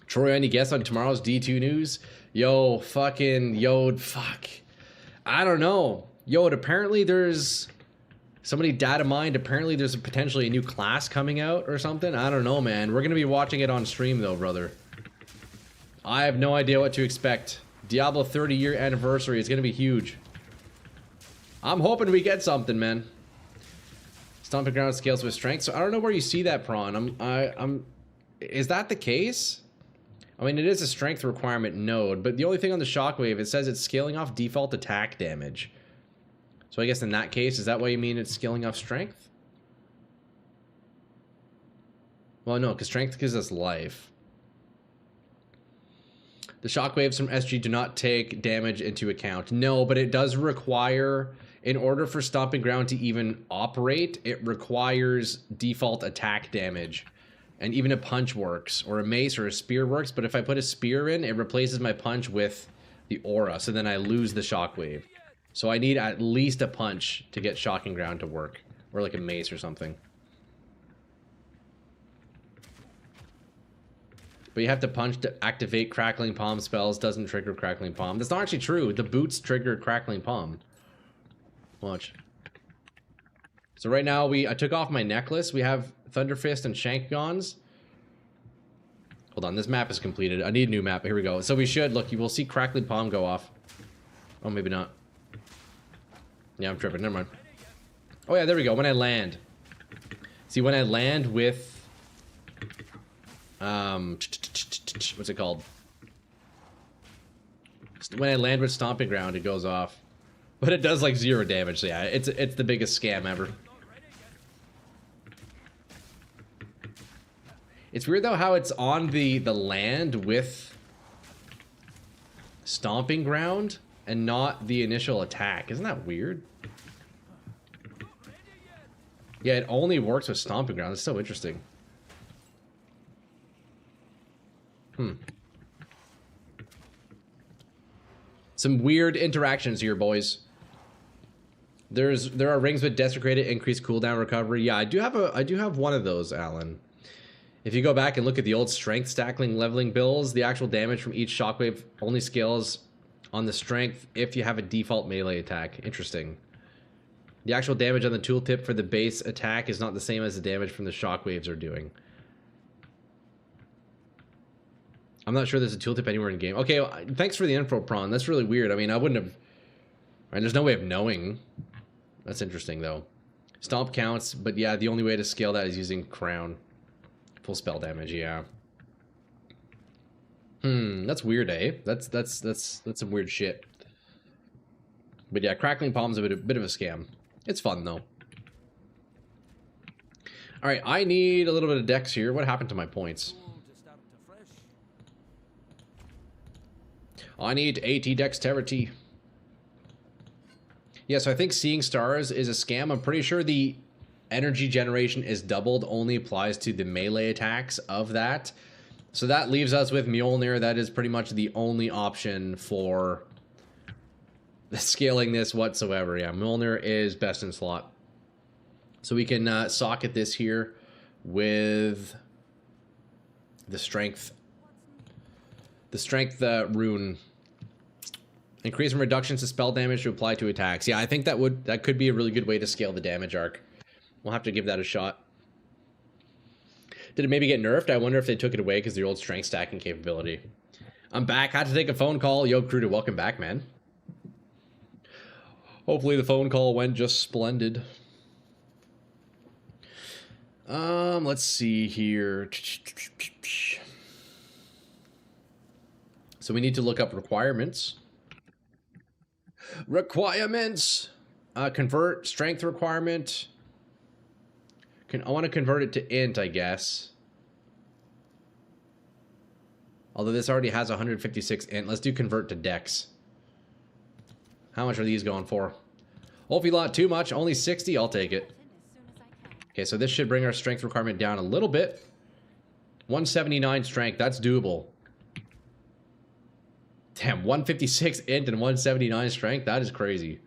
Troy, any guess on tomorrow's D2 news? Yo, fucking, fuck. I don't know. Yod, apparently there's... Somebody data mined, apparently there's potentially a new class coming out or something. I don't know, man. We're gonna be watching it on stream, though, brother. I have no idea what to expect. Diablo 30-year anniversary is gonna be huge. I'm hoping we get something, man. Stomping Ground scales with strength. So I don't know where you see that, Prawn. Is that the case? I mean, it is a strength requirement node, but the only thing on the Shockwave, it says it's scaling off default attack damage. So I guess in that case, is that what you mean it's scaling off strength? Well, no, because strength gives us life. The shockwaves from SG do not take damage into account. No, but it does require in order for Stomping Ground to even operate, it requires default attack damage. And even a punch works, or a mace or a spear works, but if I put a spear in, it replaces my punch with the aura, so then I lose the shockwave. So I need at least a punch to get Shocking Ground to work, or like a mace or something. But you have to punch to activate Crackling Palm spells, doesn't trigger Crackling Palm. That's not actually true. The boots trigger Crackling Palm. Watch. So right now, I took off my necklace. We have Thunderfist and Shankgons. Hold on, this map is completed. I need a new map. Here we go. So we should, look, you will see Crackling Palm go off. Oh, maybe not. Yeah, I'm tripping. Never mind. Oh, yeah, there we go. When I land. See, when I land with... what's it called? When I land with Stomping Ground, it goes off. But it does like 0 damage, so yeah, it's the biggest scam ever. It's weird though how it's on the land with Stomping Ground and not the initial attack. Isn't that weird? Yeah, it only works with Stomping Ground. It's so interesting. Some weird interactions here, boys. There are rings with desecrated increased cooldown recovery. Yeah, I do have one of those, Alan. If you go back and look at the old strength stacking leveling builds, the actual damage from each shockwave only scales on the strength if you have a default melee attack. Interesting. The actual damage on the tooltip for the base attack is not the same as the damage from the shockwaves are doing. I'm not sure there's a tooltip anywhere in the game. Okay, well, thanks for the info, Prawn. That's really weird. I mean, I wouldn't have... Right, there's no way of knowing. That's interesting, though. Stomp counts, but yeah, the only way to scale that is using Crown. Full spell damage, yeah. That's weird, eh? That's some weird shit. But yeah, Crackling Palm's a bit of a scam. It's fun, though. Alright, I need a little bit of dex here. What happened to my points? I need 80 dexterity. Yeah, so I think Seeing Stars is a scam. I'm pretty sure the energy generation is doubled, only applies to the melee attacks of that. So that leaves us with Mjolnir. That is pretty much the only option for scaling this whatsoever. Yeah, Mjolnir is best in slot. So we can socket this here with the strength. The strength rune. Increase and reductions to spell damage to apply to attacks. Yeah, I think that could be a really good way to scale the damage arc. We'll have to give that a shot. Did it maybe get nerfed? I wonder if they took it away because the old strength stacking capability. I'm back. Had to take a phone call. Yo, Cruda, welcome back, man. Hopefully the phone call went just splendid. Let's see here. So we need to look up requirements. Convert strength requirement. I want to convert it to int, I guess. Although this already has 156 int. Let's do convert to dex. How much are these going for? Hopefully not too much. Only 60. I'll take it. Okay, so this should bring our strength requirement down a little bit. 179 strength. That's doable. Damn, 156 int and 179 strength? That is crazy.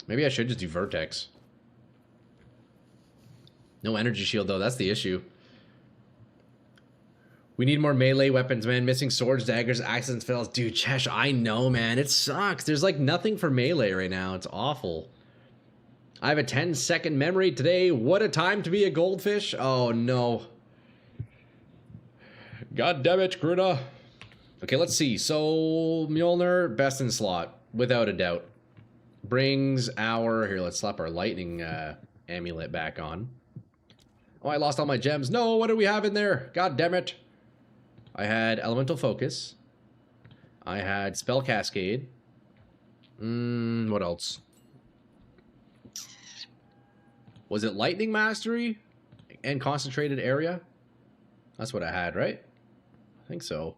Maybe I should just do Vertex. No energy shield, though. That's the issue. We need more melee weapons, man. Missing swords, daggers, axes, and spells. Dude, Chesh, I know, man. It sucks. There's, like, nothing for melee right now. It's awful. I have a 10-second memory today. What a time to be a goldfish. Oh, no. God damn it, Gruda. Okay, let's see. So, Mjolnir, best in slot. Without a doubt. Brings our... Here, let's slap our lightning amulet back on. Oh, I lost all my gems. No, what do we have in there? God damn it. I had Elemental Focus. I had Spell Cascade. What else? Was it Lightning Mastery and Concentrated Area? That's what I had, right? I think so.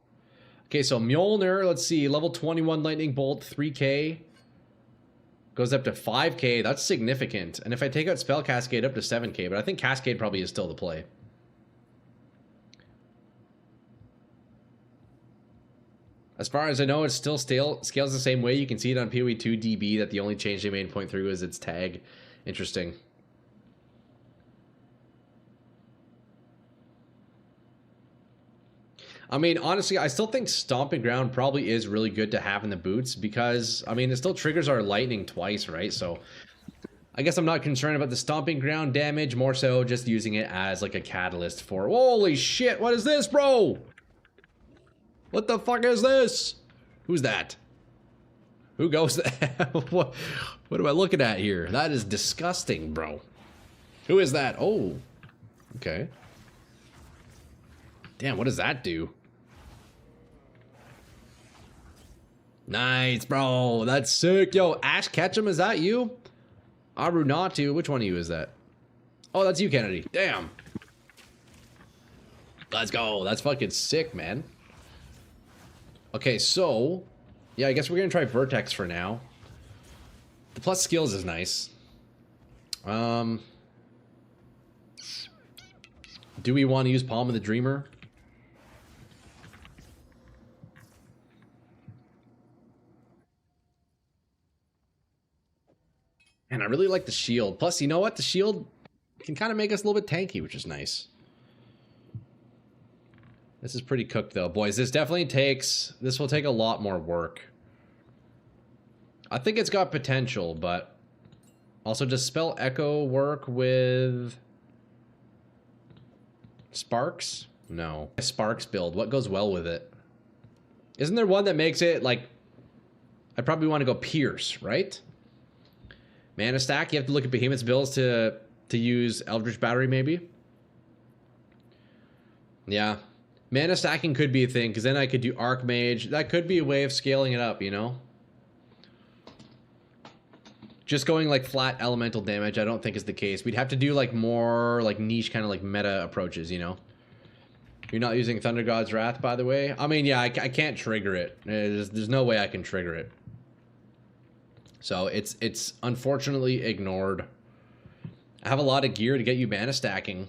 Okay, so Mjolnir, let's see, level 21 lightning bolt, 3k. Goes up to 5k, that's significant. And if I take out spell cascade, up to 7k, but I think cascade probably is still the play. As far as I know, it still scales the same way. You can see it on PoE 2 DB that the only change they made in 0.3 was its tag. Interesting. I mean, honestly, I still think Stomping Ground probably is really good to have in the boots because, I mean, it still triggers our lightning twice, right? So I guess I'm not concerned about the Stomping Ground damage, more so just using it as like a catalyst for... Holy shit, what is this, bro? What the fuck is this? Who's that? Who goes there? what am I looking at here? That is disgusting, bro. Who is that? Oh, okay. Damn, what does that do? Nice, bro. That's sick. Yo, Ash Ketchum, is that you? Arunatu, which one of you is that? Oh, that's you, Kennedy. Damn. Let's go. That's fucking sick, man. Okay, so... yeah, I guess we're gonna try Vertex for now. The plus skills is nice. Do we want to use Palm of the Dreamer? And I really like the shield. Plus, you know what? The shield can kind of make us a little bit tanky, which is nice. This is pretty cooked, though. Boys, this definitely takes... this will take a lot more work. I think it's got potential, but... also, does Spell Echo work with... Sparks? No. Sparks build. What goes well with it? Isn't there one that makes it, like... I'd probably want to go Pierce, right? Mana stack, you have to look at Behemoth's builds to use Eldritch Battery, maybe? Yeah. Mana stacking could be a thing, because then I could do Archmage. That could be a way of scaling it up, you know? Just going, like, flat elemental damage, I don't think is the case. We'd have to do, like, more, like, niche kind of, like, meta approaches, you know? You're not using Thunder God's Wrath, by the way? I mean, yeah, I can't trigger it. There's no way I can trigger it. So it's unfortunately ignored. I have a lot of gear to get you mana stacking.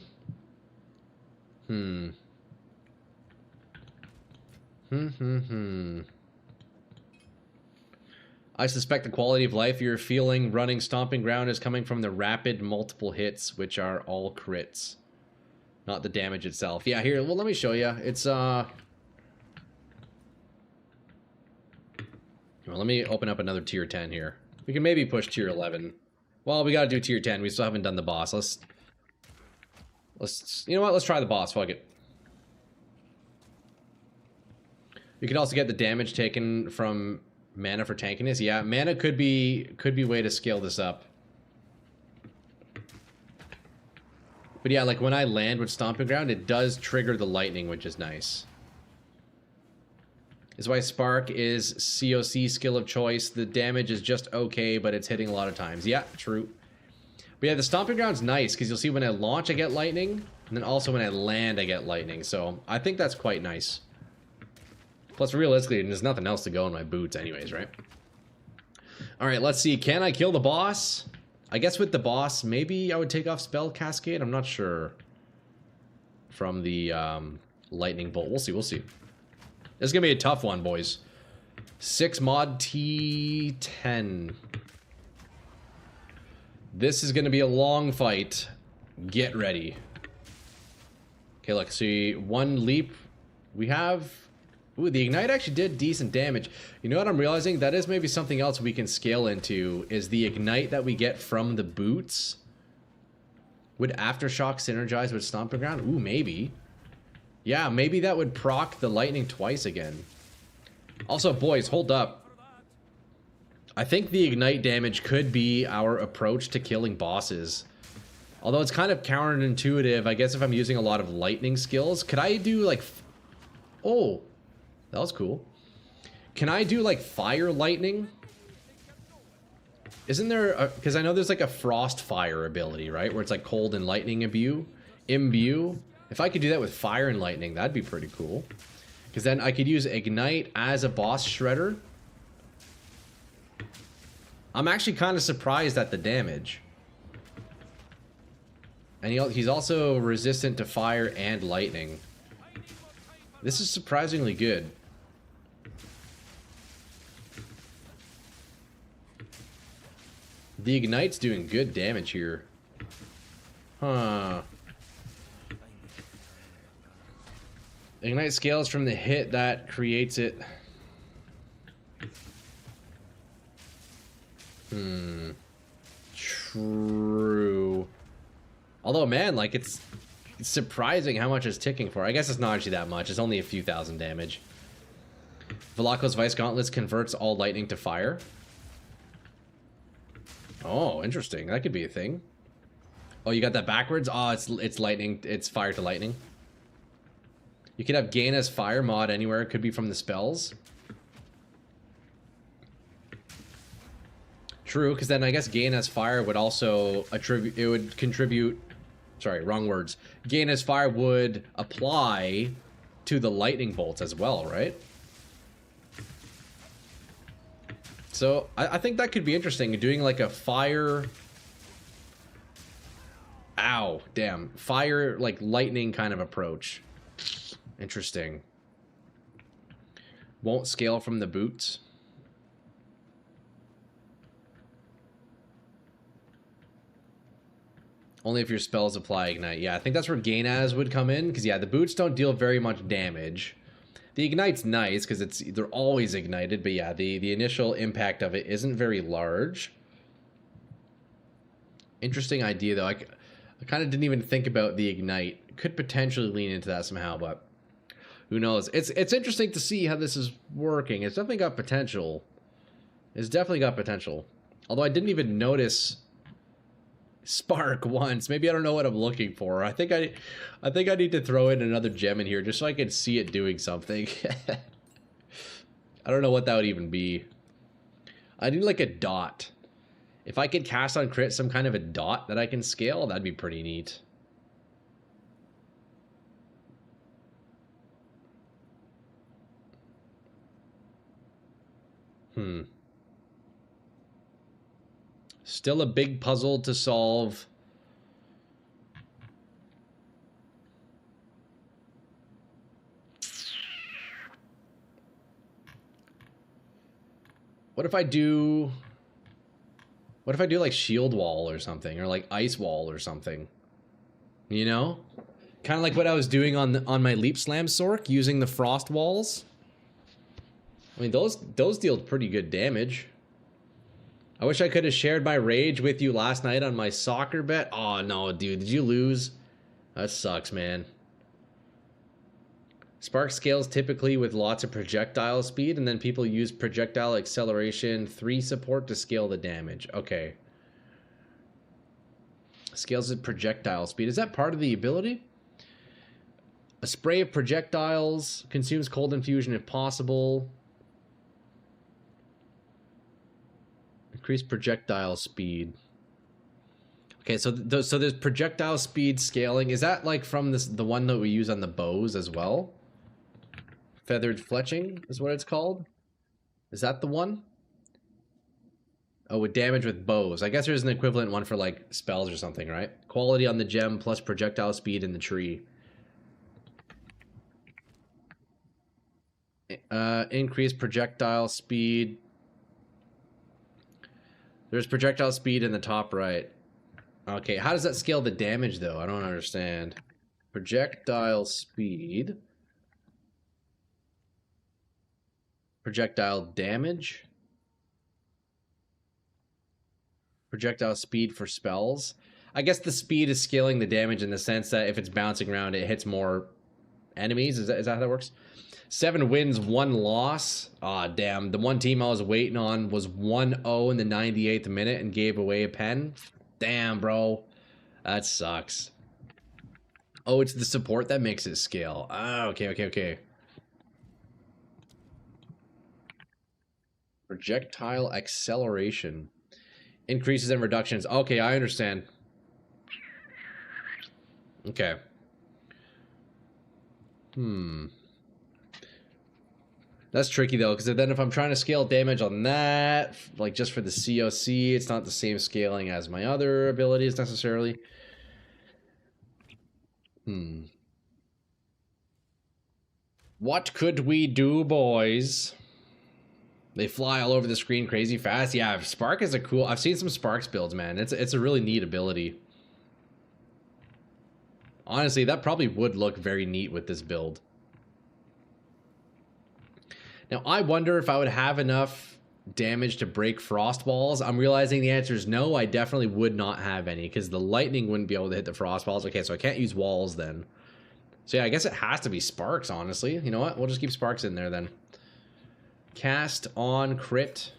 I suspect the quality of life you're feeling running Stomping Ground is coming from the rapid multiple hits, which are all crits. Not the damage itself. Yeah, here, well, let me show you. It's, well, let me open up another tier 10 here. We can maybe push tier 11. Well, we gotta do tier 10. We still haven't done the boss. Let's, you know what? Let's try the boss. Fuck it. You can also get the damage taken from mana for tankiness. Yeah, mana could be way to scale this up. But yeah, like when I land with Stomping Ground, it does trigger the lightning, which is nice. This is why Spark is COC skill of choice. The damage is just okay, but it's hitting a lot of times. Yeah, true. But yeah, the Stomping Ground's nice, because you'll see when I launch, I get lightning. And then also when I land, I get lightning. So I think that's quite nice. Plus, realistically, there's nothing else to go in my boots anyways, right? Alright, let's see. Can I kill the boss? I guess with the boss, maybe I would take off Spell Cascade. I'm not sure. From the Lightning Bolt. We'll see, we'll see. This is going to be a tough one, boys. 6 mod T10. This is going to be a long fight. Get ready. Okay, look. See, 1 leap. We have... ooh, the Ignite actually did decent damage. You know what I'm realizing? That is maybe something else we can scale into, is the Ignite that we get from the boots. Would Aftershock synergize with Stomping Ground? Ooh, maybe. Yeah, maybe that would proc the lightning twice again. Also, boys, hold up. I think the Ignite damage could be our approach to killing bosses. Although it's kind of counterintuitive. I guess if I'm using a lot of lightning skills. Could I do, like... oh, that was cool. Can I do, like, fire lightning? Isn't there... because I know there's, like, a frost fire ability, right? Where it's, like, cold and lightning imbue. If I could do that with fire and lightning, that'd be pretty cool. Because then I could use Ignite as a boss shredder. I'm actually kind of surprised at the damage. And he's also resistant to fire and lightning. This is surprisingly good. The Ignite's doing good damage here. Huh. Ignite scales from the hit that creates it. True. Although, man, like, it's surprising how much it's ticking for. I guess it's not actually that much. It's only a few thousand damage. Velocco's Vice Gauntlets converts all lightning to fire. Oh, interesting. That could be a thing. Oh, you got that backwards? Oh, it's lightning. It's fire to lightning. You could have gain as fire mod anywhere. It could be from the spells. True, because then I guess gain as fire would also attribute. It would contribute. Sorry, wrong words. Gain as fire would apply to the lightning bolts as well, right? So I think that could be interesting. Doing like a fire. Ow, damn. Fire, like lightning kind of approach. Interesting. Won't scale from the boots. Only if your spells apply Ignite. Yeah, I think that's where Gain as would come in. Because, yeah, the boots don't deal very much damage. The Ignite's nice because they're always ignited. But, yeah, the initial impact of it isn't very large. Interesting idea, though. I kind of didn't even think about the Ignite. Could potentially lean into that somehow, but who knows? It's interesting to see how this is working. It's definitely got potential. It's definitely got potential. Although I didn't even notice Spark once. Maybe I don't know what I'm looking for. I think I need to throw in another gem in here just so I can see it doing something. I don't know what that would even be. I need like a dot. If I could cast on crit some kind of a dot that I can scale, that'd be pretty neat. Still a big puzzle to solve. What if I do like shield wall or something, or like ice wall or something? You know? Kind of like what I was doing on my leap slam sork, using the frost walls. I mean, those deal pretty good damage. I wish I could have shared my rage with you last night on my soccer bet. Oh, no, dude. Did you lose? That sucks, man. Spark scales typically with lots of projectile speed, and then people use projectile acceleration 3 support to scale the damage. Okay. Scales with projectile speed. Is that part of the ability? A spray of projectiles consumes cold infusion if possible. Increase projectile speed. Okay, so there's projectile speed scaling. Is that like from the one that we use on the bows as well? Feathered fletching is what it's called. Is that the one? Oh, with damage with bows. I guess there's an equivalent one for like spells or something, right? Quality on the gem plus projectile speed in the tree. Increase projectile speed. There's projectile speed in the top right. Okay, how does that scale the damage, though? I don't understand. Projectile speed. Projectile damage. Projectile speed for spells. I guess the speed is scaling the damage in the sense that if it's bouncing around, it hits more enemies. Is that how that works? 7 wins, 1 loss. Aw, damn. The one team I was waiting on was 1-0 in the 98th minute and gave away a pen. Damn, bro. That sucks. Oh, it's the support that makes it scale. Ah, okay. Projectile acceleration. Increases and reductions. Okay, I understand. Okay. That's tricky though, because then if I'm trying to scale damage on that, like just for the COC, it's not the same scaling as my other abilities necessarily. What could we do, boys? They fly all over the screen crazy fast. Yeah, Spark is a cool... I've seen some Sparks builds, man. It's a really neat ability. Honestly, that probably would look very neat with this build. Now, I wonder if I would have enough damage to break frost balls. I'm realizing the answer is no. I definitely would not have any because the lightning wouldn't be able to hit the frost balls. Okay, so I can't use walls then. So yeah, I guess it has to be Sparks, honestly. You know what? We'll just keep Sparks in there then. Cast on crit.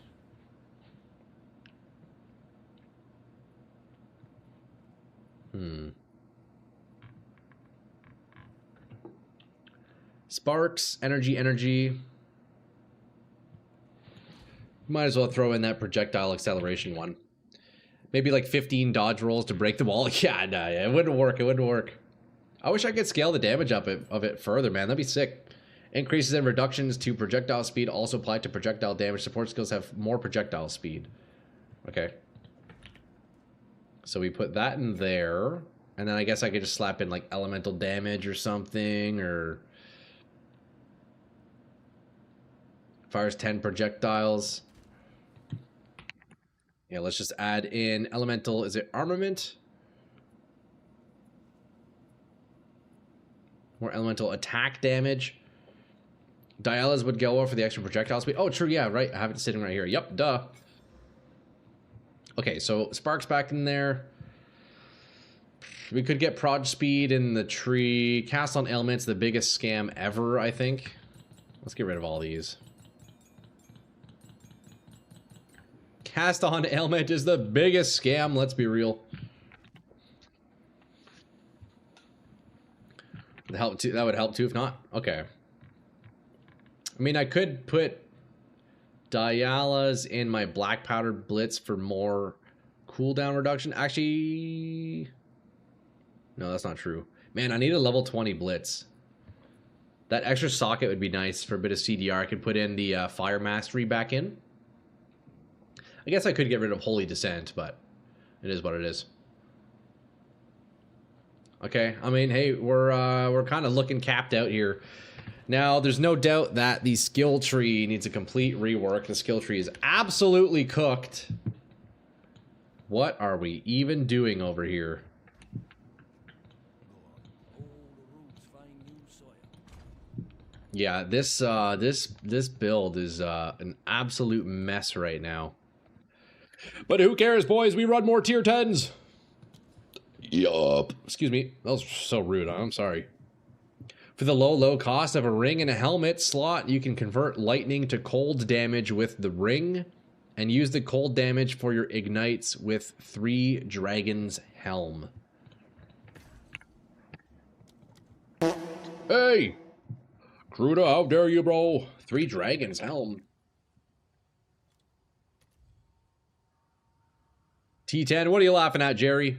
Sparks, energy. Might as well throw in that projectile acceleration one. Maybe like 15 dodge rolls to break the wall. Yeah, no, it wouldn't work. It wouldn't work. I wish I could scale the damage up of it further, man. That'd be sick. Increases and reductions to projectile speed also apply to projectile damage. Support skills have more projectile speed. Okay. So we put that in there. And then I guess I could just slap in like elemental damage or something, or... Fires 10 projectiles. Yeah, let's just add in elemental. Is it armament? More elemental attack damage. Dialas would go for the extra projectile speed. Oh, true. Yeah, right. I have it sitting right here. Yep, duh. Okay, so Sparks back in there. We could get prod speed in the tree. Cast on elements, the biggest scam ever, I think. Let's get rid of all these. Cast on ailment is the biggest scam, let's be real. That would help too, if not. Okay. I mean, I could put Dialas in my black powdered blitz for more cooldown reduction. Actually, no, that's not true. Man, I need a level 20 blitz. That extra socket would be nice for a bit of CDR. I could put in the Fire Mastery back in. I guess I could get rid of Holy Descent, but it is what it is. Okay, I mean, hey, we're kind of looking capped out here. Now, there's no doubt that the skill tree needs a complete rework. The skill tree is absolutely cooked. What are we even doing over here? Yeah, this build is an absolute mess right now. But who cares, boys? We run more tier 10s. Yup. Excuse me. That was so rude. I'm sorry. For the low cost of a ring and a helmet slot, you can convert lightning to cold damage with the ring and use the cold damage for your ignites with 3 Dragons Helm. Hey! Kruda, how dare you, bro? 3 Dragons Helm. T10, what are you laughing at, Jerry?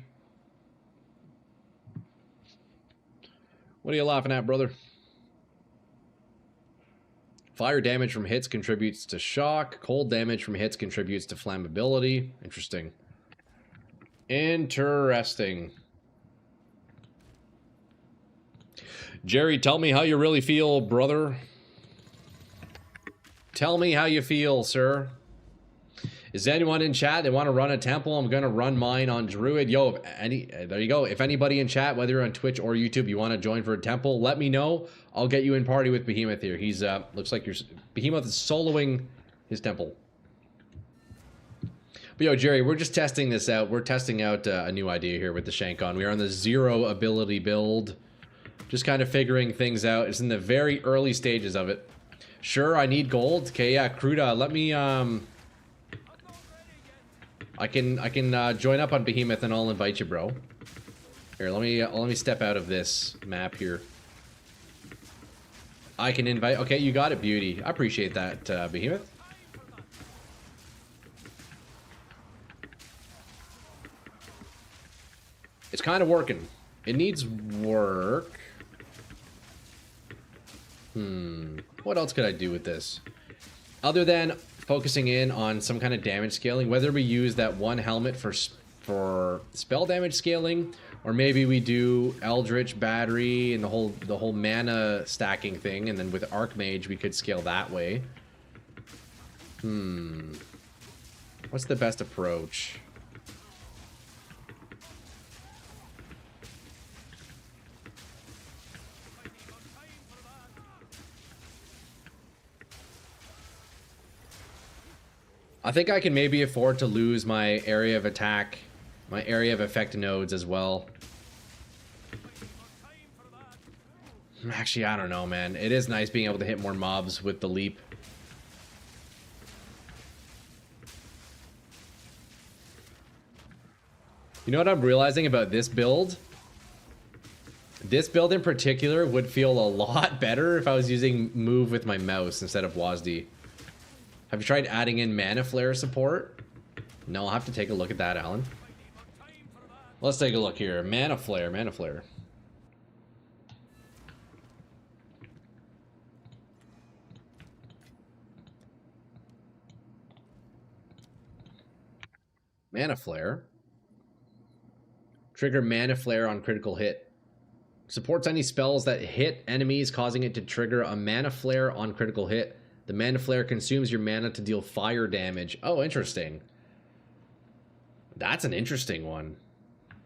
What are you laughing at, brother? Fire damage from hits contributes to shock. Cold damage from hits contributes to flammability. Interesting. Interesting. Jerry, tell me how you really feel, brother. Tell me how you feel, sir. Is anyone in chat? They want to run a temple? I'm going to run mine on Druid. Yo, there you go. If anybody in chat, whether you're on Twitch or YouTube, you want to join for a temple, let me know. I'll get you in party with Behemoth here. He's, looks like Behemoth is soloing his temple. But yo, Jerry, we're just testing this out. We're testing out a new idea here with the Shankon. We are on the 0 ability build. Just kind of figuring things out. It's in the very early stages of it. Sure, I need gold. Okay, yeah, Kruda, let me, I can join up on Behemoth and I'll invite you, bro. Here, let me step out of this map here. I can invite. Okay, you got it, beauty. I appreciate that, Behemoth. It's kind of working. It needs work. What else could I do with this? Other than focusing in on some kind of damage scaling, whether we use that one helmet for spell damage scaling, or maybe we do Eldritch Battery and the whole mana stacking thing, and then with Archmage we could scale that way. What's the best approach? I think I can maybe afford to lose my area of attack, my area of effect nodes as well. Actually, I don't know, man. It is nice being able to hit more mobs with the leap. You know what I'm realizing about this build? This build in particular would feel a lot better if I was using move with my mouse instead of WASD. Have you tried adding in Mana Flare support? No, I'll have to take a look at that, Alan. Let's take a look here. Mana Flare, Mana Flare. Mana Flare. Trigger Mana Flare on critical hit. Supports any spells that hit enemies, causing it to trigger a Mana Flare on critical hit. The Mana Flare consumes your mana to deal fire damage. Oh, interesting. That's an interesting one.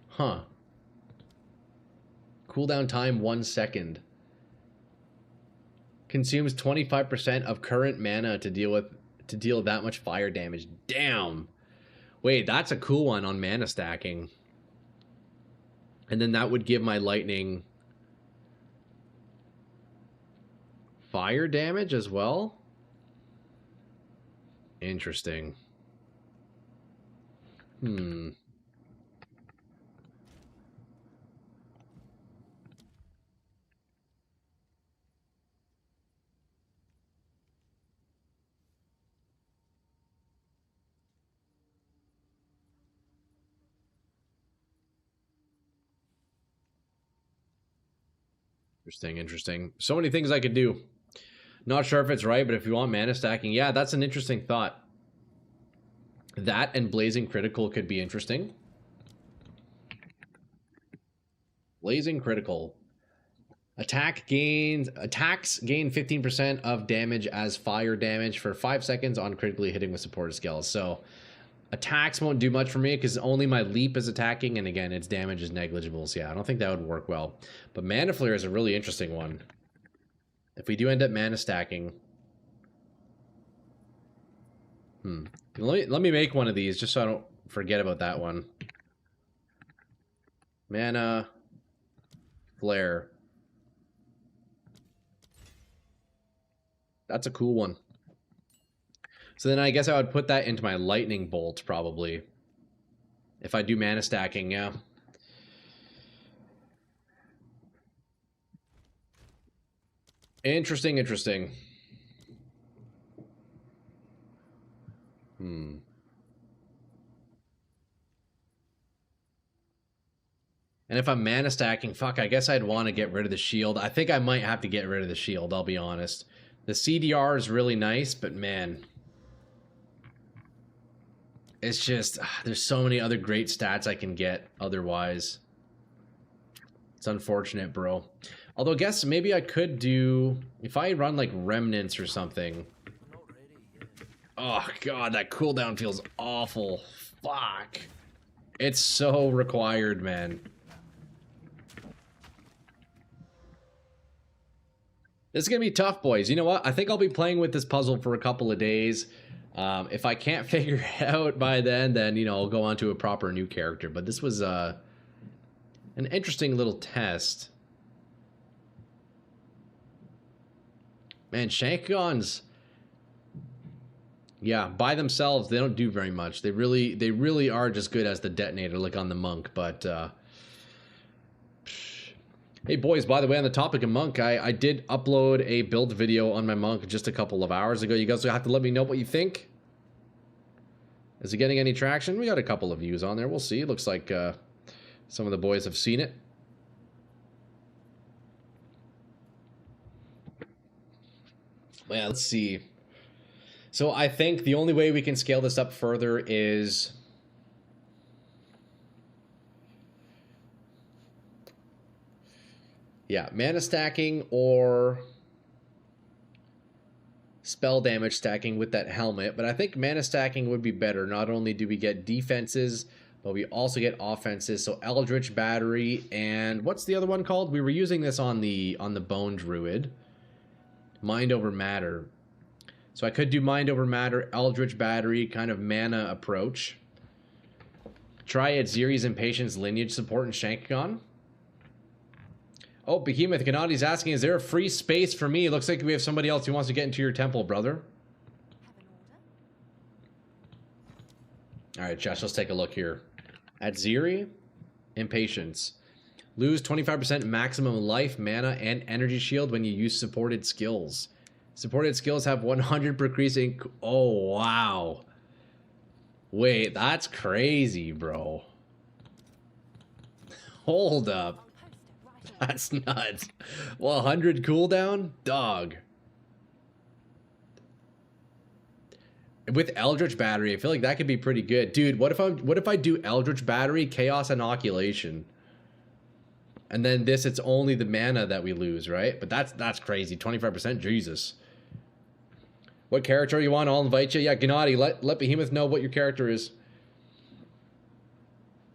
Huh. Cooldown time 1 second. Consumes 25% of current mana to deal that much fire damage. Damn. Wait, that's a cool one on mana stacking. And then that would give my lightning fire damage as well? Interesting. Interesting. So many things I could do. Not sure if it's right, but if you want mana stacking, yeah, that's an interesting thought. That and Blazing Critical could be interesting. Blazing Critical. Attacks gain 15% of damage as fire damage for 5 seconds on critically hitting with supported skills. So attacks won't do much for me because only my leap is attacking, and again, its damage is negligible. So yeah, I don't think that would work well. But Mana Flare is a really interesting one. If we do end up mana stacking, let me make one of these just so I don't forget about that one. Mana Flare. That's a cool one. So then I guess I would put that into my lightning bolt probably. If I do mana stacking, yeah. Interesting. And if I'm mana stacking, fuck, I guess I'd want to get rid of the shield. I think I might have to get rid of the shield, I'll be honest. The CDR is really nice, but man, it's just, there's so many other great stats I can get otherwise. It's unfortunate, bro. Although I guess maybe I could do, if I run like Remnants or something. Oh god, that cooldown feels awful. Fuck. It's so required, man. This is gonna be tough, boys. You know what? I think I'll be playing with this puzzle for a couple of days. If I can't figure it out by then, you know, I'll go on to a proper new character. But this was an interesting little test. Man, Shankgons, yeah, by themselves, they don't do very much. They really are just good as the detonator, like on the monk. But hey, boys, by the way, on the topic of monk, I did upload a build video on my monk just a couple of hours ago. You guys will have to let me know what you think. Is it getting any traction? We got a couple of views on there. We'll see. Looks like some of the boys have seen it. Yeah, let's see. So I think the only way we can scale this up further is... yeah, mana stacking or spell damage stacking with that helmet. But I think mana stacking would be better. Not only do we get defenses, but we also get offenses. So Eldritch Battery and what's the other one called? We were using this on the Bone Druid. Mind over Matter. So I could do Mind over Matter, Eldritch Battery, kind of mana approach. Try at Ziri's Impatience, Lineage Support, and Shankagon. Oh, Behemoth Gennadi's asking, is there a free space for me? Looks like we have somebody else who wants to get into your temple, brother. Have an order? Alright, Josh, let's take a look here. At Ziri, Impatience. Lose 25% maximum life, mana, and energy shield when you use supported skills. Supported skills have 100 per increasing... oh, wow. Wait, that's crazy, bro. Hold up. I'll post it right away. That's nuts. Well, 100 cooldown? Dog. With Eldritch Battery, I feel like that could be pretty good. Dude, what if I do Eldritch Battery, Chaos Inoculation? And then this, it's only the mana that we lose, right? But that's crazy. 25%? Jesus. What character you want? I'll invite you. Yeah, Gennady, let Behemoth know what your character is.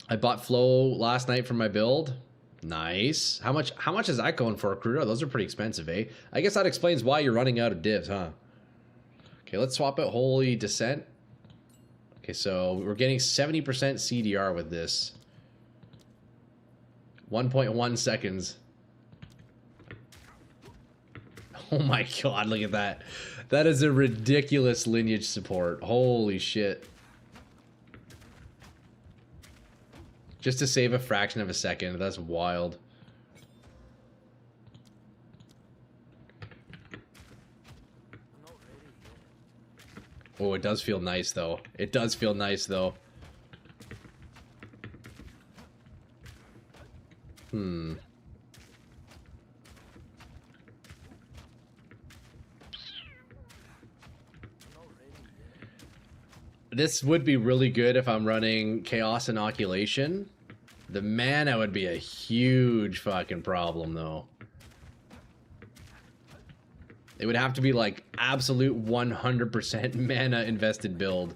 I bought Flow last night for my build. Nice. How much is that going for a Crudo? Those are pretty expensive, eh? I guess that explains why you're running out of divs, huh? Okay, let's swap out Holy Descent. Okay, so we're getting 70% CDR with this. 1.1 seconds. Oh my god, look at that. That is a ridiculous lineage support. Holy shit. Just to save a fraction of a second. That's wild. Oh, it does feel nice, though. It does feel nice, though. This would be really good if I'm running Chaos Inoculation. The mana would be a huge fucking problem, though. It would have to be like absolute 100% mana invested build.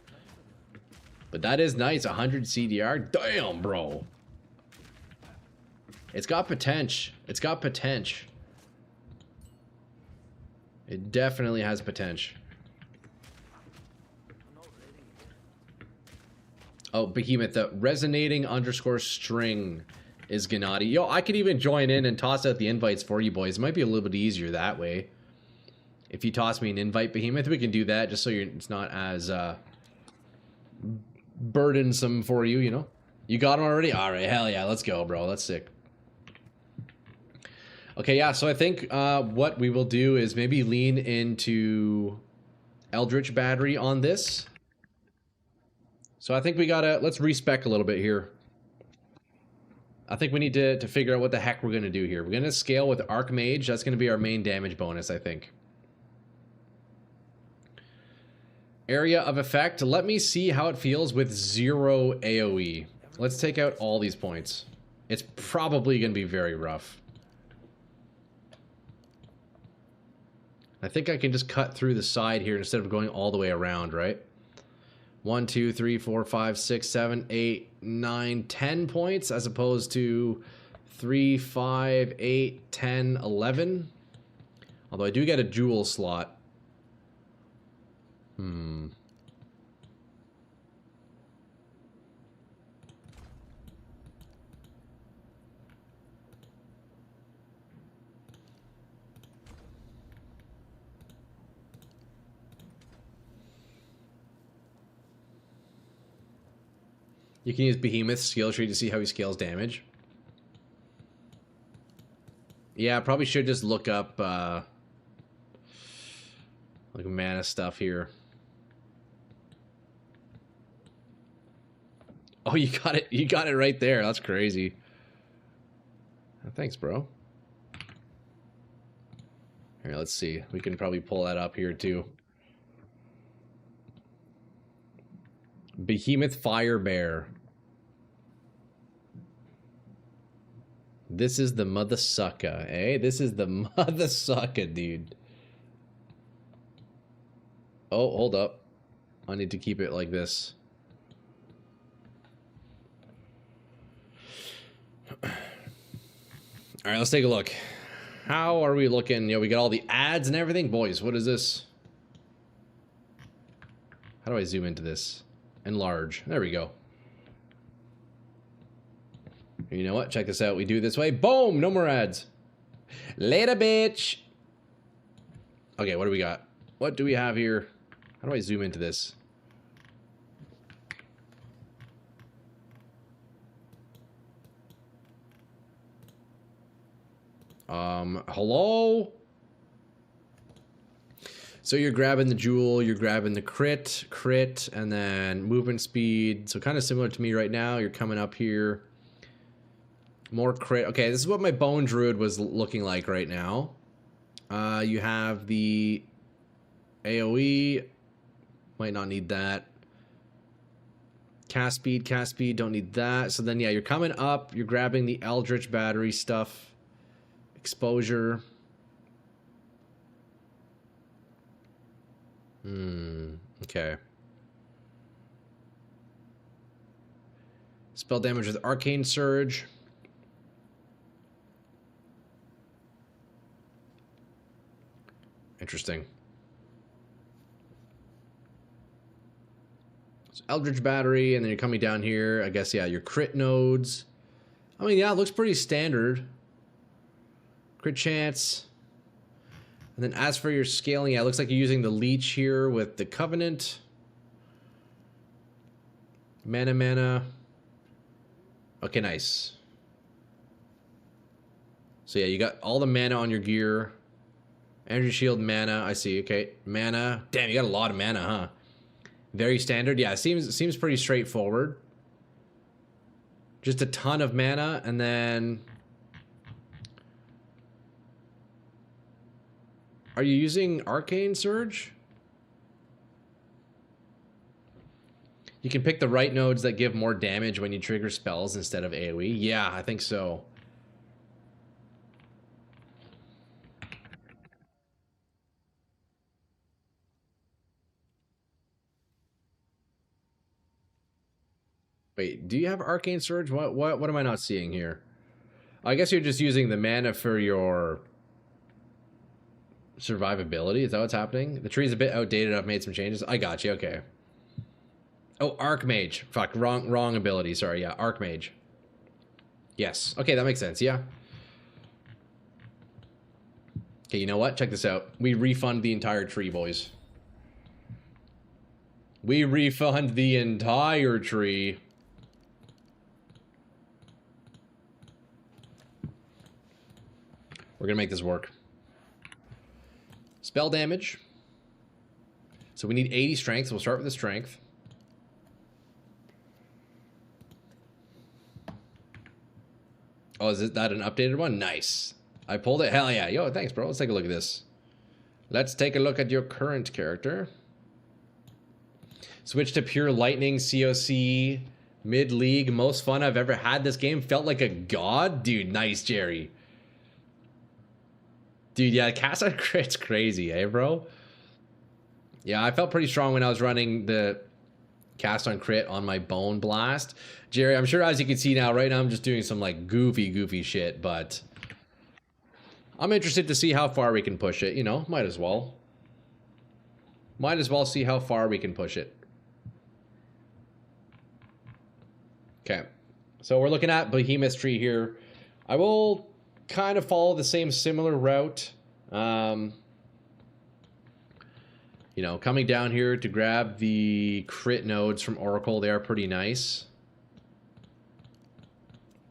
But that is nice, 100 CDR. Damn, bro. It's got potential. It's got potential. It definitely has potential. Oh, Behemoth, the resonating underscore string is Gennady. Yo, I could even join in and toss out the invites for you boys. It might be a little bit easier that way. If you toss me an invite, Behemoth, we can do that just so it's not as burdensome for you, you know? You got him already? Alright, hell yeah, let's go, bro. That's sick. Okay, yeah, so I think what we will do is maybe lean into Eldritch Battery on this. So I think we gotta, let's respec a little bit here. I think we need to figure out what the heck we're gonna do here. We're gonna scale with Archmage. That's gonna be our main damage bonus, I think. Area of effect. Let me see how it feels with 0 AoE. Let's take out all these points. It's probably gonna be very rough. I think I can just cut through the side here instead of going all the way around, right? 1, 2, 3, 4, 5, 6, 7, 8, 9, 10 points as opposed to 3, 5, 8, 10, 11. Although I do get a jewel slot. You can use Behemoth's skill tree to see how he scales damage. Yeah, I probably should just look up like mana stuff here. Oh, you got it. You got it right there. That's crazy. Thanks, bro. Here, let's see. We can probably pull that up here too. Behemoth Fire Bear. This is the mother sucker, eh? This is the mother sucker, dude. Oh, hold up. I need to keep it like this. All right, let's take a look. How are we looking? You know, we got all the ads and everything. Boys, what is this? How do I zoom into this? Enlarge. There we go. You know what? Check this out. We do it this way. Boom! No more ads. Later, bitch. Okay, what do we got? What do we have here? How do I zoom into this? Hello? So you're grabbing the jewel, you're grabbing the crit, and then movement speed. So kind of similar to me right now. You're coming up here. More crit. Okay, this is what my bone druid was looking like right now. You have the AoE. Might not need that. Cast speed, don't need that. So then, yeah, you're coming up. You're grabbing the Eldritch battery stuff. Exposure. Okay. Spell damage with Arcane Surge. Interesting. So Eldritch Battery, and then you're coming down here. I guess, yeah, your crit nodes. I mean, yeah, it looks pretty standard. Crit chance. And then as for your scaling, yeah, it looks like you're using the leech here with the Covenant. Mana. Okay, nice. So yeah, you got all the mana on your gear. Energy shield, mana, I see, okay. Mana. Damn, you got a lot of mana, huh? Very standard. Yeah, it seems pretty straightforward. Just a ton of mana, and then... Are you using Arcane Surge? You can pick the right nodes that give more damage when you trigger spells instead of AoE. Yeah, I think so. Wait, do you have Arcane Surge? What am I not seeing here? I guess you're just using the mana for your survivability. Is that what's happening? The tree's a bit outdated. I've made some changes. I got you. Okay. Oh, Archmage. Fuck, wrong ability. Sorry. Yeah, Archmage. Yes. Okay, that makes sense. Yeah. Okay, you know what? Check this out. We refund the entire tree, boys. We refund the entire tree. We're gonna make this work. Spell damage. So we need 80 strength, so we'll start with the strength. Oh, is that an updated one? Nice. I pulled it. Hell yeah. Yo, thanks, bro. Let's take a look at this. Let's take a look at your current character. Switch to pure lightning, COC, mid-league. Most fun I've ever had this game. Felt like a god. Dude, nice, Jerry. Dude, yeah, cast on crit's crazy, eh, bro? Yeah, I felt pretty strong when I was running the cast on crit on my bone blast. Jerry, I'm sure as you can see now, right now I'm just doing some like goofy shit, but I'm interested to see how far we can push it, you know, might as well. Might as well see how far we can push it. Okay, so we're looking at Behemoth Tree here. I will kind of follow the same similar route. You know, coming down here to grab the crit nodes from Oracle, they are pretty nice.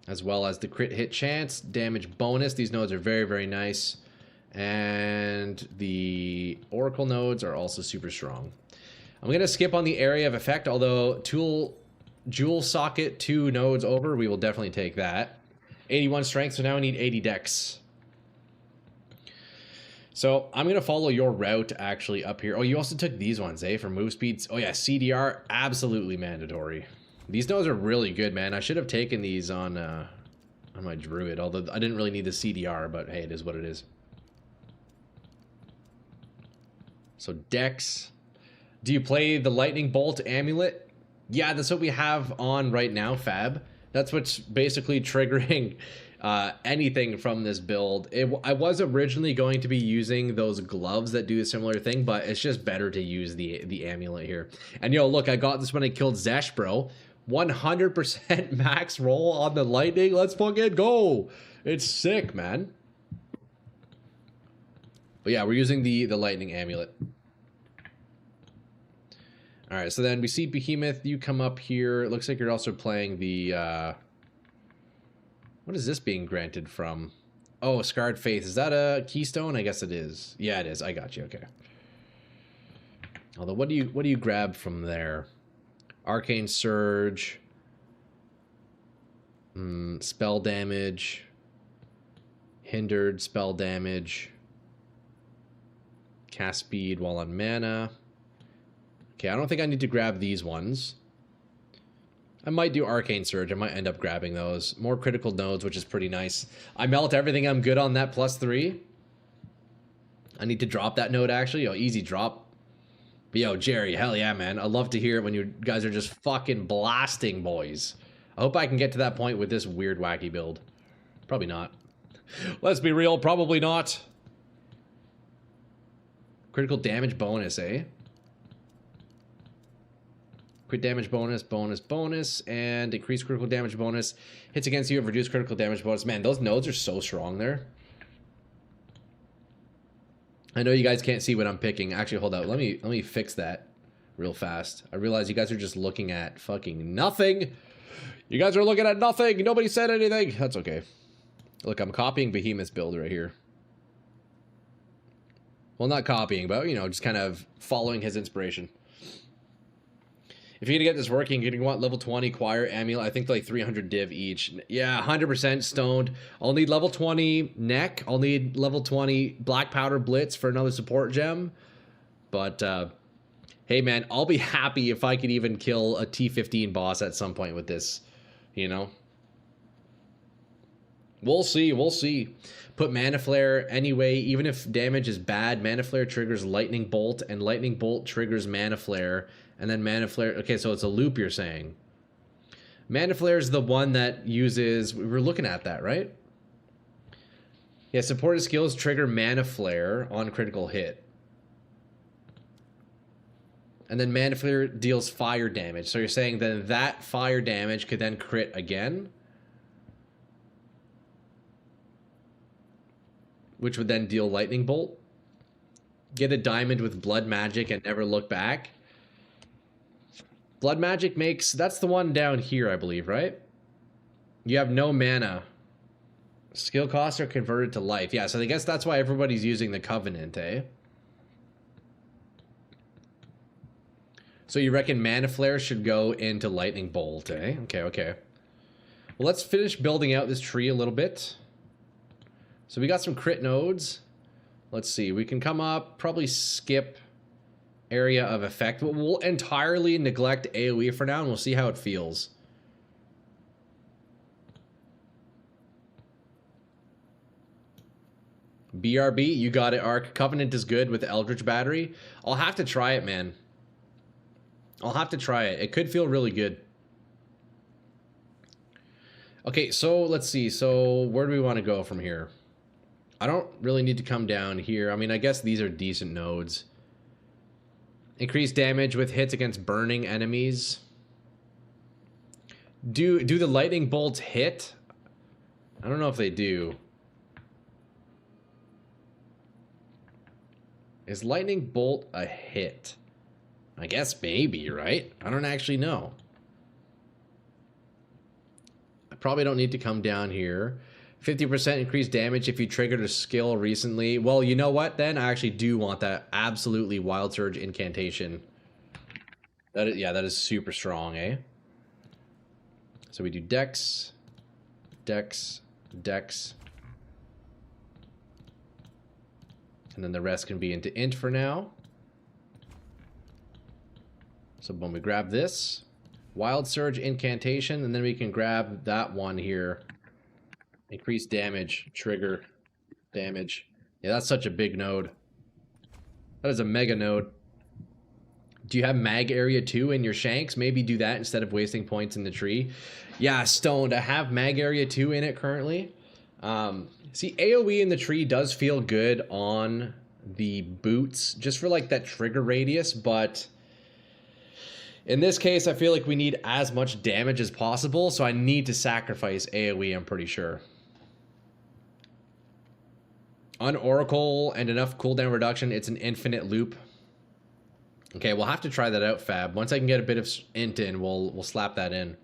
As well as the crit hit chance, damage bonus. These nodes are very nice. And the Oracle nodes are also super strong. I'm going to skip on the area of effect, although Jewel Socket 2 nodes over, we will definitely take that. 81 strength, so now I need 80 dex. So I'm going to follow your route actually up here. Oh, you also took these ones, eh? For move speeds. Oh yeah, CDR, absolutely mandatory. These nodes are really good, man. I should have taken these on my druid, although I didn't really need the CDR, but hey, it is what it is. So Dex. Do you play the Lightning Bolt Amulet? Yeah, that's what we have on right now, Fab. That's what's basically triggering anything from this build. I was originally going to be using those gloves that do a similar thing, but it's just better to use the amulet here. And yo, look, I got this when I killed Zesh, bro. 100% max roll on the lightning. Let's fucking go. It's sick, man. But yeah, we're using the lightning amulet. All right, so then we see Behemoth. You come up here. It looks like you're also playing the... what is this being granted from? Oh, Scarred Faith. Is that a keystone? I guess it is. Yeah, it is. I got you. Okay. Although, what do you grab from there? Arcane Surge. Spell damage. Hindered spell damage. Cast speed while on mana. Okay, I don't think I need to grab these ones. I might do Arcane Surge. I might end up grabbing those. More critical nodes, which is pretty nice. I melt everything. I'm good on that +3. I need to drop that node, actually. Yo, easy drop. But yo, Jerry, hell yeah, man. I love to hear it when you guys are just fucking blasting, boys. I hope I can get to that point with this weird, wacky build. Probably not. Let's be real, probably not. Critical damage bonus, eh? Crit damage bonus, bonus, and increased critical damage bonus. Hits against you have reduced critical damage bonus. Man, those nodes are so strong there. I know you guys can't see what I'm picking. Actually, hold out. Let me fix that real fast. I realize you guys are just looking at fucking nothing. You guys are looking at nothing. Nobody said anything. That's okay. Look, I'm copying Behemoth's build right here. Well, not copying, but, you know, just kind of following his inspiration. If you're gonna get this working, you're gonna want level 20 Choir Amulet. I think like 300 div each. Yeah, 100% stoned. I'll need level 20 Neck. I'll need level 20 Black Powder Blitz for another support gem. But, hey man, I'll be happy if I could even kill a T15 boss at some point with this, you know? We'll see, we'll see. Put Mana Flare anyway. Even if damage is bad, Mana Flare triggers Lightning Bolt, and Lightning Bolt triggers Mana Flare. And then Mana Flare... Okay, so it's a loop, you're saying. Mana Flare is the one that uses... We were looking at that, right? Yeah, supported skills trigger Mana Flare on critical hit. And then Mana Flare deals fire damage. So you're saying that that fire damage could then crit again? Which would then deal Lightning Bolt? Get a diamond with Blood Magic and never look back? Blood Magic makes... That's the one down here, I believe, right? You have no mana. Skill costs are converted to life. Yeah, so I guess that's why everybody's using the Covenant, eh? So you reckon Mana Flare should go into Lightning Bolt, eh? Okay, okay. Well, let's finish building out this tree a little bit. So we got some crit nodes. Let's see. We can come up, probably skip... area of effect. We'll entirely neglect AoE for now, and we'll see how it feels. BRB, you got it, Arc. Covenant is good with Eldritch Battery. I'll have to try it, man. I'll have to try it. It could feel really good. Okay, so let's see. So where do we want to go from here? I don't really need to come down here. I mean, I guess these are decent nodes. Increased damage with hits against burning enemies. Do the lightning bolts hit? I don't know if they do. Is lightning bolt a hit? I guess maybe, right? I don't actually know. I probably don't need to come down here. 50% increased damage if you triggered a skill recently. Well, you know what then? I actually do want that absolutely Wild Surge incantation. That is, yeah, that is super strong, eh? So we do Dex, Dex, Dex. And then the rest can be into int for now. So when we grab this, Wild Surge Incantation, and then we can grab that one here. Increase damage, trigger, damage. Yeah, that's such a big node. That is a mega node. Do you have mag area 2 in your shanks? Maybe do that instead of wasting points in the tree. Yeah, Stoned, I have mag area 2 in it currently. See, AoE in the tree does feel good on the boots, just for like that trigger radius, but in this case, I feel like we need as much damage as possible, so I need to sacrifice AoE, I'm pretty sure. On Oracle and enough cooldown reduction, it's an infinite loop. Okay, we'll have to try that out, Fab. Once I can get a bit of int in, we'll slap that in.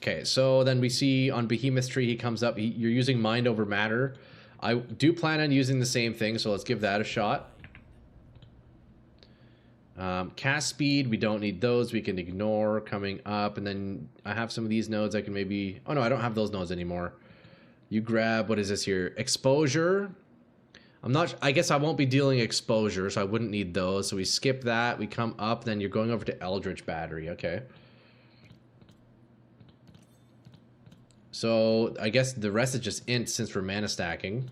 Okay, so then we see on Behemoth's tree, he comes up. You're using Mind over Matter. I do plan on using the same thing, so let's give that a shot. Cast speed, we don't need those. We can ignore coming up. And then I have some of these nodes I can maybe... Oh, no, I don't have those nodes anymore. You grab... What is this here? Exposure. I'm not... I guess I won't be dealing exposure, so I wouldn't need those. So we skip that. We come up. Then you're going over to Eldritch Battery. Okay. So I guess the rest is just int since we're mana stacking.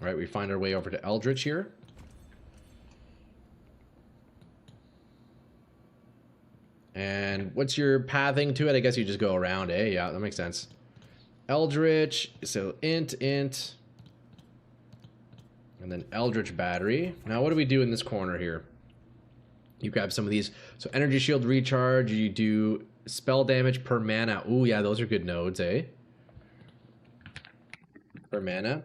All right, we find our way over to Eldritch here. And what's your pathing to it? I guess you just go around, eh? Yeah, that makes sense. Eldritch, so int. And then Eldritch Battery. Now, what do we do in this corner here? You grab some of these. So Energy Shield Recharge, you do spell damage per mana. Ooh, yeah, those are good nodes, eh? Per mana.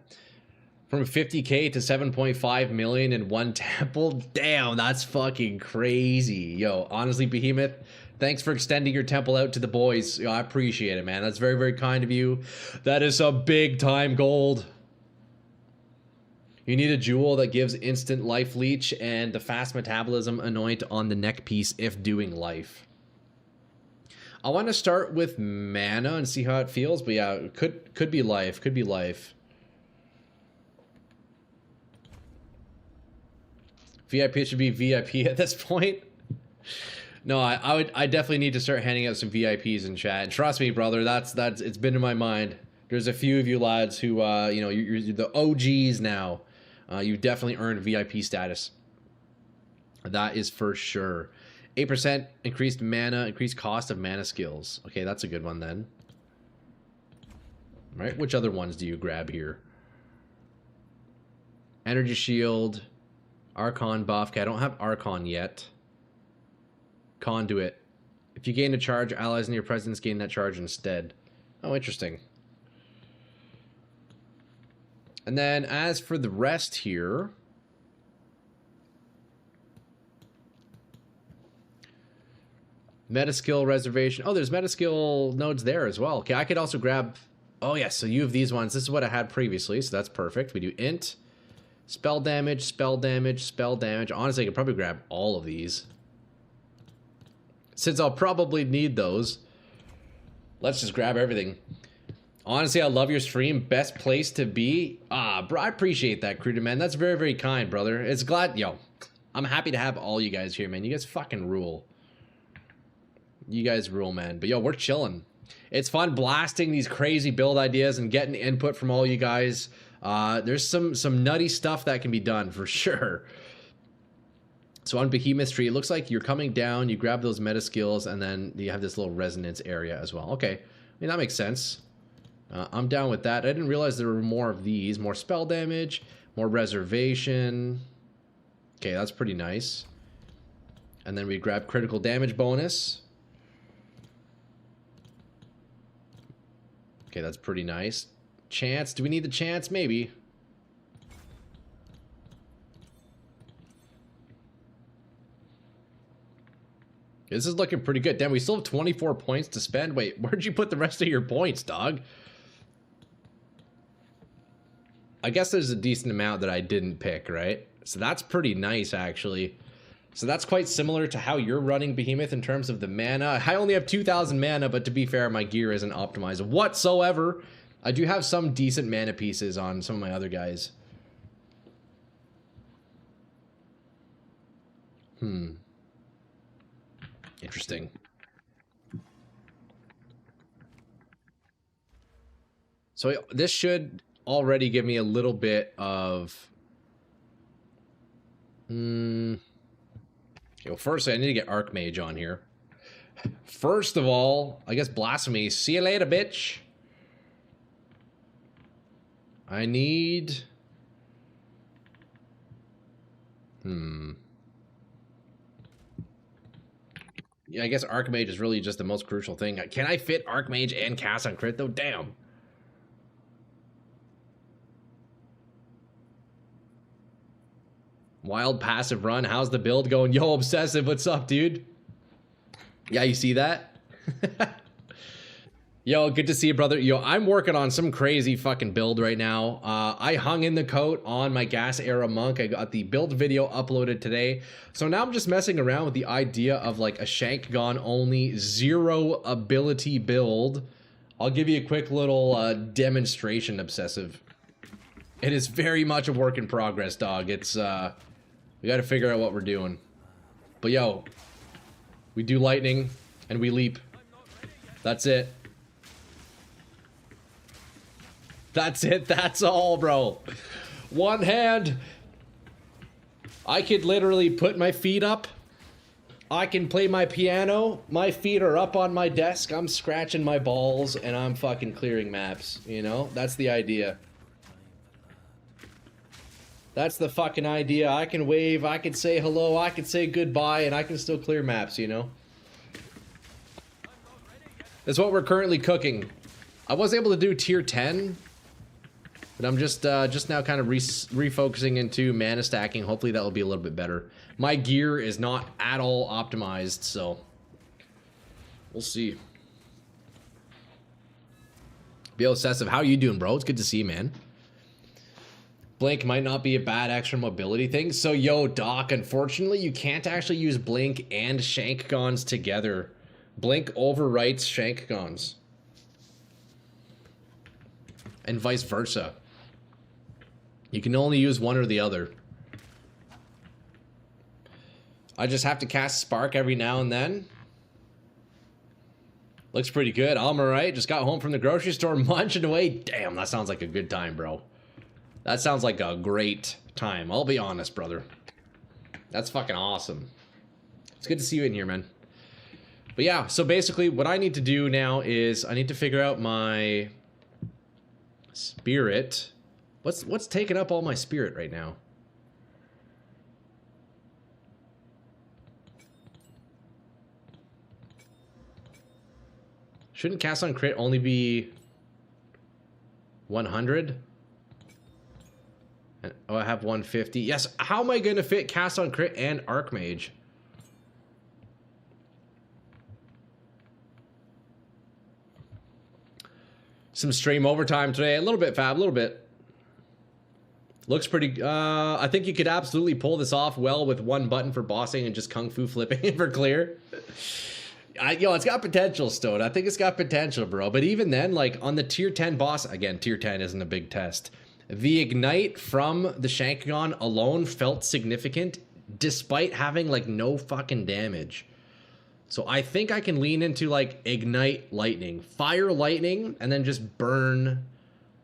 From 50k to 7.5 million in one temple. Damn, that's fucking crazy. Yo, honestly, Behemoth, thanks for extending your temple out to the boys. Yo, I appreciate it, man. That's very, very kind of you. That is some big time gold. You need a jewel that gives instant life leech and the fast metabolism anoint on the neck piece if doing life. I want to start with mana and see how it feels, but yeah, could be life, could be life. VIP should be VIP at this point. No, I definitely need to start handing out some VIPs in chat. And trust me, brother, that's it's been in my mind. There's a few of you lads who you know, you're the OGs now. You definitely earned VIP status. That is for sure. 8% increased mana, increased cost of mana skills. Okay, that's a good one then. All right, which other ones do you grab here? Energy Shield, Archon buff. Okay, I don't have Archon yet. Conduit. If you gain a charge, allies in your presence gain that charge instead. Oh, interesting. And then as for the rest here, meta skill reservation. Oh, there's meta skill nodes there as well. Okay, I could also grab... Oh, yeah, so you have these ones. This is what I had previously, so that's perfect. We do int, spell damage, spell damage, spell damage. Honestly, I could probably grab all of these. Since I'll probably need those, let's just grab everything. Honestly, I love your stream. Best place to be. Ah, bro, I appreciate that, Cruder, man. That's very, very kind, brother. It's glad... Yo, I'm happy to have all you guys here, man. You guys fucking rule. You guys rule, man. But yo, we're chilling. It's fun blasting these crazy build ideas and getting input from all you guys. There's some nutty stuff that can be done for sure. So on Behemoth Tree, it looks like you're coming down, you grab those meta skills, and then you have this little resonance area as well. Okay, I mean, that makes sense. I'm down with that. I didn't realize there were more of these. More spell damage, more reservation. Okay, that's pretty nice. And then we grab critical damage bonus. Okay, that's pretty nice. Chance, do we need the chance? Maybe. This is looking pretty good. Damn, we still have 24 points to spend. Wait, where'd you put the rest of your points, dog? I guess there's a decent amount that I didn't pick, right? So that's pretty nice, actually. So that's quite similar to how you're running Behemoth in terms of the mana. I only have 2,000 mana, but to be fair, my gear isn't optimized whatsoever. I do have some decent mana pieces on some of my other guys. Interesting. So this should already give me a little bit of... Okay, well, first I need to get Archmage on here. First of all, I guess Blasphemy. See you later, bitch. I need... Yeah, I guess Archmage is really just the most crucial thing. Can I fit Archmage and cast on crit, though? Damn. Wild passive run. How's the build going? Yo, Obsessive, what's up, dude? Yeah, you see that? Yo, good to see you, brother. Yo, I'm working on some crazy fucking build right now. I hung in the coat on my Gas Era Monk. I got the build video uploaded today. So now I'm just messing around with the idea of like a Shank Gone only 0 ability build. I'll give you a quick little demonstration, Obsessive. It is very much a work in progress, dog. It's, we gotta figure out what we're doing. But yo, we do lightning and we leap. That's it. That's it. That's all, bro. One hand. I could literally put my feet up. I can play my piano. My feet are up on my desk. I'm scratching my balls and I'm fucking clearing maps. You know, that's the idea. That's the fucking idea. I can wave. I can say hello. I can say goodbye and I can still clear maps, you know? That's what we're currently cooking. I was able to do tier 10. But I'm just now kind of refocusing into mana stacking. Hopefully that will be a little bit better. My gear is not at all optimized, so we'll see. Be obsessive. How you doing, bro? It's good to see you, man. Blink might not be a bad extra mobility thing. So, yo, Doc, unfortunately, you can't actually use Blink and Shank Gons together. Blink overwrites Shank Gons. And vice versa. You can only use one or the other. I just have to cast Spark every now and then. Looks pretty good. I'm alright. Just got home from the grocery store munching away. Damn, that sounds like a good time, bro. That sounds like a great time. I'll be honest, brother. That's fucking awesome. It's good to see you in here, man. But yeah, so basically what I need to do now is I need to figure out my... spirit. What's taking up all my spirit right now? Shouldn't cast on crit only be 100? Oh, I have 150. Yes, how am I going to fit cast on crit and Archmage? Some stream overtime today. A little bit, Fab, a little bit. Looks pretty... I think you could absolutely pull this off well with one button for bossing and just kung fu flipping it for clear. Yo, it's got potential, Stone. I think it's got potential, bro. But even then, like, on the tier 10 boss... Again, tier 10 isn't a big test. The ignite from the Shankagon alone felt significant, despite having, like, no fucking damage. So I think I can lean into, like, ignite lightning. Fire lightning, and then just burn...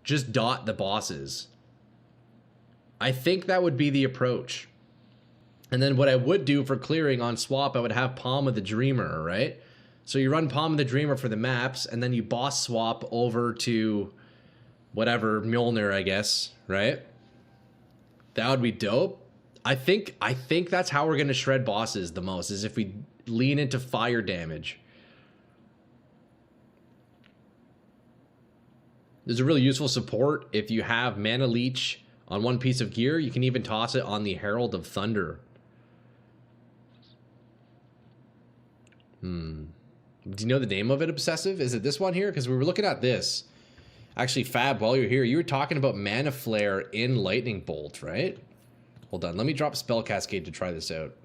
Just dot the bosses. I think that would be the approach. And then what I would do for clearing on swap, I would have Palm of the Dreamer, right? So you run Palm of the Dreamer for the maps, and then you boss swap over to whatever, Mjolnir, I guess, right? That would be dope. I think that's how we're going to shred bosses the most, is if we lean into fire damage. There's a really useful support if you have Mana Leech on one piece of gear. You can even toss it on the Herald of Thunder. Do you know the name of it, Obsessive? Is it this one here? Because we were looking at this. Actually, Fab, while you're here, you were talking about Mana Flare in Lightning Bolt, right? Hold on, let me drop Spell Cascade to try this out.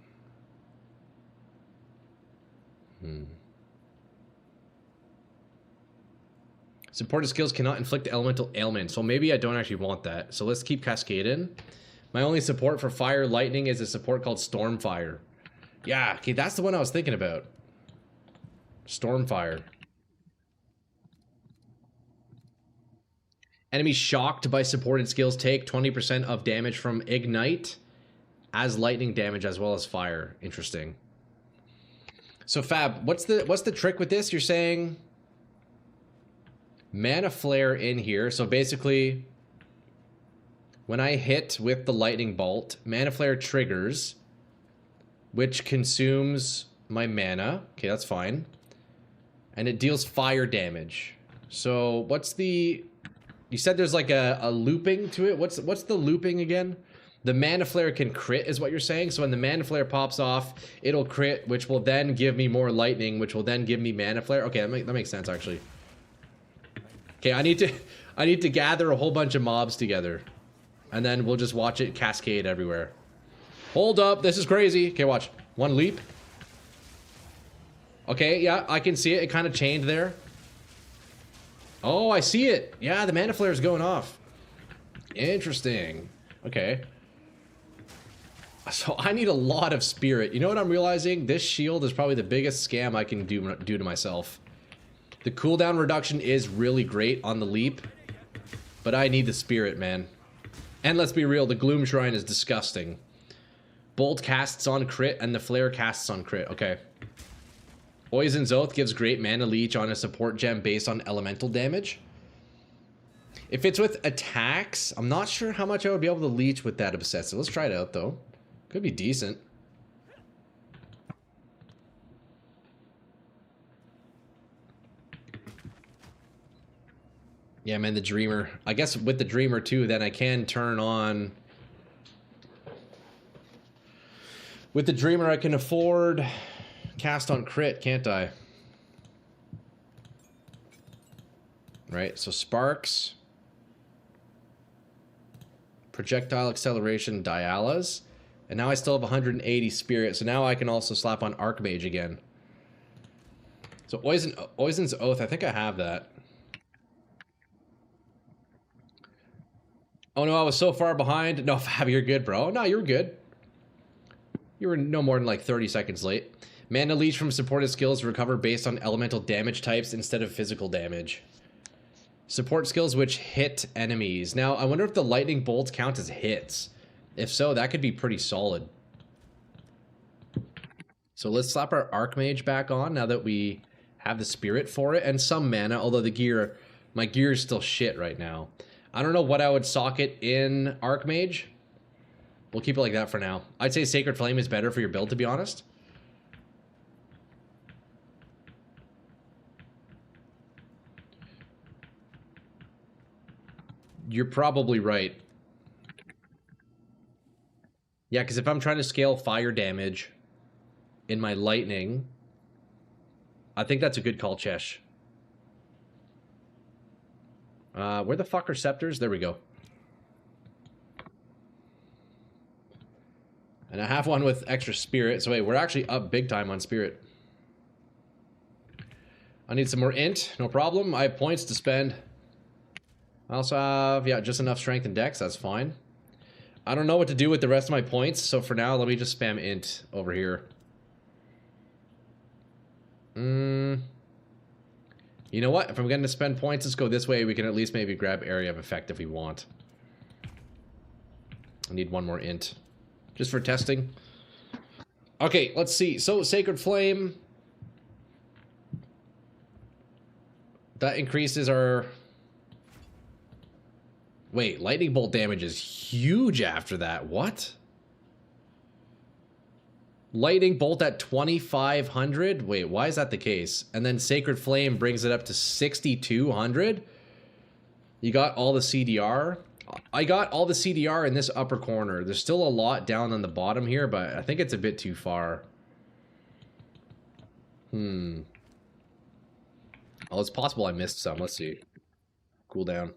Supported skills cannot inflict elemental ailment, so maybe I don't actually want that. So let's keep Cascading. My only support for fire lightning is a support called Stormfire. Yeah, okay, that's the one I was thinking about. Stormfire. Enemies shocked by supported skills take 20% of damage from Ignite as lightning damage as well as fire. Interesting. So Fab, what's the trick with this? You're saying Mana Flare in here. So basically, when I hit with the lightning bolt, Mana Flare triggers, which consumes my mana. Okay, that's fine. And it deals fire damage. So what's the... You said there's like a looping to it. What's the looping again? The Mana Flare can crit is what you're saying. So when the Mana Flare pops off, it'll crit, which will then give me more lightning, which will then give me Mana Flare. Okay, that makes sense actually. Okay, I need to gather a whole bunch of mobs together. And then we'll just watch it cascade everywhere. Hold up, this is crazy. Okay, watch. One leap. Okay, yeah, I can see it. It kind of chained there. Oh, I see it. Yeah, the Mana Flare is going off. Interesting. Okay. So I need a lot of spirit. You know what I'm realizing? This shield is probably the biggest scam I can do to myself. The cooldown reduction is really great on the leap, but I need the spirit, man. And let's be real, the Gloom Shrine is disgusting. Bolt casts on crit and the Flare casts on crit. Okay. Poison's Oath gives great mana leech on a support gem based on elemental damage. If it's with attacks, I'm not sure how much I would be able to leech with that obsessive. Let's try it out though. Could be decent. Yeah, man, the Dreamer. I guess with the Dreamer too, then I can turn on... With the Dreamer, I can afford cast on crit, can't I? Right, so Sparks. Projectile Acceleration, Dialas. And now I still have 180 Spirit, so now I can also slap on Archmage again. So Poison's Oath, I think I have that. Oh no, I was so far behind. No, Fab, you're good, bro. No, you were good. You were no more than like 30 seconds late. Mana Leech from supported skills recover based on elemental damage types instead of physical damage. Support skills which hit enemies. Now, I wonder if the lightning bolts count as hits. If so, that could be pretty solid. So let's slap our Archmage back on now that we have the spirit for it and some mana, although the gear, my gear is still shit right now. I don't know what I would socket in Archmage. We'll keep it like that for now. I'd say Sacred Flame is better for your build, to be honest. You're probably right. Yeah, because if I'm trying to scale fire damage in my lightning, I think that's a good call, Chesh. Where the fuck are scepters? There we go. And I have one with extra spirit. So wait, we're actually up big time on spirit. I need some more int. No problem. I have points to spend. I also have, yeah, just enough strength and dex. That's fine. I don't know what to do with the rest of my points. So for now, let me just spam int over here. You know what? If I'm going to spend points, let's go this way. We can at least maybe grab area of effect if we want. I need one more int. Just for testing. Okay, let's see. So, Sacred Flame. That increases our... Wait, Lightning Bolt damage is huge after that. What? Lightning Bolt at 2,500? Wait, why is that the case? And then Sacred Flame brings it up to 6,200? You got all the CDR? I got all the CDR in this upper corner. There's still a lot down on the bottom here, but I think it's a bit too far. Oh, it's possible I missed some. Let's see. Cool down.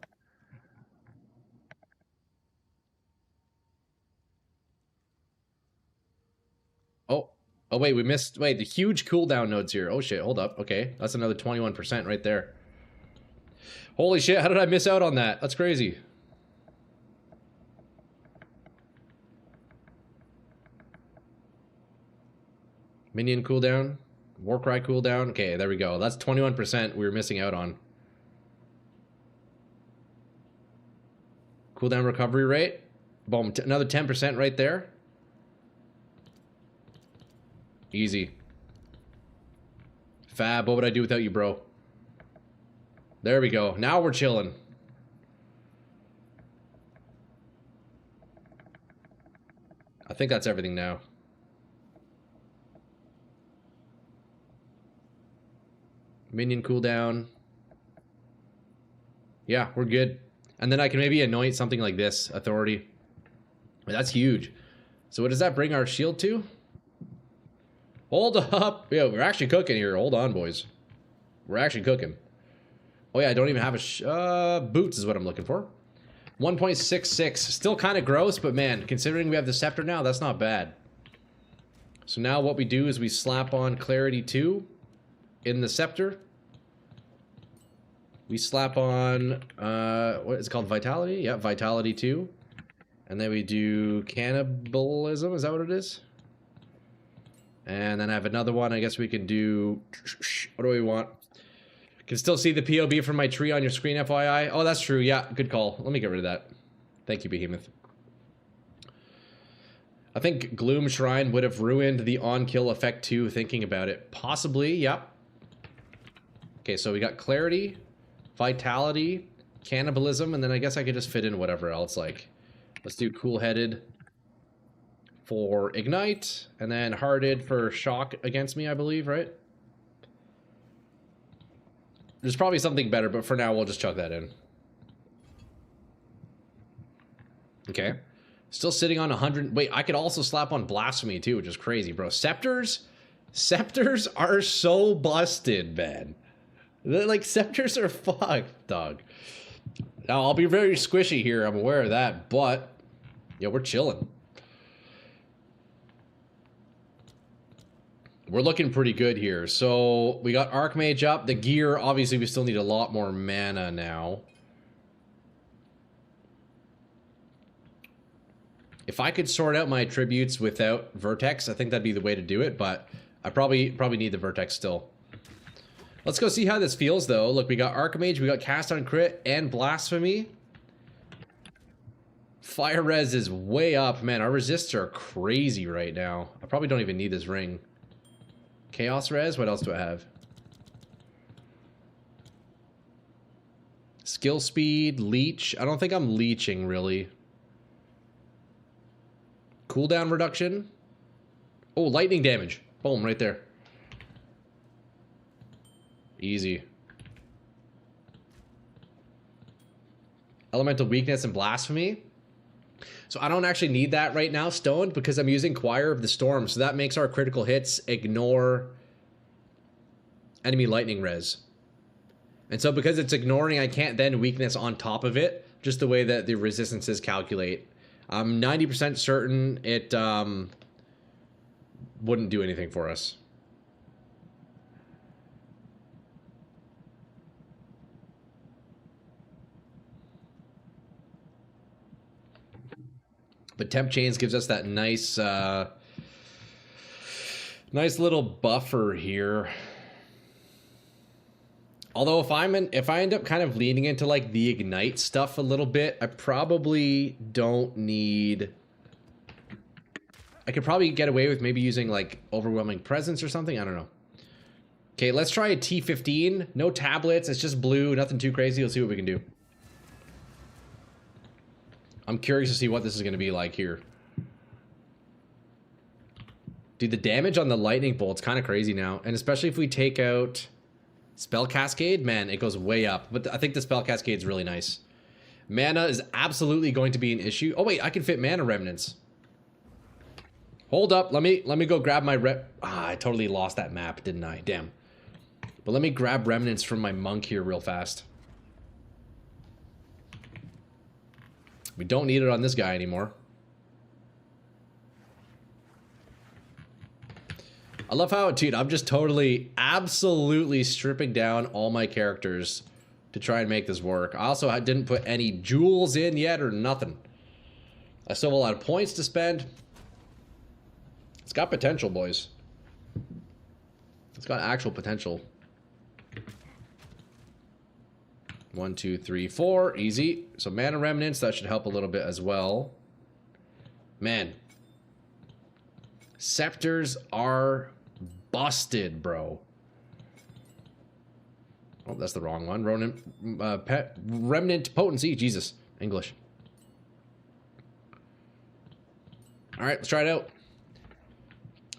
Oh, Oh, wait, we missed... Wait, the huge cooldown nodes here. Oh, shit, hold up. Okay, that's another 21% right there. Holy shit, how did I miss out on that? That's crazy. Minion cooldown. Warcry cooldown. Okay, there we go. That's 21% we were missing out on. Cooldown recovery rate. Boom, another 10% right there. Easy. Fab, what would I do without you, bro? There we go. Now we're chilling. I think that's everything now. Minion cooldown. Yeah, we're good. And then I can maybe anoint something like this. Authority. That's huge. So what does that bring our shield to? Hold up. Yeah, we're actually cooking here. Hold on, boys. We're actually cooking. Oh yeah, I don't even have a boots is what I'm looking for. 1.66. Still kind of gross, but man, considering we have the scepter now, that's not bad. So now what we do is we slap on Clarity 2 in the scepter. We slap on, what is it called? Vitality? Yeah, Vitality 2. And then we do Cannibalism. Is that what it is? And then I have another one. I guess we can do... What do we want? Can still see the POB from my tree on your screen, FYI. Oh, that's true. Yeah, good call. Let me get rid of that. Thank you, Behemoth. I think Gloom Shrine would have ruined the on-kill effect too, thinking about it. Possibly, yep. Okay, so we got Clarity, Vitality, Cannibalism, and then I guess I could just fit in whatever else. Like, let's do Cool-Headed for Ignite, and then Hearted for Shock against me, I believe, right? There's probably something better, but for now, we'll just chuck that in. Okay. Still sitting on 100... Wait, I could also slap on Blasphemy, too, which is crazy, bro. Scepters? Scepters are so busted, man. Like, scepters are fucked, dog. Now, I'll be very squishy here. I'm aware of that, but... Yeah, we're chilling. We're looking pretty good here. So, we got Archmage up. The gear, obviously, we still need a lot more mana now. If I could sort out my attributes without Vertex, I think that'd be the way to do it, but I probably need the Vertex still. Let's go see how this feels, though. Look, we got Archmage, we got Cast on Crit, and Blasphemy. Fire Res is way up. Man, our resists are crazy right now. I probably don't even need this ring. Chaos Res, what else do I have? Skill Speed, Leech. I don't think I'm leeching, really. Cooldown reduction. Oh, lightning damage. Boom, right there. Easy. Elemental weakness and blasphemy. So I don't actually need that right now, stoned, because I'm using Choir of the Storm. So that makes our critical hits ignore enemy lightning res. And so because it's ignoring, I can't then weakness on top of it, just the way that the resistances calculate. I'm 90% certain it wouldn't do anything for us. But Temp Chains gives us that nice, nice little buffer here. Although if I end up kind of leaning into like the Ignite stuff a little bit, I probably don't need... I could probably get away with maybe using like Overwhelming Presence or something. I don't know. Okay, let's try a T15. No tablets. It's just blue. Nothing too crazy. Let's see what we can do. I'm curious to see what this is going to be like here. Dude, the damage on the lightning bolt's kind of crazy now. And especially if we take out Spell Cascade, man, it goes way up. But I think the Spell Cascade is really nice. Mana is absolutely going to be an issue. Oh, wait, I can fit Mana Remnants. Hold up. Let me go grab my I totally lost that map, didn't I? Damn. But let me grab Remnants from my monk here real fast. We don't need it on this guy anymore. I love how, dude, I'm just totally, absolutely stripping down all my characters to try and make this work. I also didn't put any jewels in yet or nothing. I still have a lot of points to spend. It's got potential, boys. It's got actual potential. 1, 2, 3, 4. Easy. So mana remnants, that should help a little bit as well. Man. Scepters are busted, bro. Oh, that's the wrong one. Remnant potency. Jesus. English. Alright, let's try it out.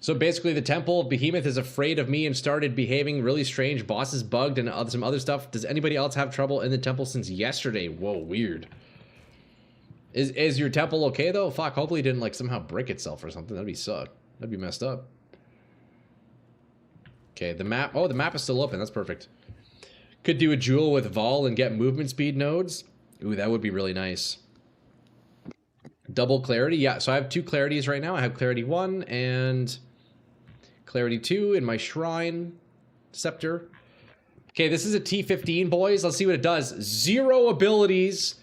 So basically the Temple of Behemoth is afraid of me and started behaving really strange. Boss is bugged and some other stuff. Does anybody else have trouble in the temple since yesterday? Whoa, weird. Is your temple okay though? Fuck, hopefully it didn't like somehow break itself or something. That'd be suck. That'd be messed up. Okay, the map. Oh, the map is still open. That's perfect. Could do a jewel with Vol and get movement speed nodes. Ooh, that would be really nice. Double clarity. Yeah, so I have 2 clarities right now. I have clarity 1 and clarity 2 in my shrine scepter. Okay, this is a T15, boys. Let's see what it does. 0 abilities.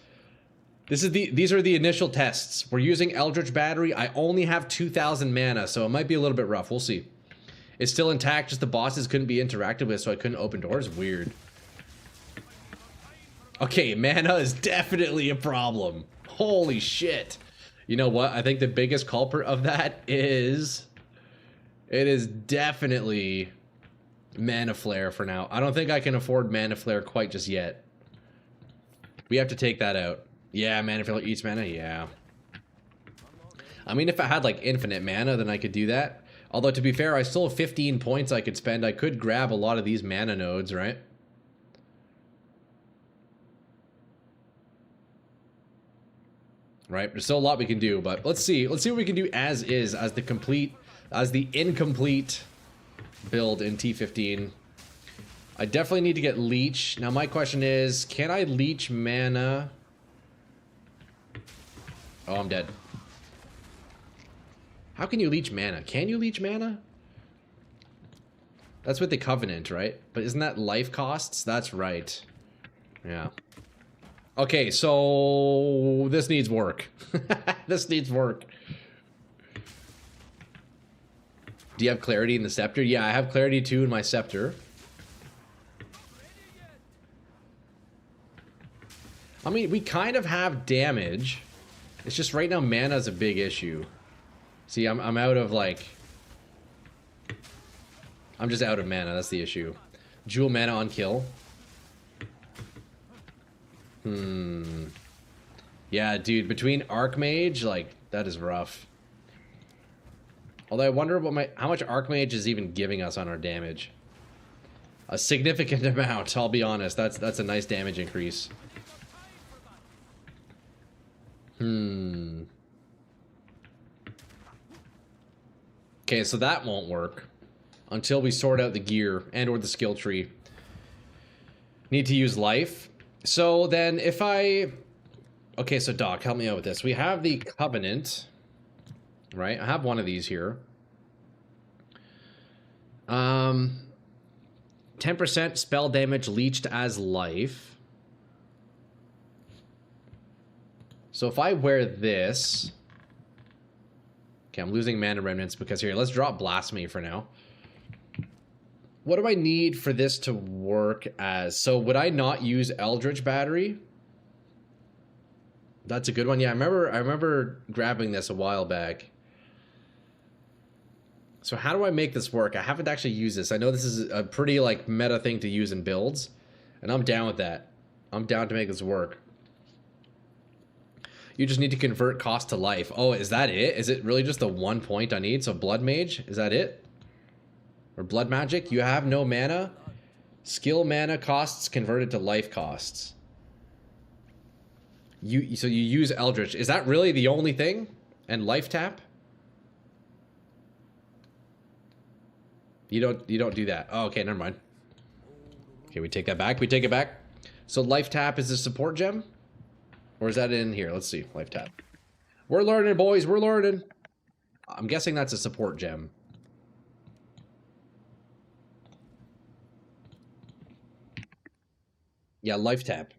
These are the initial tests. We're using Eldritch Battery. I only have 2,000 mana, so it might be a little bit rough. We'll see. It's still intact, just the bosses couldn't be interacted with, so I couldn't open doors. Weird. Okay, mana is definitely a problem. Holy shit. You know what? I think the biggest culprit of that is... It is definitely Mana Flare for now. I don't think I can afford Mana Flare quite just yet. We have to take that out. Yeah, Mana Flare eats mana, yeah. I mean, if I had like infinite mana, then I could do that. Although, to be fair, I still have 15 points I could spend. I could grab a lot of these mana nodes, right? Right, there's still a lot we can do, but let's see. Let's see what we can do as is, as the incomplete build in T15. I definitely need to get leech. Now my question is, can I leech mana? Oh, I'm dead. How can you leech mana? Can you leech mana? That's with the Covenant, right? But isn't that life costs? That's right. Yeah. Okay, so this needs work. This needs work. Do you have clarity in the scepter? Yeah, I have clarity 2 in my scepter. I mean, we kind of have damage. It's just right now mana is a big issue. See, I'm out of like... I'm just out of mana, that's the issue. Jewel mana on kill. Yeah, dude, between Archmage, like, that is rough. Although I wonder what how much Archmage is even giving us on our damage. A significant amount, I'll be honest. That's a nice damage increase. Okay, so that won't work until we sort out the gear and or the skill tree. Need to use life. So then if I... Okay, so Doc, help me out with this. We have the Covenant, right? I have one of these here. 10% spell damage leached as life. So if I wear this... Okay, I'm losing mana remnants because here, let's drop Blasphemy for now. What do I need for this to work as? So would I not use Eldritch Battery? That's a good one. Yeah, I remember grabbing this a while back. So how do I make this work? I haven't actually used this. I know this is a pretty like meta thing to use in builds, and I'm down with that. I'm down to make this work. You just need to convert cost to life. Oh, is that it? Is it really just the 1 point I need? So Blood Mage, is that it? Or Blood Magic? You have no mana? Skill mana costs converted to life costs. So you use Eldritch. Is that really the only thing? And life tap? You don't do that. Oh, okay, never mind. Okay, we take that back. We take it back. So life tap is a support gem? Or is that in here? Let's see. Life tap. We're learning, boys. We're learning. I'm guessing that's a support gem. Yeah, life tap.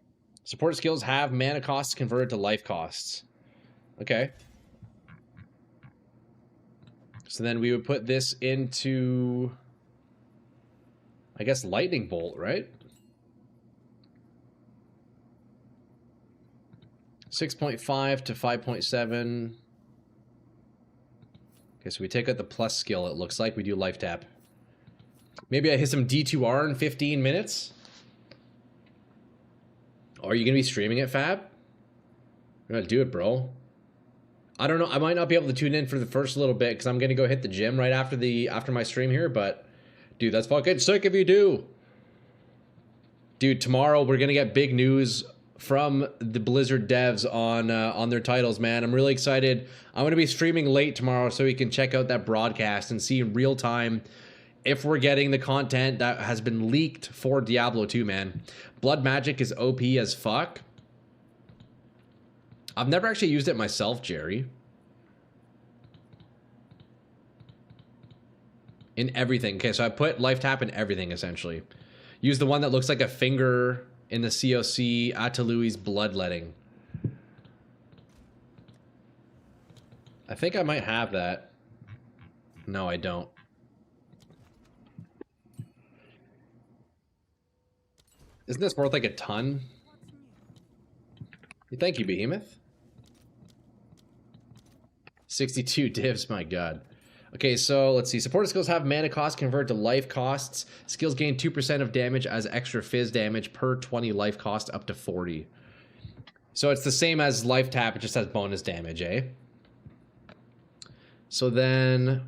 Support skills have mana costs converted to life costs. Okay. So then we would put this into, I guess, lightning bolt, right? 6.5 to 5.7. Okay, so we take out the plus skill, it looks like. We do life tap. Maybe I hit some D2R in 15 minutes? Are you going to be streaming it, Fab? I'm going to do it, bro. I don't know. I might not be able to tune in for the first little bit because I'm going to go hit the gym right after my stream here. But, dude, that's fucking sick if you do. Dude, tomorrow we're going to get big news from the Blizzard devs on their titles, man. I'm really excited. I'm going to be streaming late tomorrow so we can check out that broadcast and see in real time if we're getting the content that has been leaked for Diablo 2, man. Blood magic is OP as fuck. I've never actually used it myself, Jerry. In everything. Okay, so I put life tap in everything, essentially. Use the one that looks like a finger in the COC, Atalui's bloodletting. I think I might have that. No, I don't. Isn't this worth like a ton? Thank you, Behemoth. 62 divs, my god. Okay, so let's see. Supported skills have mana costs converted to life costs. Skills gain 2% of damage as extra fizz damage per 20 life cost up to 40. So it's the same as life tap, it just has bonus damage, eh? So then...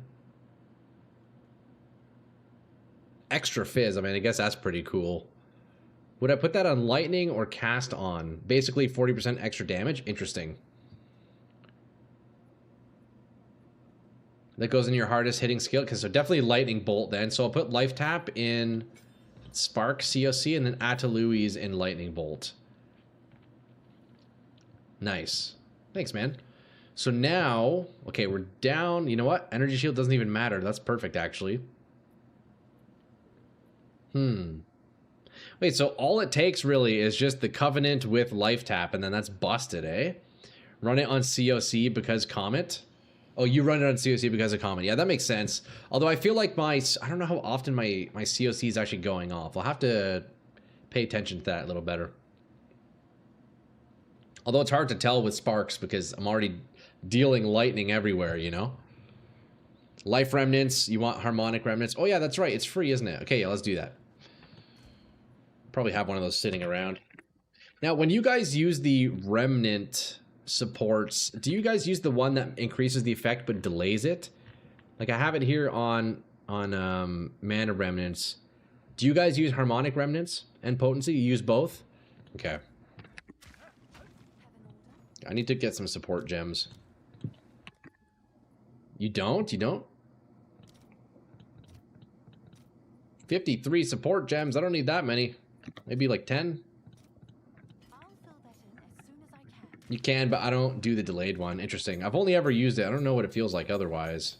extra fizz, I mean, I guess that's pretty cool. Would I put that on lightning or cast on? Basically 40% extra damage? Interesting. That goes in your hardest hitting skill. Okay, so definitely lightning bolt then. So I'll put life tap in spark COC and then Atalui's in lightning bolt. Nice. Thanks, man. So now, okay, we're down. You know what? Energy shield doesn't even matter. That's perfect, actually. Wait, so all it takes really is just the Covenant with life tap, and then that's busted, eh? Run it on COC because Comet. Oh, you run it on COC because of Comet. Yeah, that makes sense. Although I feel like I don't know how often my COC is actually going off. I'll have to pay attention to that a little better. Although it's hard to tell with Sparks because I'm already dealing lightning everywhere, you know? Life Remnants, you want Harmonic Remnants. Oh yeah, that's right, it's free, isn't it? Okay, yeah, let's do that. Probably have one of those sitting around. Now, when you guys use the Remnant supports, do you guys use the one that increases the effect but delays it? Like I have it here on Mana Remnants. Do you guys use Harmonic Remnants and Potency? You use both? Okay. I need to get some support gems. You don't? You don't? 53 support gems. I don't need that many. Maybe like 10? I'll fill that in as soon as I can. You can, but I don't do the delayed one. Interesting. I've only ever used it. I don't know what it feels like otherwise.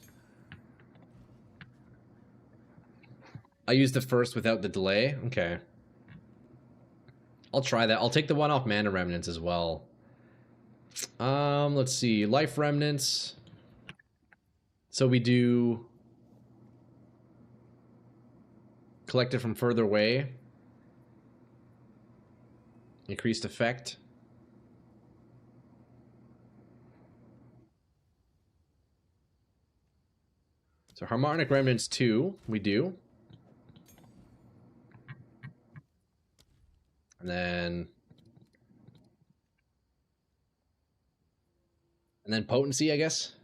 I used the first without the delay? Okay. I'll try that. I'll take the one off Mana Remnants as well. Let's see. Life Remnants. So we do... collected from further away. Increased effect. So Harmonic Remnants 2, we do. And then Potency, I guess.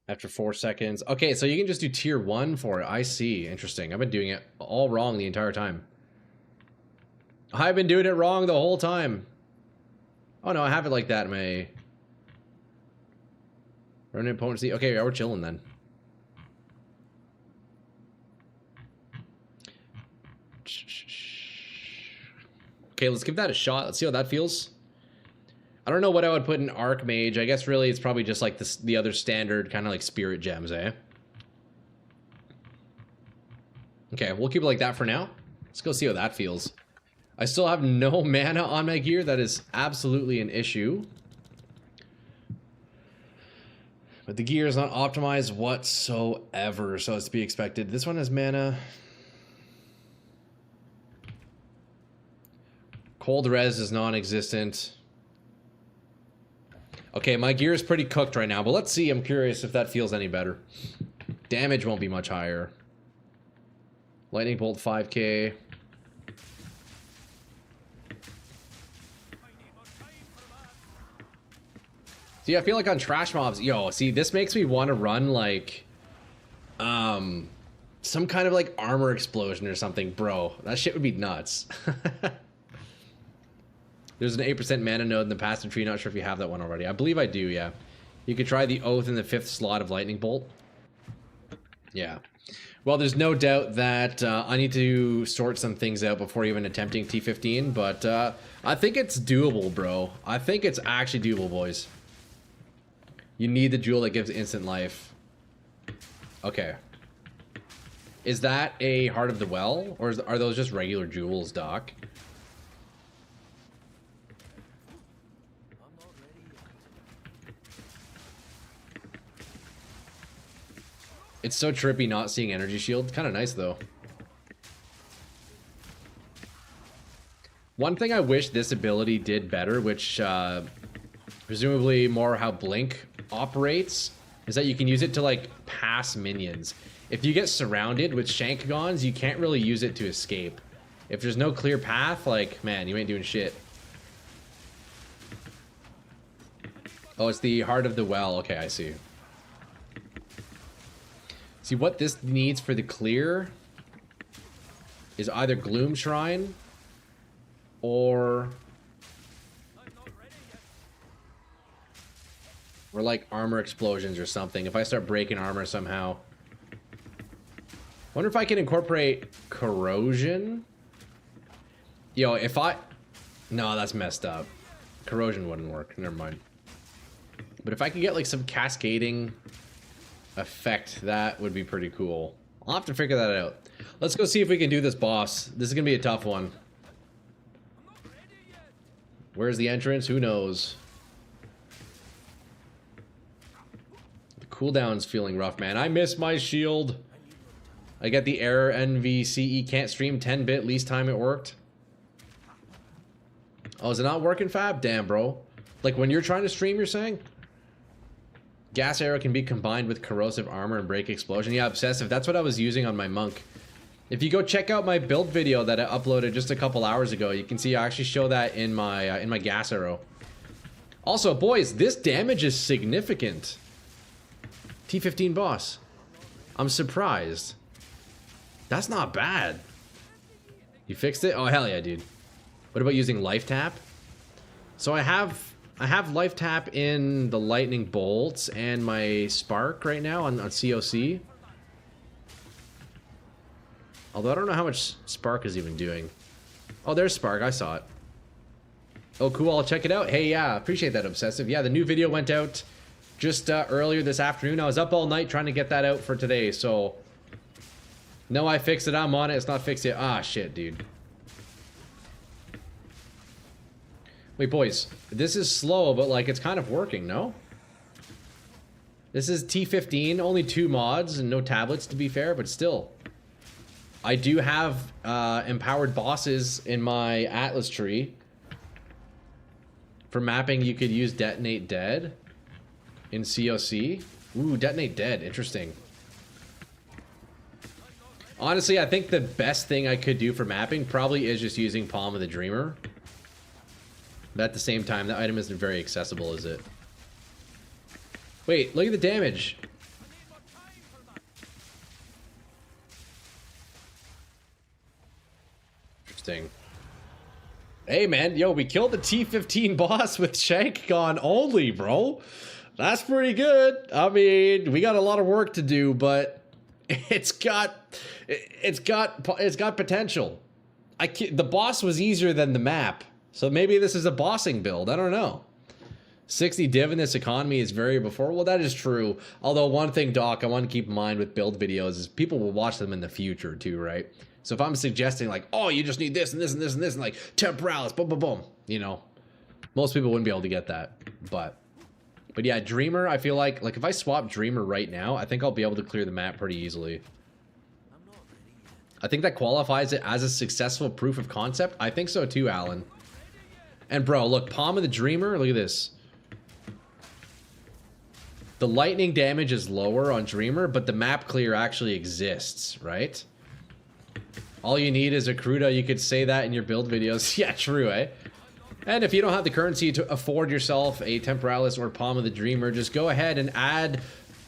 After 4 seconds. Okay, so you can just do tier 1 for it. I see. Interesting. I've been doing it all wrong the entire time. I've been doing it wrong the whole time. Oh no, I have it like that in my... Remnant Potency. Okay, yeah, we're chilling then. Okay, let's give that a shot. Let's see how that feels. I don't know what I would put in Archmage. I guess really it's probably just like the other standard kind of like spirit gems, eh? Okay, we'll keep it like that for now. Let's go see how that feels. I still have no mana on my gear. That is absolutely an issue. But the gear is not optimized whatsoever, so it's to be expected. This one has mana. Cold res is non-existent. Okay, my gear is pretty cooked right now, but let's see. I'm curious if that feels any better. Damage won't be much higher. Lightning bolt 5k. See, I feel like on trash mobs, yo, see, this makes me want to run like, some kind of like armor explosion or something, bro. That shit would be nuts. There's an 8% mana node in the passive tree. Not sure if you have that one already. I believe I do, yeah. You could try the Oath in the 5th slot of Lightning Bolt. Yeah. Well, there's no doubt that I need to sort some things out before even attempting T15, but I think it's doable, bro. I think it's actually doable, boys. You need the jewel that gives instant life. Okay. Is that a Heart of the Well? Or are those just regular jewels, Doc? It's so trippy not seeing energy shield. Kind of nice, though. One thing I wish this ability did better, which presumably more how Blink operates, is that you can use it to, like, pass minions. If you get surrounded with Shankagons, you can't really use it to escape. If there's no clear path, like, man, you ain't doing shit. Oh, it's the Heart of the Well. Okay, I see. See, what this needs for the clear is either Gloom Shrine or like armor explosions or something. If I start breaking armor somehow. Wonder if I can incorporate corrosion. Yo, if I... No, that's messed up. Corrosion wouldn't work. Never mind. But if I could get like some cascading effect, that would be pretty cool. I'll have to figure that out. Let's go see if we can do this boss. This is gonna be a tough one. Where's the entrance? Who knows? The cooldown's feeling rough, man. I miss my shield. I get the error NVCE can't stream 10-bit, least time it worked. Oh, is it not working, Fab? Damn, bro. Like when you're trying to stream, you're saying? Gas arrow can be combined with corrosive armor and break explosion. Yeah, obsessive. That's what I was using on my monk. If you go check out my build video that I uploaded just a couple hours ago, you can see I actually show that in my gas arrow. Also, boys, this damage is significant. T15 boss. I'm surprised. That's not bad. You fixed it? Oh, hell yeah, dude. What about using life tap? So I have life tap in the lightning bolts and my spark right now on COC. Although I don't know how much spark is even doing. Oh, there's spark. I saw it. Oh, cool. I'll check it out. Hey, yeah, appreciate that, obsessive. Yeah, the new video went out just earlier this afternoon. I was up all night trying to get that out for today, so... No, I fixed it. I'm on it. It's not fixed yet. Ah, shit, dude. Wait, boys. This is slow, but, like, it's kind of working, no? This is T15. Only 2 mods and no tablets, to be fair, but still. I do have empowered bosses in my Atlas tree. For mapping, you could use Detonate Dead in COC. Ooh, Detonate Dead. Interesting. Honestly, I think the best thing I could do for mapping probably is just using Palm of the Dreamer. But at the same time, the item isn't very accessible, is it? Wait, look at the damage. Interesting. Hey, man. Yo, we killed the T15 boss with Shankgon only, bro. That's pretty good. I mean, we got a lot of work to do, but it's got potential. The boss was easier than the map. So maybe this is a bossing build. I don't know. 60 div in this economy is very before. Well, that is true. Although one thing, Doc, I want to keep in mind with build videos is people will watch them in the future too, right? So if I'm suggesting like, oh, you just need this and this and this and this and like temporalis, boom, boom, boom, you know, most people wouldn't be able to get that. But yeah, Dreamer, I feel like if I swap Dreamer right now, I think I'll be able to clear the map pretty easily. I think that qualifies it as a successful proof of concept. I think so too, Alan. And bro, look, Palm of the Dreamer, look at this. The lightning damage is lower on Dreamer, but the map clear actually exists, right? All you need is a Cruda. You could say that in your build videos. Yeah, true, eh? And if you don't have the currency to afford yourself a Temporalis or Palm of the Dreamer, just go ahead and add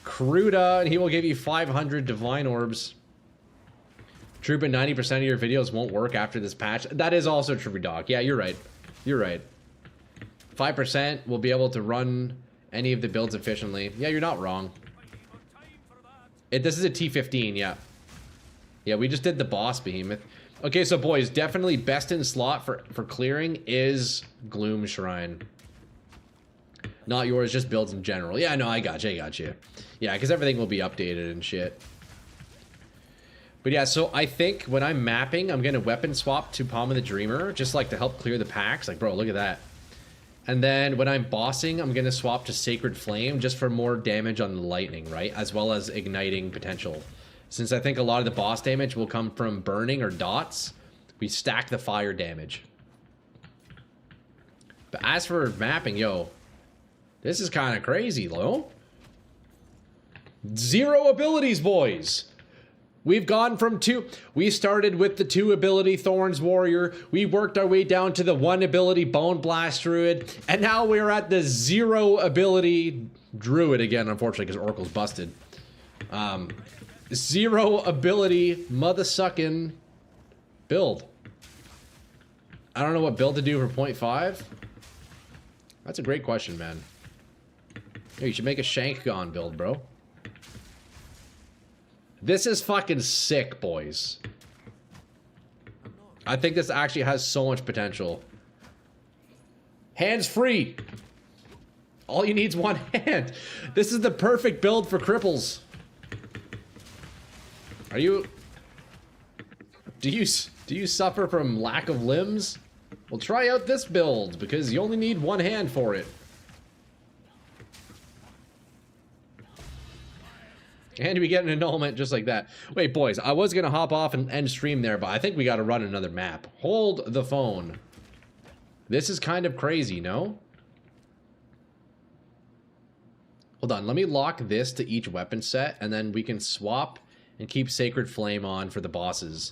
Cruda, and he will give you 500 Divine Orbs. True, but 90% of your videos won't work after this patch. That is also true, Doc. Yeah, you're right. You're right. 5% will be able to run any of the builds efficiently. Yeah, you're not wrong. This is a T15, yeah. Yeah, we just did the boss behemoth. Okay, so boys, definitely best in slot for clearing is Gloom Shrine. Not yours, just builds in general. Yeah, no, I got you. Yeah, because everything will be updated and shit. But yeah, so I think when I'm mapping, I'm gonna weapon swap to Palm of the Dreamer, just like to help clear the packs. Like, bro, look at that. And then when I'm bossing, I'm gonna swap to Sacred Flame just for more damage on the lightning, right? As well as igniting potential. Since I think a lot of the boss damage will come from burning or dots, we stack the fire damage. But as for mapping, yo, this is kind of crazy, though. 0 abilities, boys. We've gone from 2. We started with the 2 ability Thorns Warrior. We worked our way down to the 1 ability Bone Blast Druid. And now we're at the 0 ability Druid again, unfortunately, because Oracle's busted. 0 ability mother-sucking build. I don't know what build to do for 0.5. That's a great question, man. Hey, you should make a Shank-Gon build, bro. This is fucking sick, boys. I think this actually has so much potential. Hands free. All you need is 1 hand. This is the perfect build for cripples. Are you... Do you suffer from lack of limbs? Well, try out this build, because you only need 1 hand for it. And we get an annulment just like that. Wait, boys, I was going to hop off and end stream there, but I think we got to run another map. Hold the phone. This is kind of crazy, no? Hold on, let me lock this to each weapon set, and then we can swap and keep Sacred Flame on for the bosses.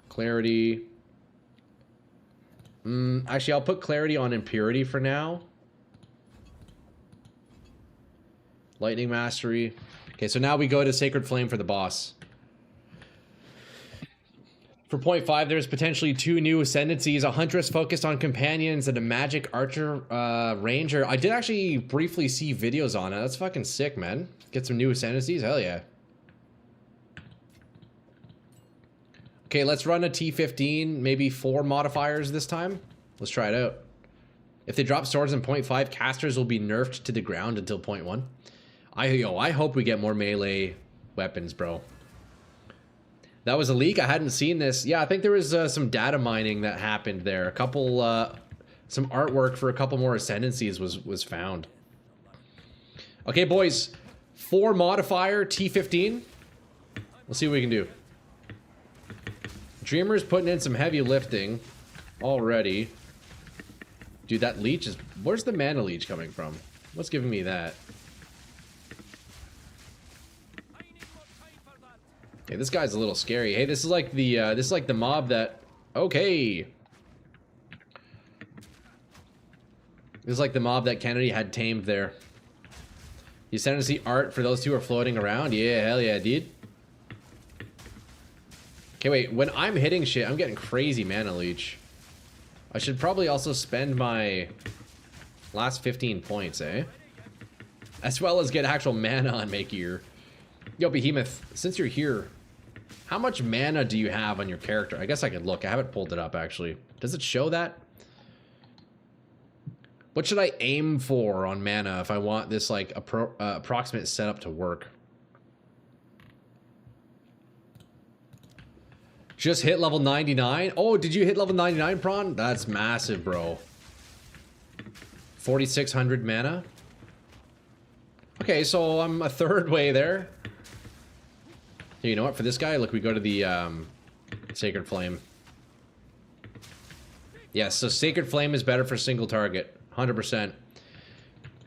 Clarity. Actually, I'll put Clarity on Impurity for now. Lightning Mastery. Okay, so now we go to Sacred Flame for the boss. For 0.5, there's potentially 2 new ascendancies, a Huntress focused on companions and a Magic Archer Ranger. I did actually briefly see videos on it. That's fucking sick, man. Get some new ascendancies? Hell yeah. Okay, let's run a T15, maybe 4 modifiers this time. Let's try it out. If they drop swords in 0.5, casters will be nerfed to the ground until 0.1. I hope we get more melee weapons, bro. That was a leak. I hadn't seen this. Yeah, I think there was some data mining that happened there. A couple, some artwork for a couple more ascendancies was found. Okay, boys. 4 modifier T15. Let's see what we can do. Dreamer's putting in some heavy lifting already. Dude, that leech is... Where's the mana leech coming from? What's giving me that? Okay, this guy's a little scary. Hey, this is like the mob that... Okay. This is like the mob that Kennedy had tamed there. You send to see art for those 2 are floating around? Yeah, hell yeah, dude. Okay, wait. When I'm hitting shit, I'm getting crazy mana leech. I should probably also spend my last 15 points, eh? As well as get actual mana on Makeir. Yo, Behemoth, since you're here, how much mana do you have on your character? I guess I could look. I haven't pulled it up, actually. Does it show that? What should I aim for on mana if I want this like approximate setup to work? Just hit level 99? Oh, did you hit level 99, Prawn? That's massive, bro. 4,600 mana. Okay, so I'm a third way there. You know what? For this guy, look, we go to the Sacred Flame. Yes, so Sacred Flame is better for single target. 100%.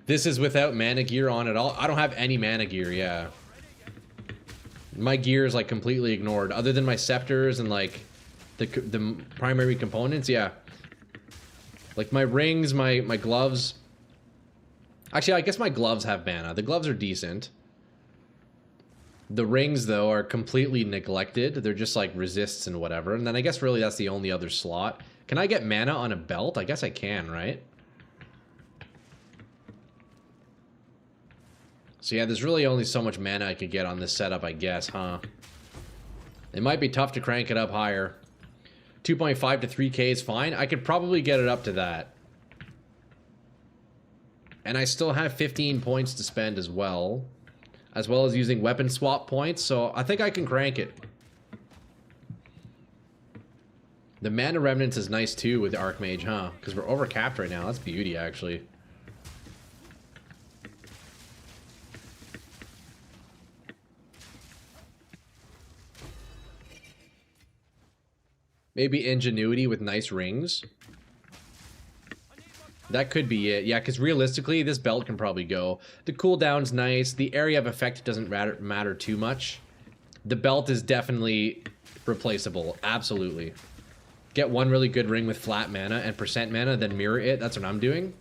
This is without mana gear on at all. I don't have any mana gear, yeah. My gear is like completely ignored. Other than my scepters and like the primary components, yeah. Like my rings, my gloves. Actually, I guess my gloves have mana. The gloves are decent. The rings, though, are completely neglected. They're just like resists and whatever. And then I guess really that's the only other slot. Can I get mana on a belt? I guess I can, right? So yeah, there's really only so much mana I could get on this setup, I guess, huh? It might be tough to crank it up higher. 2.5 to 3k is fine. I could probably get it up to that. And I still have 15 points to spend as well as using weapon swap points, so I think I can crank it. The mana remnants is nice too with the Archmage, huh? Because we're overcapped right now. That's beauty, actually. Maybe Ingenuity with nice rings. That could be it. Yeah, because realistically, this belt can probably go. The cooldown's nice. The area of effect doesn't matter too much. The belt is definitely replaceable. Absolutely. Get one really good ring with flat mana and percent mana, then mirror it. That's what I'm doing.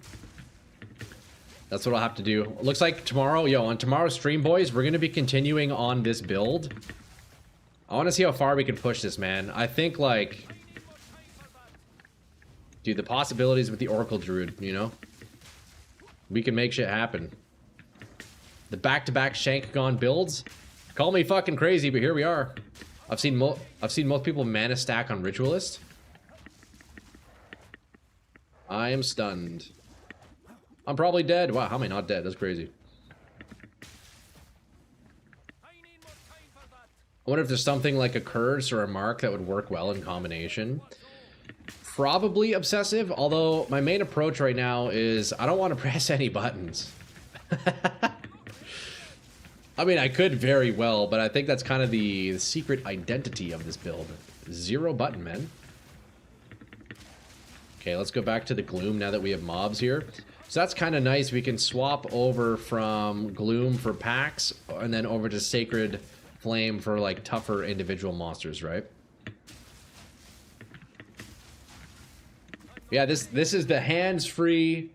That's what I'll have to do. Looks like tomorrow, on tomorrow's stream, boys, we're going to be continuing on this build. I want to see how far we can push this, man. I think, like... Dude, the possibilities with the Oracle Druid, you know? We can make shit happen. The back-to-back Shank-Gon builds? Call me fucking crazy, but here we are. I've seen most people mana stack on Ritualist. I am stunned. I'm probably dead. Wow, how am I not dead? That's crazy. I wonder if there's something like a curse or a mark that would work well in combination. Probably obsessive, although my main approach right now is I don't want to press any buttons. I mean, I could very well, but I think that's kind of the secret identity of this build. 0 button, man. Okay, let's go back to the Gloom now that we have mobs here. So that's kind of nice. We can swap over from Gloom for packs and then over to Sacred Flame for like tougher individual monsters, right? Yeah, this is the hands-free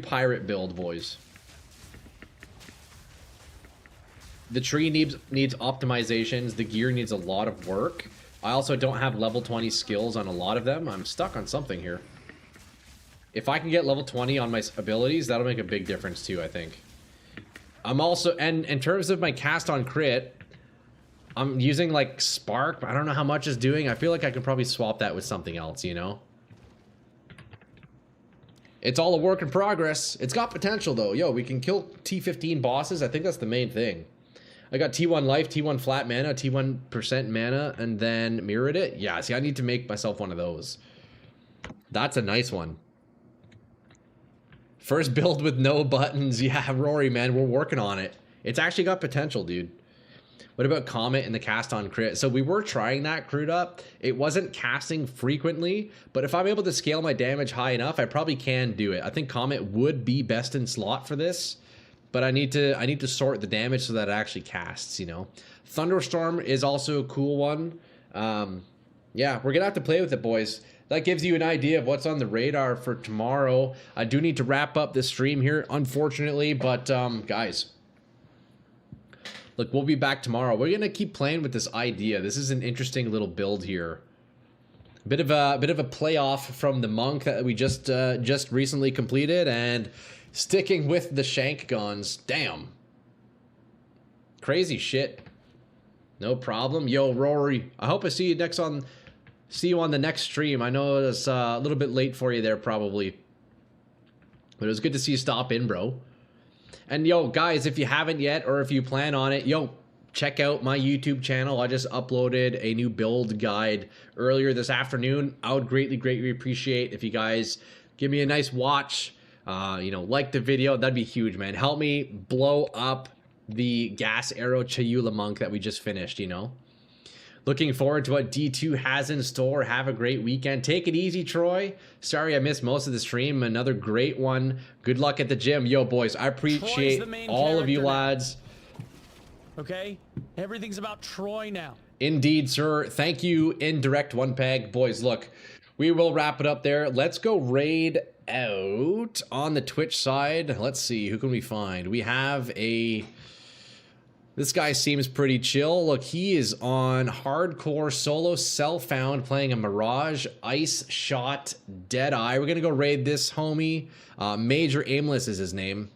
pirate build, boys. The tree needs optimizations. The gear needs a lot of work. I also don't have level 20 skills on a lot of them. I'm stuck on something here. If I can get level 20 on my abilities, that'll make a big difference too, I think. I'm also, and in terms of my cast on crit, I'm using like Spark, but I don't know how much it's doing. I feel like I could probably swap that with something else, you know? It's all a work in progress. It's got potential though. Yo, we can kill T15 bosses. I think that's the main thing. I got T1 life, T1 flat mana, T1% mana, and then mirrored it. Yeah, see, I need to make myself one of those. That's a nice one. First build with no buttons. Yeah, Rory, man, we're working on it. It's actually got potential, dude. What about Comet and the cast on crit? So we were trying that crude up. It wasn't casting frequently, but if I'm able to scale my damage high enough, I probably can do it. I think Comet would be best in slot for this, but I need to sort the damage so that it actually casts, you know. Thunderstorm is also a cool one. Yeah, we're gonna have to play with it, boys. That gives you an idea of what's on the radar for tomorrow. I do need to wrap up the stream here, unfortunately, but guys, look, we'll be back tomorrow. We're gonna keep playing with this idea. This is an interesting little build here. Bit of a playoff from the monk that we just recently completed, and sticking with the shank guns. Damn, crazy shit. No problem. Yo, Rory, I hope I see you on the next stream. I know it's a little bit late for you there, probably. But it was good to see you stop in, bro. And yo, guys, if you haven't yet, or if you plan on it, yo, check out my YouTube channel. I just uploaded a new build guide earlier this afternoon. I would greatly appreciate if you guys give me a nice watch. You know, like the video. That'd be huge, man. Help me blow up the Gas Arrow Chayula Monk that we just finished, you know. Looking forward to what D2 has in store. Have a great weekend. Take it easy, Troy. Sorry I missed most of the stream. Another great one. Good luck at the gym. Yo, boys, I appreciate all of you lads. Okay? Everything's about Troy now. Indeed, sir. Thank you, Indirect One Peg. Boys, look, we will wrap it up there. Let's go raid out on the Twitch side. Let's see. Who can we find? We have a... This guy seems pretty chill. Look, he is on hardcore solo self-found playing a Mirage Ice Shot Deadeye. We're going to go raid this homie. Major Aimless is his name.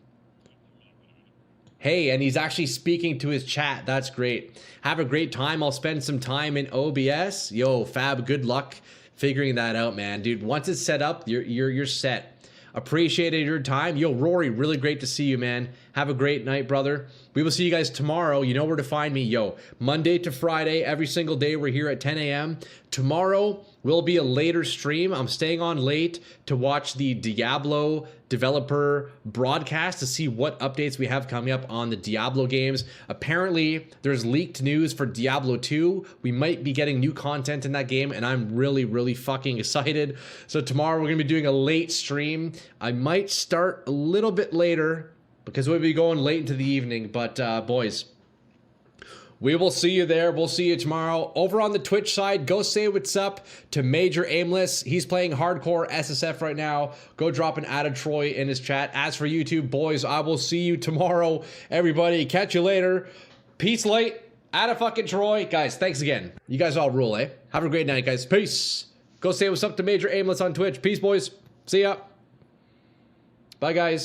Hey, and he's actually speaking to his chat. That's great. Have a great time. I'll spend some time in OBS. Yo, Fab, good luck figuring that out, man. Dude, once it's set up, you're set. Appreciated your time. Yo, Rory, really great to see you, man. Have a great night, brother. We will see you guys tomorrow. You know where to find me. Yo, Monday to Friday, every single day, we're here at 10 a.m. Tomorrow will be a later stream. I'm staying on late to watch the Diablo developer broadcast to see what updates we have coming up on the Diablo games. Apparently, there's leaked news for Diablo 2. We might be getting new content in that game, and I'm really fucking excited. So tomorrow, we're going to be doing a late stream. I might start a little bit later because we'll be going late into the evening. But, boys, we will see you there. We'll see you tomorrow. Over on the Twitch side, go say what's up to Major Aimless. He's playing hardcore SSF right now. Go drop an add a Troy in his chat. As for YouTube, boys, I will see you tomorrow. Everybody, catch you later. Peace late. Add a fucking Troy. Guys, thanks again. You guys all rule, eh? Have a great night, guys. Peace. Go say what's up to Major Aimless on Twitch. Peace, boys. See ya. Bye, guys.